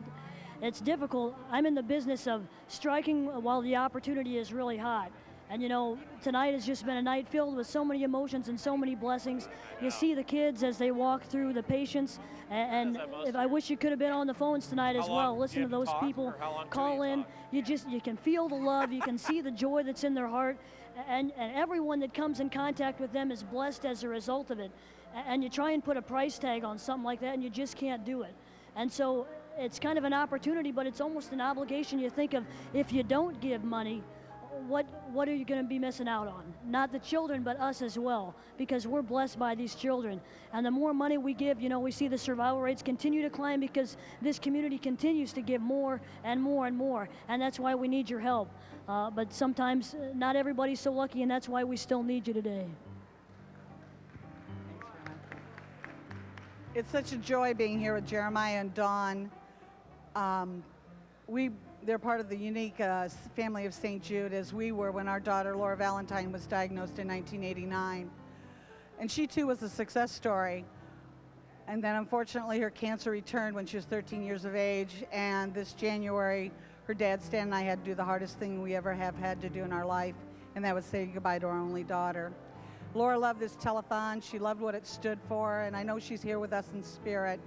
it's difficult. I'm in the business of striking while the opportunity is really hot. And you know, tonight has just been a night filled with so many emotions and so many blessings. You see the kids as they walk through, the patients, and if I wish you could have been on the phones tonight as well. Listen to those people call in. You can feel the love, you can see the joy that's in their heart, and everyone that comes in contact with them is blessed as a result of it. And you try and put a price tag on something like that, and you just can't do it. And so it's kind of an opportunity, but it's almost an obligation. You think of, if you don't give money, what are you going to be missing out on? Not the children, but us as well, because we're blessed by these children. And the more money we give, you know, we see the survival rates continue to climb because this community continues to give more and more and more. And that's why we need your help. But sometimes not everybody's so lucky, and that's why we still need you today. It's such a joy being here with Jeremiah and Dawn. They're part of the unique family of St. Jude, as we were when our daughter Laura Valentine was diagnosed in 1989. And she too was a success story. And then unfortunately her cancer returned when she was 13 years of age, and this January her dad Stan and I had to do the hardest thing we ever have had to do in our life, and that was say goodbye to our only daughter. Laura loved this telethon. She loved what it stood for, and I know she's here with us in spirit.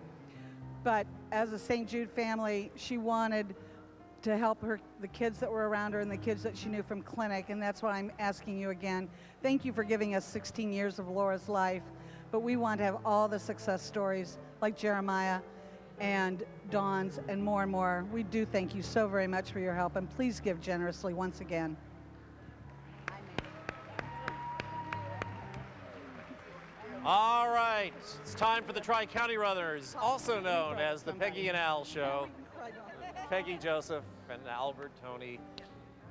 But as a St. Jude family, she wanted to help the kids that were around her and the kids that she knew from clinic, and that's why I'm asking you again. Thank you for giving us 16 years of Laura's life, but we want to have all the success stories like Jeremiah and Dawn's and more. We do thank you so very much for your help, and please give generously once again. All right, it's time for the Tri-County Runners, also known as the Peggy and Al Show. Peggy, Joseph, and Albert, Tony.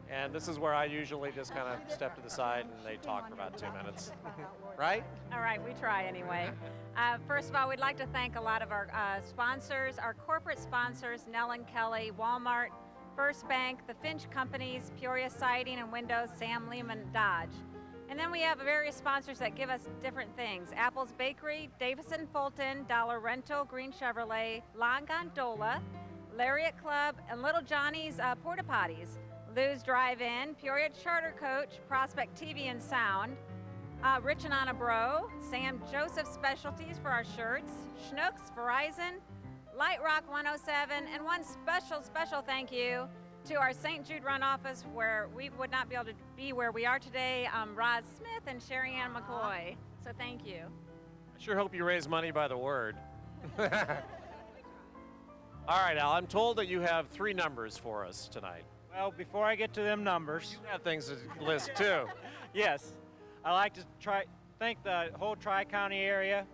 And this is where I usually just kind of step to the side and they talk for about 2 minutes. Right? All right, we try anyway. First of all, we'd like to thank a lot of our sponsors, our corporate sponsors, Nell and Kelly, Walmart, First Bank, the Finch Companies, Peoria Siding and Windows, Sam Lehman Dodge. And then we have various sponsors that give us different things. Apple's Bakery, Davison Fulton, Dollar Rental, Green Chevrolet, La Gondola, Lariat Club, and Little Johnny's Porta Potties. Lou's Drive-In, Peoria Charter Coach, Prospect TV and Sound, Rich and Anna Bro, Sam Joseph Specialties for our shirts, Schnucks, Verizon, Light Rock 107, and one special thank you to our St. Jude Run office, where we would not be able to be where we are today, Roz Smith and Sherry Ann McCoy. So thank you. I sure hope you raise money by the word. All right, Al, I'm told that you have 3 numbers for us tonight. Well, before I get to them numbers, you have things to list too. Yes, I'd like to thank the whole Tri-County area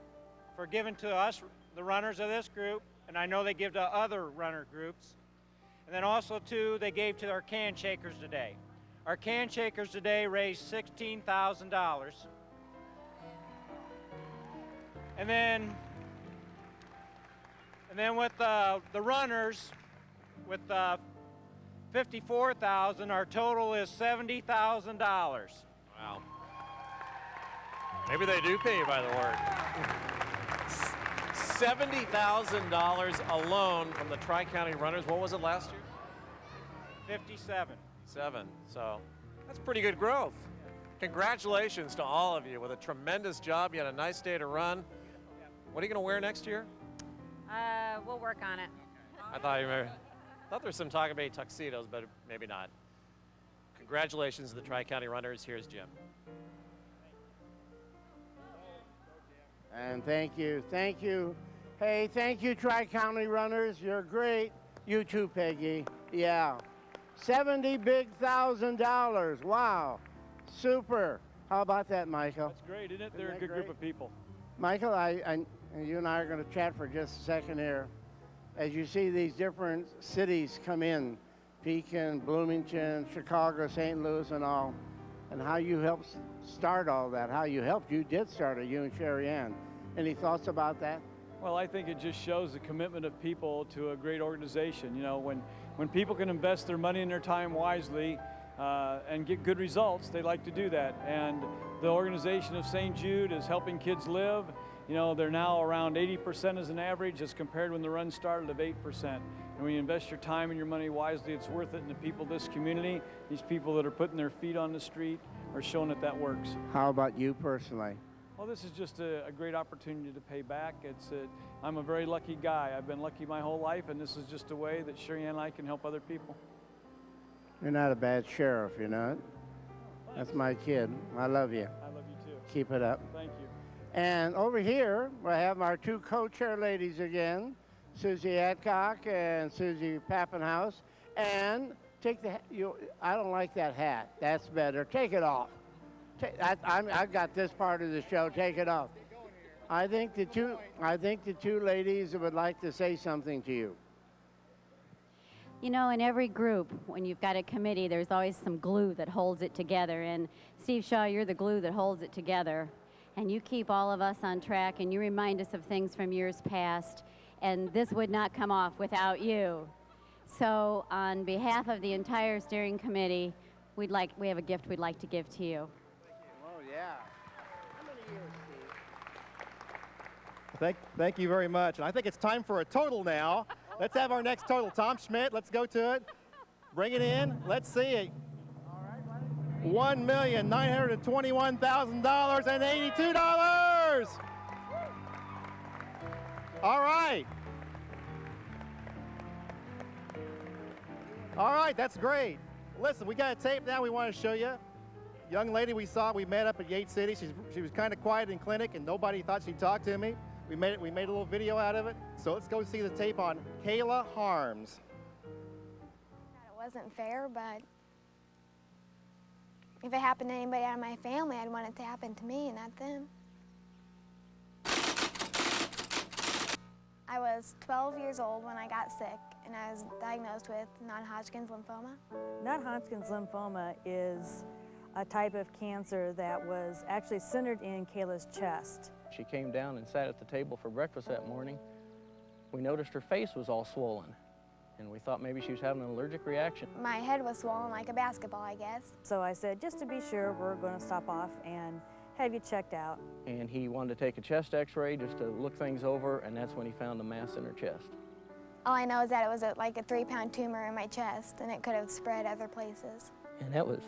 for giving to us, the runners of this group, and I know they give to other runner groups. And then also, too, they gave to our can shakers today. Our can shakers today raised $16,000. And then with the runners, with 54,000, our total is $70,000. Wow. Maybe they do pay you by the word. $70,000 alone from the Tri-County Runners. What was it last year? 57. 7. So that's pretty good growth. Congratulations to all of you with a tremendous job. You had a nice day to run. What are you going to wear next year? We'll work on it. I thought there was some talk about tuxedos, but maybe not. Congratulations to the Tri-County Runners. Here's Jim. And thank you. Hey, thank you, Tri-County Runners. You're great. You too, Peggy. Yeah. $70,000. Wow. Super. How about that, Michael? That's great, isn't it? They're a good group of people. Michael, you and I are going to chat for just a second here. As you see these different cities come in, Pekin, Bloomington, Chicago, St. Louis, and all, and how you helped start all that, you did start it, you and Sherry Ann. Any thoughts about that? Well, I think it just shows the commitment of people to a great organization. You know, when people can invest their money and their time wisely and get good results, they like to do that. And the organization of St. Jude is helping kids live. You know, they're now around 80% as an average as compared when the run started of 8%. And when you invest your time and your money wisely, it's worth it. And the people of this community, these people that are putting their feet on the street, are showing that that works. How about you personally? Well, this is just a great opportunity to pay back. I'm a very lucky guy. I've been lucky my whole life, and this is just a way that Sherry Ann and I can help other people. You're not a bad sheriff, you're not? That's my kid. I love you. I love you too. Keep it up. Thank you. And over here, we have our 2 co-chair ladies again, Susie Adcock and Susie Pappenhouse. And take the, I don't like that hat. That's better. Take it off. I've got this part of the show. Take it off. I think the two ladies would like to say something to you. You know, in every group, when you've got a committee, there's always some glue that holds it together. And Steve Shaw, you're the glue that holds it together. And you keep all of us on track, and you remind us of things from years past. And this would not come off without you. So on behalf of the entire steering committee, we have a gift we'd like to give to you. Oh, yeah. How many years, Steve? Thank you very much. And I think it's time for a total now. Let's have our next total. Tom Schmidt, let's go to it. Bring it in. Let's see it. $1,921,082. All right. All right, that's great. Listen, we got a tape now we want to show you. Young lady we met up at Yates City. She was kind of quiet in clinic and nobody thought she'd talk to me. We made a little video out of it. So let's go see the tape on Kayla Harms. It wasn't fair, but if it happened to anybody out of my family, I'd want it to happen to me, not them. I was 12 years old when I got sick, and I was diagnosed with non-Hodgkin's lymphoma. Non-Hodgkin's lymphoma is a type of cancer that was actually centered in Kayla's chest. She came down and sat at the table for breakfast that morning. We noticed her face was all swollen, and we thought maybe she was having an allergic reaction. My head was swollen like a basketball, I guess. So I said, just to be sure, we're going to stop off and have you checked out. And he wanted to take a chest x-ray just to look things over, and that's when he found a mass in her chest. All I know is that it was like a 3-pound tumor in my chest, and it could have spread other places. And that was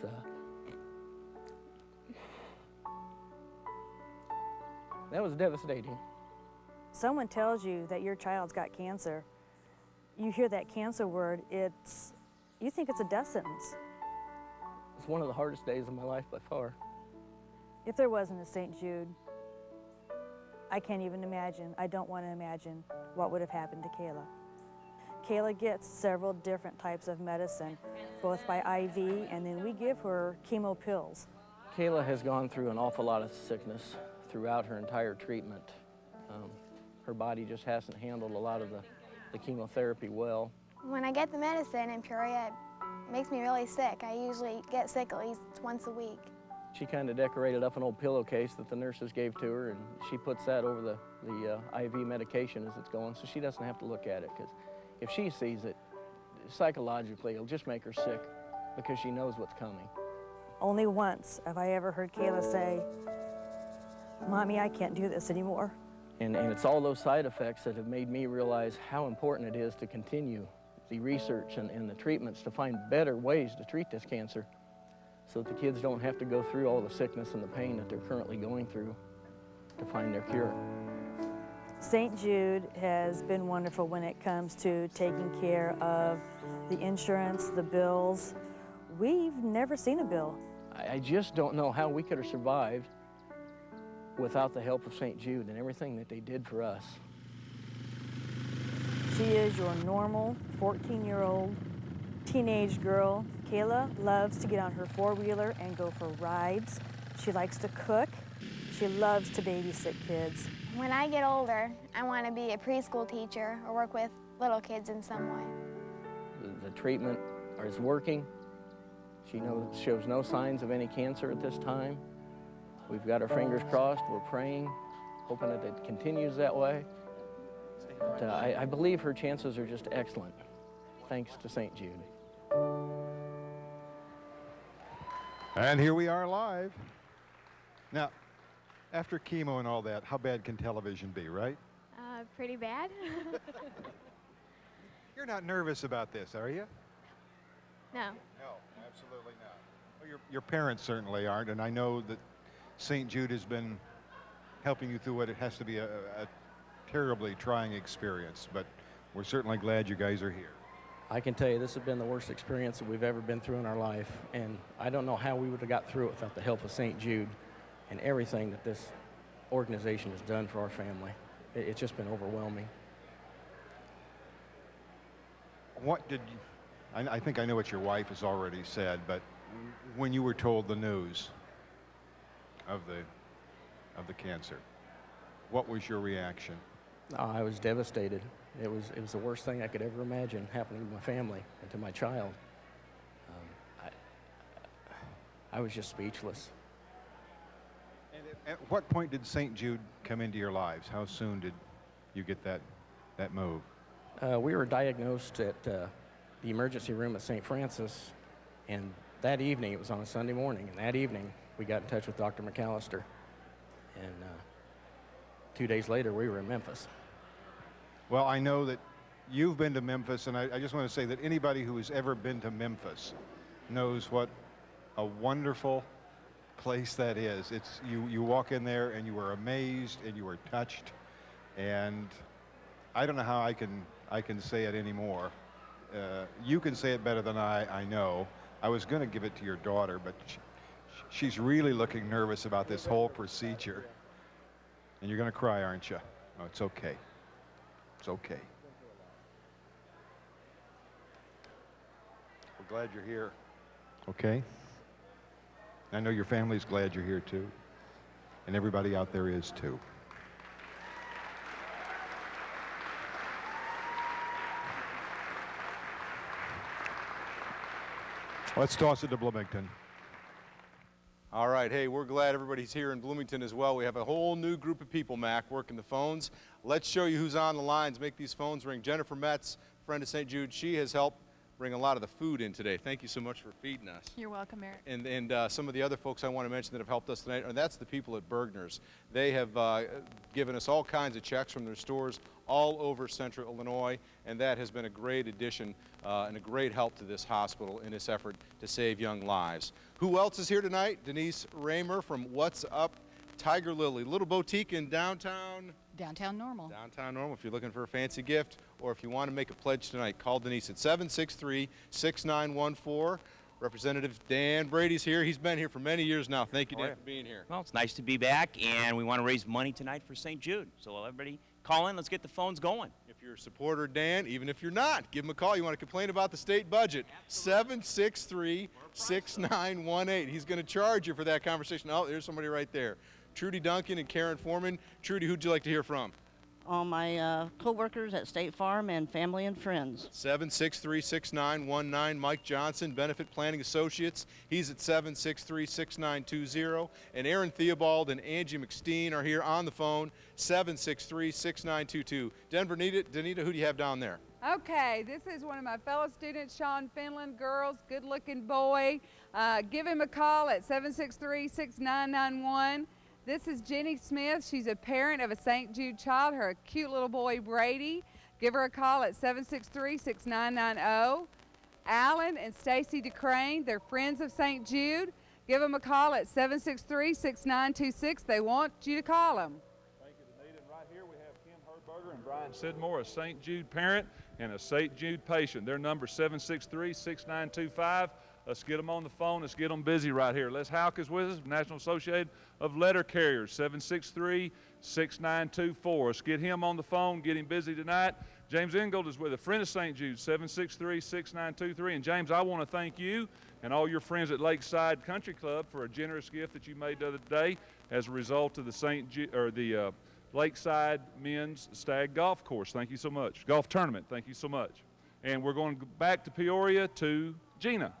devastating. Someone tells you that your child's got cancer. You hear that cancer word, you think it's a death sentence. It's one of the hardest days of my life by far. If there wasn't a St. Jude, I can't even imagine, I don't want to imagine what would have happened to Kayla. Kayla gets several different types of medicine, both by IV, and then we give her chemo pills. Kayla has gone through an awful lot of sickness throughout her entire treatment. Her body just hasn't handled a lot of the chemotherapy well. When I get the medicine in Peoria, it makes me really sick. I usually get sick at least once a week. She kind of decorated up an old pillowcase that the nurses gave to her, and she puts that over the IV medication as it's going, so she doesn't have to look at it, because if she sees it, psychologically, it'll just make her sick because she knows what's coming. Only once have I ever heard Kayla say, "Mommy, I can't do this anymore." And it's all those side effects that have made me realize how important it is to continue the research and the treatments to find better ways to treat this cancer so that the kids don't have to go through all the sickness and the pain that they're currently going through to find their cure. St. Jude has been wonderful when it comes to taking care of the insurance, the bills. We've never seen a bill. I just don't know how we could have survived without the help of St. Jude and everything that they did for us. She is your normal 14-year-old teenage girl. Kayla loves to get on her four-wheeler and go for rides. She likes to cook. She loves to babysit kids. When I get older, I want to be a preschool teacher or work with little kids in some way. The treatment is working. She shows no signs of any cancer at this time. We've got our fingers crossed. We're praying, hoping that it continues that way. But, I believe her chances are just excellent, thanks to St. Jude. And here we are live. Now, after chemo and all that, how bad can television be, right? Pretty bad. You're not nervous about this, are you? No. No, absolutely not. Well, your parents certainly aren't, and I know that St. Jude has been helping you through what it has to be a terribly trying experience, but we're certainly glad you guys are here. I can tell you this has been the worst experience that we've ever been through in our life, and I don't know how we would have got through it without the help of St. Jude and everything that this organization has done for our family. It's just been overwhelming. What did I think I know what your wife has already said, but when you were told the news of the cancer, what was your reaction? I was devastated. It was the worst thing I could ever imagine happening to my family and to my child. I was just speechless. And at what point did St. Jude come into your lives? How soon did you get that move? We were diagnosed at the emergency room at St. Francis, and that evening, it was on a Sunday morning, and that evening we got in touch with Dr. McAllister, and 2 days later we were in Memphis. Well, I know that you've been to Memphis, and I just want to say that anybody who has ever been to Memphis knows what a wonderful place that is. It's you walk in there and you are amazed and you are touched, and I don't know how I can say it anymore. You can say it better than I know. I was going to give it to your daughter, but she's really looking nervous about this whole procedure. And you're going to cry, aren't you? Oh, it's okay. It's okay. We're glad you're here. Okay? I know your family's glad you're here too. And everybody out there is too. Let's toss it to Bloomington. All right, hey, we're glad everybody's here in Bloomington as well. We have a whole new group of people, Mac, working the phones. Let's show you who's on the lines, make these phones ring. Jennifer Metz, friend of St. Jude, she has helped bring a lot of the food in today. Thank you so much for feeding us. You're welcome, Eric. And some of the other folks I want to mention that have helped us tonight, and that's the people at Bergner's. They have given us all kinds of checks from their stores all over Central Illinois, and that has been a great addition and a great help to this hospital in this effort to save young lives. Who else is here tonight? Denise Raymer from What's Up Tiger Lily, little boutique in downtown Normal. Downtown Normal. If you're looking for a fancy gift or if you want to make a pledge tonight, call Denise at 763-6914. Representative Dan Brady's here. He's been here for many years now. Thank you, Dan, for being here. Well, it's nice to be back, and we want to raise money tonight for St. Jude. So everybody call in. Let's get the phones going. If you're a supporter, Dan, even if you're not, give him a call. You want to complain about the state budget, 763-6918. He's going to charge you for that conversation. Oh, there's somebody right there. Trudy Duncan and Karen Foreman. Trudy, who'd you like to hear from? All my co-workers at State Farm and family and friends. 763-6919. Mike Johnson, Benefit Planning Associates. He's at 763-6920. And Aaron Theobald and Angie McSteen are here on the phone, 763-6922. Denver, Danita, who do you have down there? Okay, this is one of my fellow students, Sean Finland, girls, good-looking boy. Give him a call at 763-6991. This is Jenny Smith. She's a parent of a St. Jude child, her cute little boy, Brady. Give her a call at 763-6990. Alan and Stacy DeCrane, they're friends of St. Jude. Give them a call at 763-6926. They want you to call them. Thank you, Danita. And right here we have Kim Herberger and Brian Sidmore, a St. Jude parent and a St. Jude patient. Their number is 763-6925. Let's get them on the phone. Let's get them busy right here. Les Houck is with us, National Association of Letter Carriers, 763-6924. Let's get him on the phone, get him busy tonight. James Ingold is with a friend of St. Jude, 763-6923. And James, I want to thank you and all your friends at Lakeside Country Club for a generous gift that you made the other day as a result of the Lakeside Men's Stag Golf Course. Thank you so much. Golf Tournament. Thank you so much. And we're going back to Peoria to Gina.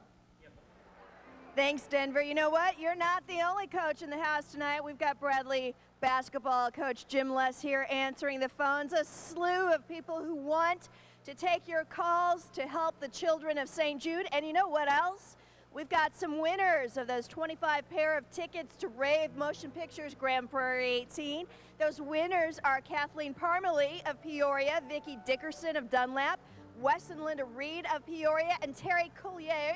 Thanks, Denver. You know what? You're not the only coach in the house tonight. We've got Bradley basketball coach Jim Less here answering the phones. A slew of people who want to take your calls to help the children of St. Jude. And you know what else? We've got some winners of those 25 pair of tickets to Rave Motion Pictures Grand Prairie 18. Those winners are Kathleen Parmalee of Peoria, Vicki Dickerson of Dunlap, Wes and Linda Reed of Peoria, and Terry Collier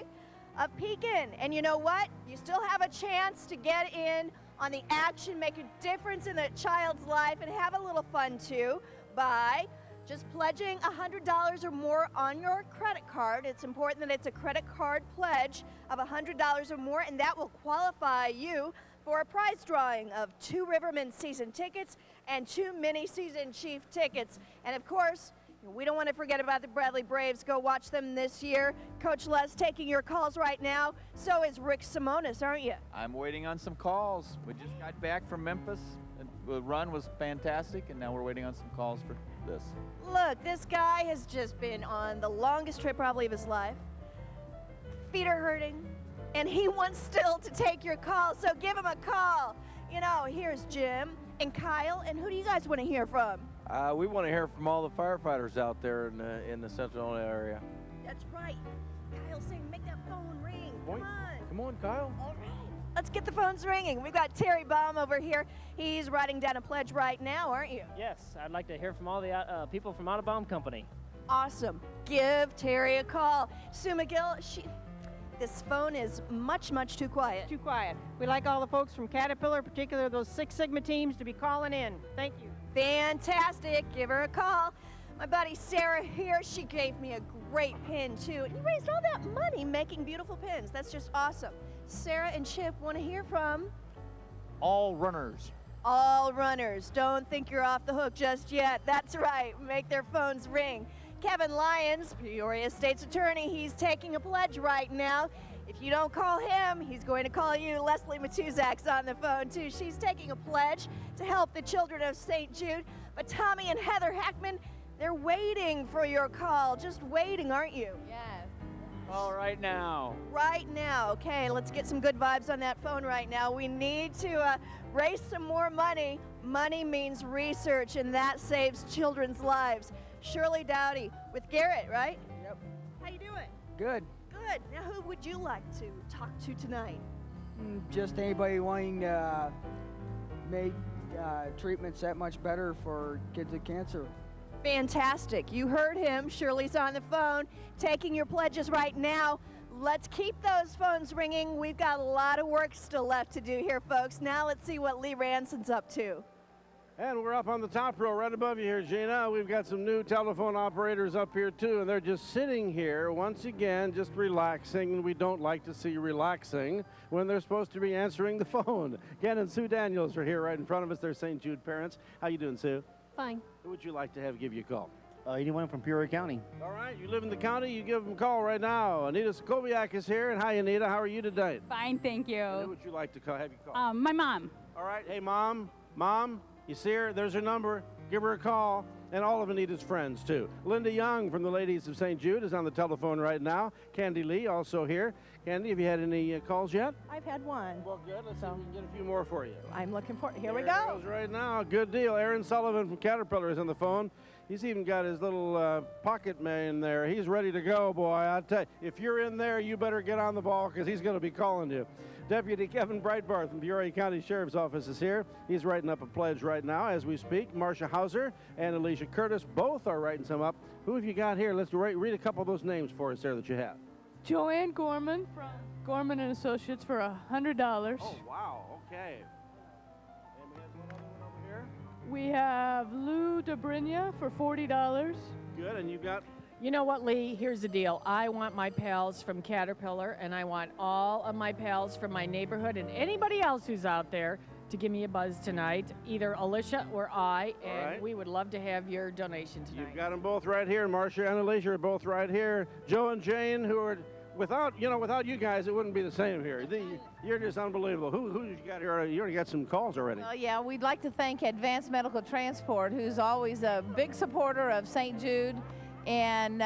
of Pekin. And you know what? You still have a chance to get in on the action, make a difference in the child's life, and have a little fun too by just pledging $100 or more on your credit card. It's important that it's a credit card pledge of $100 or more, and that will qualify you for a prize drawing of 2 Riverman season tickets and 2 mini season chief tickets. And of course, We don't want to forget about the Bradley Braves. Go watch them this year. Coach Les taking your calls right now. So is Rick Simonis, aren't you? I'm waiting on some calls. We just got back from Memphis. And the run was fantastic, and now we're waiting on some calls for this. Look, this guy has just been on the longest trip probably of his life. Feet are hurting, and he wants still to take your call, so give him a call. You know, here's Jim and Kyle, and who do you guys want to hear from? We want to hear from all the firefighters out there in the Central area. That's right. Kyle's saying make that phone ring. Come on. Come on, Kyle. All right. Let's get the phones ringing. We've got Terry Baum over here. He's writing down a pledge right now, aren't you? Yes, I'd like to hear from all the people from Audubon Company. Awesome. Give Terry a call. Sue McGill, this phone is much, much too quiet. Too quiet. We'd like all the folks from Caterpillar, particularly those Six Sigma teams, to be calling in. Thank you. Fantastic. Give her a call. My buddy Sarah here, she gave me a great pin too. And you raised all that money making beautiful pins. That's just awesome. Sarah and Chip want to hear from All runners. all runners. Don't think you're off the hook just yet. That's right. Make their phones ring. Kevin Lyons, Peoria State's attorney, he's taking a pledge right now. If you don't call him, he's going to call you. Leslie Matuzak's on the phone too. She's taking a pledge to help the children of St. Jude. But Tommy and Heather Hackman, they're waiting for your call. Just waiting, aren't you? Yes. All right now. Right now. Okay, let's get some good vibes on that phone right now. We need to raise some more money. Money means research, and that saves children's lives. Shirley Dowdy with Garrett, right? Yep. How you doing? Good. Good. Now, who would you like to talk to tonight? Just anybody wanting to make treatments that much better for kids with cancer. Fantastic. You heard him. Shirley's on the phone, taking your pledges right now. Let's keep those phones ringing. We've got a lot of work still left to do here, folks. Now let's see what Lee Ranson's up to. And we're up on the top row right above you here, Gina. We've got some new telephone operators up here, too, and they're just sitting here, once again, just relaxing. We don't like to see relaxing when they're supposed to be answering the phone. Ken and Sue Daniels are here right in front of us. They're St. Jude parents. How you doing, Sue? Fine. Who would you like to have give you a call? Anyone from Peoria County. All right, you live in the county, you give them a call right now. Anita Sokoviak is here, and hi, Anita. How are you tonight? Fine, thank you. And who would you like to have you call? My mom. All right, hey, Mom. Mom, you see her? There's her number. Give her a call. And all of Anita's friends, too. Linda Young from the Ladies of St. Jude is on the telephone right now. Candy Lee also here. Candy, have you had any calls yet? I've had one. Well, good. Let's see if we can get a few more for you. I'm looking for. Here There we go. it goes right now. Good deal. Aaron Sullivan from Caterpillar is on the phone. He's even got his little pocket man there. He's ready to go, boy. I tell you, if you're in there, you better get on the ball because he's going to be calling you. Deputy Kevin Breitbarth from Peoria County Sheriff's Office is here. He's writing up a pledge right now as we speak. Marcia Hauser and Alicia Curtis both are writing some up. Who have you got here? Let's read a couple of those names for us there that you have. Joanne Gorman from Gorman and Associates for $100. Oh, wow. Okay. And we have one other one over here. We have Lou Debrinia for $40. Good. And you've got? You know what, Lee? Here's the deal. I want my pals from Caterpillar, and I want all of my pals from my neighborhood and anybody else who's out there to give me a buzz tonight, either Alicia or I, and right. we would love to have your donation tonight. You've got them both right here. Marcia and Alicia are both right here. Joe and Jane, who are without you guys, it wouldn't be the same here. You're just unbelievable. Who you got here? You already got some calls already. Well, yeah, we'd like to thank Advanced Medical Transport, who's always a big supporter of St. Jude. And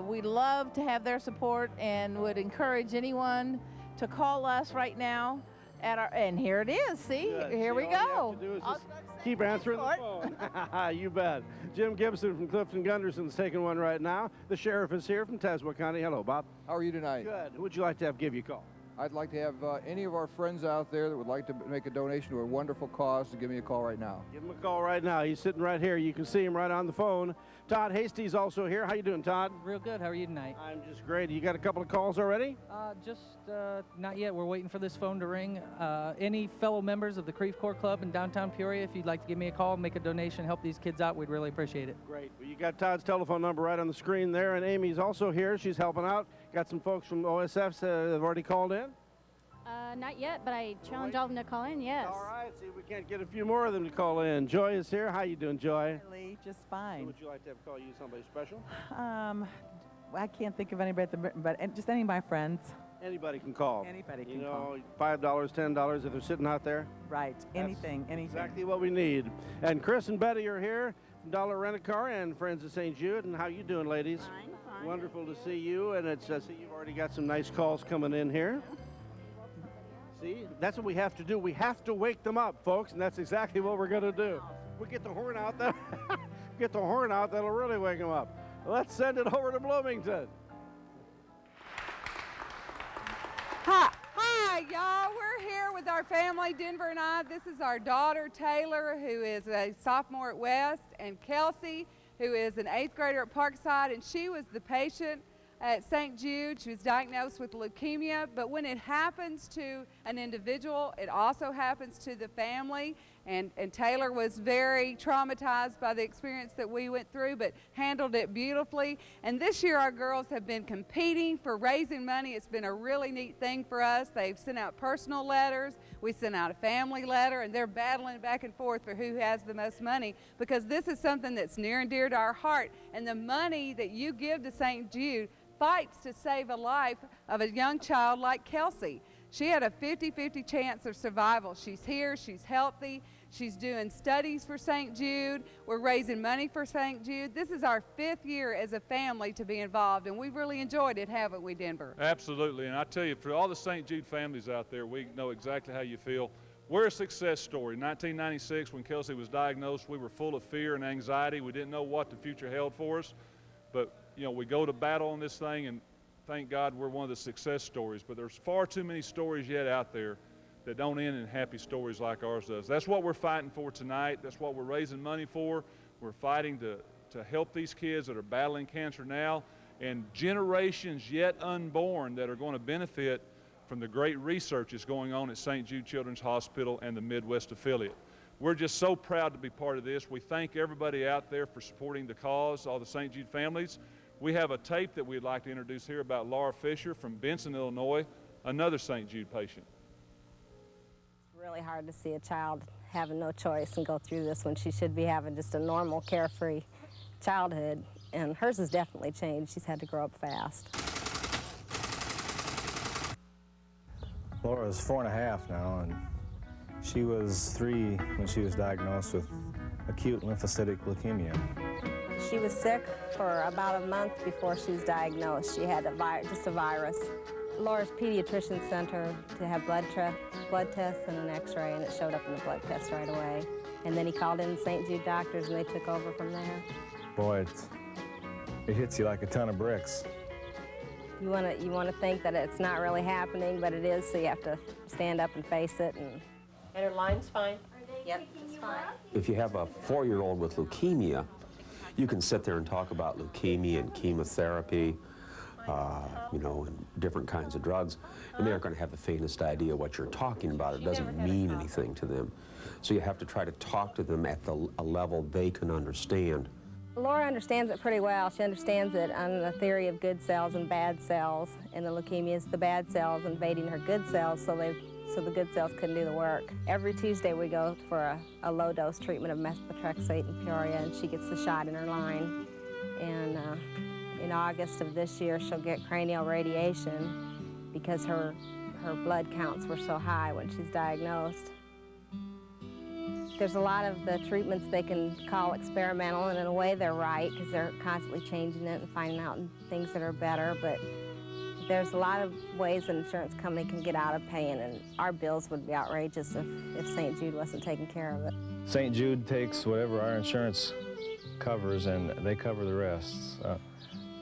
we'd love to have their support and would encourage anyone to call us right now at our, and here it is, see? Good. Here we All go. you have to do is just keep answering the phone. You bet. Jim Gibson from Clifton Gunderson's taking one right now. The sheriff is here from Tazewell County. Hello, Bob. How are you tonight? Good. Who would you like to have give you a call? I'd like to have any of our friends out there that would like to make a donation to a wonderful cause to give me a call right now. Give him a call right now. He's sitting right here. You can see him right on the phone. Todd Hasty's also here. How you doing, Todd? Real good. How are you tonight? I'm just great. You got a couple of calls already? Just not yet. We're waiting for this phone to ring. Any fellow members of the Creve Coeur Club in downtown Peoria, if you'd like to give me a call, make a donation, help these kids out, we'd really appreciate it. Great. Well, you got Todd's telephone number right on the screen there, and Amy's also here. She's helping out. Got some folks from OSF that have already called in. Not yet, but I challenge all of them to call in, yes. All right, see if we can't get a few more of them to call in. Joy is here. How you doing, Joy? Really, just fine. So would you like to have call you somebody special? I can't think of anybody, but just any of my friends. Anybody can call. Anybody can you call. know, $5, $10 if they're sitting out there. Right, anything. Exactly what we need. And Chris and Betty are here from Dollar Rent-A-Car and Friends of St. Jude. And how you doing, ladies? Fine. Wonderful to see you. And it's I see you've already got some nice calls coming in here. See, that's what we have to do. We have to wake them up, folks, and that's exactly what we're going to do. We get the horn out. Get the horn out. That'll really wake them up. Let's send it over to Bloomington. Hi, y'all. We're here with our family, Denver and I. This is our daughter, Taylor, who is a sophomore at West, and Kelsey, who is an 8th grader at Parkside, and she was the patient at St. Jude. She was diagnosed with leukemia, but when it happens to an individual, it also happens to the family. And Taylor was very traumatized by the experience that we went through, but handled it beautifully. And this year our girls have been competing for raising money. It's been a really neat thing for us. They've sent out personal letters. We sent out a family letter, and they're battling back and forth for who has the most money, because this is something that's near and dear to our heart. And the money that you give to St. Jude fights to save a life of a young child like Kelsey. She had a 50-50 chance of survival. She's here, she's healthy, she's doing studies for St. Jude, we're raising money for St. Jude. This is our 5th year as a family to be involved, and we've really enjoyed it, haven't we, Denver? Absolutely, and I tell you, for all the St. Jude families out there, we know exactly how you feel. We're a success story. 1996, when Kelsey was diagnosed, we were full of fear and anxiety. We didn't know what the future held for us, but you know, we go to battle on this thing, and thank God we're one of the success stories. But there's far too many stories yet out there that don't end in happy stories like ours does. That's what we're fighting for tonight. That's what we're raising money for. We're fighting to help these kids that are battling cancer now, and generations yet unborn that are going to benefit from the great research that's going on at St. Jude Children's Hospital and the Midwest affiliate. We're just so proud to be part of this. We thank everybody out there for supporting the cause, all the St. Jude families. We have a tape that we'd like to introduce here about Laura Fisher from Benson, Illinois, another St. Jude patient. It's really hard to see a child having no choice and go through this when she should be having just a normal, carefree childhood. And hers has definitely changed. She's had to grow up fast. Laura's 4.5 now, and she was 3 when she was diagnosed with acute lymphocytic leukemia. She was sick for about a month before she was diagnosed. She had just a virus. Laura's pediatrician sent her to have blood tests and an x-ray, and it showed up in the blood test right away. And then he called in St. Jude doctors, and they took over from there. Boy, it hits you like a ton of bricks. You want to think that it's not really happening, but it is, so you have to stand up and face it. And her line's fine? Yep, it's fine. If you have a 4-year-old with leukemia, you can sit there and talk about leukemia and chemotherapy, you know, and different kinds of drugs, and they aren't going to have the faintest idea what you're talking about. It doesn't mean anything to them. So you have to try to talk to them at a level they can understand. Laura understands it pretty well. She understands it on the theory of good cells and bad cells, and the leukemia is the bad cells invading her good cells, so the good cells couldn't do the work. Every Tuesday we go for a low-dose treatment of methotrexate in Peoria, and she gets the shot in her line. And in August of this year, she'll get cranial radiation because her blood counts were so high when she's diagnosed. There's a lot of the treatments they can call experimental, and in a way they're right because they're constantly changing it and finding out things that are better, but there's a lot of ways an insurance company can get out of paying, and our bills would be outrageous if St. Jude wasn't taking care of it. St. Jude takes whatever our insurance covers, and they cover the rest.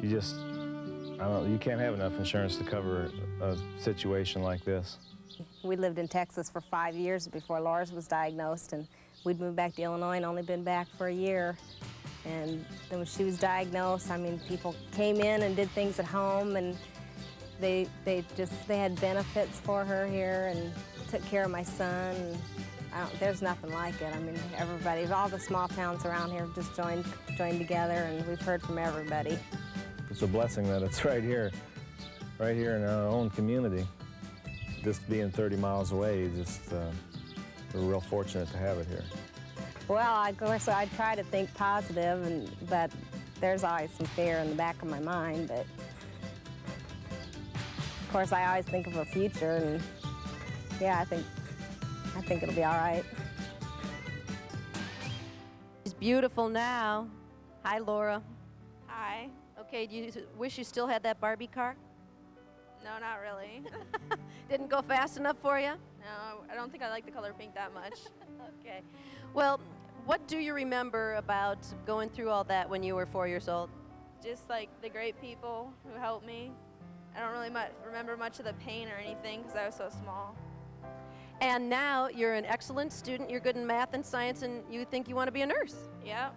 You can't have enough insurance to cover a situation like this. We lived in Texas for 5 years before Laura's was diagnosed, and we'd moved back to Illinois and only been back for a year. And then when she was diagnosed, I mean, people came in and did things at home, and they had benefits for her here and took care of my son. And there's nothing like it. I mean, everybody, all the small towns around here just joined together, and we've heard from everybody. It's a blessing that it's right here in our own community. just being 30 miles away, we're real fortunate to have it here. Well, of course, I try to think positive, but there's always some fear in the back of my mind. But of course, I always think of a future, and yeah, I think it'll be all right. She's beautiful now. Hi, Laura. Hi. Okay, do you wish you still had that Barbie car? No, not really. Didn't go fast enough for you? No, I don't think I like the color pink that much. Okay. Well, what do you remember about going through all that when you were 4 years old? Just like the great people who helped me. I don't really remember much of the pain or anything because I was so small. And now you're an excellent student, you're good in math and science, and you think you want to be a nurse. Yep.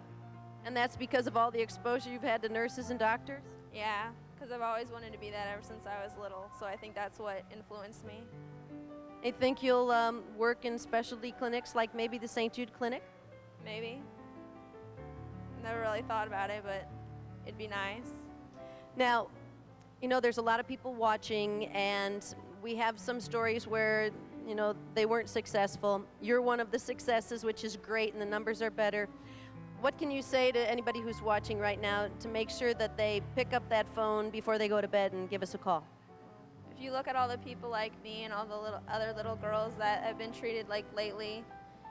And that's because of all the exposure you've had to nurses and doctors? Yeah, because I've always wanted to be that ever since I was little, so I think that's what influenced me. You think you'll work in specialty clinics like maybe the St. Jude Clinic? Maybe. Never really thought about it, but it'd be nice. Now, you know, there's a lot of people watching, and we have some stories where, you know, they weren't successful. You're one of the successes, which is great, and the numbers are better. What can you say to anybody who's watching right now to make sure that they pick up that phone before they go to bed and give us a call? If you look at all the people like me and all the other little girls that have been treated like lately,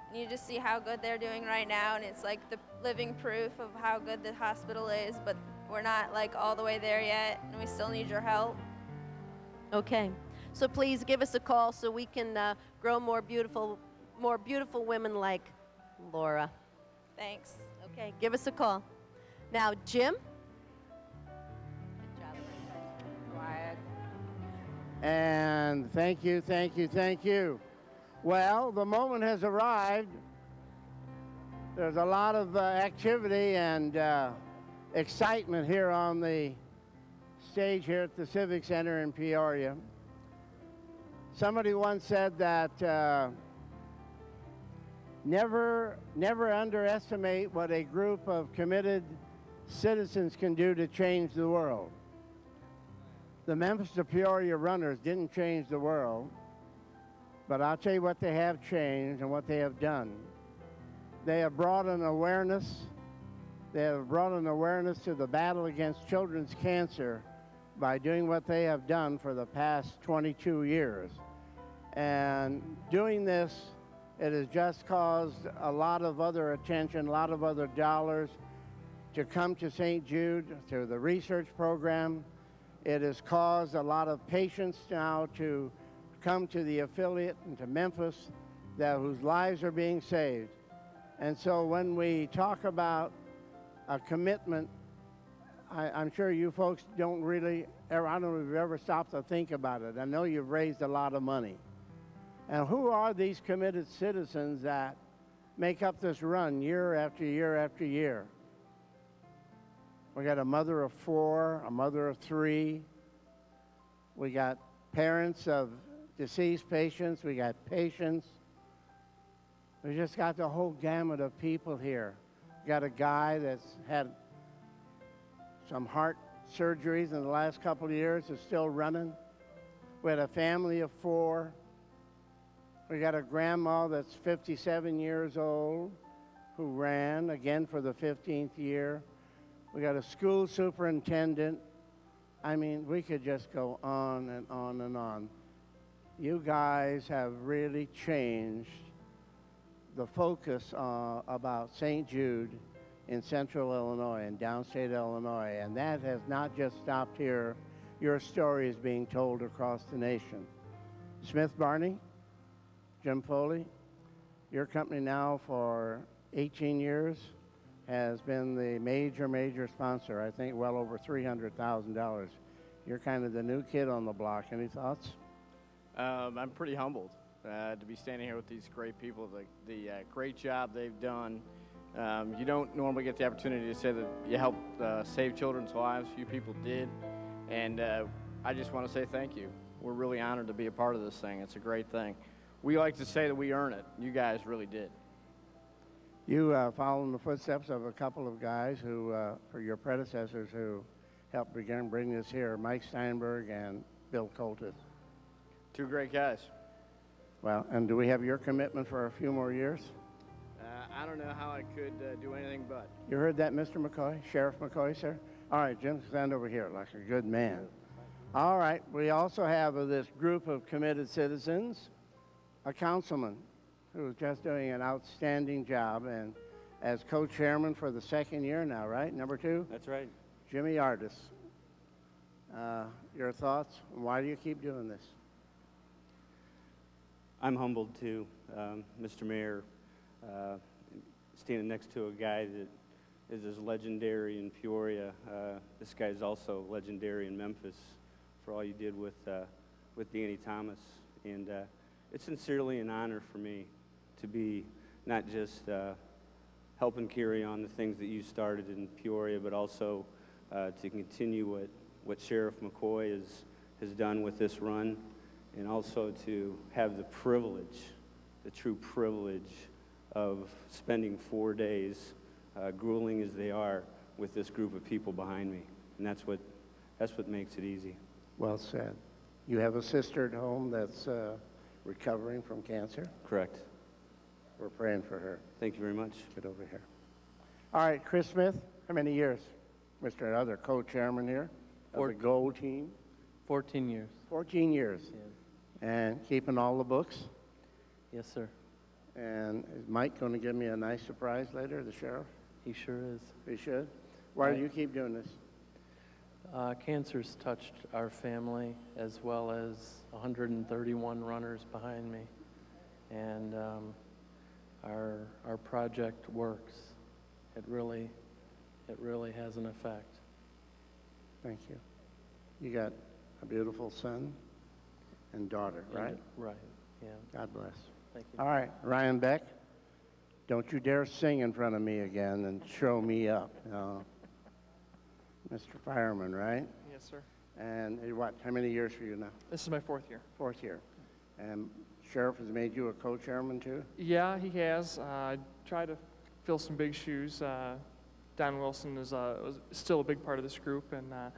and you just see how good they're doing right now, and it's like the living proof of how good the hospital is, but we're not like all the way there yet, and we still need your help. Okay, so please give us a call so we can grow more beautiful women like Laura. Thanks. Okay, give us a call. Now, Jim? Quiet. And thank you, thank you, thank you. Well, the moment has arrived. There's a lot of activity and excitement here on the stage here at the Civic Center in Peoria. Somebody once said that never underestimate what a group of committed citizens can do to change the world. The Memphis to Peoria runners didn't change the world, but I'll tell you what they have changed and what they have done. They have brought an awareness. They have brought an awareness to the battle against children's cancer by doing what they have done for the past 22 years. And doing this, it has just caused a lot of other attention, a lot of other dollars to come to St. Jude, to the research program. It has caused a lot of patients now to come to the affiliate and to Memphis whose lives are being saved. And so when we talk about a commitment, I'm sure you folks don't really ever, I don't know if you've ever stopped to think about it. I know you've raised a lot of money. And who are these committed citizens that make up this run year after year after year? We got a mother of 4, a mother of 3. We got parents of deceased patients. We got patients. We just got the whole gamut of people here. We got a guy that's had some heart surgeries in the last couple of years, is still running. We had a family of 4. We got a grandma that's 57 years old who ran again for the 15th year. We got a school superintendent. I mean, we could just go on and on and on. You guys have really changed the focus about St. Jude in central Illinois and downstate Illinois, and that has not just stopped here. Your story is being told across the nation. Smith Barney, Jim Foley, your company now for 18 years has been the major sponsor, I think well over $300,000. You're kind of the new kid on the block. Any thoughts? I'm pretty humbled to be standing here with these great people, the great job they've done. You don't normally get the opportunity to say that you helped save children's lives. Few people did. And I just want to say thank you. We're really honored to be a part of this thing. It's a great thing. We like to say that we earn it. You guys really did. You follow in the footsteps of a couple of guys who, for your predecessors, who helped bring this here, Mike Steinberg and Bill Coltis. Two great guys. Well, and do we have your commitment for a few more years? I don't know how I could do anything but. You heard that, Mr. McCoy? Sheriff McCoy, sir? All right, Jim, stand over here like a good man. All right, we also have this group of committed citizens, a councilman who's just doing an outstanding job, and as co-chairman for the second year now, right? Number 2? That's right. Jimmy Ardis. Your thoughts? Why do you keep doing this? I'm humbled too, Mr. Mayor, standing next to a guy that is as legendary in Peoria. This guy is also legendary in Memphis for all you did with Danny Thomas. And it's sincerely an honor for me to be not just helping carry on the things that you started in Peoria, but also to continue what Sheriff McCoy has done with this run, and also to have the privilege, the true privilege of spending 4 days, grueling as they are, with this group of people behind me. And that's what makes it easy. Well said. You have a sister at home that's recovering from cancer? Correct. We're praying for her. Thank you very much. Get over here. All right, Chris Smith, how many years? Mr. Other co-chairman here of the Gold Team. 14 years. 14 years. Yes. And keeping all the books? Yes, sir. And is Mike going to give me a nice surprise later, the sheriff? He sure is. He should? Why do you keep doing this? Cancer's touched our family as well as 131 runners behind me. And our project works. It really has an effect. Thank you. You got a beautiful son and daughter, right? Right, yeah. God bless. Thank you. All right, Ryan Beck, don't you dare sing in front of me again and show me up. Mr. Fireman, right? Yes, sir. And what, how many years for you now? This is my 4th year. 4th year. And Sheriff has made you a co-chairman too? Yeah, he has. I try to fill some big shoes. Don Wilson is still a big part of this group, and I'm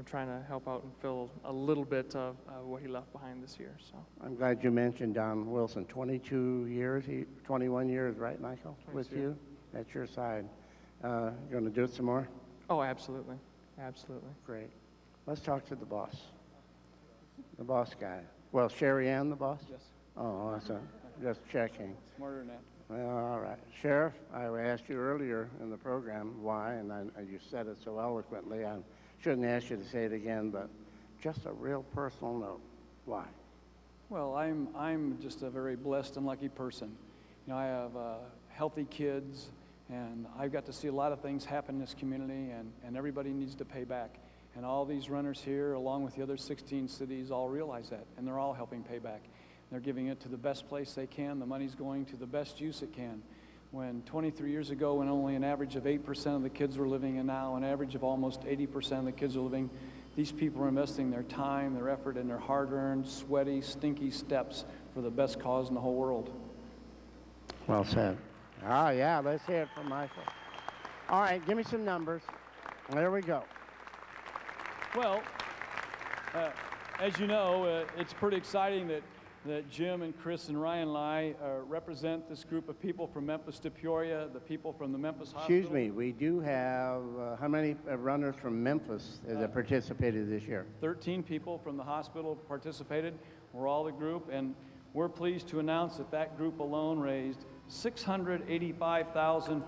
trying to help out and fill a little bit of what he left behind this year. So I'm glad you mentioned Don Wilson. 22 years, 21 years, right, Michael, with you? That's your side. You going to do it some more? Oh, absolutely. Absolutely. Great. Let's talk to the boss. The boss guy. Well, Sherry Ann, the boss? Yes. Oh, awesome. Just checking. Smarter than that. Well, all right. Sheriff, I asked you earlier in the program why, and you said it so eloquently. I shouldn't ask you to say it again, but just a real personal note. Why? Well, I'm just a very blessed and lucky person. You know, I have healthy kids, and I've got to see a lot of things happen in this community, and everybody needs to pay back. And all these runners here, along with the other 16 cities, all realize that, and they're all helping pay back. They're giving it to the best place they can. The money's going to the best use it can. When 23 years ago, when only an average of 8% of the kids were living, and now an average of almost 80% of the kids are living, these people are investing their time, their effort, and their hard-earned, sweaty, stinky steps for the best cause in the whole world. Well said. Oh, yeah, let's hear it from Michael. All right, give me some numbers. There we go. Well, as you know, it's pretty exciting that Jim and Chris and Ryan and I represent this group of people from Memphis to Peoria, the people from the Memphis Hospital. Excuse me, we do have, how many runners from Memphis that participated this year? 13 people from the hospital participated. We're all the group, and we're pleased to announce that that group alone raised $685,475.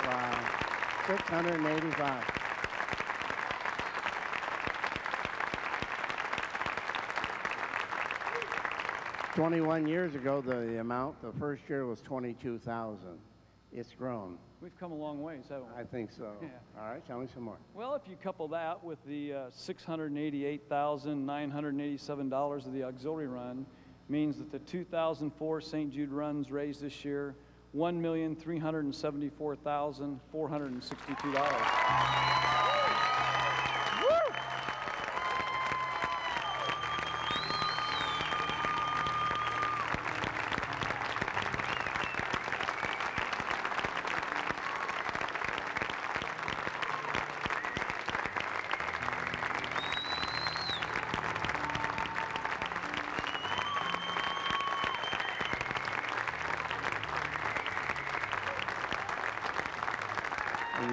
Wow, 685. "21 years ago, the amount, the first year was 22,000. It's grown. We've come a long ways, haven't we? I think so. Yeah. All right, tell me some more. Well, if you couple that with the $688,987 of the auxiliary run, means that the 2004 St. Jude runs raised this year $1,374,462.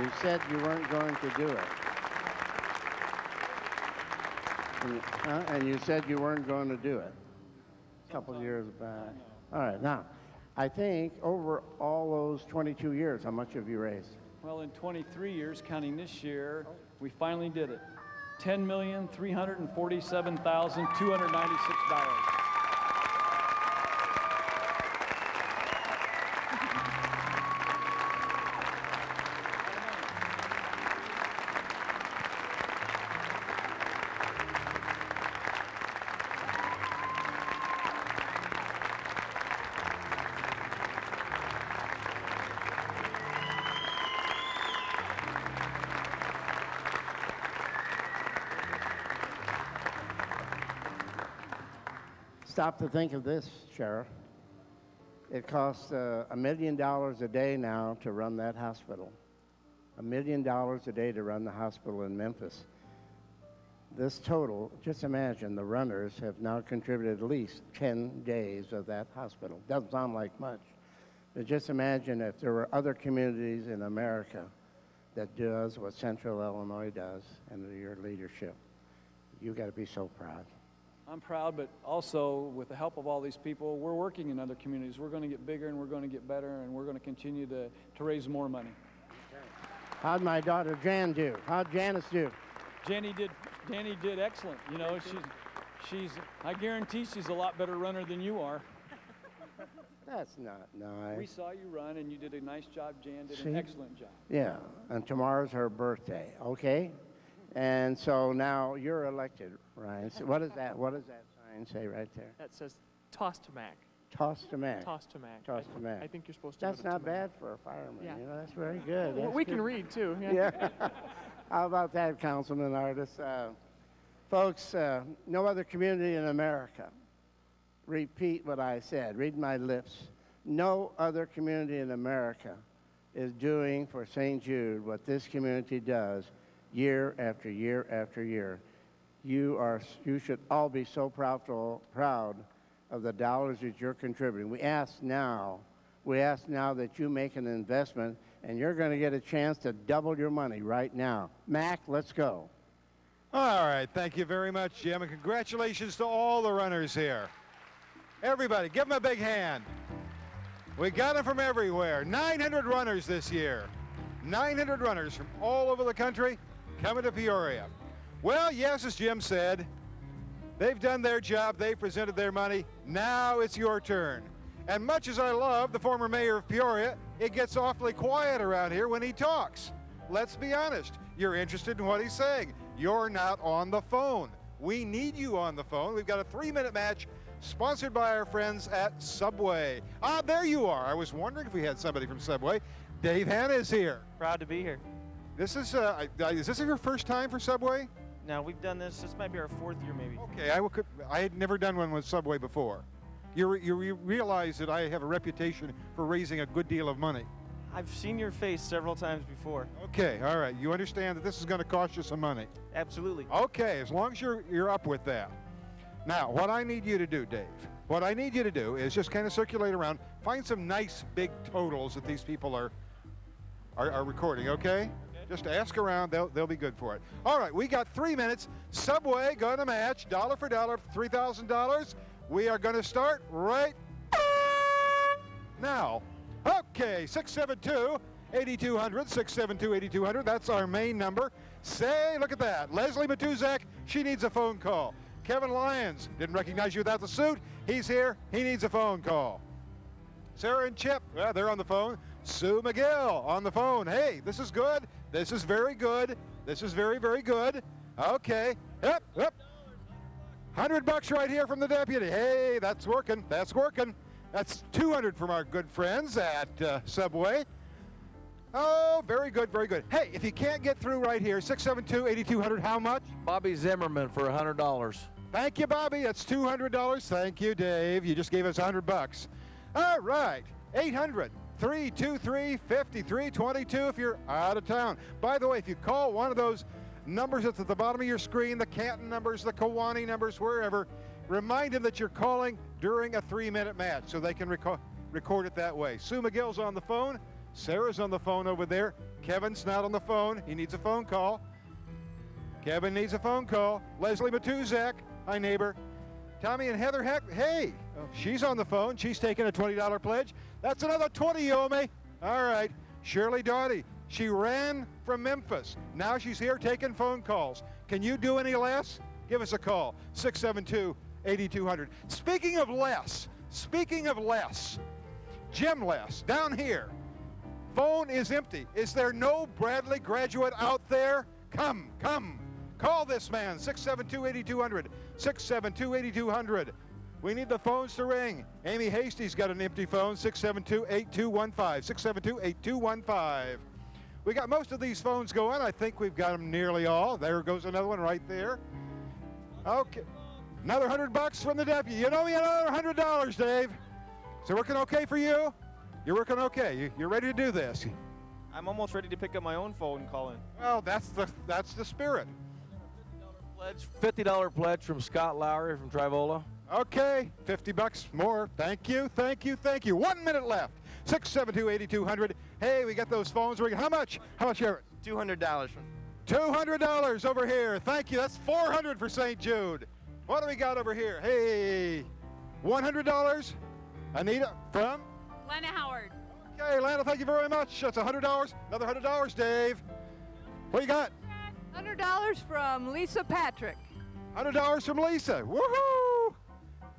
You said you weren't going to do it. And you said you weren't going to do it a couple of years back. All right, now, I think over all those 22 years, how much have you raised? Well, in 23 years, counting this year, we finally did it. $10,347,296. Stop to think of this, Sheriff. It costs $1 million a day now to run that hospital. $1 million a day to run the hospital in Memphis. This total, just imagine, the runners have now contributed at least 10 days of that hospital. Doesn't sound like much, but just imagine if there were other communities in America that does what Central Illinois does under your leadership. You got to be so proud. I'm proud, but also with the help of all these people, we're working in other communities. We're going to get bigger and we're going to get better and we're going to continue to raise more money. How'd my daughter Jan do? How'd Janice do? Danny did excellent. You know, I guarantee she's a lot better runner than you are. That's not nice. We saw you run and you did a nice job. Jan did See? an excellent job. Yeah, and tomorrow's her birthday, okay? And so now you're elected, Ryan. So what is that? What does that sign say right there? That says toss to Mac. Toss to Mac. Toss to Mac. Toss to Mac. I think you're supposed to. That's not bad for a fireman. Yeah. You know, that's very good. Well, That's we good. can read too. Yeah. How about that, Councilman Artis? Folks, no other community in America. Repeat what I said. Read my lips. No other community in America is doing for St. Jude what this community does year after year after year. You should all be so proud of the dollars that you're contributing. We ask now that you make an investment, and you're going to get a chance to double your money right now. Mac, let's go. All right, thank you very much, Jim, and congratulations to all the runners here. Everybody, give them a big hand. We got them from everywhere. 900 runners this year. 900 runners from all over the country coming to Peoria. Well, yes, as Jim said, they've done their job. They've presented their money. Now it's your turn. And much as I love the former mayor of Peoria, it gets awfully quiet around here when he talks. Let's be honest. You're interested in what he's saying. You're not on the phone. We need you on the phone. We've got a 3-minute match sponsored by our friends at Subway. Ah, there you are. I was wondering if we had somebody from Subway. Dave Hanna is here. Proud to be here. This is this your first time for Subway? No, we've done this. This might be our 4th year, maybe. Okay, I had never done one with Subway before. You realize that I have a reputation for raising a good deal of money. I've seen your face several times before. Okay, all right. You understand that this is going to cost you some money? Absolutely. Okay, as long as you're up with that. Now, what I need you to do, Dave, what I need you to do is just kind of circulate around, find some nice big totals that these people are recording, okay? Just ask around, they'll be good for it. All right, we got 3 minutes. Subway gonna match, dollar for dollar, $3,000. We are gonna start right now. Okay, 672-8200, 672-8200, that's our main number. Say, look at that, Leslie Matuzak, she needs a phone call. Kevin Lyons, didn't recognize you without the suit. He's here, he needs a phone call. Sarah and Chip, well, they're on the phone. Sue McGill on the phone. Hey, this is good. This is very good. This is very, very good. Okay. Yep, yep. $100 right here from the deputy. Hey, that's working. That's working. That's $200 from our good friends at Subway. Oh, very good, very good. Hey, if you can't get through right here, 672-8200, how much? Bobby Zimmerman for $100. Thank you, Bobby. That's $200. Thank you, Dave. You just gave us $100. All right. 800-323-5322 if you're out of town. By the way, if you call one of those numbers that's at the bottom of your screen, the Canton numbers, the Kewanee numbers, wherever, remind them that you're calling during a 3-minute match so they can record it that way. Sue McGill's on the phone. Sarah's on the phone over there. Kevin's not on the phone. He needs a phone call. Kevin needs a phone call. Leslie Matuzak, hi neighbor. Tommy and Heather Heck, hey, she's on the phone. She's taking a $20 pledge. That's another 20, you owe me. All right. Shirley Doughty, she ran from Memphis. Now she's here taking phone calls. Can you do any less? Give us a call, 672-8200. Speaking of less, Jim Les, down here. Phone is empty. Is there no Bradley graduate out there? Come. Call this man, 672-8200, 672-8200. We need the phones to ring. Amy Hasty's got an empty phone, 672-8215, 672-8215. We got most of these phones going. I think we've got them nearly all. There goes another one right there. Okay, another $100 from the deputy. You know me another $100, Dave. Is it working okay for you? You're working okay. You're ready to do this. I'm almost ready to pick up my own phone and call in. Well, that's the spirit. $50 pledge from Scott Lowry from Trivola. Okay, $50 more. Thank you. 1 minute left. 672-8200. Hey, we got those phones ringing. How much? Everett? $200. $200 over here. Thank you. That's $400 for St. Jude. What do we got over here? Hey, $100. Anita from? Lana Howard. Okay, Lana, thank you very much. That's $100. Another $100, Dave. What do you got? $100 from Lisa Patrick. $100 from Lisa. Woohoo!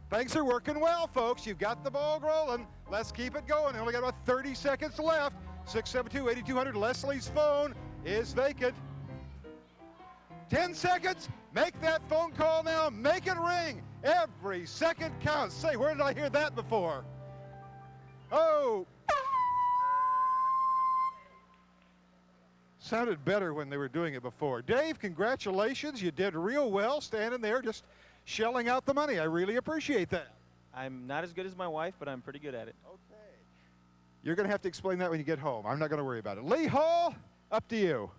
Things are working well, folks. You've got the ball rolling. Let's keep it going. We only got about 30 seconds left. 672-8200. Leslie's phone is vacant. 10 seconds. Make that phone call now. Make it ring. Every second counts. Say, where did I hear that before? Oh. Sounded better when they were doing it before. Dave, congratulations. You did real well standing there just shelling out the money. I really appreciate that. I'm not as good as my wife, but I'm pretty good at it. Okay. You're going to have to explain that when you get home. I'm not going to worry about it. Lee Hall, up to you.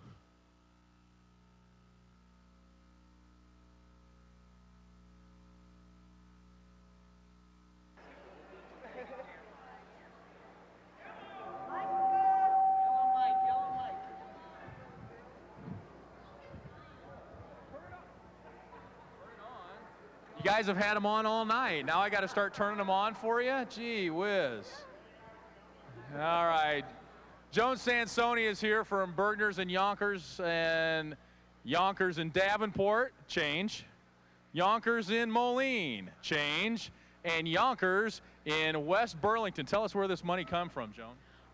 You guys have had them on all night. Now I got to start turning them on for you? Gee whiz. All right. Joan Sansoni is here from Bergner's and Yonkers and Davenport. Change. Yonkers in Moline. Change. And Yonkers in West Burlington. Tell us where this money come from, Joan.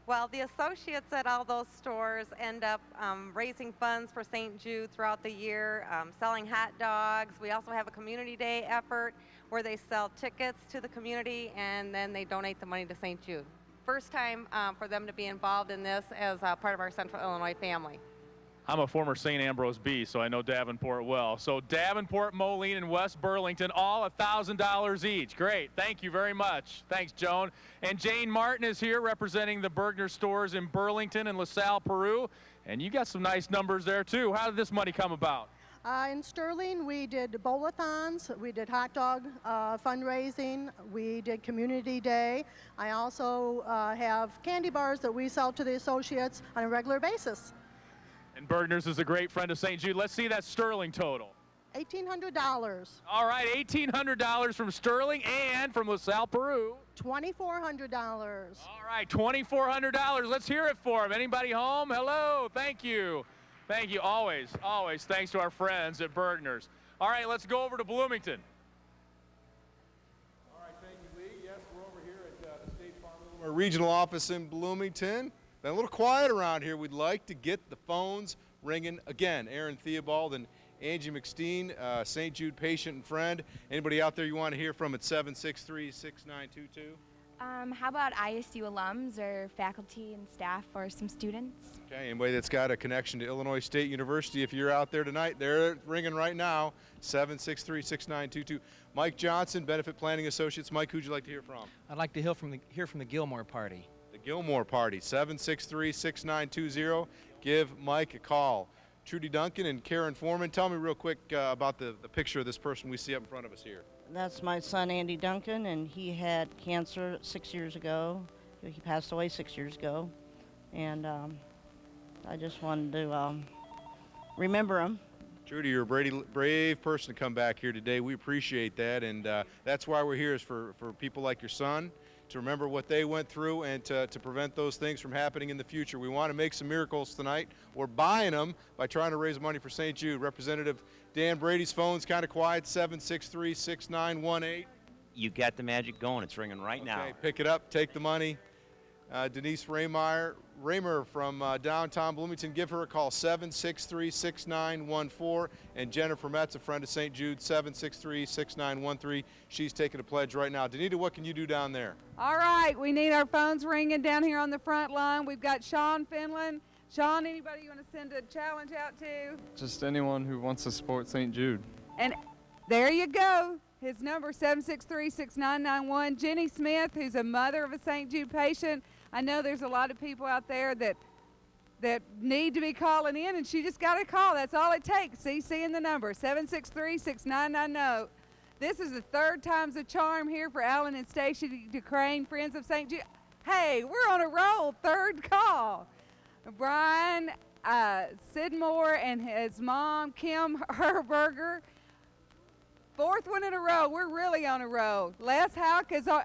Well, the associates at all those stores end up raising funds for St. Jude throughout the year, selling hot dogs. We also have a community day effort where they sell tickets to the community and then they donate the money to St. Jude. First time for them to be involved in this as part of our Central Illinois family. I'm a former St. Ambrose Bee, so I know Davenport well. So Davenport, Moline, and West Burlington, all $1,000 each. Great. Thank you very much. Thanks, Joan. And Jane Martin is here representing the Bergner stores in Burlington and LaSalle, Peru. And you got some nice numbers there, too. How did this money come about? In Sterling, we did bowl-a-thons, we did hot dog fundraising, we did community day. I also have candy bars that we sell to the associates on a regular basis. And Bergner's is a great friend of St. Jude. Let's see that Sterling total. $1,800. All right, $1,800 from Sterling and from LaSalle, Peru. $2,400. All right, $2,400. Let's hear it for him. Anybody home? Hello. Thank you. Thank you. Always, always thanks to our friends at Bergner's. All right, let's go over to Bloomington. All right, thank you, Lee. Yes, we're over here at the State Farm our regional office in Bloomington. Been a little quiet around here. We'd like to get the phones ringing. Again, Aaron Theobald and Angie McSteen, St. Jude patient and friend. Anybody out there you want to hear from at 763-6922? How about ISU alums or faculty and staff or some students? Okay, anybody that's got a connection to Illinois State University, if you're out there tonight, they're ringing right now, 763-6922. Mike Johnson, Benefit Planning Associates. Mike, who'd you like to hear from? I'd like to hear from the Gilmore Party. The Gilmore Party, 763-6920. Give Mike a call. Trudy Duncan and Karen Foreman, tell me real quick about the picture of this person we see up in front of us here. That's my son, Andy Duncan, and he had cancer 6 years ago. He passed away 6 years ago. and I just wanted to remember him. Judy, you're a brave person to come back here today. We appreciate that, and that's why we're here, is for people like your son to remember what they went through and to prevent those things from happening in the future. We want to make some miracles tonight. We're buying them by trying to raise money for St. Jude. Representative Dan Brady's phone's kind of quiet, 763-6918. You got the magic going. It's ringing right now. Okay, pick it up, take the money. Denise Raymer from downtown Bloomington, give her a call, 763-6914. And Jennifer Metz, a friend of St. Jude, 763-6913. She's taking a pledge right now. Danita, what can you do down there? All right, we need our phones ringing down here on the front line. We've got Sean Finland. Sean, anybody you want to send a challenge out to? Just anyone who wants to support St. Jude. And there you go. His number, 763-6991. Jenny Smith, who's a mother of a St. Jude patient. I know there's a lot of people out there that need to be calling in, and she just got a call. That's all it takes. CC in the number, 763-6990. This is the third time's a charm here for Alan and Stacy DeCrane, Friends of St. Jude. Hey, we're on a roll, third call. Brian Sidmore and his mom, Kim Herberger. Fourth one in a row. We're really on a roll. Les Houck is on.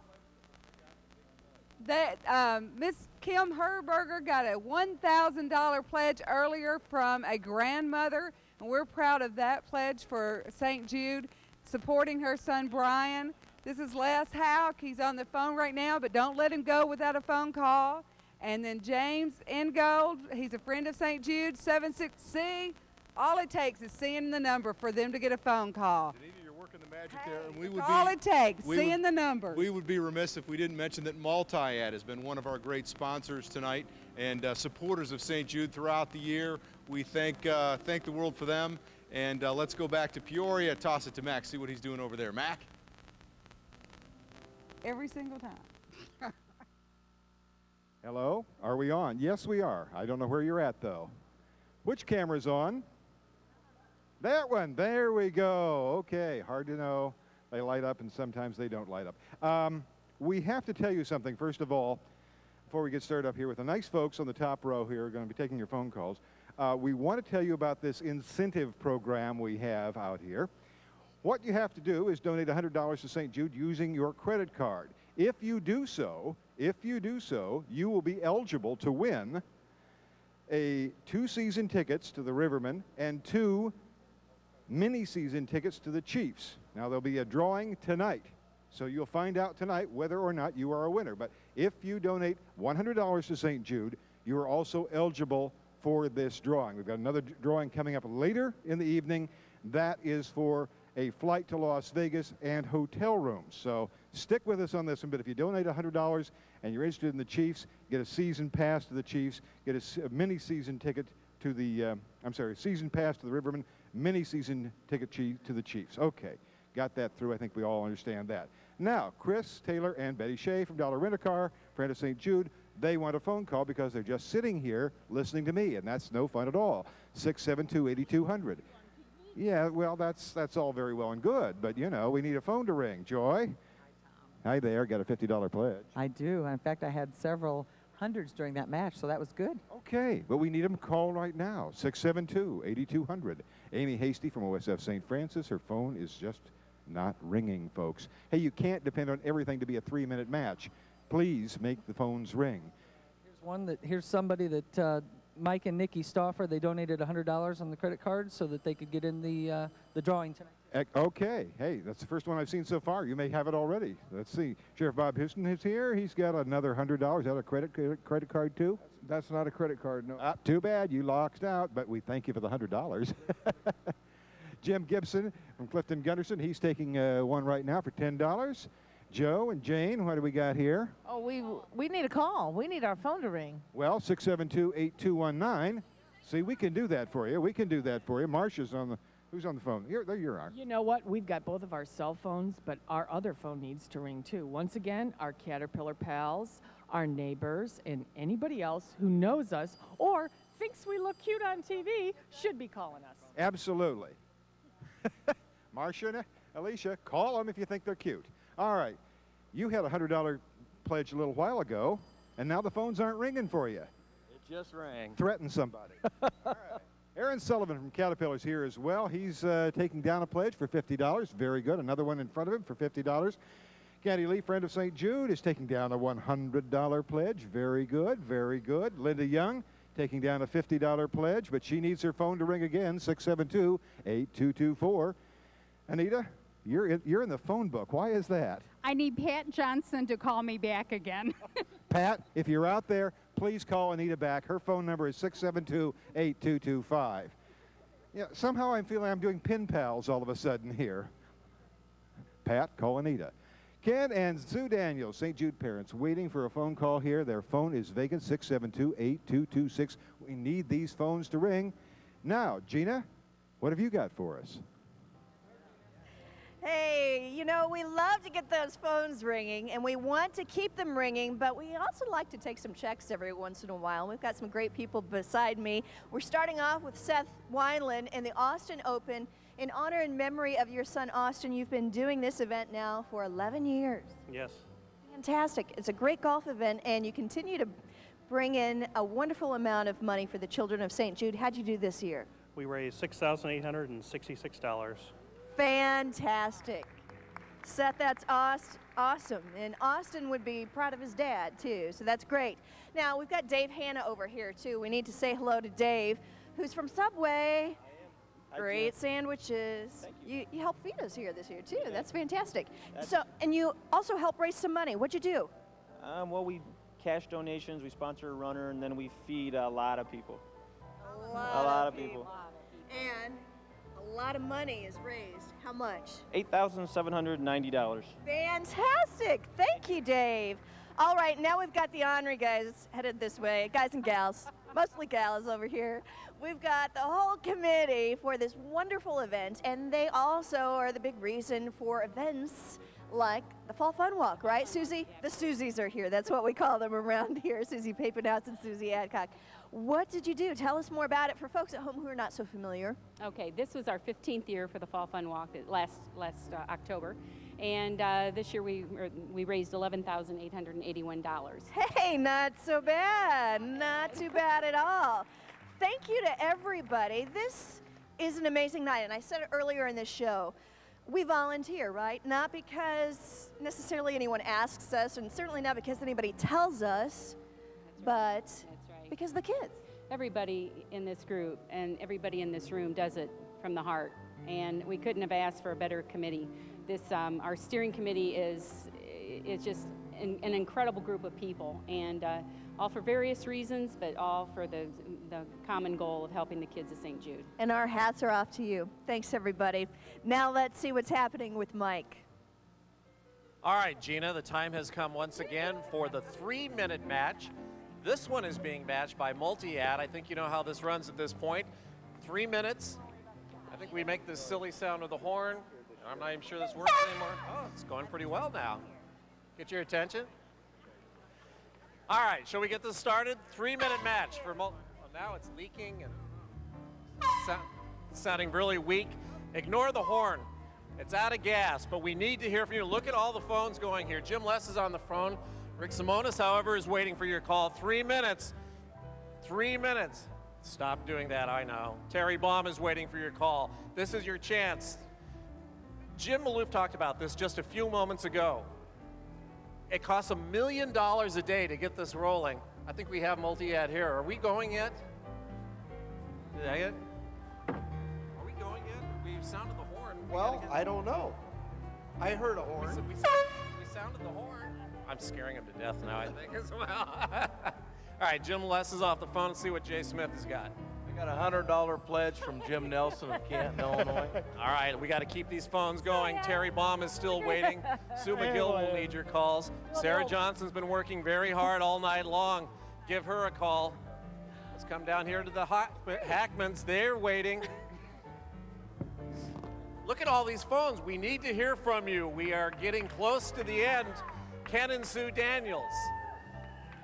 Miss Kim Herberger got a $1,000 pledge earlier from a grandmother, and we're proud of that pledge for St. Jude, supporting her son Brian. This is Les Houck. He's on the phone right now, but don't let him go without a phone call. And then James Ingold, he's a friend of St. Jude, 76C. All it takes is seeing the number for them to get a phone call. The magic there, and we would all it takes, seeing the number. We would be remiss if we didn't mention that Multi-Ad has been one of our great sponsors tonight and supporters of St. Jude throughout the year. We thank the world for them. And let's go back to Peoria, toss it to Mac, see what he's doing over there. Mac? Every single time. Hello, are we on? Yes, we are. I don't know where you're at, though. Which camera's on? That one, there we go. Okay, hard to know. They light up and sometimes they don't light up. We have to tell you something, first of all, before we get started up here with the nice folks on the top row here who are going to be taking your phone calls. We want to tell you about this incentive program we have out here. What you have to do is donate $100 to St. Jude using your credit card. If you do so, you will be eligible to win 2 season tickets to the Rivermen and 2 mini-season tickets to the Chiefs. Now, there'll be a drawing tonight, so you'll find out tonight whether or not you are a winner. But if you donate $100 to St. Jude, you are also eligible for this drawing. We've got another drawing coming up later in the evening. That is for a flight to Las Vegas and hotel rooms. So stick with us on this one, but if you donate $100 and you're interested in the Chiefs, get a season pass to the Chiefs, get a mini-season ticket to the, season pass to the Rivermen, mini-season ticket to the Chiefs. Okay, got that through. I think we all understand that. Now, Chris Taylor and Betty Shea from Dollar Rent-A-Car, friend of St. Jude, they want a phone call because they're just sitting here listening to me, and that's no fun at all. 672-8200. Yeah, well, that's all very well and good, but, you know, we need a phone to ring. Joy? Hi there, got a $50 pledge. I do. In fact, I had several hundreds during that match, so that was good. Okay, but we need them to call right now, 672-8200. Amy Hasty from OSF St. Francis, her phone is just not ringing, folks. Hey, you can't depend on everything to be a 3-minute match. Please make the phones ring. Here's somebody that Mike and Nikki Stauffer, they donated $100 on the credit card so that they could get in the drawing tonight. Okay, hey, that's the first one I've seen so far. You may have it already. Let's see. Sheriff Bob Houston is here. He's got another $100. Is that a credit card too? That's not a credit card, no. Too bad, you locked out, but we thank you for the $100. Jim Gibson from Clifton Gunderson, he's taking one right now for $10. Joe and Jane, what do we got here? Oh, we need a call. We need our phone to ring. Well, 672-8219. See, we can do that for you. We can do that for you. Marcia's on the... Who's on the phone? There you are. You know what? We've got both of our cell phones, but our other phone needs to ring too. Once again, our Caterpillar pals, our neighbors, and anybody else who knows us or thinks we look cute on TV should be calling us. Absolutely. Marcia and Alicia, call them if you think they're cute. All right. You had a $100 pledge a little while ago, and now the phones aren't ringing for you. just rang. Threaten somebody. All right. Aaron Sullivan from Caterpillar's here as well. He's taking down a pledge for $50. Very good. Another one in front of him for $50. Candy Lee, friend of St. Jude, is taking down a $100 pledge. Very good, very good. Linda Young taking down a $50 pledge, but she needs her phone to ring again, 672-8224. Anita, you're in the phone book. Why is that? I need Pat Johnson to call me back again. Pat, if you're out there, please call Anita back. Her phone number is 672-8225. Yeah, somehow I'm feeling I'm doing pen pals all of a sudden here. Pat, call Anita. Ken and Sue Daniels, St. Jude parents, waiting for a phone call here. Their phone is vacant, 672-8226. We need these phones to ring. Now, Gina, what have you got for us? Hey, you know, we love to get those phones ringing, and we want to keep them ringing, but we also like to take some checks every once in a while. We've got some great people beside me. We're starting off with Seth Wineland in the Austin Open. In honor and memory of your son, Austin, you've been doing this event now for 11 years. Yes. Fantastic. It's a great golf event, and you continue to bring in a wonderful amount of money for the children of St. Jude. How'd you do this year? We raised $6,866. Fantastic. Seth, that's awesome. And Austin would be proud of his dad, too, so that's great. Now, we've got Dave Hanna over here, too. We need to say hello to Dave, who's from Subway. Great sandwiches. You helped feed us here this year, too. That's fantastic. And you also help raise some money. What'd you do? Well, we cash donations, we sponsor a runner, and then we feed a lot of people. A lot of people. And a lot of money is raised. How much? $8,790. Fantastic. Thank you, Dave. All right, now we've got the honorary guys headed this way, guys and gals, mostly gals over here. We've got the whole committee for this wonderful event, and they also are the big reason for events like the Fall Fun Walk, right, Susie? The Susies are here. That's what we call them around here, Susie Papenhouse and Susie Adcock. What did you do? Tell us more about it for folks at home who are not so familiar. Okay, this was our 15th year for the Fall Fun Walk last October. And this year we raised $11,881. Hey, not so bad. Not too bad at all. Thank you to everybody. This is an amazing night, and I said it earlier in this show. We volunteer, right? Not because necessarily anyone asks us, and certainly not because anybody tells us, but because the kids. Everybody in this group and everybody in this room does it from the heart, and we couldn't have asked for a better committee. This, our steering committee is just an incredible group of people, and all for various reasons, but all for the common goal of helping the kids of St. Jude. And our hats are off to you. Thanks, everybody. Now let's see what's happening with Mike. All right, Gina, the time has come once again for the 3-minute match. This one is being matched by multi-ad. I think you know how this runs at this point. 3 minutes. I think we make this silly sound of the horn. I'm not even sure this works anymore. Oh, it's going pretty well now. Get your attention. All right, shall we get this started? 3-minute match for well, now it's leaking and sounding really weak. Ignore the horn. It's out of gas, but we need to hear from you. Look at all the phones going here. Jim Less is on the phone. Rick Simonis, however, is waiting for your call. 3 minutes. 3 minutes. Stop doing that, I know. Terry Baum is waiting for your call. This is your chance. Jim Maloof talked about this just a few moments ago. It costs $1 million a day to get this rolling. I think we have multi-ad here. Are we going yet? Did I get? Are we going yet? We sounded the horn. Well, I don't know. I heard a horn. We sounded the horn. I'm scaring him to death now, I think, as well. All right, Jim Less is off the phone. Let's see what Jay Smith has got. We got a $100 pledge from Jim Nelson of Canton, Illinois. All right, we got to keep these phones going. Terry Baum is still waiting. Sue McGill will need your calls. Sarah Johnson's been working very hard all night long. Give her a call. Let's come down here to the Hackmans. They're waiting. Look at all these phones. We need to hear from you. We are getting close to the end. Ken and Sue Daniels.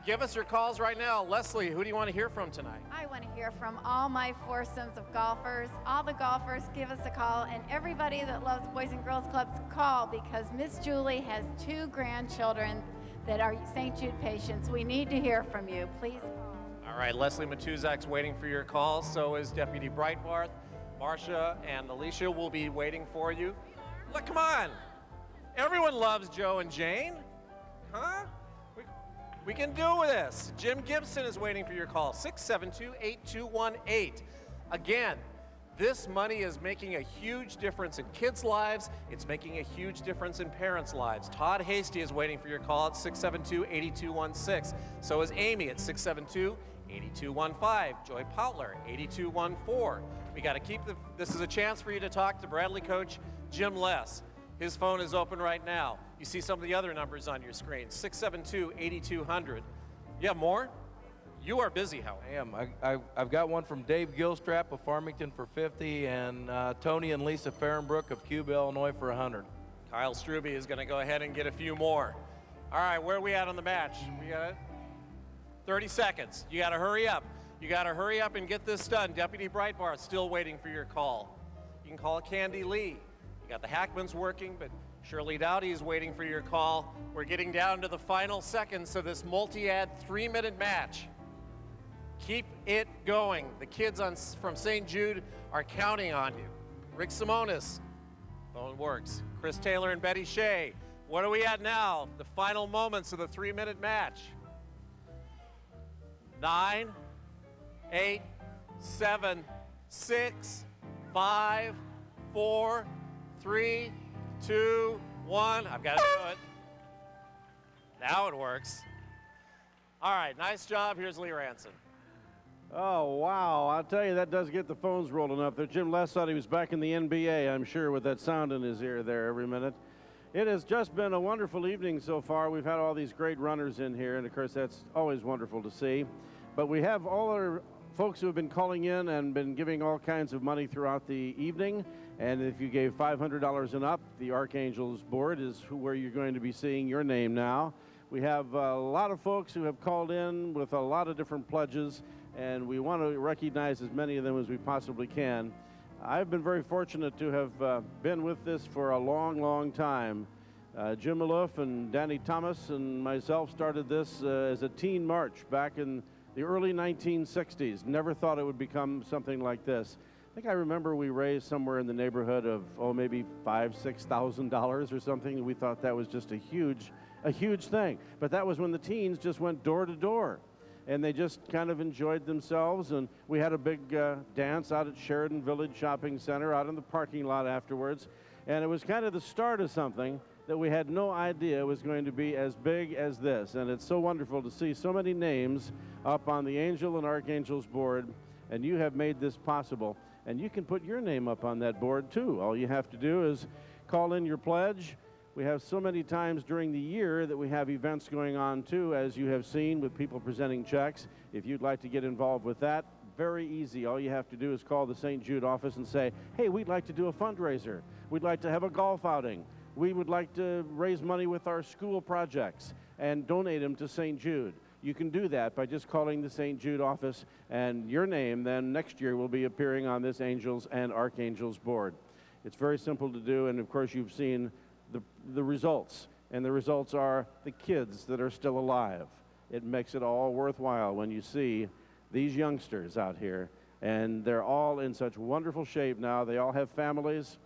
Give us your calls right now. Leslie, who do you want to hear from tonight? I want to hear from all my foursomes of golfers. All the golfers, give us a call. And everybody that loves Boys and Girls Clubs, call, because Miss Julie has 2 grandchildren that are St. Jude patients. We need to hear from you. Please. All All right, Leslie Matuzak's waiting for your call. So is Deputy Breitbarth. Marcia and Alicia will be waiting for you. Look, come on. Everyone loves Joe and Jane. Huh? We can do this. Jim Gibson is waiting for your call. 672-8218. Again, this money is making a huge difference in kids' lives. It's making a huge difference in parents' lives. Todd Hasty is waiting for your call at 672-8216. So is Amy at 672-8215. Joy Poutler, 8214. We got to keep this is a chance for you to talk to Bradley coach Jim Less. His phone is open right now. You see some of the other numbers on your screen. 672-8200. You have more? You are busy, Howard. I am. I've got one from Dave Gilstrap of Farmington for 50, and Tony and Lisa Fahrenbrook of Cuba, Illinois for 100. Kyle Struby is going to go ahead and get a few more. All right, where are we at on the match? We got 30 seconds. You got to hurry up. You got to hurry up and get this done. Deputy Breitbarth still waiting for your call. You can call Candy Lee. You got the Hackmans working, but Shirley Dowdy is waiting for your call. We're getting down to the final seconds of this multi-ad 3-minute match. Keep it going. The kids from St. Jude are counting on you. Rick Simonis, phone works. Chris Taylor and Betty Shea. What are we at now? The final moments of the 3-minute match. 9, 8, 7, 6, 5, 4, 3, 2, 1. I've got to do it. Now it works. All right, nice job. Here's Lee Ranson. Oh, wow. I'll tell you, that does get the phones rolling up there. Jim Les thought he was back in the NBA, I'm sure, with that sound in his ear there every minute. It has just been a wonderful evening so far. We've had all these great runners in here, and of course, that's always wonderful to see. But we have all our folks who have been calling in and been giving all kinds of money throughout the evening. And if you gave $500 and up, the Archangels board is where you're going to be seeing your name now. We have a lot of folks who have called in with a lot of different pledges, and we want to recognize as many of them as we possibly can. I've been very fortunate to have been with this for a long, long time. Jim Maloof and Danny Thomas and myself started this as a teen march back in the early 1960s. Never thought it would become something like this. I think I remember we raised somewhere in the neighborhood of, maybe $5,000, $6,000 or something. We thought that was just a huge thing. But that was when the teens just went door to door. And they just kind of enjoyed themselves. And we had a big dance out at Sheridan Village Shopping Center, out in the parking lot afterwards. And it was kind of the start of something that we had no idea was going to be as big as this. And it's so wonderful to see so many names up on the Angel and Archangels board. And you have made this possible. And you can put your name up on that board, too. All you have to do is call in your pledge. We have so many times during the year that we have events going on, too, as you have seen, with people presenting checks. If you'd like to get involved with that, very easy. All you have to do is call the St. Jude office and say, hey, we'd like to do a fundraiser. We'd like to have a golf outing. We would like to raise money with our school projects and donate them to St. Jude. You can do that by just calling the St. Jude office, and your name then next year will be appearing on this Angels and Archangels board. It's very simple to do, and of course you've seen the results, and the results are the kids that are still alive. It makes it all worthwhile when you see these youngsters out here, and they're all in such wonderful shape now. They all have families.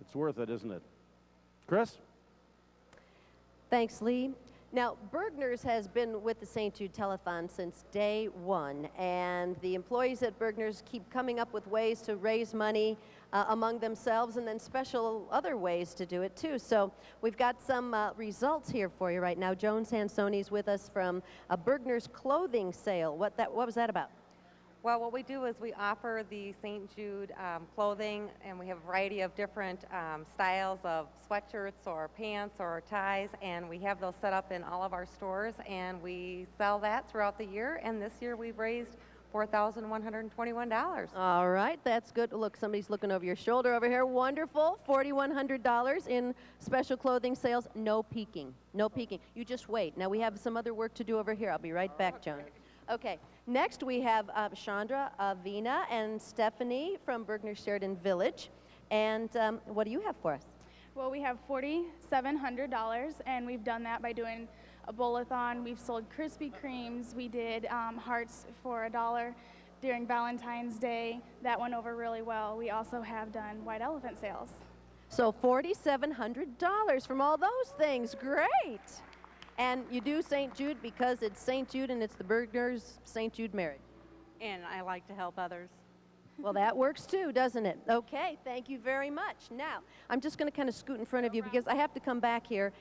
It's worth it, isn't it? Chris? Thanks, Lee. Now, Bergner's has been with the St. Jude Telethon since day one, and the employees at Bergner's keep coming up with ways to raise money among themselves, and then special other ways to do it too. So we've got some results here for you right now. Joan Sansoni's with us from a Bergner's clothing sale. What was that about? Well, what we do is we offer the St. Jude clothing, and we have a variety of different styles of sweatshirts or pants or ties, and we have those set up in all of our stores, and we sell that throughout the year, and this year we've raised $4,121. All right, that's good. Look, somebody's looking over your shoulder over here. Wonderful. $4,100 in special clothing sales. No peeking. No peeking. You just wait. Now we have some other work to do over here. I'll be right back, Joan. Okay, next we have Chandra, Avina, and Stephanie from Bergner Sheridan Village. And what do you have for us? Well, we have $4,700, and we've done that by doing a bowl-a-thon. We've sold Krispy Kremes. We did hearts for $1 during Valentine's Day. That went over really well. We also have done white elephant sales. So $4,700 from all those things. Great. And you do St. Jude because it's St. Jude and it's the Bergner's St. Jude marriage. And I like to help others. Well, that works too, doesn't it? Okay, thank you very much. Now, I'm just going to kind of scoot in front of you because I have to come back here.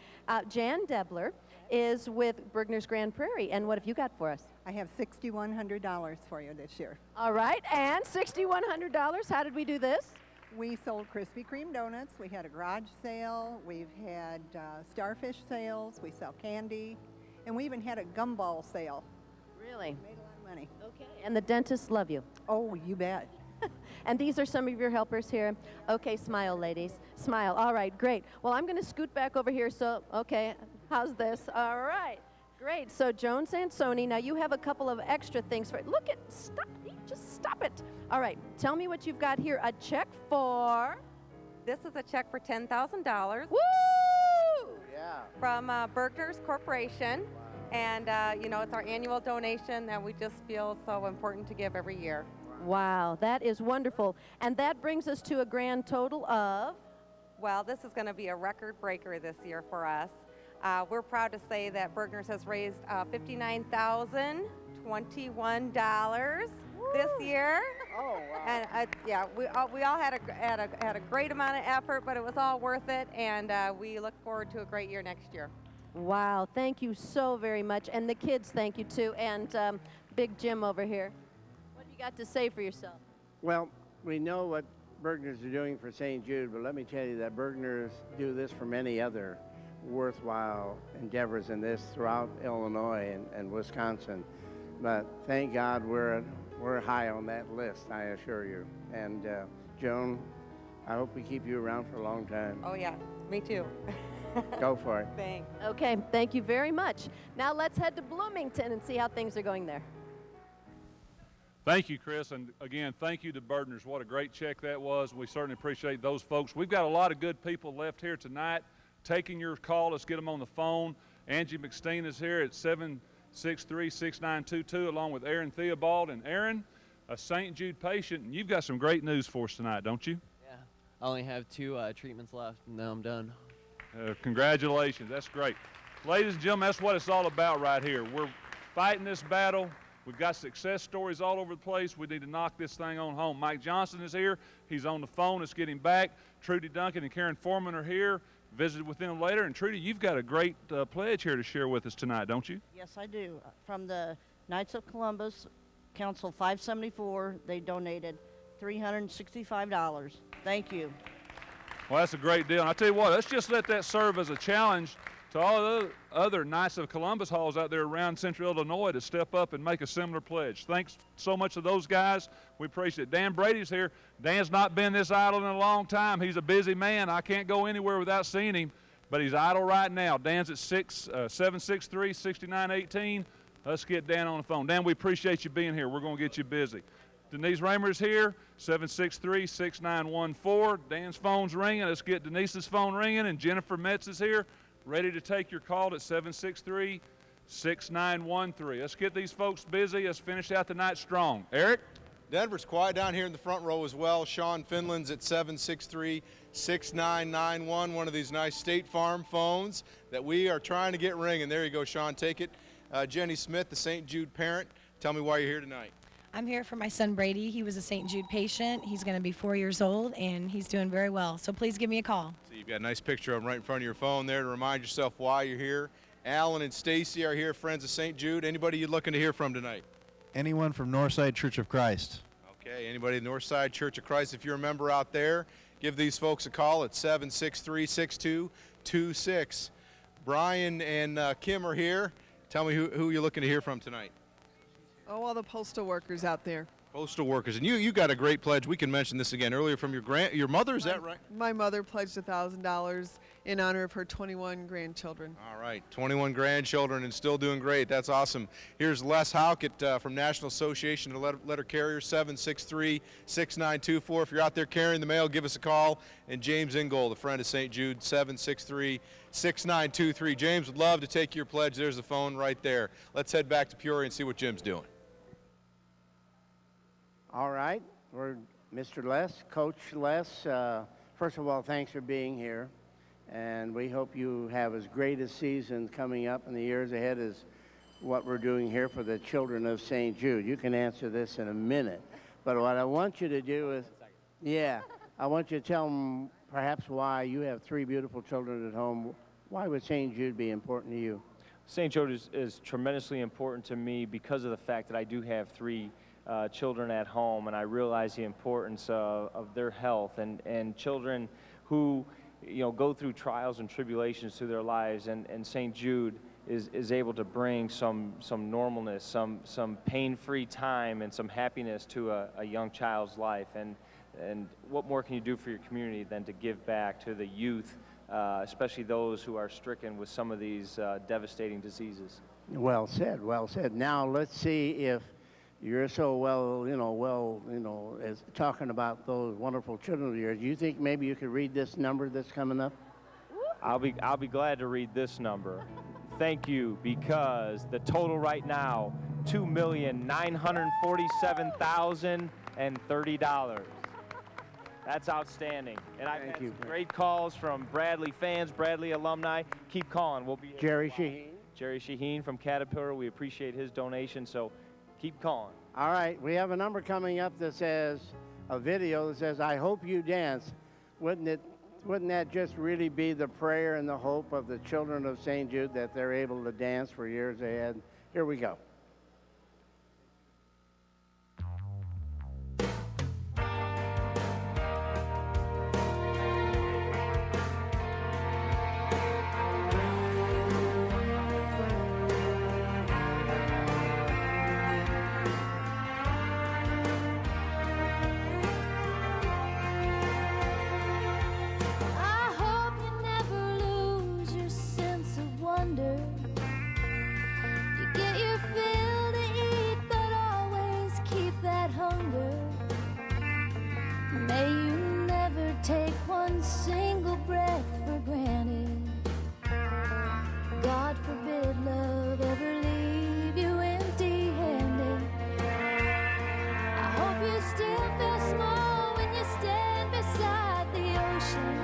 Jan Debler is with Bergner's Grand Prairie, and what have you got for us? I have $6,100 for you this year. All right, and $6,100. How did we do this? We sold Krispy Kreme donuts. We had a garage sale. We've had starfish sales. We sell candy. And we even had a gumball sale. Really? Made a lot of money. Okay. And the dentists love you. Oh, you bet. And these are some of your helpers here. Okay, smile, ladies. Smile. All right, great. Well, I'm going to scoot back over here. So, okay, how's this? All right. Great. So, Joan Sansoni, now you have a couple of extra things for it. Look at, stop. Just stop it. All right. Tell me what you've got here. A check for? This is a check for $10,000. Woo! Yeah. From Bergner's Corporation. And, you know, it's our annual donation that we just feel so important to give every year. Wow, that is wonderful. And that brings us to a grand total of? Well, this is going to be a record breaker this year for us. We're proud to say that Bergner's has raised $59,021 this year. Oh, wow. And yeah, we all had a great amount of effort, but it was all worth it, and we look forward to a great year next year. Wow, thank you so very much. And the kids, thank you too. And Big Jim over here. What do you got to say for yourself? Well, we know what Bergner's are doing for St. Jude, but let me tell you that Bergner's do this for many other worthwhile endeavors in this throughout Illinois and Wisconsin. But thank God we're high on that list, I assure you. And Joan, I hope we keep you around for a long time. Oh yeah, me too. Go for it. Thanks. Okay, thank you very much. Now let's head to Bloomington and see how things are going there. Thank you, Chris, and again, thank you to Bergner's. What a great check that was. We certainly appreciate those folks. We've got a lot of good people left here tonight taking your call. Let's get them on the phone. Angie McSteen is here at 763-6922 along with Aaron Theobald. And Aaron, a St. Jude patient, and you've got some great news for us tonight, don't you? Yeah, I only have 2 treatments left, and then I'm done. Congratulations, that's great. Ladies and gentlemen, that's what it's all about right here. We're fighting this battle. We've got success stories all over the place. We need to knock this thing on home. Mike Johnson is here. He's on the phone. Let's get him back. Trudy Duncan and Karen Foreman are here. Visit with them later. And Trudy, you've got a great pledge here to share with us tonight, don't you? Yes, I do. From the Knights of Columbus, Council 574, they donated $365. Thank you. Well, that's a great deal. And I tell you what, let's just let that serve as a challenge to all the other Knights of Columbus halls out there around central Illinois to step up and make a similar pledge. Thanks so much to those guys. We appreciate it. Dan Brady's here. Dan's not been this idle in a long time. He's a busy man. I can't go anywhere without seeing him, but he's idle right now. Dan's at 763-6918. Let's get Dan on the phone. Dan, we appreciate you being here. We're going to get you busy. Denise Raymer's here, 763-6914. Dan's phone's ringing. Let's get Denise's phone ringing. And Jennifer Metz is here, ready to take your call at 763-6913. Let's get these folks busy. Let's finish out the night strong. Eric? Denver's quiet down here in the front row as well. Sean Finland's at 763-6991, one of these nice State Farm phones that we are trying to get ringing. There you go, Sean, take it. Jenny Smith, the St. Jude parent, tell me why you're here tonight. I'm here for my son Brady. He was a St. Jude patient. He's going to be 4 years old, and he's doing very well. So please give me a call. So you've got a nice picture of him right in front of your phone there to remind yourself why you're here. Alan and Stacy are here, friends of St. Jude. Anybody you're looking to hear from tonight? Anyone from Northside Church of Christ. Okay, anybody at Northside Church of Christ, if you're a member out there, give these folks a call at 763-6226. Brian and Kim are here. Tell me who you're looking to hear from tonight. Oh, all the postal workers out there. Postal workers, and you got a great pledge. We can mention this again earlier from your mother. Is that right? My mother pledged $1,000 in honor of her 21 grandchildren. All right, 21 grandchildren and still doing great. That's awesome. Here's Les Howkett from National Association of Letter Carriers, 763-6924. If you're out there carrying the mail, give us a call. And James Ingold, a friend of St. Jude, 763-6923. James would love to take your pledge. There's the phone right there. Let's head back to Peoria and see what Jim's doing. All right, we're Mr. Les, Coach Les. First of all, thanks for being here, and we hope you have as great a season coming up in the years ahead as what we're doing here for the children of St. Jude. You can answer this in a minute, but what I want you to do is, I want you to tell them perhaps why you have 3 beautiful children at home. Why would St. Jude be important to you? St. Jude is tremendously important to me because of the fact that I do have 3 children at home, and I realize the importance of their health and children who, go through trials and tribulations through their lives, and St. Jude is able to bring some normalness, some pain-free time and some happiness to a young child's life. And what more can you do for your community than to give back to the youth, especially those who are stricken with some of these devastating diseases? Well said, well said. Now let's see if you're so as talking about those wonderful children of yours. Do you think maybe you could read this number that's coming up? I'll be glad to read this number. Thank you, because the total right now, $2,947,030. That's outstanding. And I've had some great calls from Bradley fans, Bradley alumni. Keep calling. We'll be Jerry Shaheen. Jerry Shaheen from Caterpillar. We appreciate his donation, so keep calling. All right, we have a number coming up that says, a video that says, I hope you dance. Wouldn't that just really be the prayer and the hope of the children of St. Jude, that they're able to dance for years ahead? Here we go. Take one single breath for granted. God forbid love ever leave you empty-handed. I hope you still feel small when you stand beside the ocean.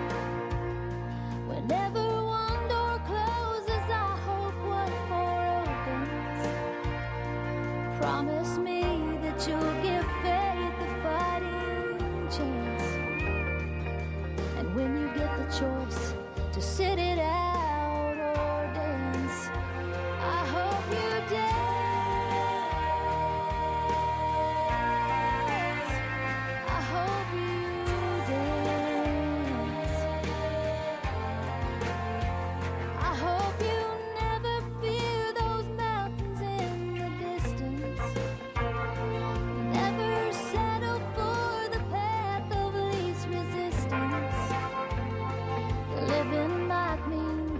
Whenever one door closes, I hope one more opens. Promise me that you'll give faith a fighting chance. When you get the choice to sit it out or dance, I hope you dance. I hope you dance. I hope you never fear those mountains in the distance. Never settle for the path of least resistance. Living might mean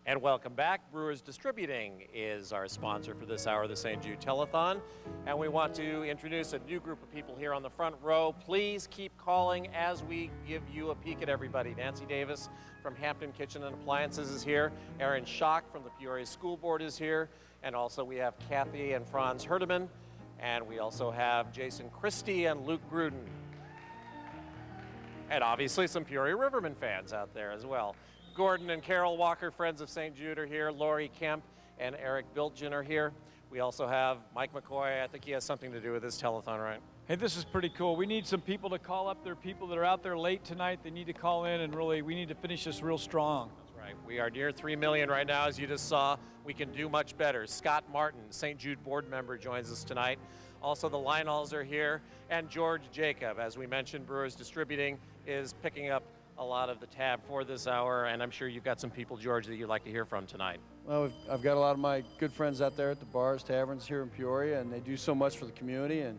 And welcome back. Brewers Distributing is our sponsor for this hour of the St. Jude Telethon. And we want to introduce a new group of people here on the front row. Please keep calling as we give you a peek at everybody. Nancy Davis from Hampton Kitchen and Appliances is here. Aaron Schock from the Peoria School Board is here. And also we have Kathy and Franz Herdeman. And we also have Jason Christie and Luke Gruden. And obviously some Peoria Riverman fans out there as well. Gordon and Carol Walker, Friends of St. Jude, are here. Lori Kemp and Eric Biltgen are here. We also have Mike McCoy. I think he has something to do with this telethon, right? Hey, this is pretty cool. We need some people to call up. There are people that are out there late tonight. They need to call in, and really, we need to finish this real strong. That's right. We are near 3 million right now, as you just saw. We can do much better. Scott Martin, St. Jude board member, joins us tonight. Also, the Lionels are here, and George Jacob. As we mentioned, Brewers Distributing is picking up a lot of the tab for this hour, and I'm sure you've got some people, George, that you'd like to hear from tonight. Well, I've got a lot of my good friends out there at the bars, taverns here in Peoria, and they do so much for the community, and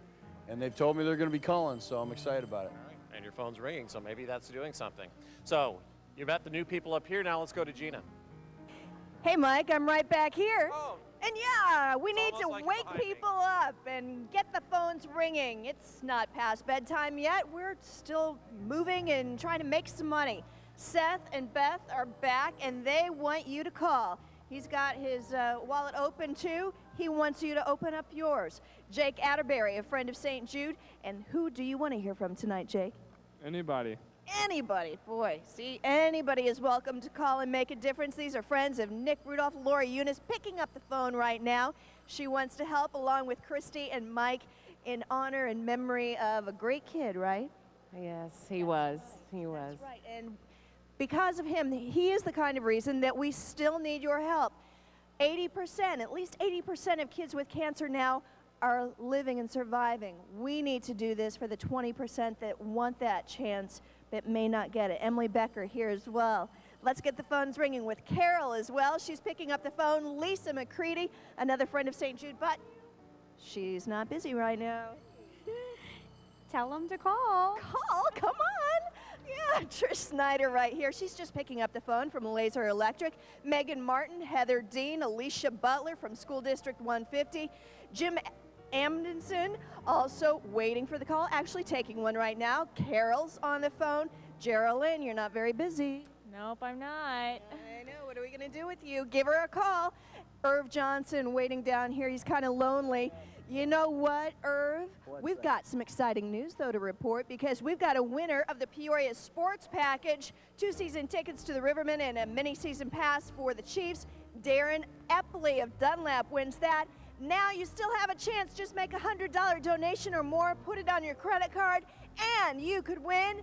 they've told me they're going to be calling, so I'm excited about it. All right. And your phone's ringing, so maybe that's doing something. So you met the new people up here. Now let's go to Gina. Hey, Mike, I'm right back here. And yeah, we need to wake people up and get the phones ringing. It's not past bedtime yet. We're still moving and trying to make some money. Seth and Beth are back, and they want you to call. He's got his wallet open, too. He wants you to open up yours. Jake Atterbury, a friend of St. Jude. And who do you want to hear from tonight, Jake? Anybody. Anybody, boy, see, anybody is welcome to call and make a difference. These are friends of Nick Rudolph. Lori Eunice picking up the phone right now. She wants to help along with Christy and Mike in honor and memory of a great kid, right? Yes, he was. He was. That's right, and because of him, he is the kind of reason that we still need your help. 80%, at least 80% of kids with cancer now are living and surviving. We need to do this for the 20% that want that chance that may not get it. Emily Becker here as well. Let's get the phones ringing with Carol as well. She's picking up the phone. Lisa McCready, another friend of St. Jude, but she's not busy right now. Tell them to call. Call? Come on. Yeah, Trish Snyder right here. She's just picking up the phone from Laser Electric. Megan Martin, Heather Dean, Alicia Butler from School District 150. Jim Amundsen also waiting for the call, actually taking one right now. Carol's on the phone. Geraldine, you're not very busy. Nope, I'm not. I know. What are we going to do with you? Give her a call. Irv Johnson waiting down here. He's kind of lonely. You know what, Irv? We've got some exciting news, though, to report because we've got a winner of the Peoria Sports Package, 2 season tickets to the Rivermen and a mini season pass for the Chiefs. Darren Epley of Dunlap wins that. Now you still have a chance. Just make a $100 donation or more, put it on your credit card, and you could win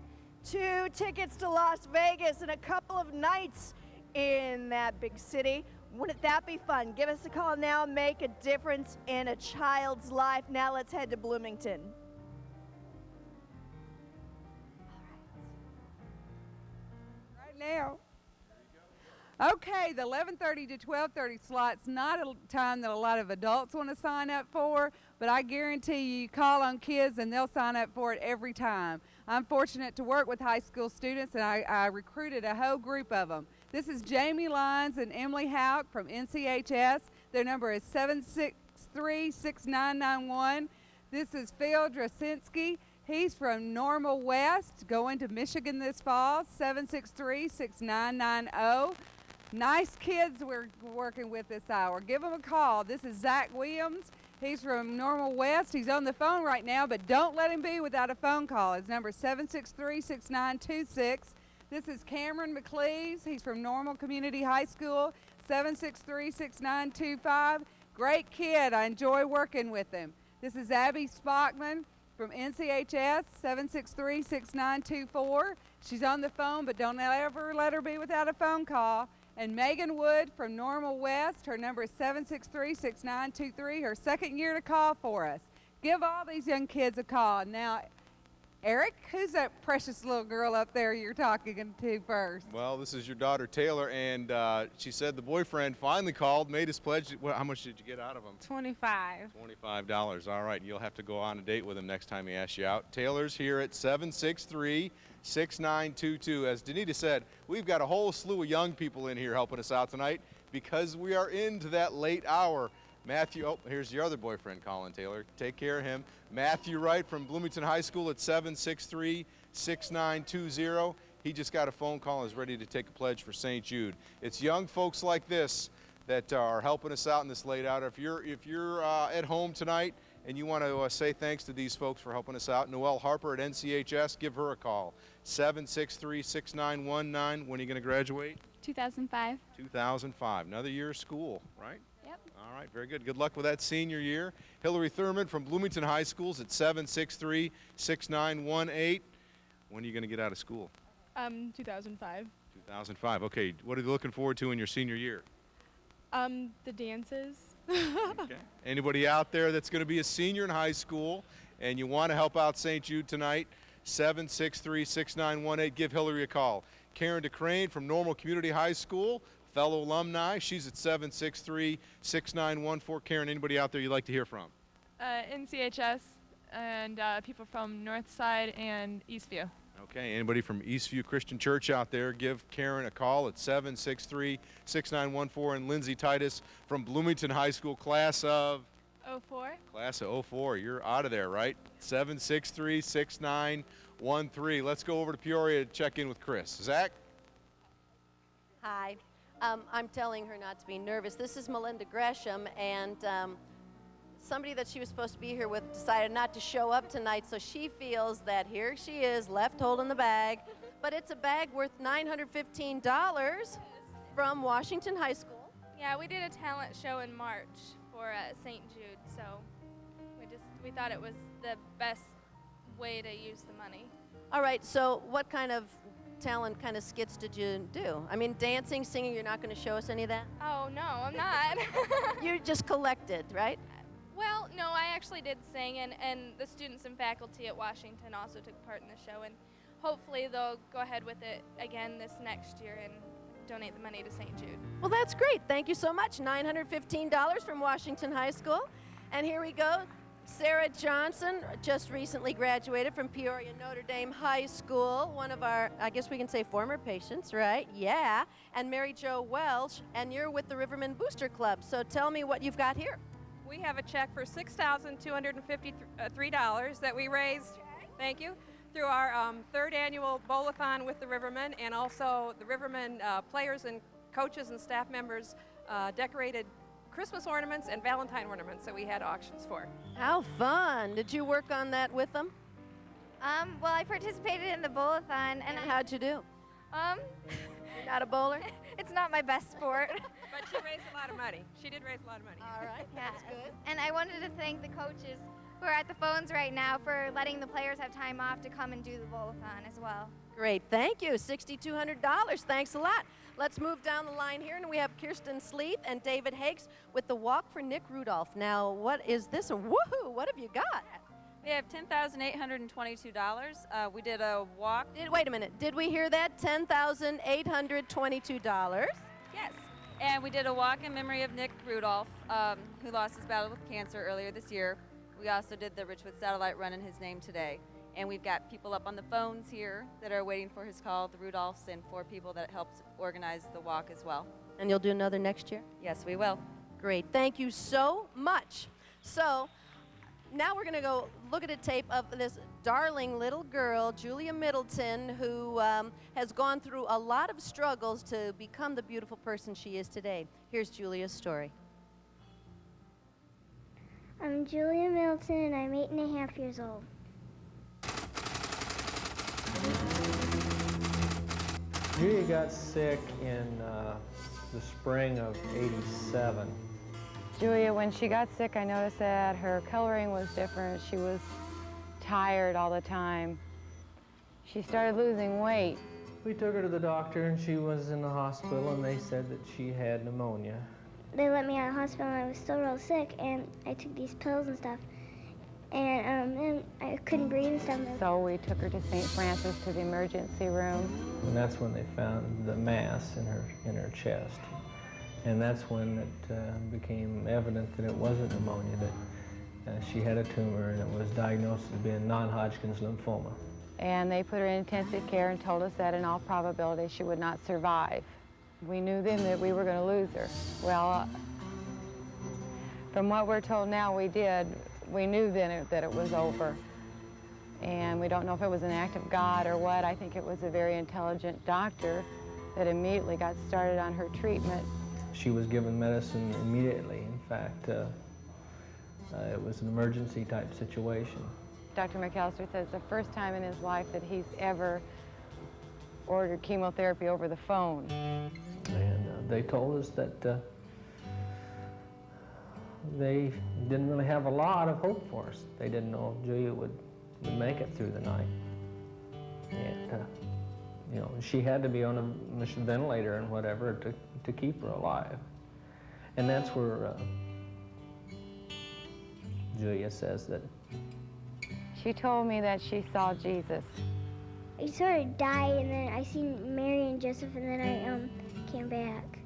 2 tickets to Las Vegas and a couple of nights in that big city. Wouldn't that be fun? Give us a call now. Make a difference in a child's life. Now let's head to Bloomington. Right now. Okay, the 11:30 to 12:30 slot's not a time that a lot of adults want to sign up for, but I guarantee you call on kids and they'll sign up for it every time. I'm fortunate to work with high school students, and I recruited a whole group of them. This is Jamie Lyons and Emily Houck from NCHS. Their number is 763-6991. This is Phil Drasinski. He's from Normal West, going to Michigan this fall, 763-6990. Nice kids we're working with this hour. Give them a call. This is Zach Williams. He's from Normal West. He's on the phone right now, but don't let him be without a phone call. His number is 763-6926. This is Cameron McLeese. He's from Normal Community High School, 763-6925. Great kid. I enjoy working with him. This is Abby Spockman from NCHS, 763-6924. She's on the phone, but don't ever let her be without a phone call. And Megan Wood from Normal West, her number is 763-6923, her second year to call for us. Give all these young kids a call. Now, Eric, who's that precious little girl up there you're talking to first? Well, this is your daughter, Taylor, and she said the boyfriend finally called, made his pledge. Well, how much did you get out of him? $25. $25. All right, you'll have to go on a date with him next time he asks you out. Taylor's here at 763-6922. As Danita said, we've got a whole slew of young people in here helping us out tonight. because we are into that late hour. Matthew, oh, here's your other boyfriend, Colin Taylor. Take care of him. Matthew Wright from Bloomington High School at 763-6920. He just got a phone call and is ready to take a pledge for St. Jude. It's young folks like this that are helping us out in this late hour. If you're at home tonight and you want to say thanks to these folks for helping us out, Noelle Harper at NCHS, give her a call. 763-6919. When are you going to graduate? 2005. 2005. Another year of school, right? Yep. All right, very good. Good luck with that senior year. Hillary Thurman from Bloomington High Schools at 763-6918. When are you going to get out of school? 2005. 2005. Okay, what are you looking forward to in your senior year? The dances. Okay. Anybody out there that's going to be a senior in high school and you want to help out St. Jude tonight, 763-6918. Give Hillary a call. Karen DeCrane from Normal Community High School, fellow alumni. She's at 763-6914. Karen, anybody out there you'd like to hear from? NCHS and people from Northside and Eastview. Okay, anybody from Eastview Christian Church out there, give Karen a call at 763-6914. And Lindsay Titus from Bloomington High School, class of? 04. Class of 04. You're out of there, right? 763-6913. Let's go over to Peoria to check in with Chris. Zach? Hi. I'm telling her not to be nervous. This is Melinda Gresham, and somebody that she was supposed to be here with decided not to show up tonight, so she feels that here she is, left holding the bag. But it's a bag worth $915 from Washington High School. Yeah, we did a talent show in March for St. Jude, so we thought it was the best way to use the money. All right, so what kind of talent kind of skits did you do? I mean, dancing, singing, you're not going to show us any of that? Oh, no, I'm not. You just collected, right? Well, no, I actually did sing, and the students and faculty at Washington also took part in the show, and hopefully they'll go ahead with it again this next year and donate the money to St. Jude. Well, that's great. Thank you so much. $915 from Washington High School. And here we go. Sarah Johnson just recently graduated from Peoria Notre Dame High School, one of our, I guess we can say former patients, right? Yeah. And Mary Jo Welsh, and you're with the Riverman Booster Club. So tell me what you've got here. We have a check for $6,253 that we raised, thank you, through our third annual bowl-a-thon with the Rivermen, and also the Rivermen players and coaches and staff members decorated Christmas ornaments and Valentine ornaments that we had auctions for. How fun. Did you work on that with them? Well, I participated in the bowl-a-thon. And how'd you do? You're not a bowler? It's not my best sport. But she raised a lot of money. She did raise a lot of money. All right, that's good. And I wanted to thank the coaches who are at the phones right now for letting the players have time off to come and do the bowl-a-thon as well. Great, thank you. $6,200, thanks a lot. Let's move down the line here, and we have Kirsten Sleeth and David Hakes with the Walk for Nick Rudolph. Now, what is this? Woohoo, what have you got? We have $10,822. We did a walk. Wait a minute, did we hear that? $10,822? Yes. And we did a walk in memory of Nick Rudolph, who lost his battle with cancer earlier this year. We also did the Richwood Satellite Run in his name today. And we've got people up on the phones here that are waiting for his call, the Rudolphs, and 4 people that helped organize the walk as well. And you'll do another next year? Yes, we will. Great, thank you so much. So now we're gonna go look at a tape of this darling little girl, Julia Middleton, who has gone through a lot of struggles to become the beautiful person she is today. Here's Julia's story. I'm Julia Middleton, and I'm 8.5 years old. Julia got sick in the spring of '87. Julia, when she got sick, I noticed that her coloring was different. She was tired all the time. She started losing weight. We took her to the doctor, and she was in the hospital, and they said that she had pneumonia. They let me out of the hospital, and I was still real sick, and I took these pills and stuff, and I couldn't breathe and stuff. So we took her to St. Francis to the emergency room. And that's when they found the mass in her chest. And that's when it became evident that it wasn't pneumonia, that she had a tumor, and it was diagnosed as being non-Hodgkin's lymphoma. And they put her in intensive care and told us that in all probability she would not survive. We knew then that we were going to lose her. Well, from what we're told now, we did. We knew then that it was over. And we don't know if it was an act of God or what. I think it was a very intelligent doctor that immediately got started on her treatment. She was given medicine immediately. In fact, it was an emergency type situation. Dr. McAllister says the first time in his life that he's ever ordered chemotherapy over the phone. And they told us that they didn't really have a lot of hope for us. They didn't know if Julia would make it through the night. And, you know, she had to be on a ventilator and whatever to keep her alive. And that's where Julia says that. She told me that she saw Jesus. I sort of died, and then I seen Mary and Joseph, and then I came back.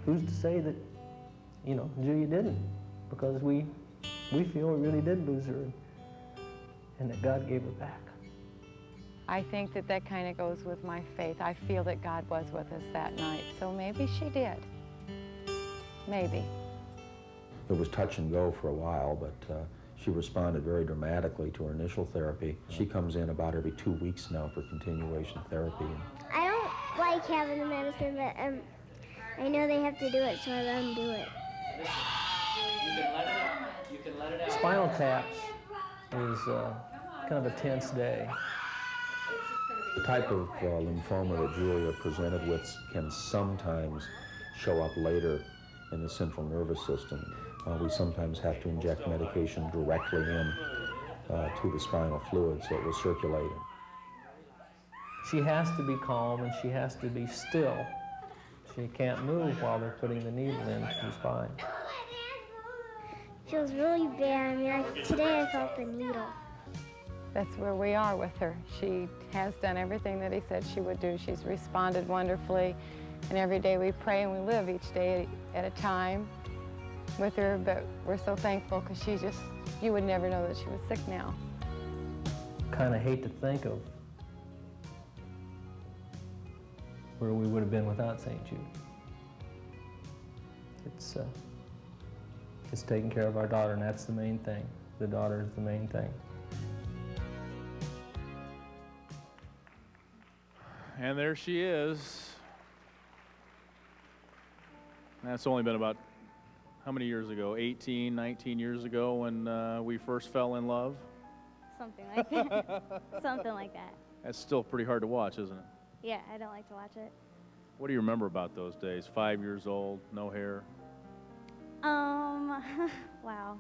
Who's to say that, you know, Julia didn't? Because we feel we really did lose her, and that God gave her back. I think that that kind of goes with my faith. I feel that God was with us that night, so maybe she did. Maybe. It was touch and go for a while, but she responded very dramatically to her initial therapy. She comes in about every 2 weeks now for continuation therapy. I don't like having the medicine, but I know they have to do it, so I let them do it. You can let it out. Spinal taps is kind of a tense day. The type of lymphoma that Julia presented with can sometimes show up later in the central nervous system. We sometimes have to inject medication directly in to the spinal fluid so it will circulate. She has to be calm and she has to be still. She can't move while they're putting the needle in the spine. Feels really bad. I mean, today I felt the needle. That's where we are with her. She has done everything that he said she would do. She's responded wonderfully, and every day we pray and we live each day at a time with her, but we're so thankful because she just, you would never know that she was sick now. Kind of hate to think of where we would have been without St. Jude. It's taking care of our daughter, and that's the main thing. The daughter is the main thing. And there she is. That's only been about, how many years ago? 18, 19 years ago when we first fell in love? Something like that. Something like that. That's still pretty hard to watch, isn't it? Yeah, I don't like to watch it. What do you remember about those days? 5 years old, no hair? Wow.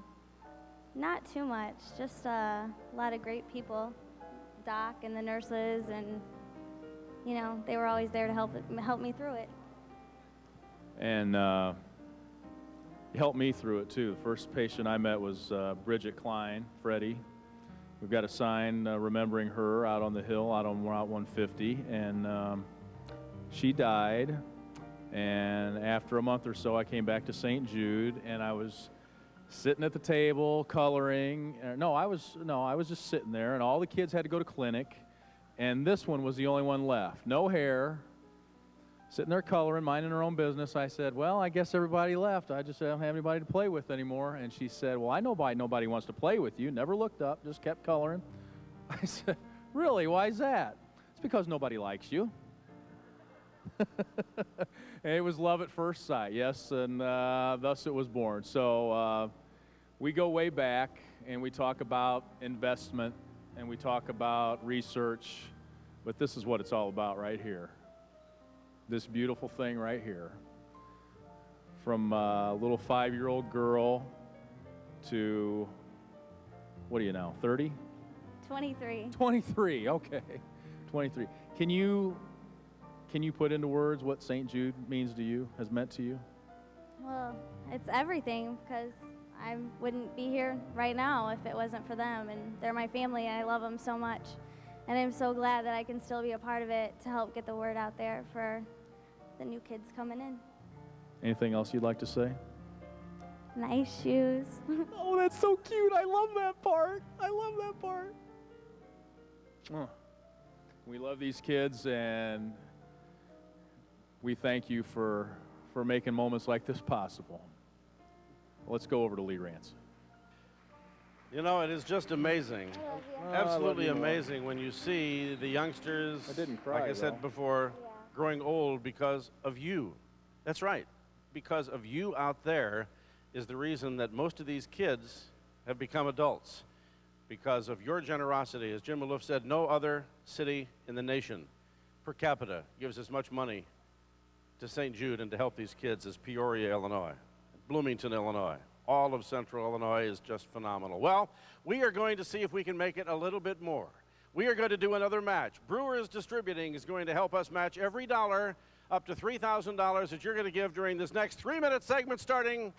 Not too much. Just a lot of great people. Doc and the nurses, and you know, they were always there to help me through it. And you helped me through it too. The first patient I met was Bridget Klein, Freddie. We've got a sign remembering her out on the hill, out on Route 150, and she died. And after a month or so, I came back to St. Jude, and I was sitting at the table coloring. I was just sitting there, and all the kids had to go to clinic, and this one was the only one left. No hair, sitting there coloring, minding her own business. I said, well, I guess everybody left. I just don't have anybody to play with anymore. And she said, well, I know why nobody wants to play with you. Never looked up, just kept coloring. I said, really, why is that? It's because nobody likes you. It was love at first sight, yes, and thus it was born. So we go way back, and we talk about investment, and we talk about research, but this is what it's all about right here. This beautiful thing right here. From a little 5-year-old girl to, what are you now, 30? 23. 23, okay, 23. Can you put into words what St. Jude means to you, has meant to you? Well, it's everything, because I wouldn't be here right now if it wasn't for them, and they're my family, and I love them so much. And I'm so glad that I can still be a part of it to help get the word out there for the new kids coming in. Anything else you'd like to say? Nice shoes. Oh, that's so cute. I love that part. I love that part. We love these kids, and we thank you for making moments like this possible. Let's go over to Lee Rance. You know, it is just amazing. I Absolutely love you more. amazing when you see the youngsters, I didn't cry, like I said though. before, growing old because of you. That's right. Because of you out there is the reason that most of these kids have become adults. Because of your generosity. As Jim Maloof said, no other city in the nation per capita gives as much money to St. Jude and to help these kids as Peoria, Illinois, Bloomington, Illinois. All of Central Illinois is just phenomenal. Well, we are going to see if we can make it a little bit more. We are going to do another match. Brewers Distributing is going to help us match every dollar up to $3,000 that you're going to give during this next 3-minute segment starting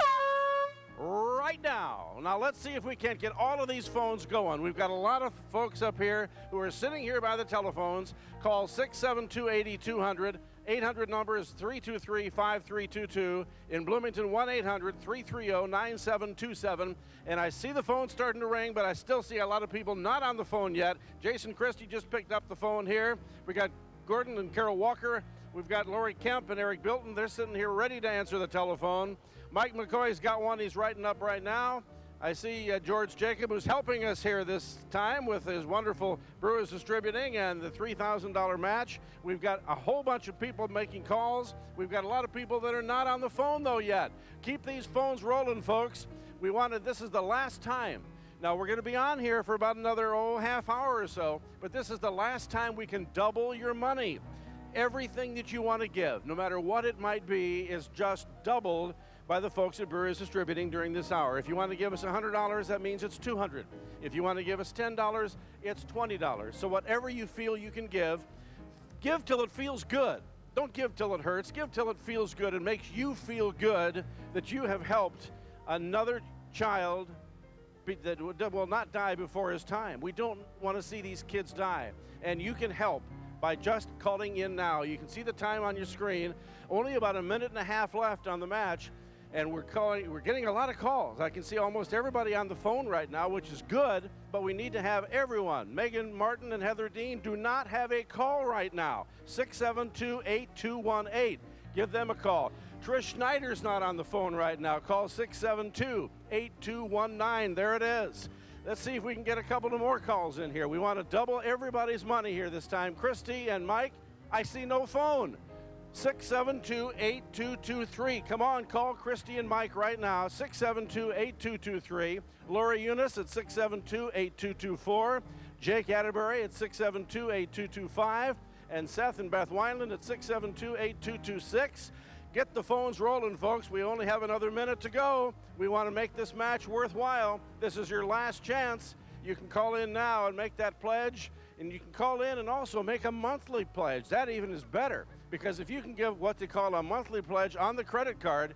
right now. Now let's see if we can't get all of these phones going. We've got a lot of folks up here who are sitting here by the telephones. Call 672-8200. 800 number is 323-5322. In Bloomington, 1-800-330-9727. And I see the phone starting to ring, but I still see a lot of people not on the phone yet. Jason Christie just picked up the phone here. We got Gordon and Carol Walker. We've got Lori Kemp and Eric Bilton. They're sitting here ready to answer the telephone. Mike McCoy's got one he's writing up right now. I see George Jacob, who's helping us here this time with his wonderful Brewers Distributing and the $3,000 match. We've got a whole bunch of people making calls. We've got a lot of people that are not on the phone, though, yet. Keep these phones rolling, folks. This is the last time. Now, we're going to be on here for about another, half hour or so, but this is the last time we can double your money. Everything that you want to give, no matter what it might be, is just doubled by the folks at Brewers Distributing during this hour. If you want to give us $100, that means it's $200. If you want to give us $10, it's $20. So whatever you feel you can give till it feels good. Don't give till it hurts. Give till it feels good and makes you feel good that you have helped another child that will not die before his time. We don't want to see these kids die. And you can help by just calling in now. You can see the time on your screen. Only about a minute and a half left on the match. And we're getting a lot of calls. I can see almost everybody on the phone right now, which is good, but we need to have everyone. Megan Martin and Heather Dean do not have a call right now. 672-8218. Give them a call. Trish Schneider's not on the phone right now. Call 672-8219. There it is. Let's see if we can get a couple of more calls in here. We want to double everybody's money here this time. Christy and Mike, I see no phone. 672-8223. Come on, call Christy and Mike right now. 672-8223. Laura Eunice at 672-8224. Jake Atterbury at 672-8225. And Seth and Beth Wineland at 672-8226. Get the phones rolling, folks. We only have another minute to go. We want to make this match worthwhile. This is your last chance. You can call in now and make that pledge. And you can call in and also make a monthly pledge. That even is better. Because if you can give what they call a monthly pledge on the credit card,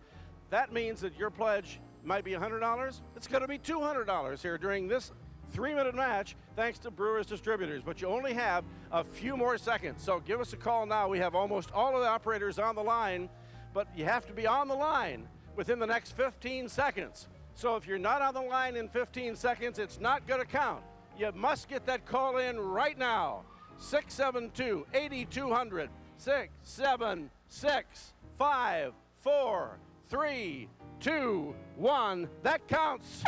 that means that your pledge might be $100. It's going to be $200 here during this 3-minute match, thanks to Brewers Distributors. But you only have a few more seconds. So give us a call now. We have almost all of the operators on the line, but you have to be on the line within the next 15 seconds. So if you're not on the line in 15 seconds, it's not going to count. You must get that call in right now. 672-8200. 6, 7, 6, 5, 4, 3, 2, 1. That counts.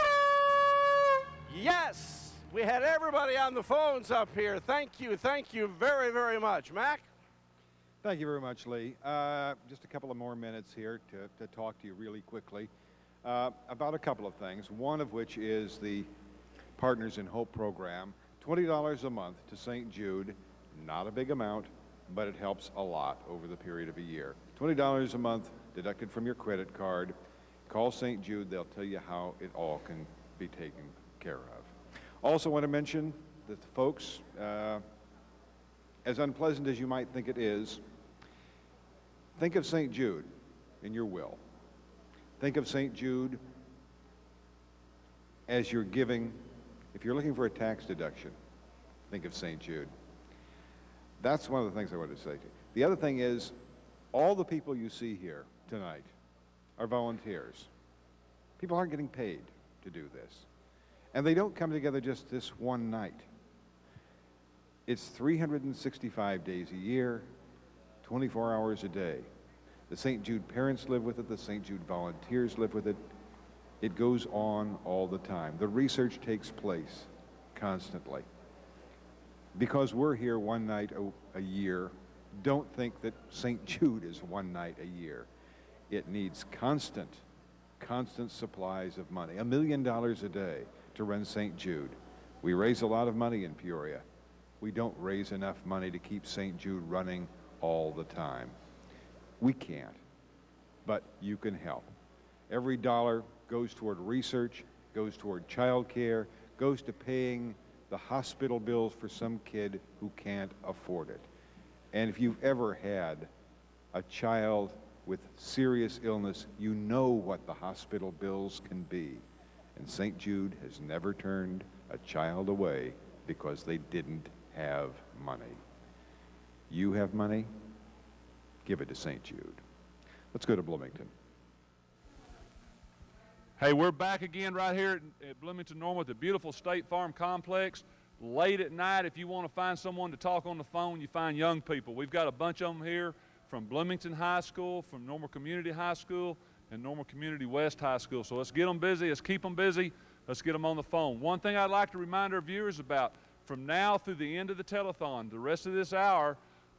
Yes, we had everybody on the phones up here. Thank you very, very much. Mac? Thank you very much, Lee. Just a couple of more minutes here to talk to you really quickly about a couple of things, one of which is the Partners in Hope program. $20 a month to St. Jude, not a big amount, but it helps a lot over the period of a year. $20 a month deducted from your credit card. Call St. Jude. They'll tell you how it all can be taken care of. Also want to mention that the folks, as unpleasant as you might think it is, think of St. Jude in your will. Think of St. Jude as you're giving. If you're looking for a tax deduction, think of St. Jude. That's one of the things I wanted to say to you. The other thing is, all the people you see here tonight are volunteers. People aren't getting paid to do this. And they don't come together just this one night. It's 365 days a year, 24 hours a day. The St. Jude parents live with it. The St. Jude volunteers live with it. It goes on all the time. The research takes place constantly. Because we're here one night a year, don't think that St. Jude is one night a year. It needs constant supplies of money. $1 million a day to run St. Jude. We raise a lot of money in Peoria. We don't raise enough money to keep St. Jude running all the time. We can't, but you can help. Every dollar goes toward research, goes toward child care, goes to paying the hospital bills for some kid who can't afford it. And if you've ever had a child with serious illness, you know what the hospital bills can be. And St. Jude has never turned a child away because they didn't have money. You have money? Give it to St. Jude. Let's go to Bloomington. Hey, we're back again right here at Bloomington Normal at the beautiful State Farm Complex. Late at night, if you want to find someone to talk on the phone, you find young people. We've got a bunch of them here from Bloomington High School, from Normal Community High School, and Normal Community West High School. So let's get them busy, let's keep them busy, let's get them on the phone. One thing I'd like to remind our viewers about, from now through the end of the telethon, the rest of this hour,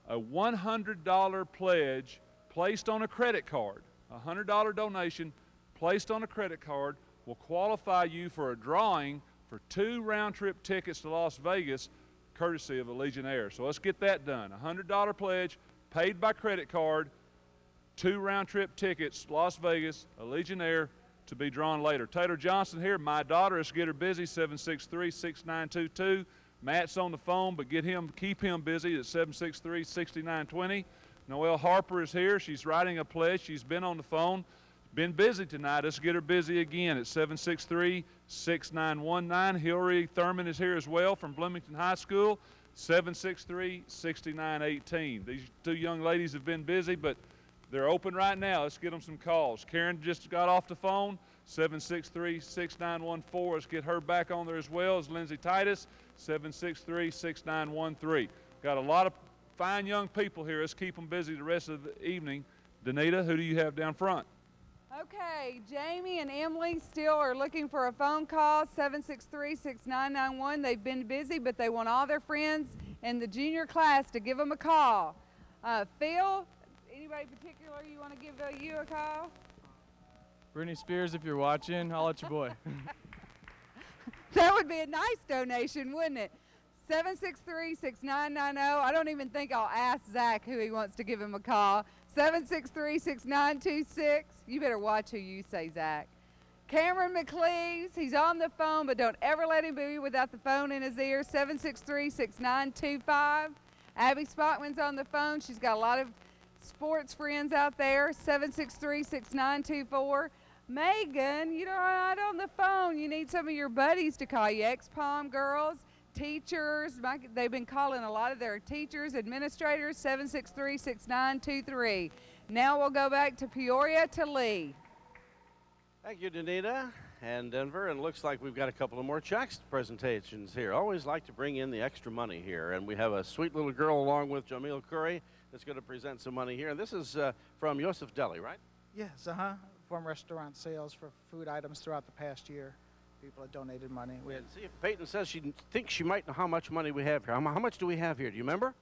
a $100 pledge placed on a credit card, a $100 donation placed on a credit card will qualify you for a drawing for 2 round-trip tickets to Las Vegas, courtesy of Allegiant Air. So let's get that done. A $100 pledge paid by credit card, 2 round-trip tickets, Las Vegas, Allegiant Air, to be drawn later. Taylor Johnson here, my daughter. Let's get her busy, 763-6922. Matt's on the phone, but keep him busy at 763-6920. Noelle Harper is here. She's writing a pledge. She's been on the phone. Been busy tonight. Let's get her busy again at 763-6919. Hillary Thurman is here as well from Bloomington High School, 763-6918. These 2 young ladies have been busy, but they're open right now. Let's get them some calls. Karen just got off the phone, 763-6914. Let's get her back on there as well as Lindsay Titus, 763-6913. Got a lot of fine young people here. Let's keep them busy the rest of the evening. Danita, who do you have down front? Okay, Jamie and Emily still are looking for a phone call, 763-6991. They've been busy, but they want all their friends in the junior class to give them a call. Phil, anybody particular you want to give you a call? Britney Spears, if you're watching, holla at your boy. That would be a nice donation, wouldn't it? 763-6990. I don't even think I'll ask Zach who he wants to give him a call. 763-6926. You better watch who you say, Zach. Cameron McLeese, he's on the phone, but don't ever let him be without the phone in his ear. 763-6925. Abby Spotman's on the phone. She's got a lot of sports friends out there. 763-6924. Megan, you're not on the phone. You need some of your buddies to call you. Ex-Palm girls, teachers. They've been calling a lot of their teachers, administrators. 763-6923. Now we'll go back to Peoria to Lee. Thank you, Danita and Denver. And it looks like we've got a couple of more checks presentations here. Always like to bring in the extra money here. And we have a sweet little girl along with Jamil Curry that's going to present some money here. And this is from Yosef Deli, right? Yes, from restaurant sales for food items throughout the past year. People have donated money. And see if Peyton says she thinks she might know how much money we have here. How much do we have here? Do you remember?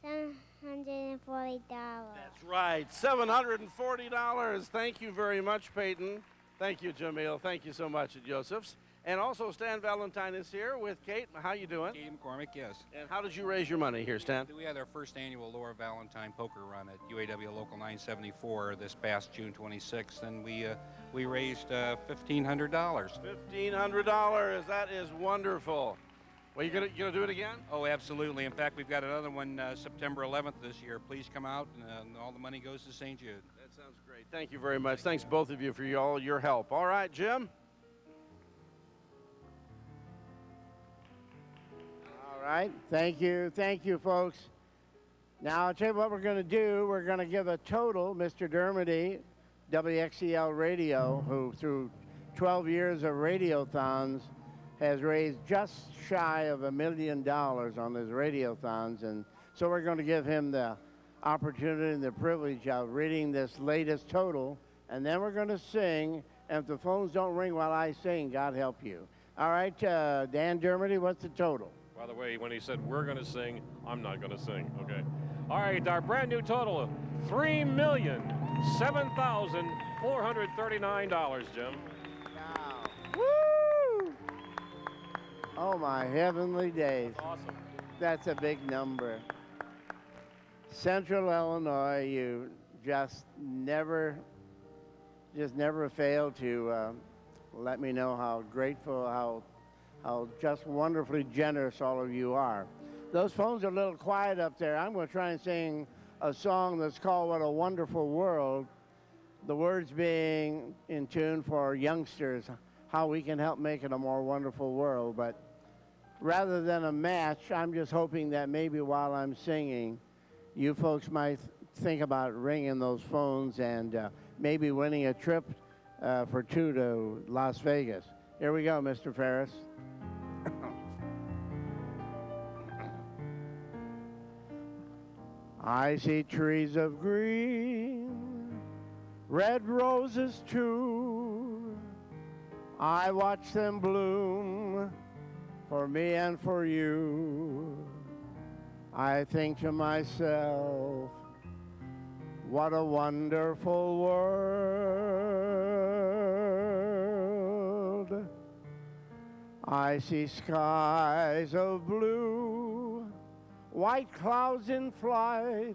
$740. That's right, $740. Thank you very much, Peyton. Thank you, Jamil. Thank you so much at Joseph's. And also Stan Valentine is here with Kate. How you doing? Kate McCormick, yes. And how did you raise your money here, Stan? We had our first annual Laura Valentine poker run at UAW Local 974 this past June 26th, and we raised $1,500. $1,500. That is wonderful. Well, you gonna do it again? Oh, absolutely. In fact, we've got another one September 11th this year. Please come out, and all the money goes to St. Jude. That sounds great. Thank you very much. Thanks both of you for all your help. All right, Jim. All right, thank you, folks. Now, I'll tell you what we're going to do. We're going to give a total, Mr. Dermody, WXCL Radio, who through 12 years of radiothons has raised just shy of $1 million on his radiothons, and So we're going to give him the opportunity and the privilege of reading this latest total, and then we're going to sing. And if the phones don't ring while I sing, God help you. All right, Dan Dermody, what's the total? By the way, when he said we're going to sing, I'm not going to sing, okay? All right, our brand new total of $3,007,439, Jim. Wow. Woo! Oh, my heavenly days. That's awesome. That's a big number. Central Illinois, you just never fail to let me know how grateful, how just wonderfully generous all of you are. Those phones are a little quiet up there. I'm going to try and sing a song that's called What a Wonderful World, the words being in tune for youngsters, how we can help make it a more wonderful world. But rather than a match, I'm just hoping that maybe while I'm singing, you folks might think about ringing those phones and maybe winning a trip for two to Las Vegas. Here we go, Mr. Ferris. I see trees of green, red roses too. I watch them bloom for me and for you. I think to myself, what a wonderful world. I see skies of blue, white clouds in flight,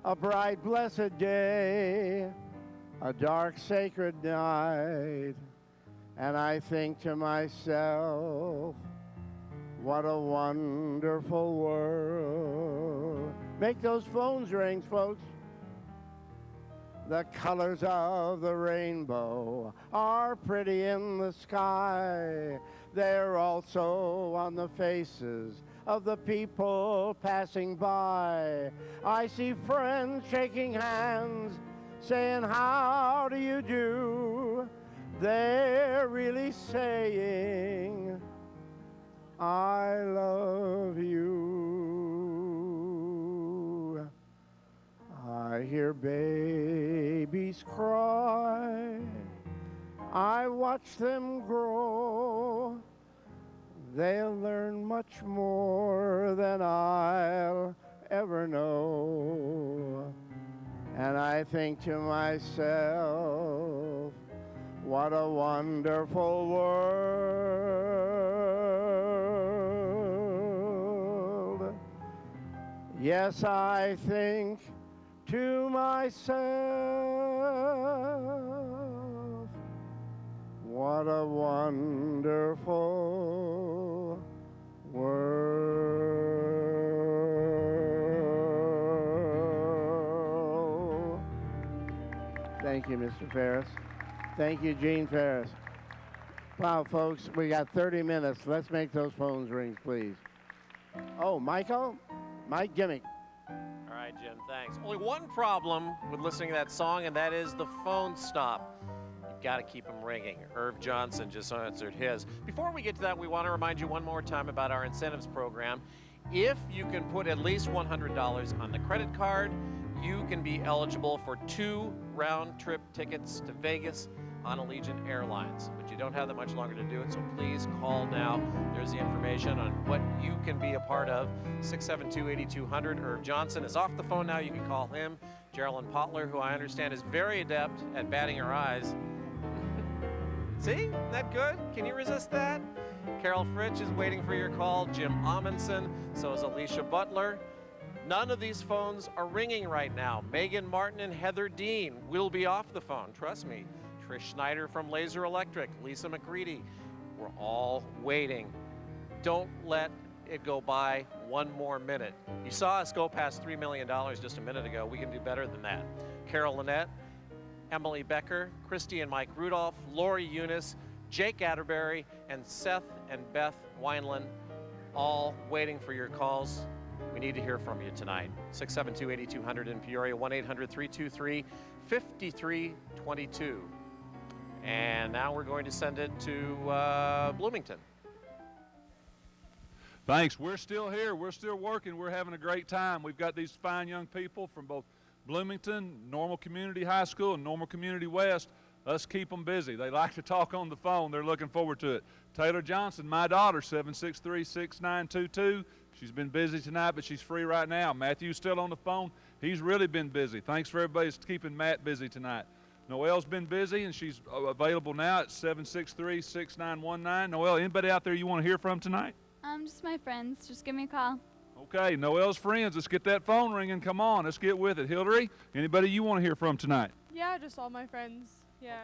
a bright blessed day, a dark sacred night. And I think to myself, what a wonderful world. Make those phones ring, folks. The colors of the rainbow are pretty in the sky. They're also on the faces of the people passing by. I see friends shaking hands, saying, how do you do? They're really saying, I love you. I hear babies cry. I watch them grow. They'll learn much more than I'll ever know. And I think to myself, what a wonderful world. Yes, I think to myself, what a wonderful world. Thank you, Mr. Ferris. Thank you, Gene Ferris. Wow, folks, we got 30 minutes. Let's make those phones ring, please. Oh, Michael? Mike Gimmick. All right, Jim, thanks. Only one problem with listening to that song, and that is the phone stop. You've got to keep them ringing. Irv Johnson just answered his. Before we get to that, we want to remind you one more time about our incentives program. If you can put at least $100 on the credit card, you can be eligible for 2 round-trip tickets to Vegas on Allegiant Airlines. But you don't have that much longer to do it, so please call now. There's the information on what you can be a part of. 672-8200. Irv Johnson is off the phone now. You can call him. Geraldine Potler, who I understand is very adept at batting her eyes. See? Isn't that good? Can you resist that? Carol Fritsch is waiting for your call. Jim Amundsen. So is Alicia Butler. None of these phones are ringing right now. Megan Martin and Heather Dean will be off the phone. Trust me. Trish Schneider from Laser Electric, Lisa McCready. We're all waiting. Don't let it go by one more minute. You saw us go past $3 million just a minute ago. We can do better than that. Carol Lynette, Emily Becker, Christy and Mike Rudolph, Lori Eunice, Jake Atterbury, and Seth and Beth Wineland, all waiting for your calls. We need to hear from you tonight. 672-8200 in Peoria, 1-800-323-5322. And now we're going to send it to Bloomington. Thanks. We're still here. We're still working. We're having a great time. We've got these fine young people from both Bloomington, Normal Community High School, and Normal Community West. Us keep them busy. They like to talk on the phone. They're looking forward to it. Taylor Johnson, my daughter, 763-6922. She's been busy tonight, but she's free right now. Matthew's still on the phone. He's really been busy. Thanks for everybody keeping Matt busy tonight. Noelle's been busy, and she's available now at 763-6919. Noelle, anybody out there you want to hear from tonight? Just my friends. Just give me a call. Okay, Noelle's friends. Let's get that phone ringing. Come on, let's get with it. Hillary, anybody you want to hear from tonight? Yeah, just all my friends. Yeah.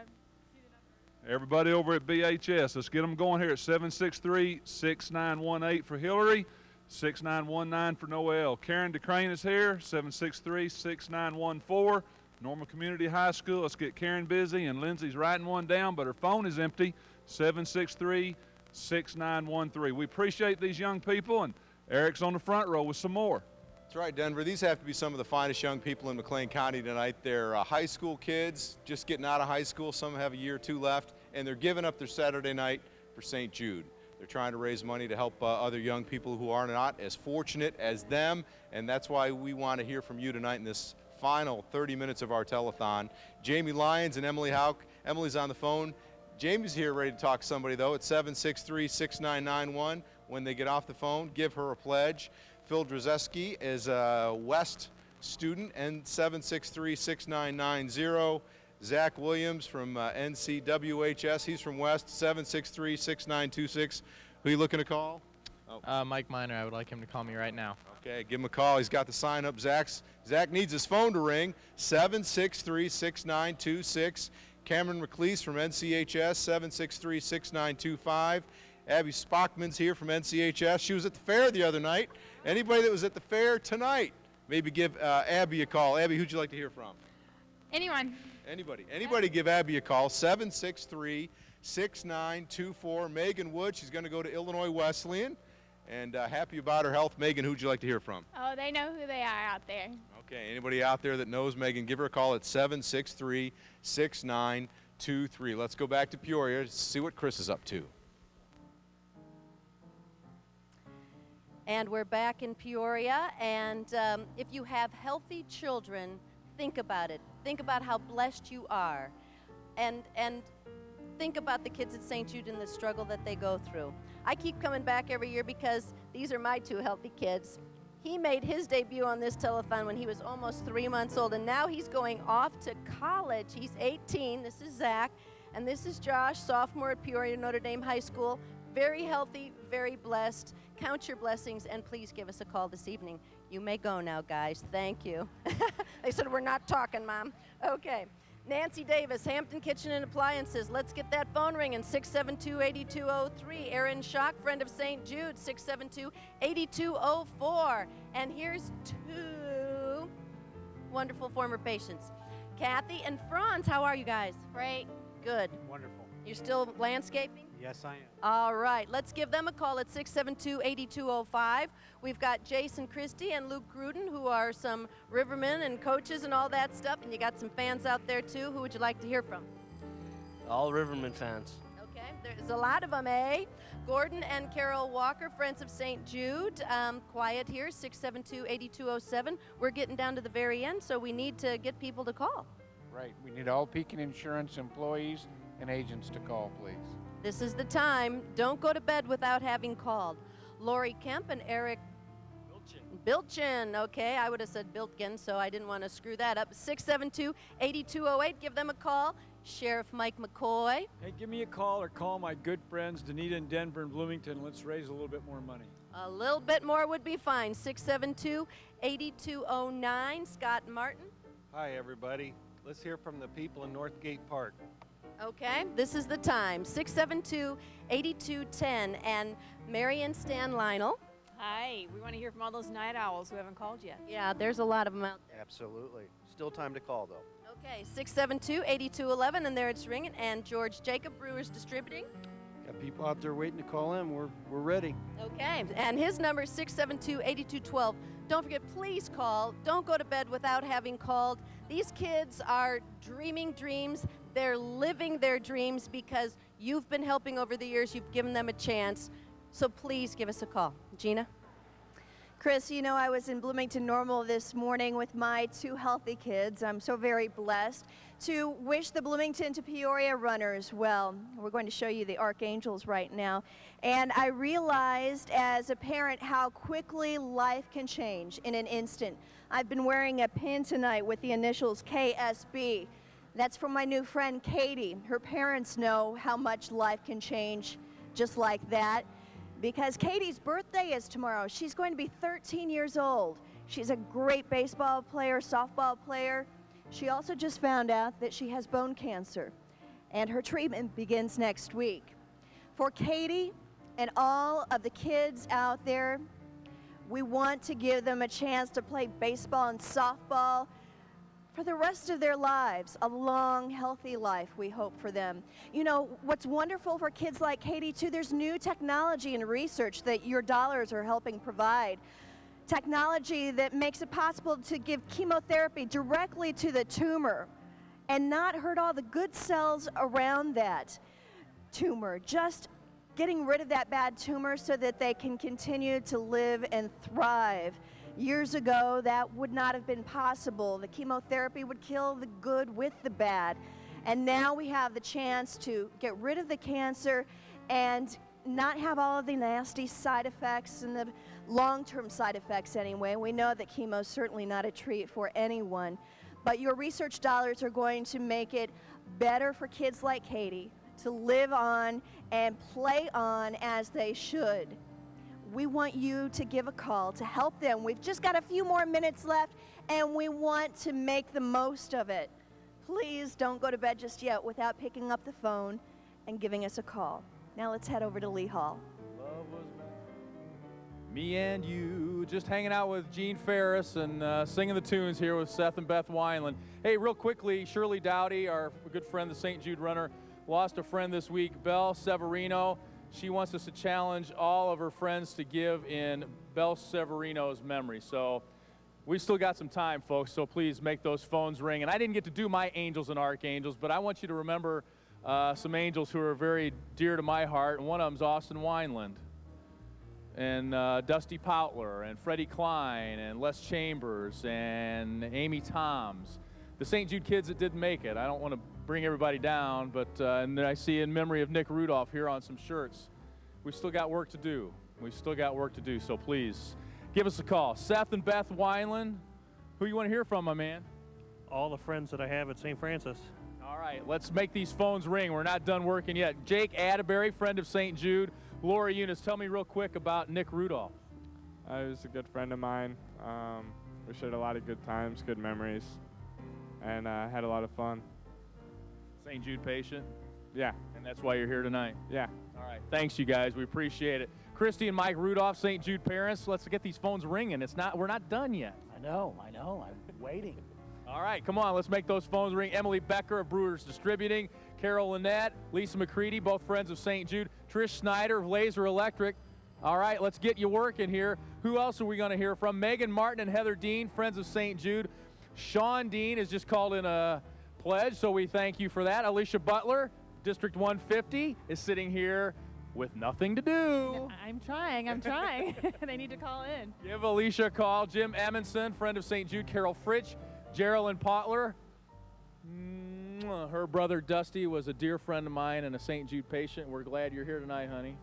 Everybody over at BHS. Let's get them going here at 763-6918 for Hillary, 6919 for Noelle. Karen DeCrane is here, 763-6914. Normal Community High School. Let's get Karen busy, and Lindsay's writing one down, but her phone is empty, 763-6913. We appreciate these young people, and Eric's on the front row with some more. That's right, Denver. These have to be some of the finest young people in McLean County tonight. They're high school kids, just getting out of high school. Some have a year or two left, and they're giving up their Saturday night for St. Jude. They're trying to raise money to help other young people who are not as fortunate as them, and that's why we want to hear from you tonight in this final 30 minutes of our telethon. Jamie Lyons and Emily Hauk. Emily's on the phone. Jamie's here ready to talk to somebody, though, at 763-6991. When they get off the phone, give her a pledge. Phil Drzeski is a West student, and 763-6990. Zach Williams from NCWHS, he's from West, 763-6926. Who are you looking to call? Mike Miner. I would like him to call me right now. Okay, give him a call. He's got the sign up. Zach needs his phone to ring, 763-6926. Cameron McLeese from NCHS, 763-6925. Abby Spockman's here from NCHS. She was at the fair the other night. Anybody that was at the fair tonight, maybe give Abby a call. Abby, who'd you like to hear from? Anyone. Anybody. Anybody give Abby a call, 763-6924. Megan Wood, she's going to go to Illinois Wesleyan. And happy about her health. Megan, who'd you like to hear from? Oh, they know who they are out there. Okay, anybody out there that knows Megan, give her a call at 763-6923. Let's go back to Peoria to see what Chris is up to. And we're back in Peoria, and if you have healthy children, think about it. Think about how blessed you are, and think about the kids at St. Jude and the struggle that they go through. I keep coming back every year because these are my two healthy kids. He made his debut on this telethon when he was almost 3 months old, and now he's going off to college. He's 18. This is Zach, and this is Josh, sophomore at Peoria Notre Dame High School. Very healthy, very blessed. Count your blessings, and please give us a call this evening. You may go now, guys. Thank you. They said, we're not talking, Mom. Okay. Nancy Davis, Hampton Kitchen and Appliances. Let's get that phone ringing, 672-8203. Erin Schock, friend of St. Jude, 672-8204. And here's two wonderful former patients. Kathy and Franz, how are you guys? Great. Good. Wonderful. You're still landscaping? Yes, I am. All right, let's give them a call at 672-8205. We've got Jason Christie and Luke Gruden, who are some rivermen and coaches and all that stuff, and you got some fans out there too. Who would you like to hear from? All Riverman fans. Okay, there's a lot of them, eh? Gordon and Carol Walker, Friends of St. Jude. Quiet here, 672-8207. We're getting down to the very end, so we need to get people to call. Right, we need all Pekin Insurance employees and agents to call, please. This is the time. Don't go to bed without having called. Lori Kemp and Eric Bilchin. Okay, I would have said Biltkin, so I didn't want to screw that up. 672-8208. Give them a call. Sheriff Mike McCoy. Hey, give me a call or call my good friends Danita in Denver and Bloomington. Let's raise a little bit more money. A little bit more would be fine. 672-8209. Scott Martin. Hi, everybody. Let's hear from the people in Northgate Park. Okay, this is the time. 672-8210. And Marion Stan Lionel. Hi, we want to hear from all those night owls who haven't called yet. Yeah, there's a lot of them out there. Absolutely. Still time to call, though. Okay, 672-8211, and there it's ringing. And George Jacob, Brewers Distributing. Got people out there waiting to call in. We're ready. Okay, and his number is 672-8212. Don't forget, please call. Don't go to bed without having called. These kids are dreaming dreams. They're living their dreams because you've been helping over the years. You've given them a chance. So please give us a call. Gina? Chris, you know, I was in Bloomington Normal this morning with my 2 healthy kids. I'm so very blessed to wish the Bloomington to Peoria runners well. We're going to show you the Archangels right now. And I realized as a parent how quickly life can change in an instant. I've been wearing a pin tonight with the initials KSB. That's from my new friend Katie. Her parents know how much life can change just like that, because Katie's birthday is tomorrow. She's going to be 13 years old. She's a great baseball player, softball player. She also just found out that she has bone cancer, and her treatment begins next week. For Katie and all of the kids out there, we want to give them a chance to play baseball and softball for the rest of their lives, a long, healthy life, we hope for them. You know, what's wonderful for kids like Katie, too, there's new technology and research that your dollars are helping provide. Technology that makes it possible to give chemotherapy directly to the tumor and not hurt all the good cells around that tumor, just getting rid of that bad tumor so that they can continue to live and thrive. Years ago, that would not have been possible. The chemotherapy would kill the good with the bad. And now we have the chance to get rid of the cancer and not have all of the nasty side effects and the long-term side effects anyway. We know that chemo is certainly not a treat for anyone. But your research dollars are going to make it better for kids like Katie to live on and play on as they should. We want you to give a call to help them. We've just got a few more minutes left, and we want to make the most of it. Please don't go to bed just yet without picking up the phone and giving us a call. Now let's head over to Lee Hall. Me and you, just hanging out with Gene Ferris and singing the tunes here with Seth and Beth Wineland. Hey, real quickly, Shirley Dowdy, our good friend, the St. Jude runner, lost a friend this week, Belle Severino. She wants us to challenge all of her friends to give in Belle Severino's memory. So we still got some time, folks, so please make those phones ring. And I didn't get to do my angels and archangels, but I want you to remember some angels who are very dear to my heart, and one of them is Austin Wineland, and Dusty Poutler, and Freddie Klein, and Les Chambers, and Amy Toms. The St. Jude kids that didn't make it. I don't want to bring everybody down, but and then I see in memory of Nick Rudolph here on some shirts. We've still got work to do. We've still got work to do, so please give us a call. Seth and Beth Wineland, who you want to hear from, my man? All the friends that I have at St. Francis. All right, let's make these phones ring. We're not done working yet. Jake Atterbury, friend of St. Jude. Laura Eunice, tell me real quick about Nick Rudolph. He was a good friend of mine. We shared a lot of good times, good memories, and had a lot of fun. St. Jude patient? Yeah. And that's why you're here tonight? Yeah. All right. Thanks, you guys. We appreciate it. Christy and Mike Rudolph, St. Jude parents, let's get these phones ringing. We're not done yet. I know. I'm waiting. All right, come on. Let's make those phones ring. Emily Becker of Brewers Distributing, Carol Lynette, Lisa McCready, both friends of St. Jude, Trish Snyder of Laser Electric. All right, let's get you working here. Who else are we going to hear from? Megan Martin and Heather Dean, friends of St. Jude. Sean Dean has just called in a pledge, so we thank you for that. Alicia Butler, District 150, is sitting here with nothing to do. I'm trying. They need to call in. Give Alicia a call. Jim Amundsen, friend of St. Jude. Carol Fritsch, Geraldine Potler. Her brother Dusty was a dear friend of mine and a St. Jude patient. We're glad you're here tonight, honey.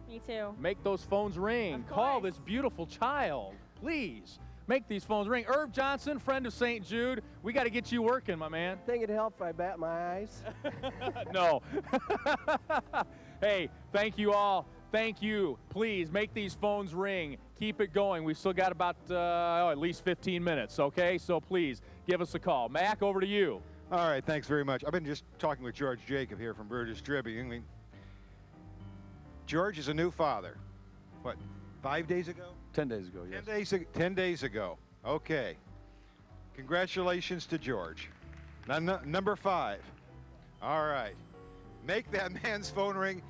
Me too. Make those phones ring. Call this beautiful child, please. Make these phones ring. Irv Johnson, friend of St. Jude. We got to get you working, my man. Think it'd help if I bat my eyes? No. Hey, thank you all. Thank you. Please make these phones ring. Keep it going. We've still got about at least 15 minutes, okay? So please give us a call. Mac, over to you. All right, thanks very much. I've been just talking with George Jacob here from Brewer Distributing. I mean, George is a new father. What, 5 days ago? 10 days ago, yes. 10 days ago. Okay. Congratulations to George. Number 5. All right. Make that man's phone ring.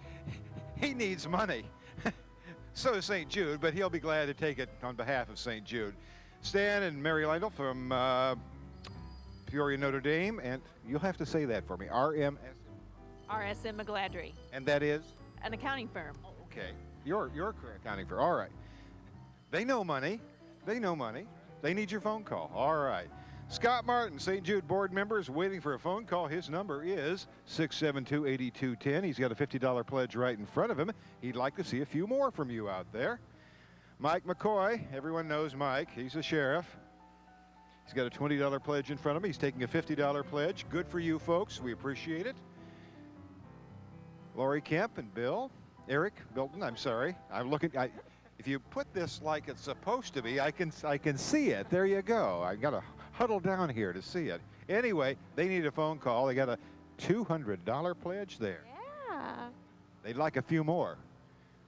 He needs money. So does St. Jude, but he'll be glad to take it on behalf of St. Jude. Stan and Mary Lyndall from Peoria, Notre Dame, and you'll have to say that for me, RSM RSM McGladry. And that is? An accounting firm. Okay. You're accounting for. All right. They know money. They know money. They need your phone call. All right. Scott Martin, St. Jude board member, is waiting for a phone call. His number is 672-8210. He's got a $50 pledge right in front of him. He'd like to see a few more from you out there. Mike McCoy, everyone knows Mike. He's the sheriff. He's got a $20 pledge in front of him. He's taking a $50 pledge. Good for you folks. We appreciate it. Lori Kemp and Bill. Eric Bilton, I'm sorry. I'm looking. If you put this like it's supposed to be, I can see it. There you go. I got to huddle down here to see it. Anyway, they need a phone call. They got a $200 pledge there. Yeah. They'd like a few more.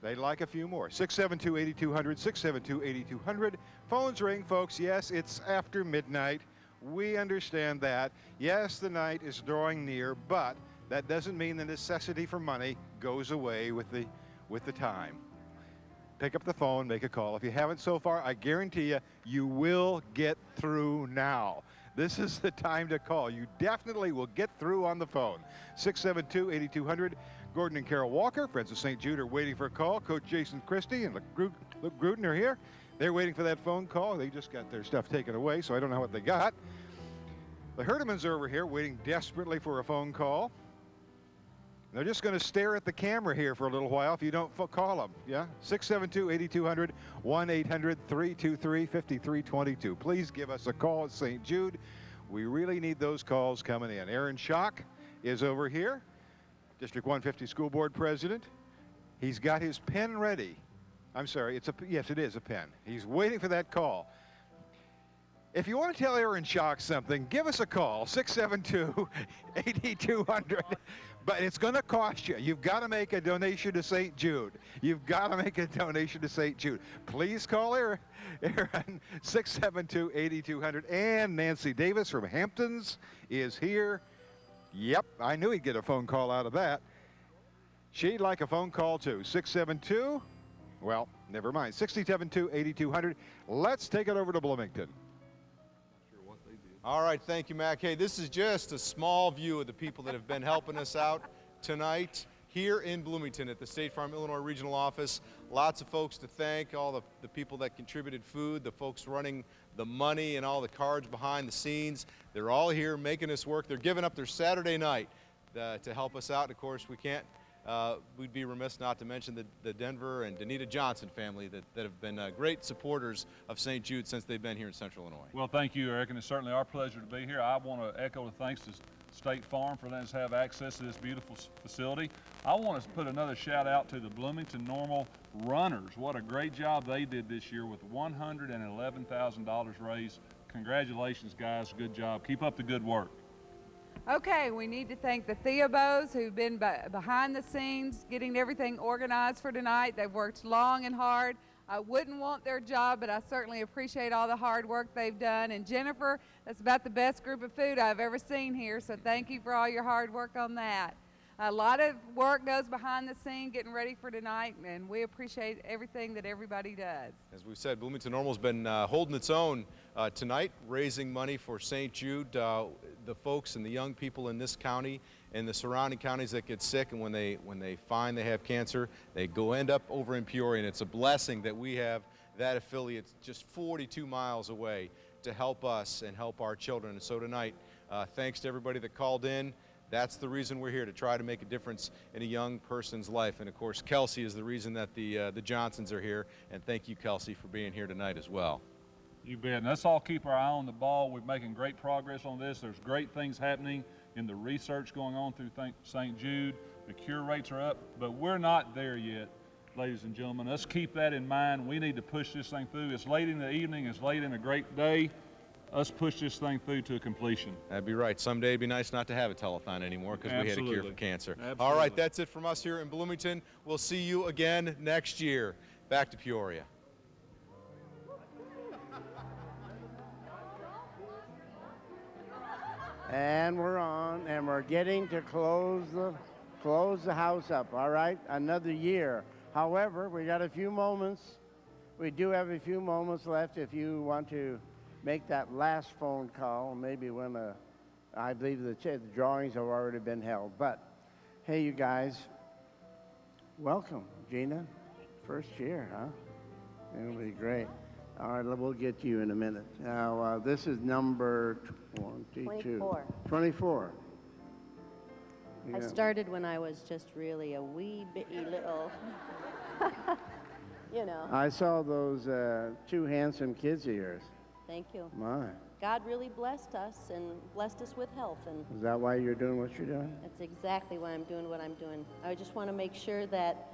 They'd like a few more. 672-8200, 672-8200. Phones ring, folks. Yes, it's after midnight. We understand that. Yes, the night is drawing near, but that doesn't mean the necessity for money goes away with the time. Pick up the phone, make a call. If you haven't so far, I guarantee you, you will get through now. This is the time to call. You definitely will get through on the phone. 672-8200. Gordon and Carol Walker, Friends of St. Jude, are waiting for a call. Coach Jason Christie and Luke Gruden are here. They're waiting for that phone call. They just got their stuff taken away, so I don't know what they got. The Herdemans are over here waiting desperately for a phone call. They're just going to stare at the camera here for a little while if you don't call them. Yeah? 672-8200, 1-800-323-5322. Please give us a call at St. Jude. We really need those calls coming in. Aaron Schock is over here, District 150 School Board President. He's got his pen ready. I'm sorry, yes, it is a pen. He's waiting for that call. If you want to tell Aaron Schock something, give us a call, 672-8200. But it's going to cost you. You've got to make a donation to St. Jude. You've got to make a donation to St. Jude. Please call Aaron, 672-8200. And Nancy Davis from Hamptons is here. Yep, I knew he'd get a phone call out of that. She'd like a phone call too. 672, well, never mind, 672-8200. Let's take it over to Bloomington. All right, thank you, Mac. Hey, this is just a small view of the people that have been helping us out tonight here in Bloomington at the State Farm Illinois Regional Office. Lots of folks to thank, all the people that contributed food, the folks running the money and all the cards behind the scenes. They're all here making this work. They're giving up their Saturday night to help us out. And of course, we'd be remiss not to mention the Denver and Danita Johnson family that have been great supporters of St. Jude since they've been here in Central Illinois. Well, thank you, Eric, and it's certainly our pleasure to be here. I want to echo the thanks to State Farm for letting us have access to this beautiful facility. I want to put another shout out to the Bloomington Normal runners. What a great job they did this year with $111,000 raised. Congratulations, guys. Good job. Keep up the good work. Okay, we need to thank the Theobos who've been behind the scenes getting everything organized for tonight. They've worked long and hard. I wouldn't want their job, but I certainly appreciate all the hard work they've done. And Jennifer, that's about the best group of food I've ever seen here, so thank you for all your hard work on that. A lot of work goes behind the scene getting ready for tonight, and we appreciate everything that everybody does. As we said, Bloomington Normal's been holding its own tonight, raising money for St. Jude. The folks and the young people in this county and the surrounding counties that get sick, and when they find they have cancer, they end up over in Peoria, and it's a blessing that we have that affiliate just 42 miles away to help us and help our children. And so tonight, thanks to everybody that called in. That's the reason we're here, to try to make a difference in a young person's life. And of course, Kelsey is the reason that the Johnsons are here. And thank you, Kelsey, for being here tonight as well. You bet. And let's all keep our eye on the ball. We're making great progress on this. There's great things happening in the research going on through St. Jude. The cure rates are up, but we're not there yet, ladies and gentlemen. Let's keep that in mind. We need to push this thing through. It's late in the evening. It's late in a great day. Let's push this thing through to a completion. That'd be right. Someday it'd be nice not to have a telethon anymore because we had a cure for cancer. Absolutely. All right, that's it from us here in Bloomington. We'll see you again next year. Back to Peoria. And we're on, and we're getting to close the house up, all right? Another year. However, we got a few moments. We do have a few moments left if you want to make that last phone call, maybe when I believe the drawings have already been held. But, hey, you guys, welcome, Gina. First year, huh? It'll be great. All right, we'll get to you in a minute. Now, this is number 24. 24. I Yeah. started when I was just really a wee bitty little, you know. I saw those two handsome kids of yours. Thank you. My, God really blessed us and blessed us with health, and is that why you're doing what you're doing? that's exactly why I'm doing what I'm doing. I just want to make sure that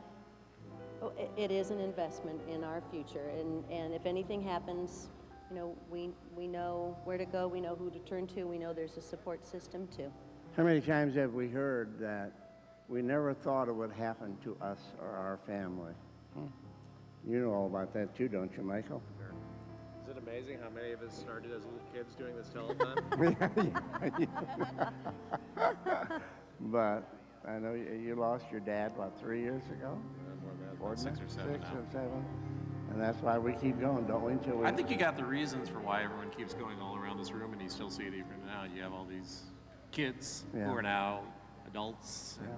it is an investment in our future, and if anything happens, you know, we know where to go, we know who to turn to, we know there's a support system too. How many times have we heard that we never thought it would happen to us or our family? You know all about that too, don't you, Michael? Is it amazing how many of us started as little kids doing this telethon? But I know you lost your dad, what, 3 years ago? More than that, More about than 6 or 7 6 now. or 7. And that's why we keep going, don't we? Until we I think you got the reasons for why everyone keeps going all around this room, and you still see it even now. You have all these kids Yeah. who are now adults and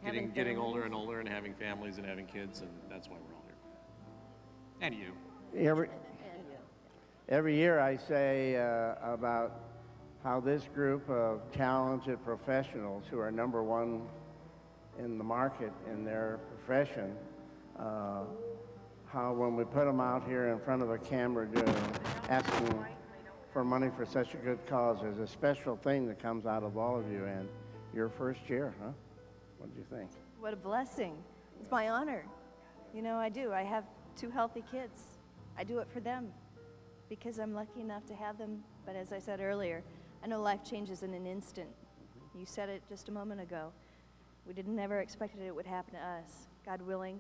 Having getting older families. and older and having families and having kids, and that's why we're all here. And you. Every year I say about how this group of talented professionals who are number one in the market in their profession, how when we put them out here in front of a camera asking for money for such a good cause, there's a special thing that comes out of all of you, and your first year, huh? What do you think? What a blessing. It's my honor. You know, I do. I have 2 healthy kids. I do it for them because I'm lucky enough to have them. But as I said earlier, I know life changes in an instant. You said it just a moment ago. We never expected it would happen to us. God willing.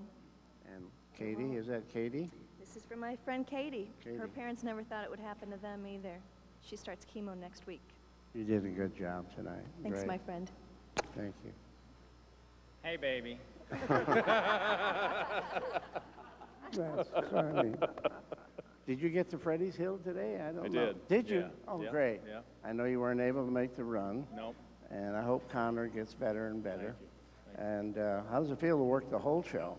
And Katie, is that Katie? This is from my friend Katie. Katie. Her parents never thought it would happen to them either. She starts chemo next week. You did a good job tonight. Thanks, Great. my friend. Thank you. Hey, baby. That's funny. Did you get to Freddie's Hill today? I don't I know. did. Did you? Yeah. Oh, Yeah. great. Yeah. I know you weren't able to make the run. Nope. And I hope Connor gets better and better. Thank you. And how does it feel to work the whole show?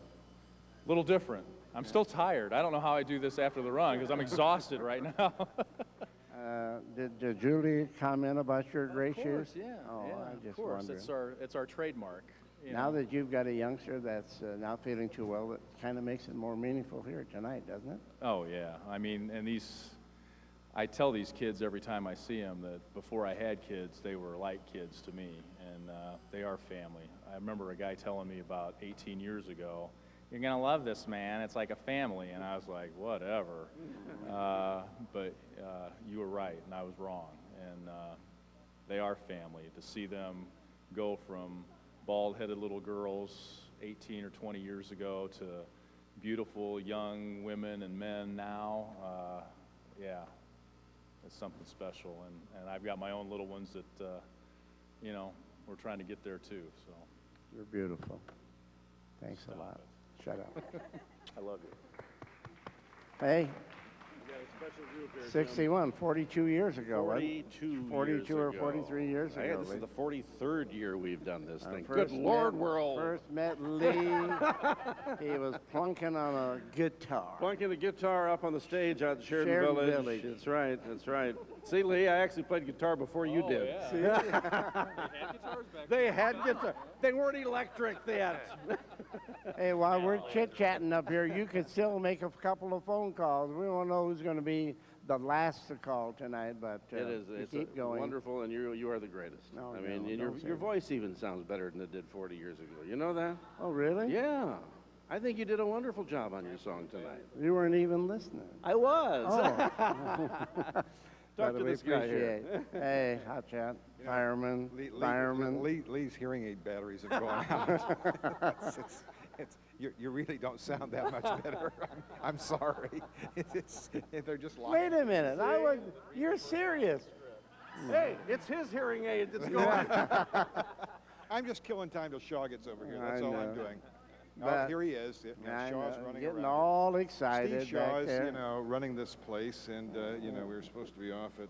A little different. I'm still tired. I don't know how I do this after the run because I'm exhausted right now. Did Julie comment about your gray shoes? Yeah. Oh, yeah, I of just course. wondered. It's our trademark. You Now know. that you've got a youngster that's not feeling too well, it kind of makes it more meaningful here tonight, doesn't it? Oh yeah. I mean, and I tell these kids every time I see them that before I had kids, they were like kids to me, and they are family. I remember a guy telling me about 18 years ago, "You're gonna love this, man. It's like a family," and I was like, "Whatever." But you were right, and I was wrong. And they are family. To see them go from bald-headed little girls 18 or 20 years ago to beautiful young women and men now, yeah, it's something special. And I've got my own little ones that, you know, we're trying to get there too. So You're beautiful. Thanks a lot. Shut up. I love you. Hey, We got a special group here. 61, 42 years ago, wasn't it? 42 or years 43 years ago. ago. This is Lee. the 43rd year we've done this thing. Good First Lord, met- we're old. First met Lee. He was plunking on a guitar. Plunking the guitar up on the stage out at Sheridan Sheridan Village. Village. That's right, that's right. See, Lee, I actually played guitar before you did. They had guitar. They weren't electric then. Hey, while we're chit-chatting up here, you could still make a couple of phone calls. We don't know who's going to be the last to call tonight, but It is. you It's keep going. wonderful, and you are the greatest. No, I no, mean, and don't say your that. voice even sounds better than it did 40 years ago. You know that? Oh, really? Yeah. I think you did a wonderful job on your song tonight. You weren't even listening. I was. Oh. Talk But to we this guy here. appreciate- Hey, hot chat. Fireman. Fireman. Lee's hearing aid batteries are going out. You really don't sound that much better. I'm sorry. They're just lying. Wait a minute. You're serious. Hey, it's his hearing aid that's going. I'm just killing time till Shaw gets over here. I That's all know. I'm doing. But- Here he is. I Shaw's know, running getting around. all excited Steve Shaw back is, there. you know, running this place, and we were supposed to be off at.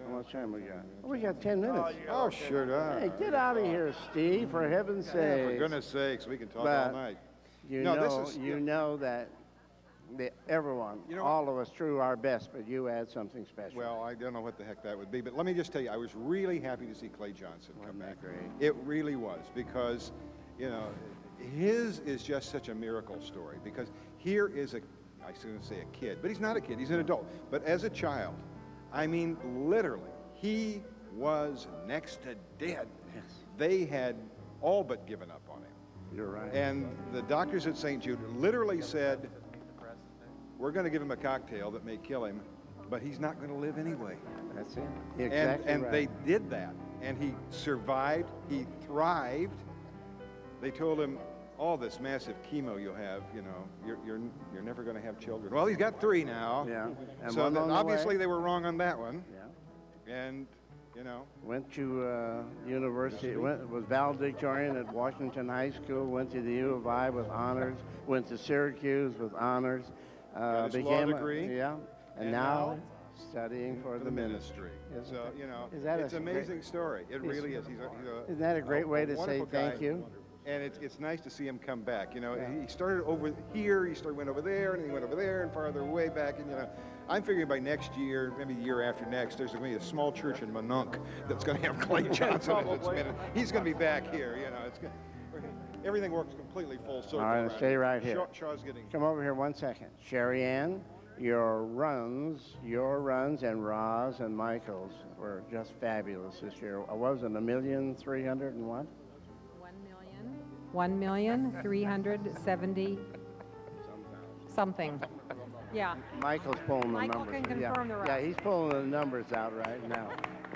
How much time we got? Oh, we got 10 minutes. Oh, sure. Hey, get out of here, Steve, for heaven's Yeah, sake. for goodness sakes, we can talk all But night. You No, know, this is- you know that everyone, all of us, do our best, but you add something special. Well, I don't know what the heck that would be, but let me just tell you, I was really happy to see Clay Johnson come back. Great. It really was, because, you know, his is just such a miracle story, because here is I was going to say a kid, but he's not a kid, he's an adult. But as a child, I mean, literally, he was next to dead. Yes. They had all but given up on him. You're right. And the doctors at St. Jude literally said, we're going to give him a cocktail that may kill him, but he's not going to live anyway. That's it. Exactly and right. they did that, and he survived, he thrived. They told him, all this massive chemo you'll have, you know, you're never going to have children. Well, he's got 3 now. Yeah. And So one on the obviously way. they were wrong on that one. Yeah. And, you know. Went to university, was valedictorian at Washington High School, went to the U of I with honors, went to Syracuse with honors. Got his law degree. Yeah. And now studying for the ministry. So, you know, it's an amazing story. It really is. Isn't that a great way to say thank you? And it's nice to see him come back. You know, he started over here, went over there, and then he went over there and farther away back. And, you know, I'm figuring by next year, maybe the year after next, there's going to be a small church in Monunk that's going to have Clay Johnson in its minute. He's going to be back here, you know. Everything works completely full circle. All right, stay right here. Shaw's getting... Come over here 1 second. Sherry Ann, your runs and Roz and Michael's were just fabulous this year. Wasn't 1,300,000 and what? 1,370 something. Yeah. Michael's pulling the Michael numbers. can confirm the rest. Yeah, he's pulling the numbers out right now.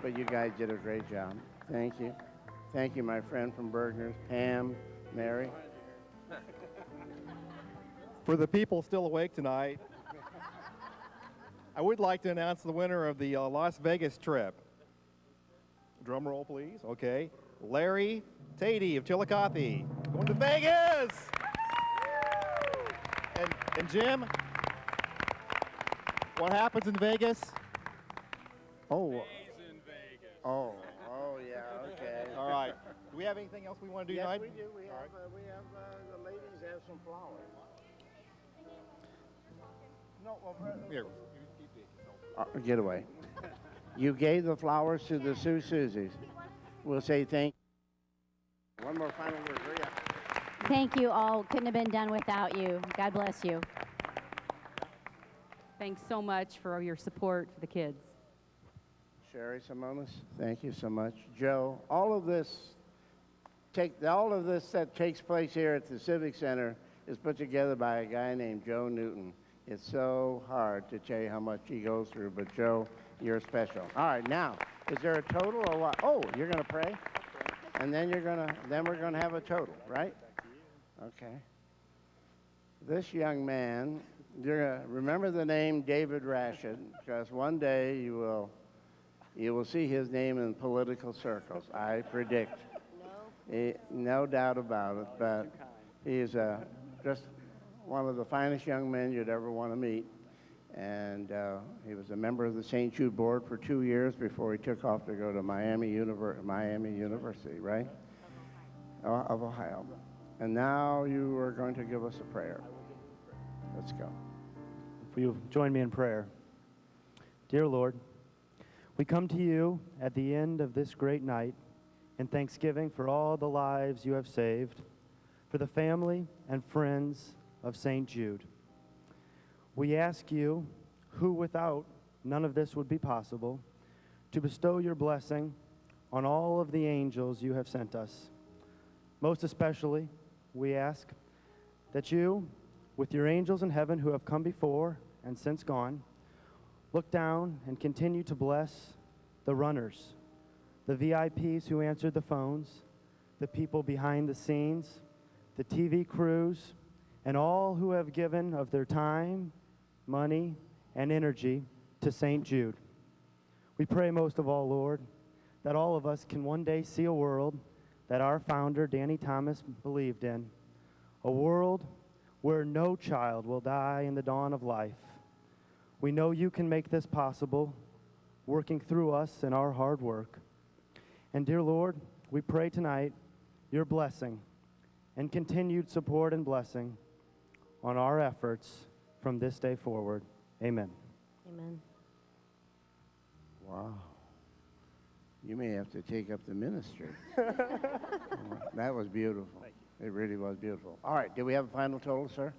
But you guys did a great job. Thank you. Thank you, my friend from Bergner's, Pam, Mary. For the people still awake tonight, I would like to announce the winner of the Las Vegas trip. Drum roll, please. Okay. Larry Tatey of Chillicothe. Going to Vegas! And Jim, what happens in Vegas? Oh. Oh, yeah, okay. All right. Do we have anything else we want to do tonight? Yes, we do. We have the ladies have some flowers. No, Here. Get away. You gave the flowers to the Susies. We'll say thank you. One more final word. Hurry up. Thank you all. Couldn't have been done without you. God bless you. Thanks so much for your support for the kids. Sherry Simonis, thank you so much. Joe, all of this that takes place here at the Civic Center is put together by a guy named Joe Newton. It's so hard to tell you how much he goes through, but Joe, you're special. All right, now, is there a total or what? Oh, you're going to pray? And then we're going to have a total, right? Okay. This young man, you're going to remember the name David Rashid, because one day you will see his name in political circles, I predict. No doubt about it, but he's just one of the finest young men you'd ever want to meet. And he was a member of the St. Jude board for 2 years before he took off to go to Miami University, right? Of Ohio. And now you are going to give us a prayer. Let's go. Will you join me in prayer? Dear Lord, we come to you at the end of this great night in thanksgiving for all the lives you have saved, for the family and friends of St. Jude. We ask you, who without none of this would be possible, to bestow your blessing on all of the angels you have sent us. Most especially, we ask that you, with your angels in heaven who have come before and since gone, look down and continue to bless the runners, the VIPs who answered the phones, the people behind the scenes, the TV crews, and all who have given of their time, money, and energy to St. Jude. We pray most of all, Lord, that all of us can one day see a world that our founder, Danny Thomas, believed in, a world where no child will die in the dawn of life. We know you can make this possible, working through us in our hard work. And dear Lord, we pray tonight your blessing and continued support and blessing on our efforts from this day forward. Amen. Amen. Wow. You may have to take up the ministry. That was beautiful. It really was beautiful. All right, do we have a final total, sir?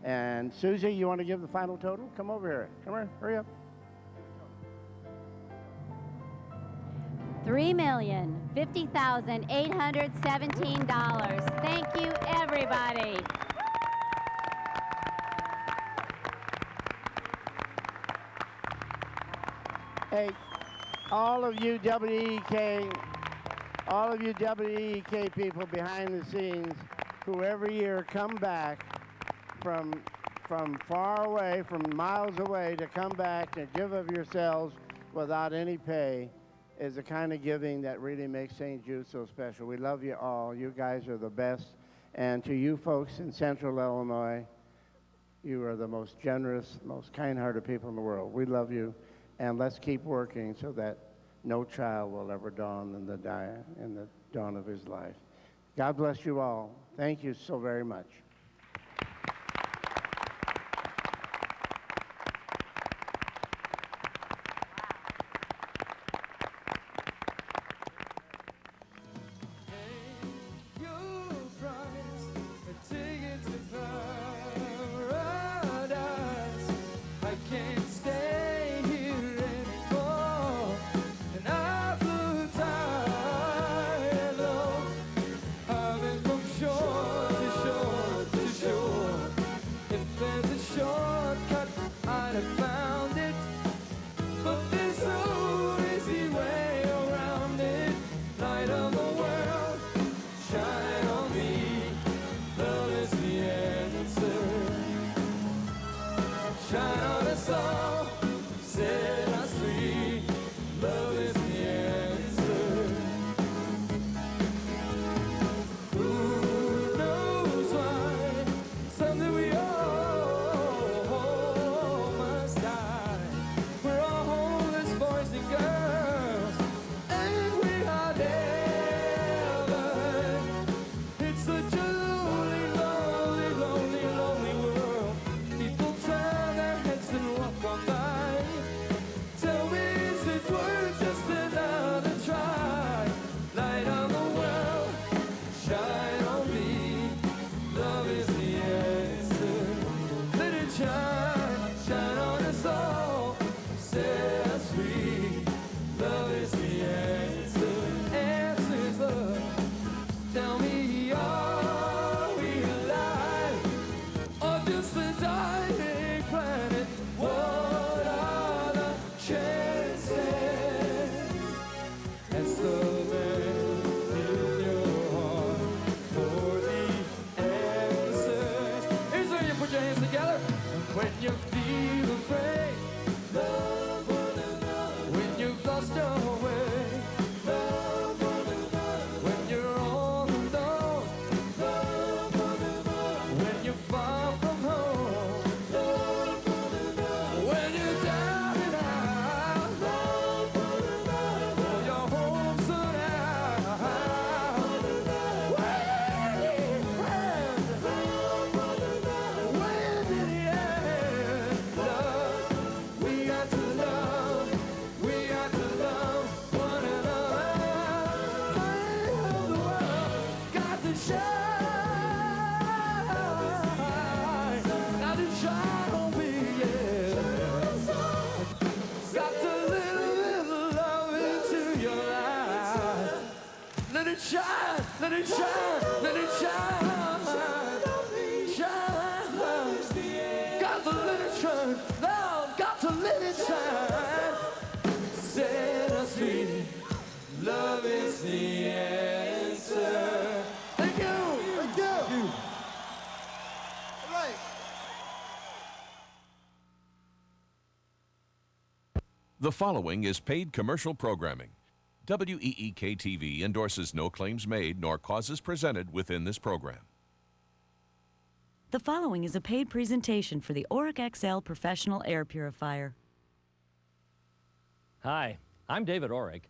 And Susie, you want to give the final total? Come over here. Come here, hurry up. $3,050,817. Thank you, everybody. Hey, all of you WEK people behind the scenes who every year come back from far away, from miles away, to come back and give of yourselves without any pay is the kind of giving that really makes St. Jude so special. We love you all. You guys are the best. And to you folks in Central Illinois, you are the most generous, most kind-hearted people in the world. We love you. And let's keep working so that no child will ever dawn in the dawn of his life. God bless you all. Thank you so very much. Let it shine, let it shine, shine. Got to let it shine, now got to let it shine. Set us free, love is the answer. Thank you, thank you. All right. The following is paid commercial programming. WEEK-TV endorses no claims made nor causes presented within this program. The following is a paid presentation for the Auric XL Professional Air Purifier. Hi, I'm David Auric,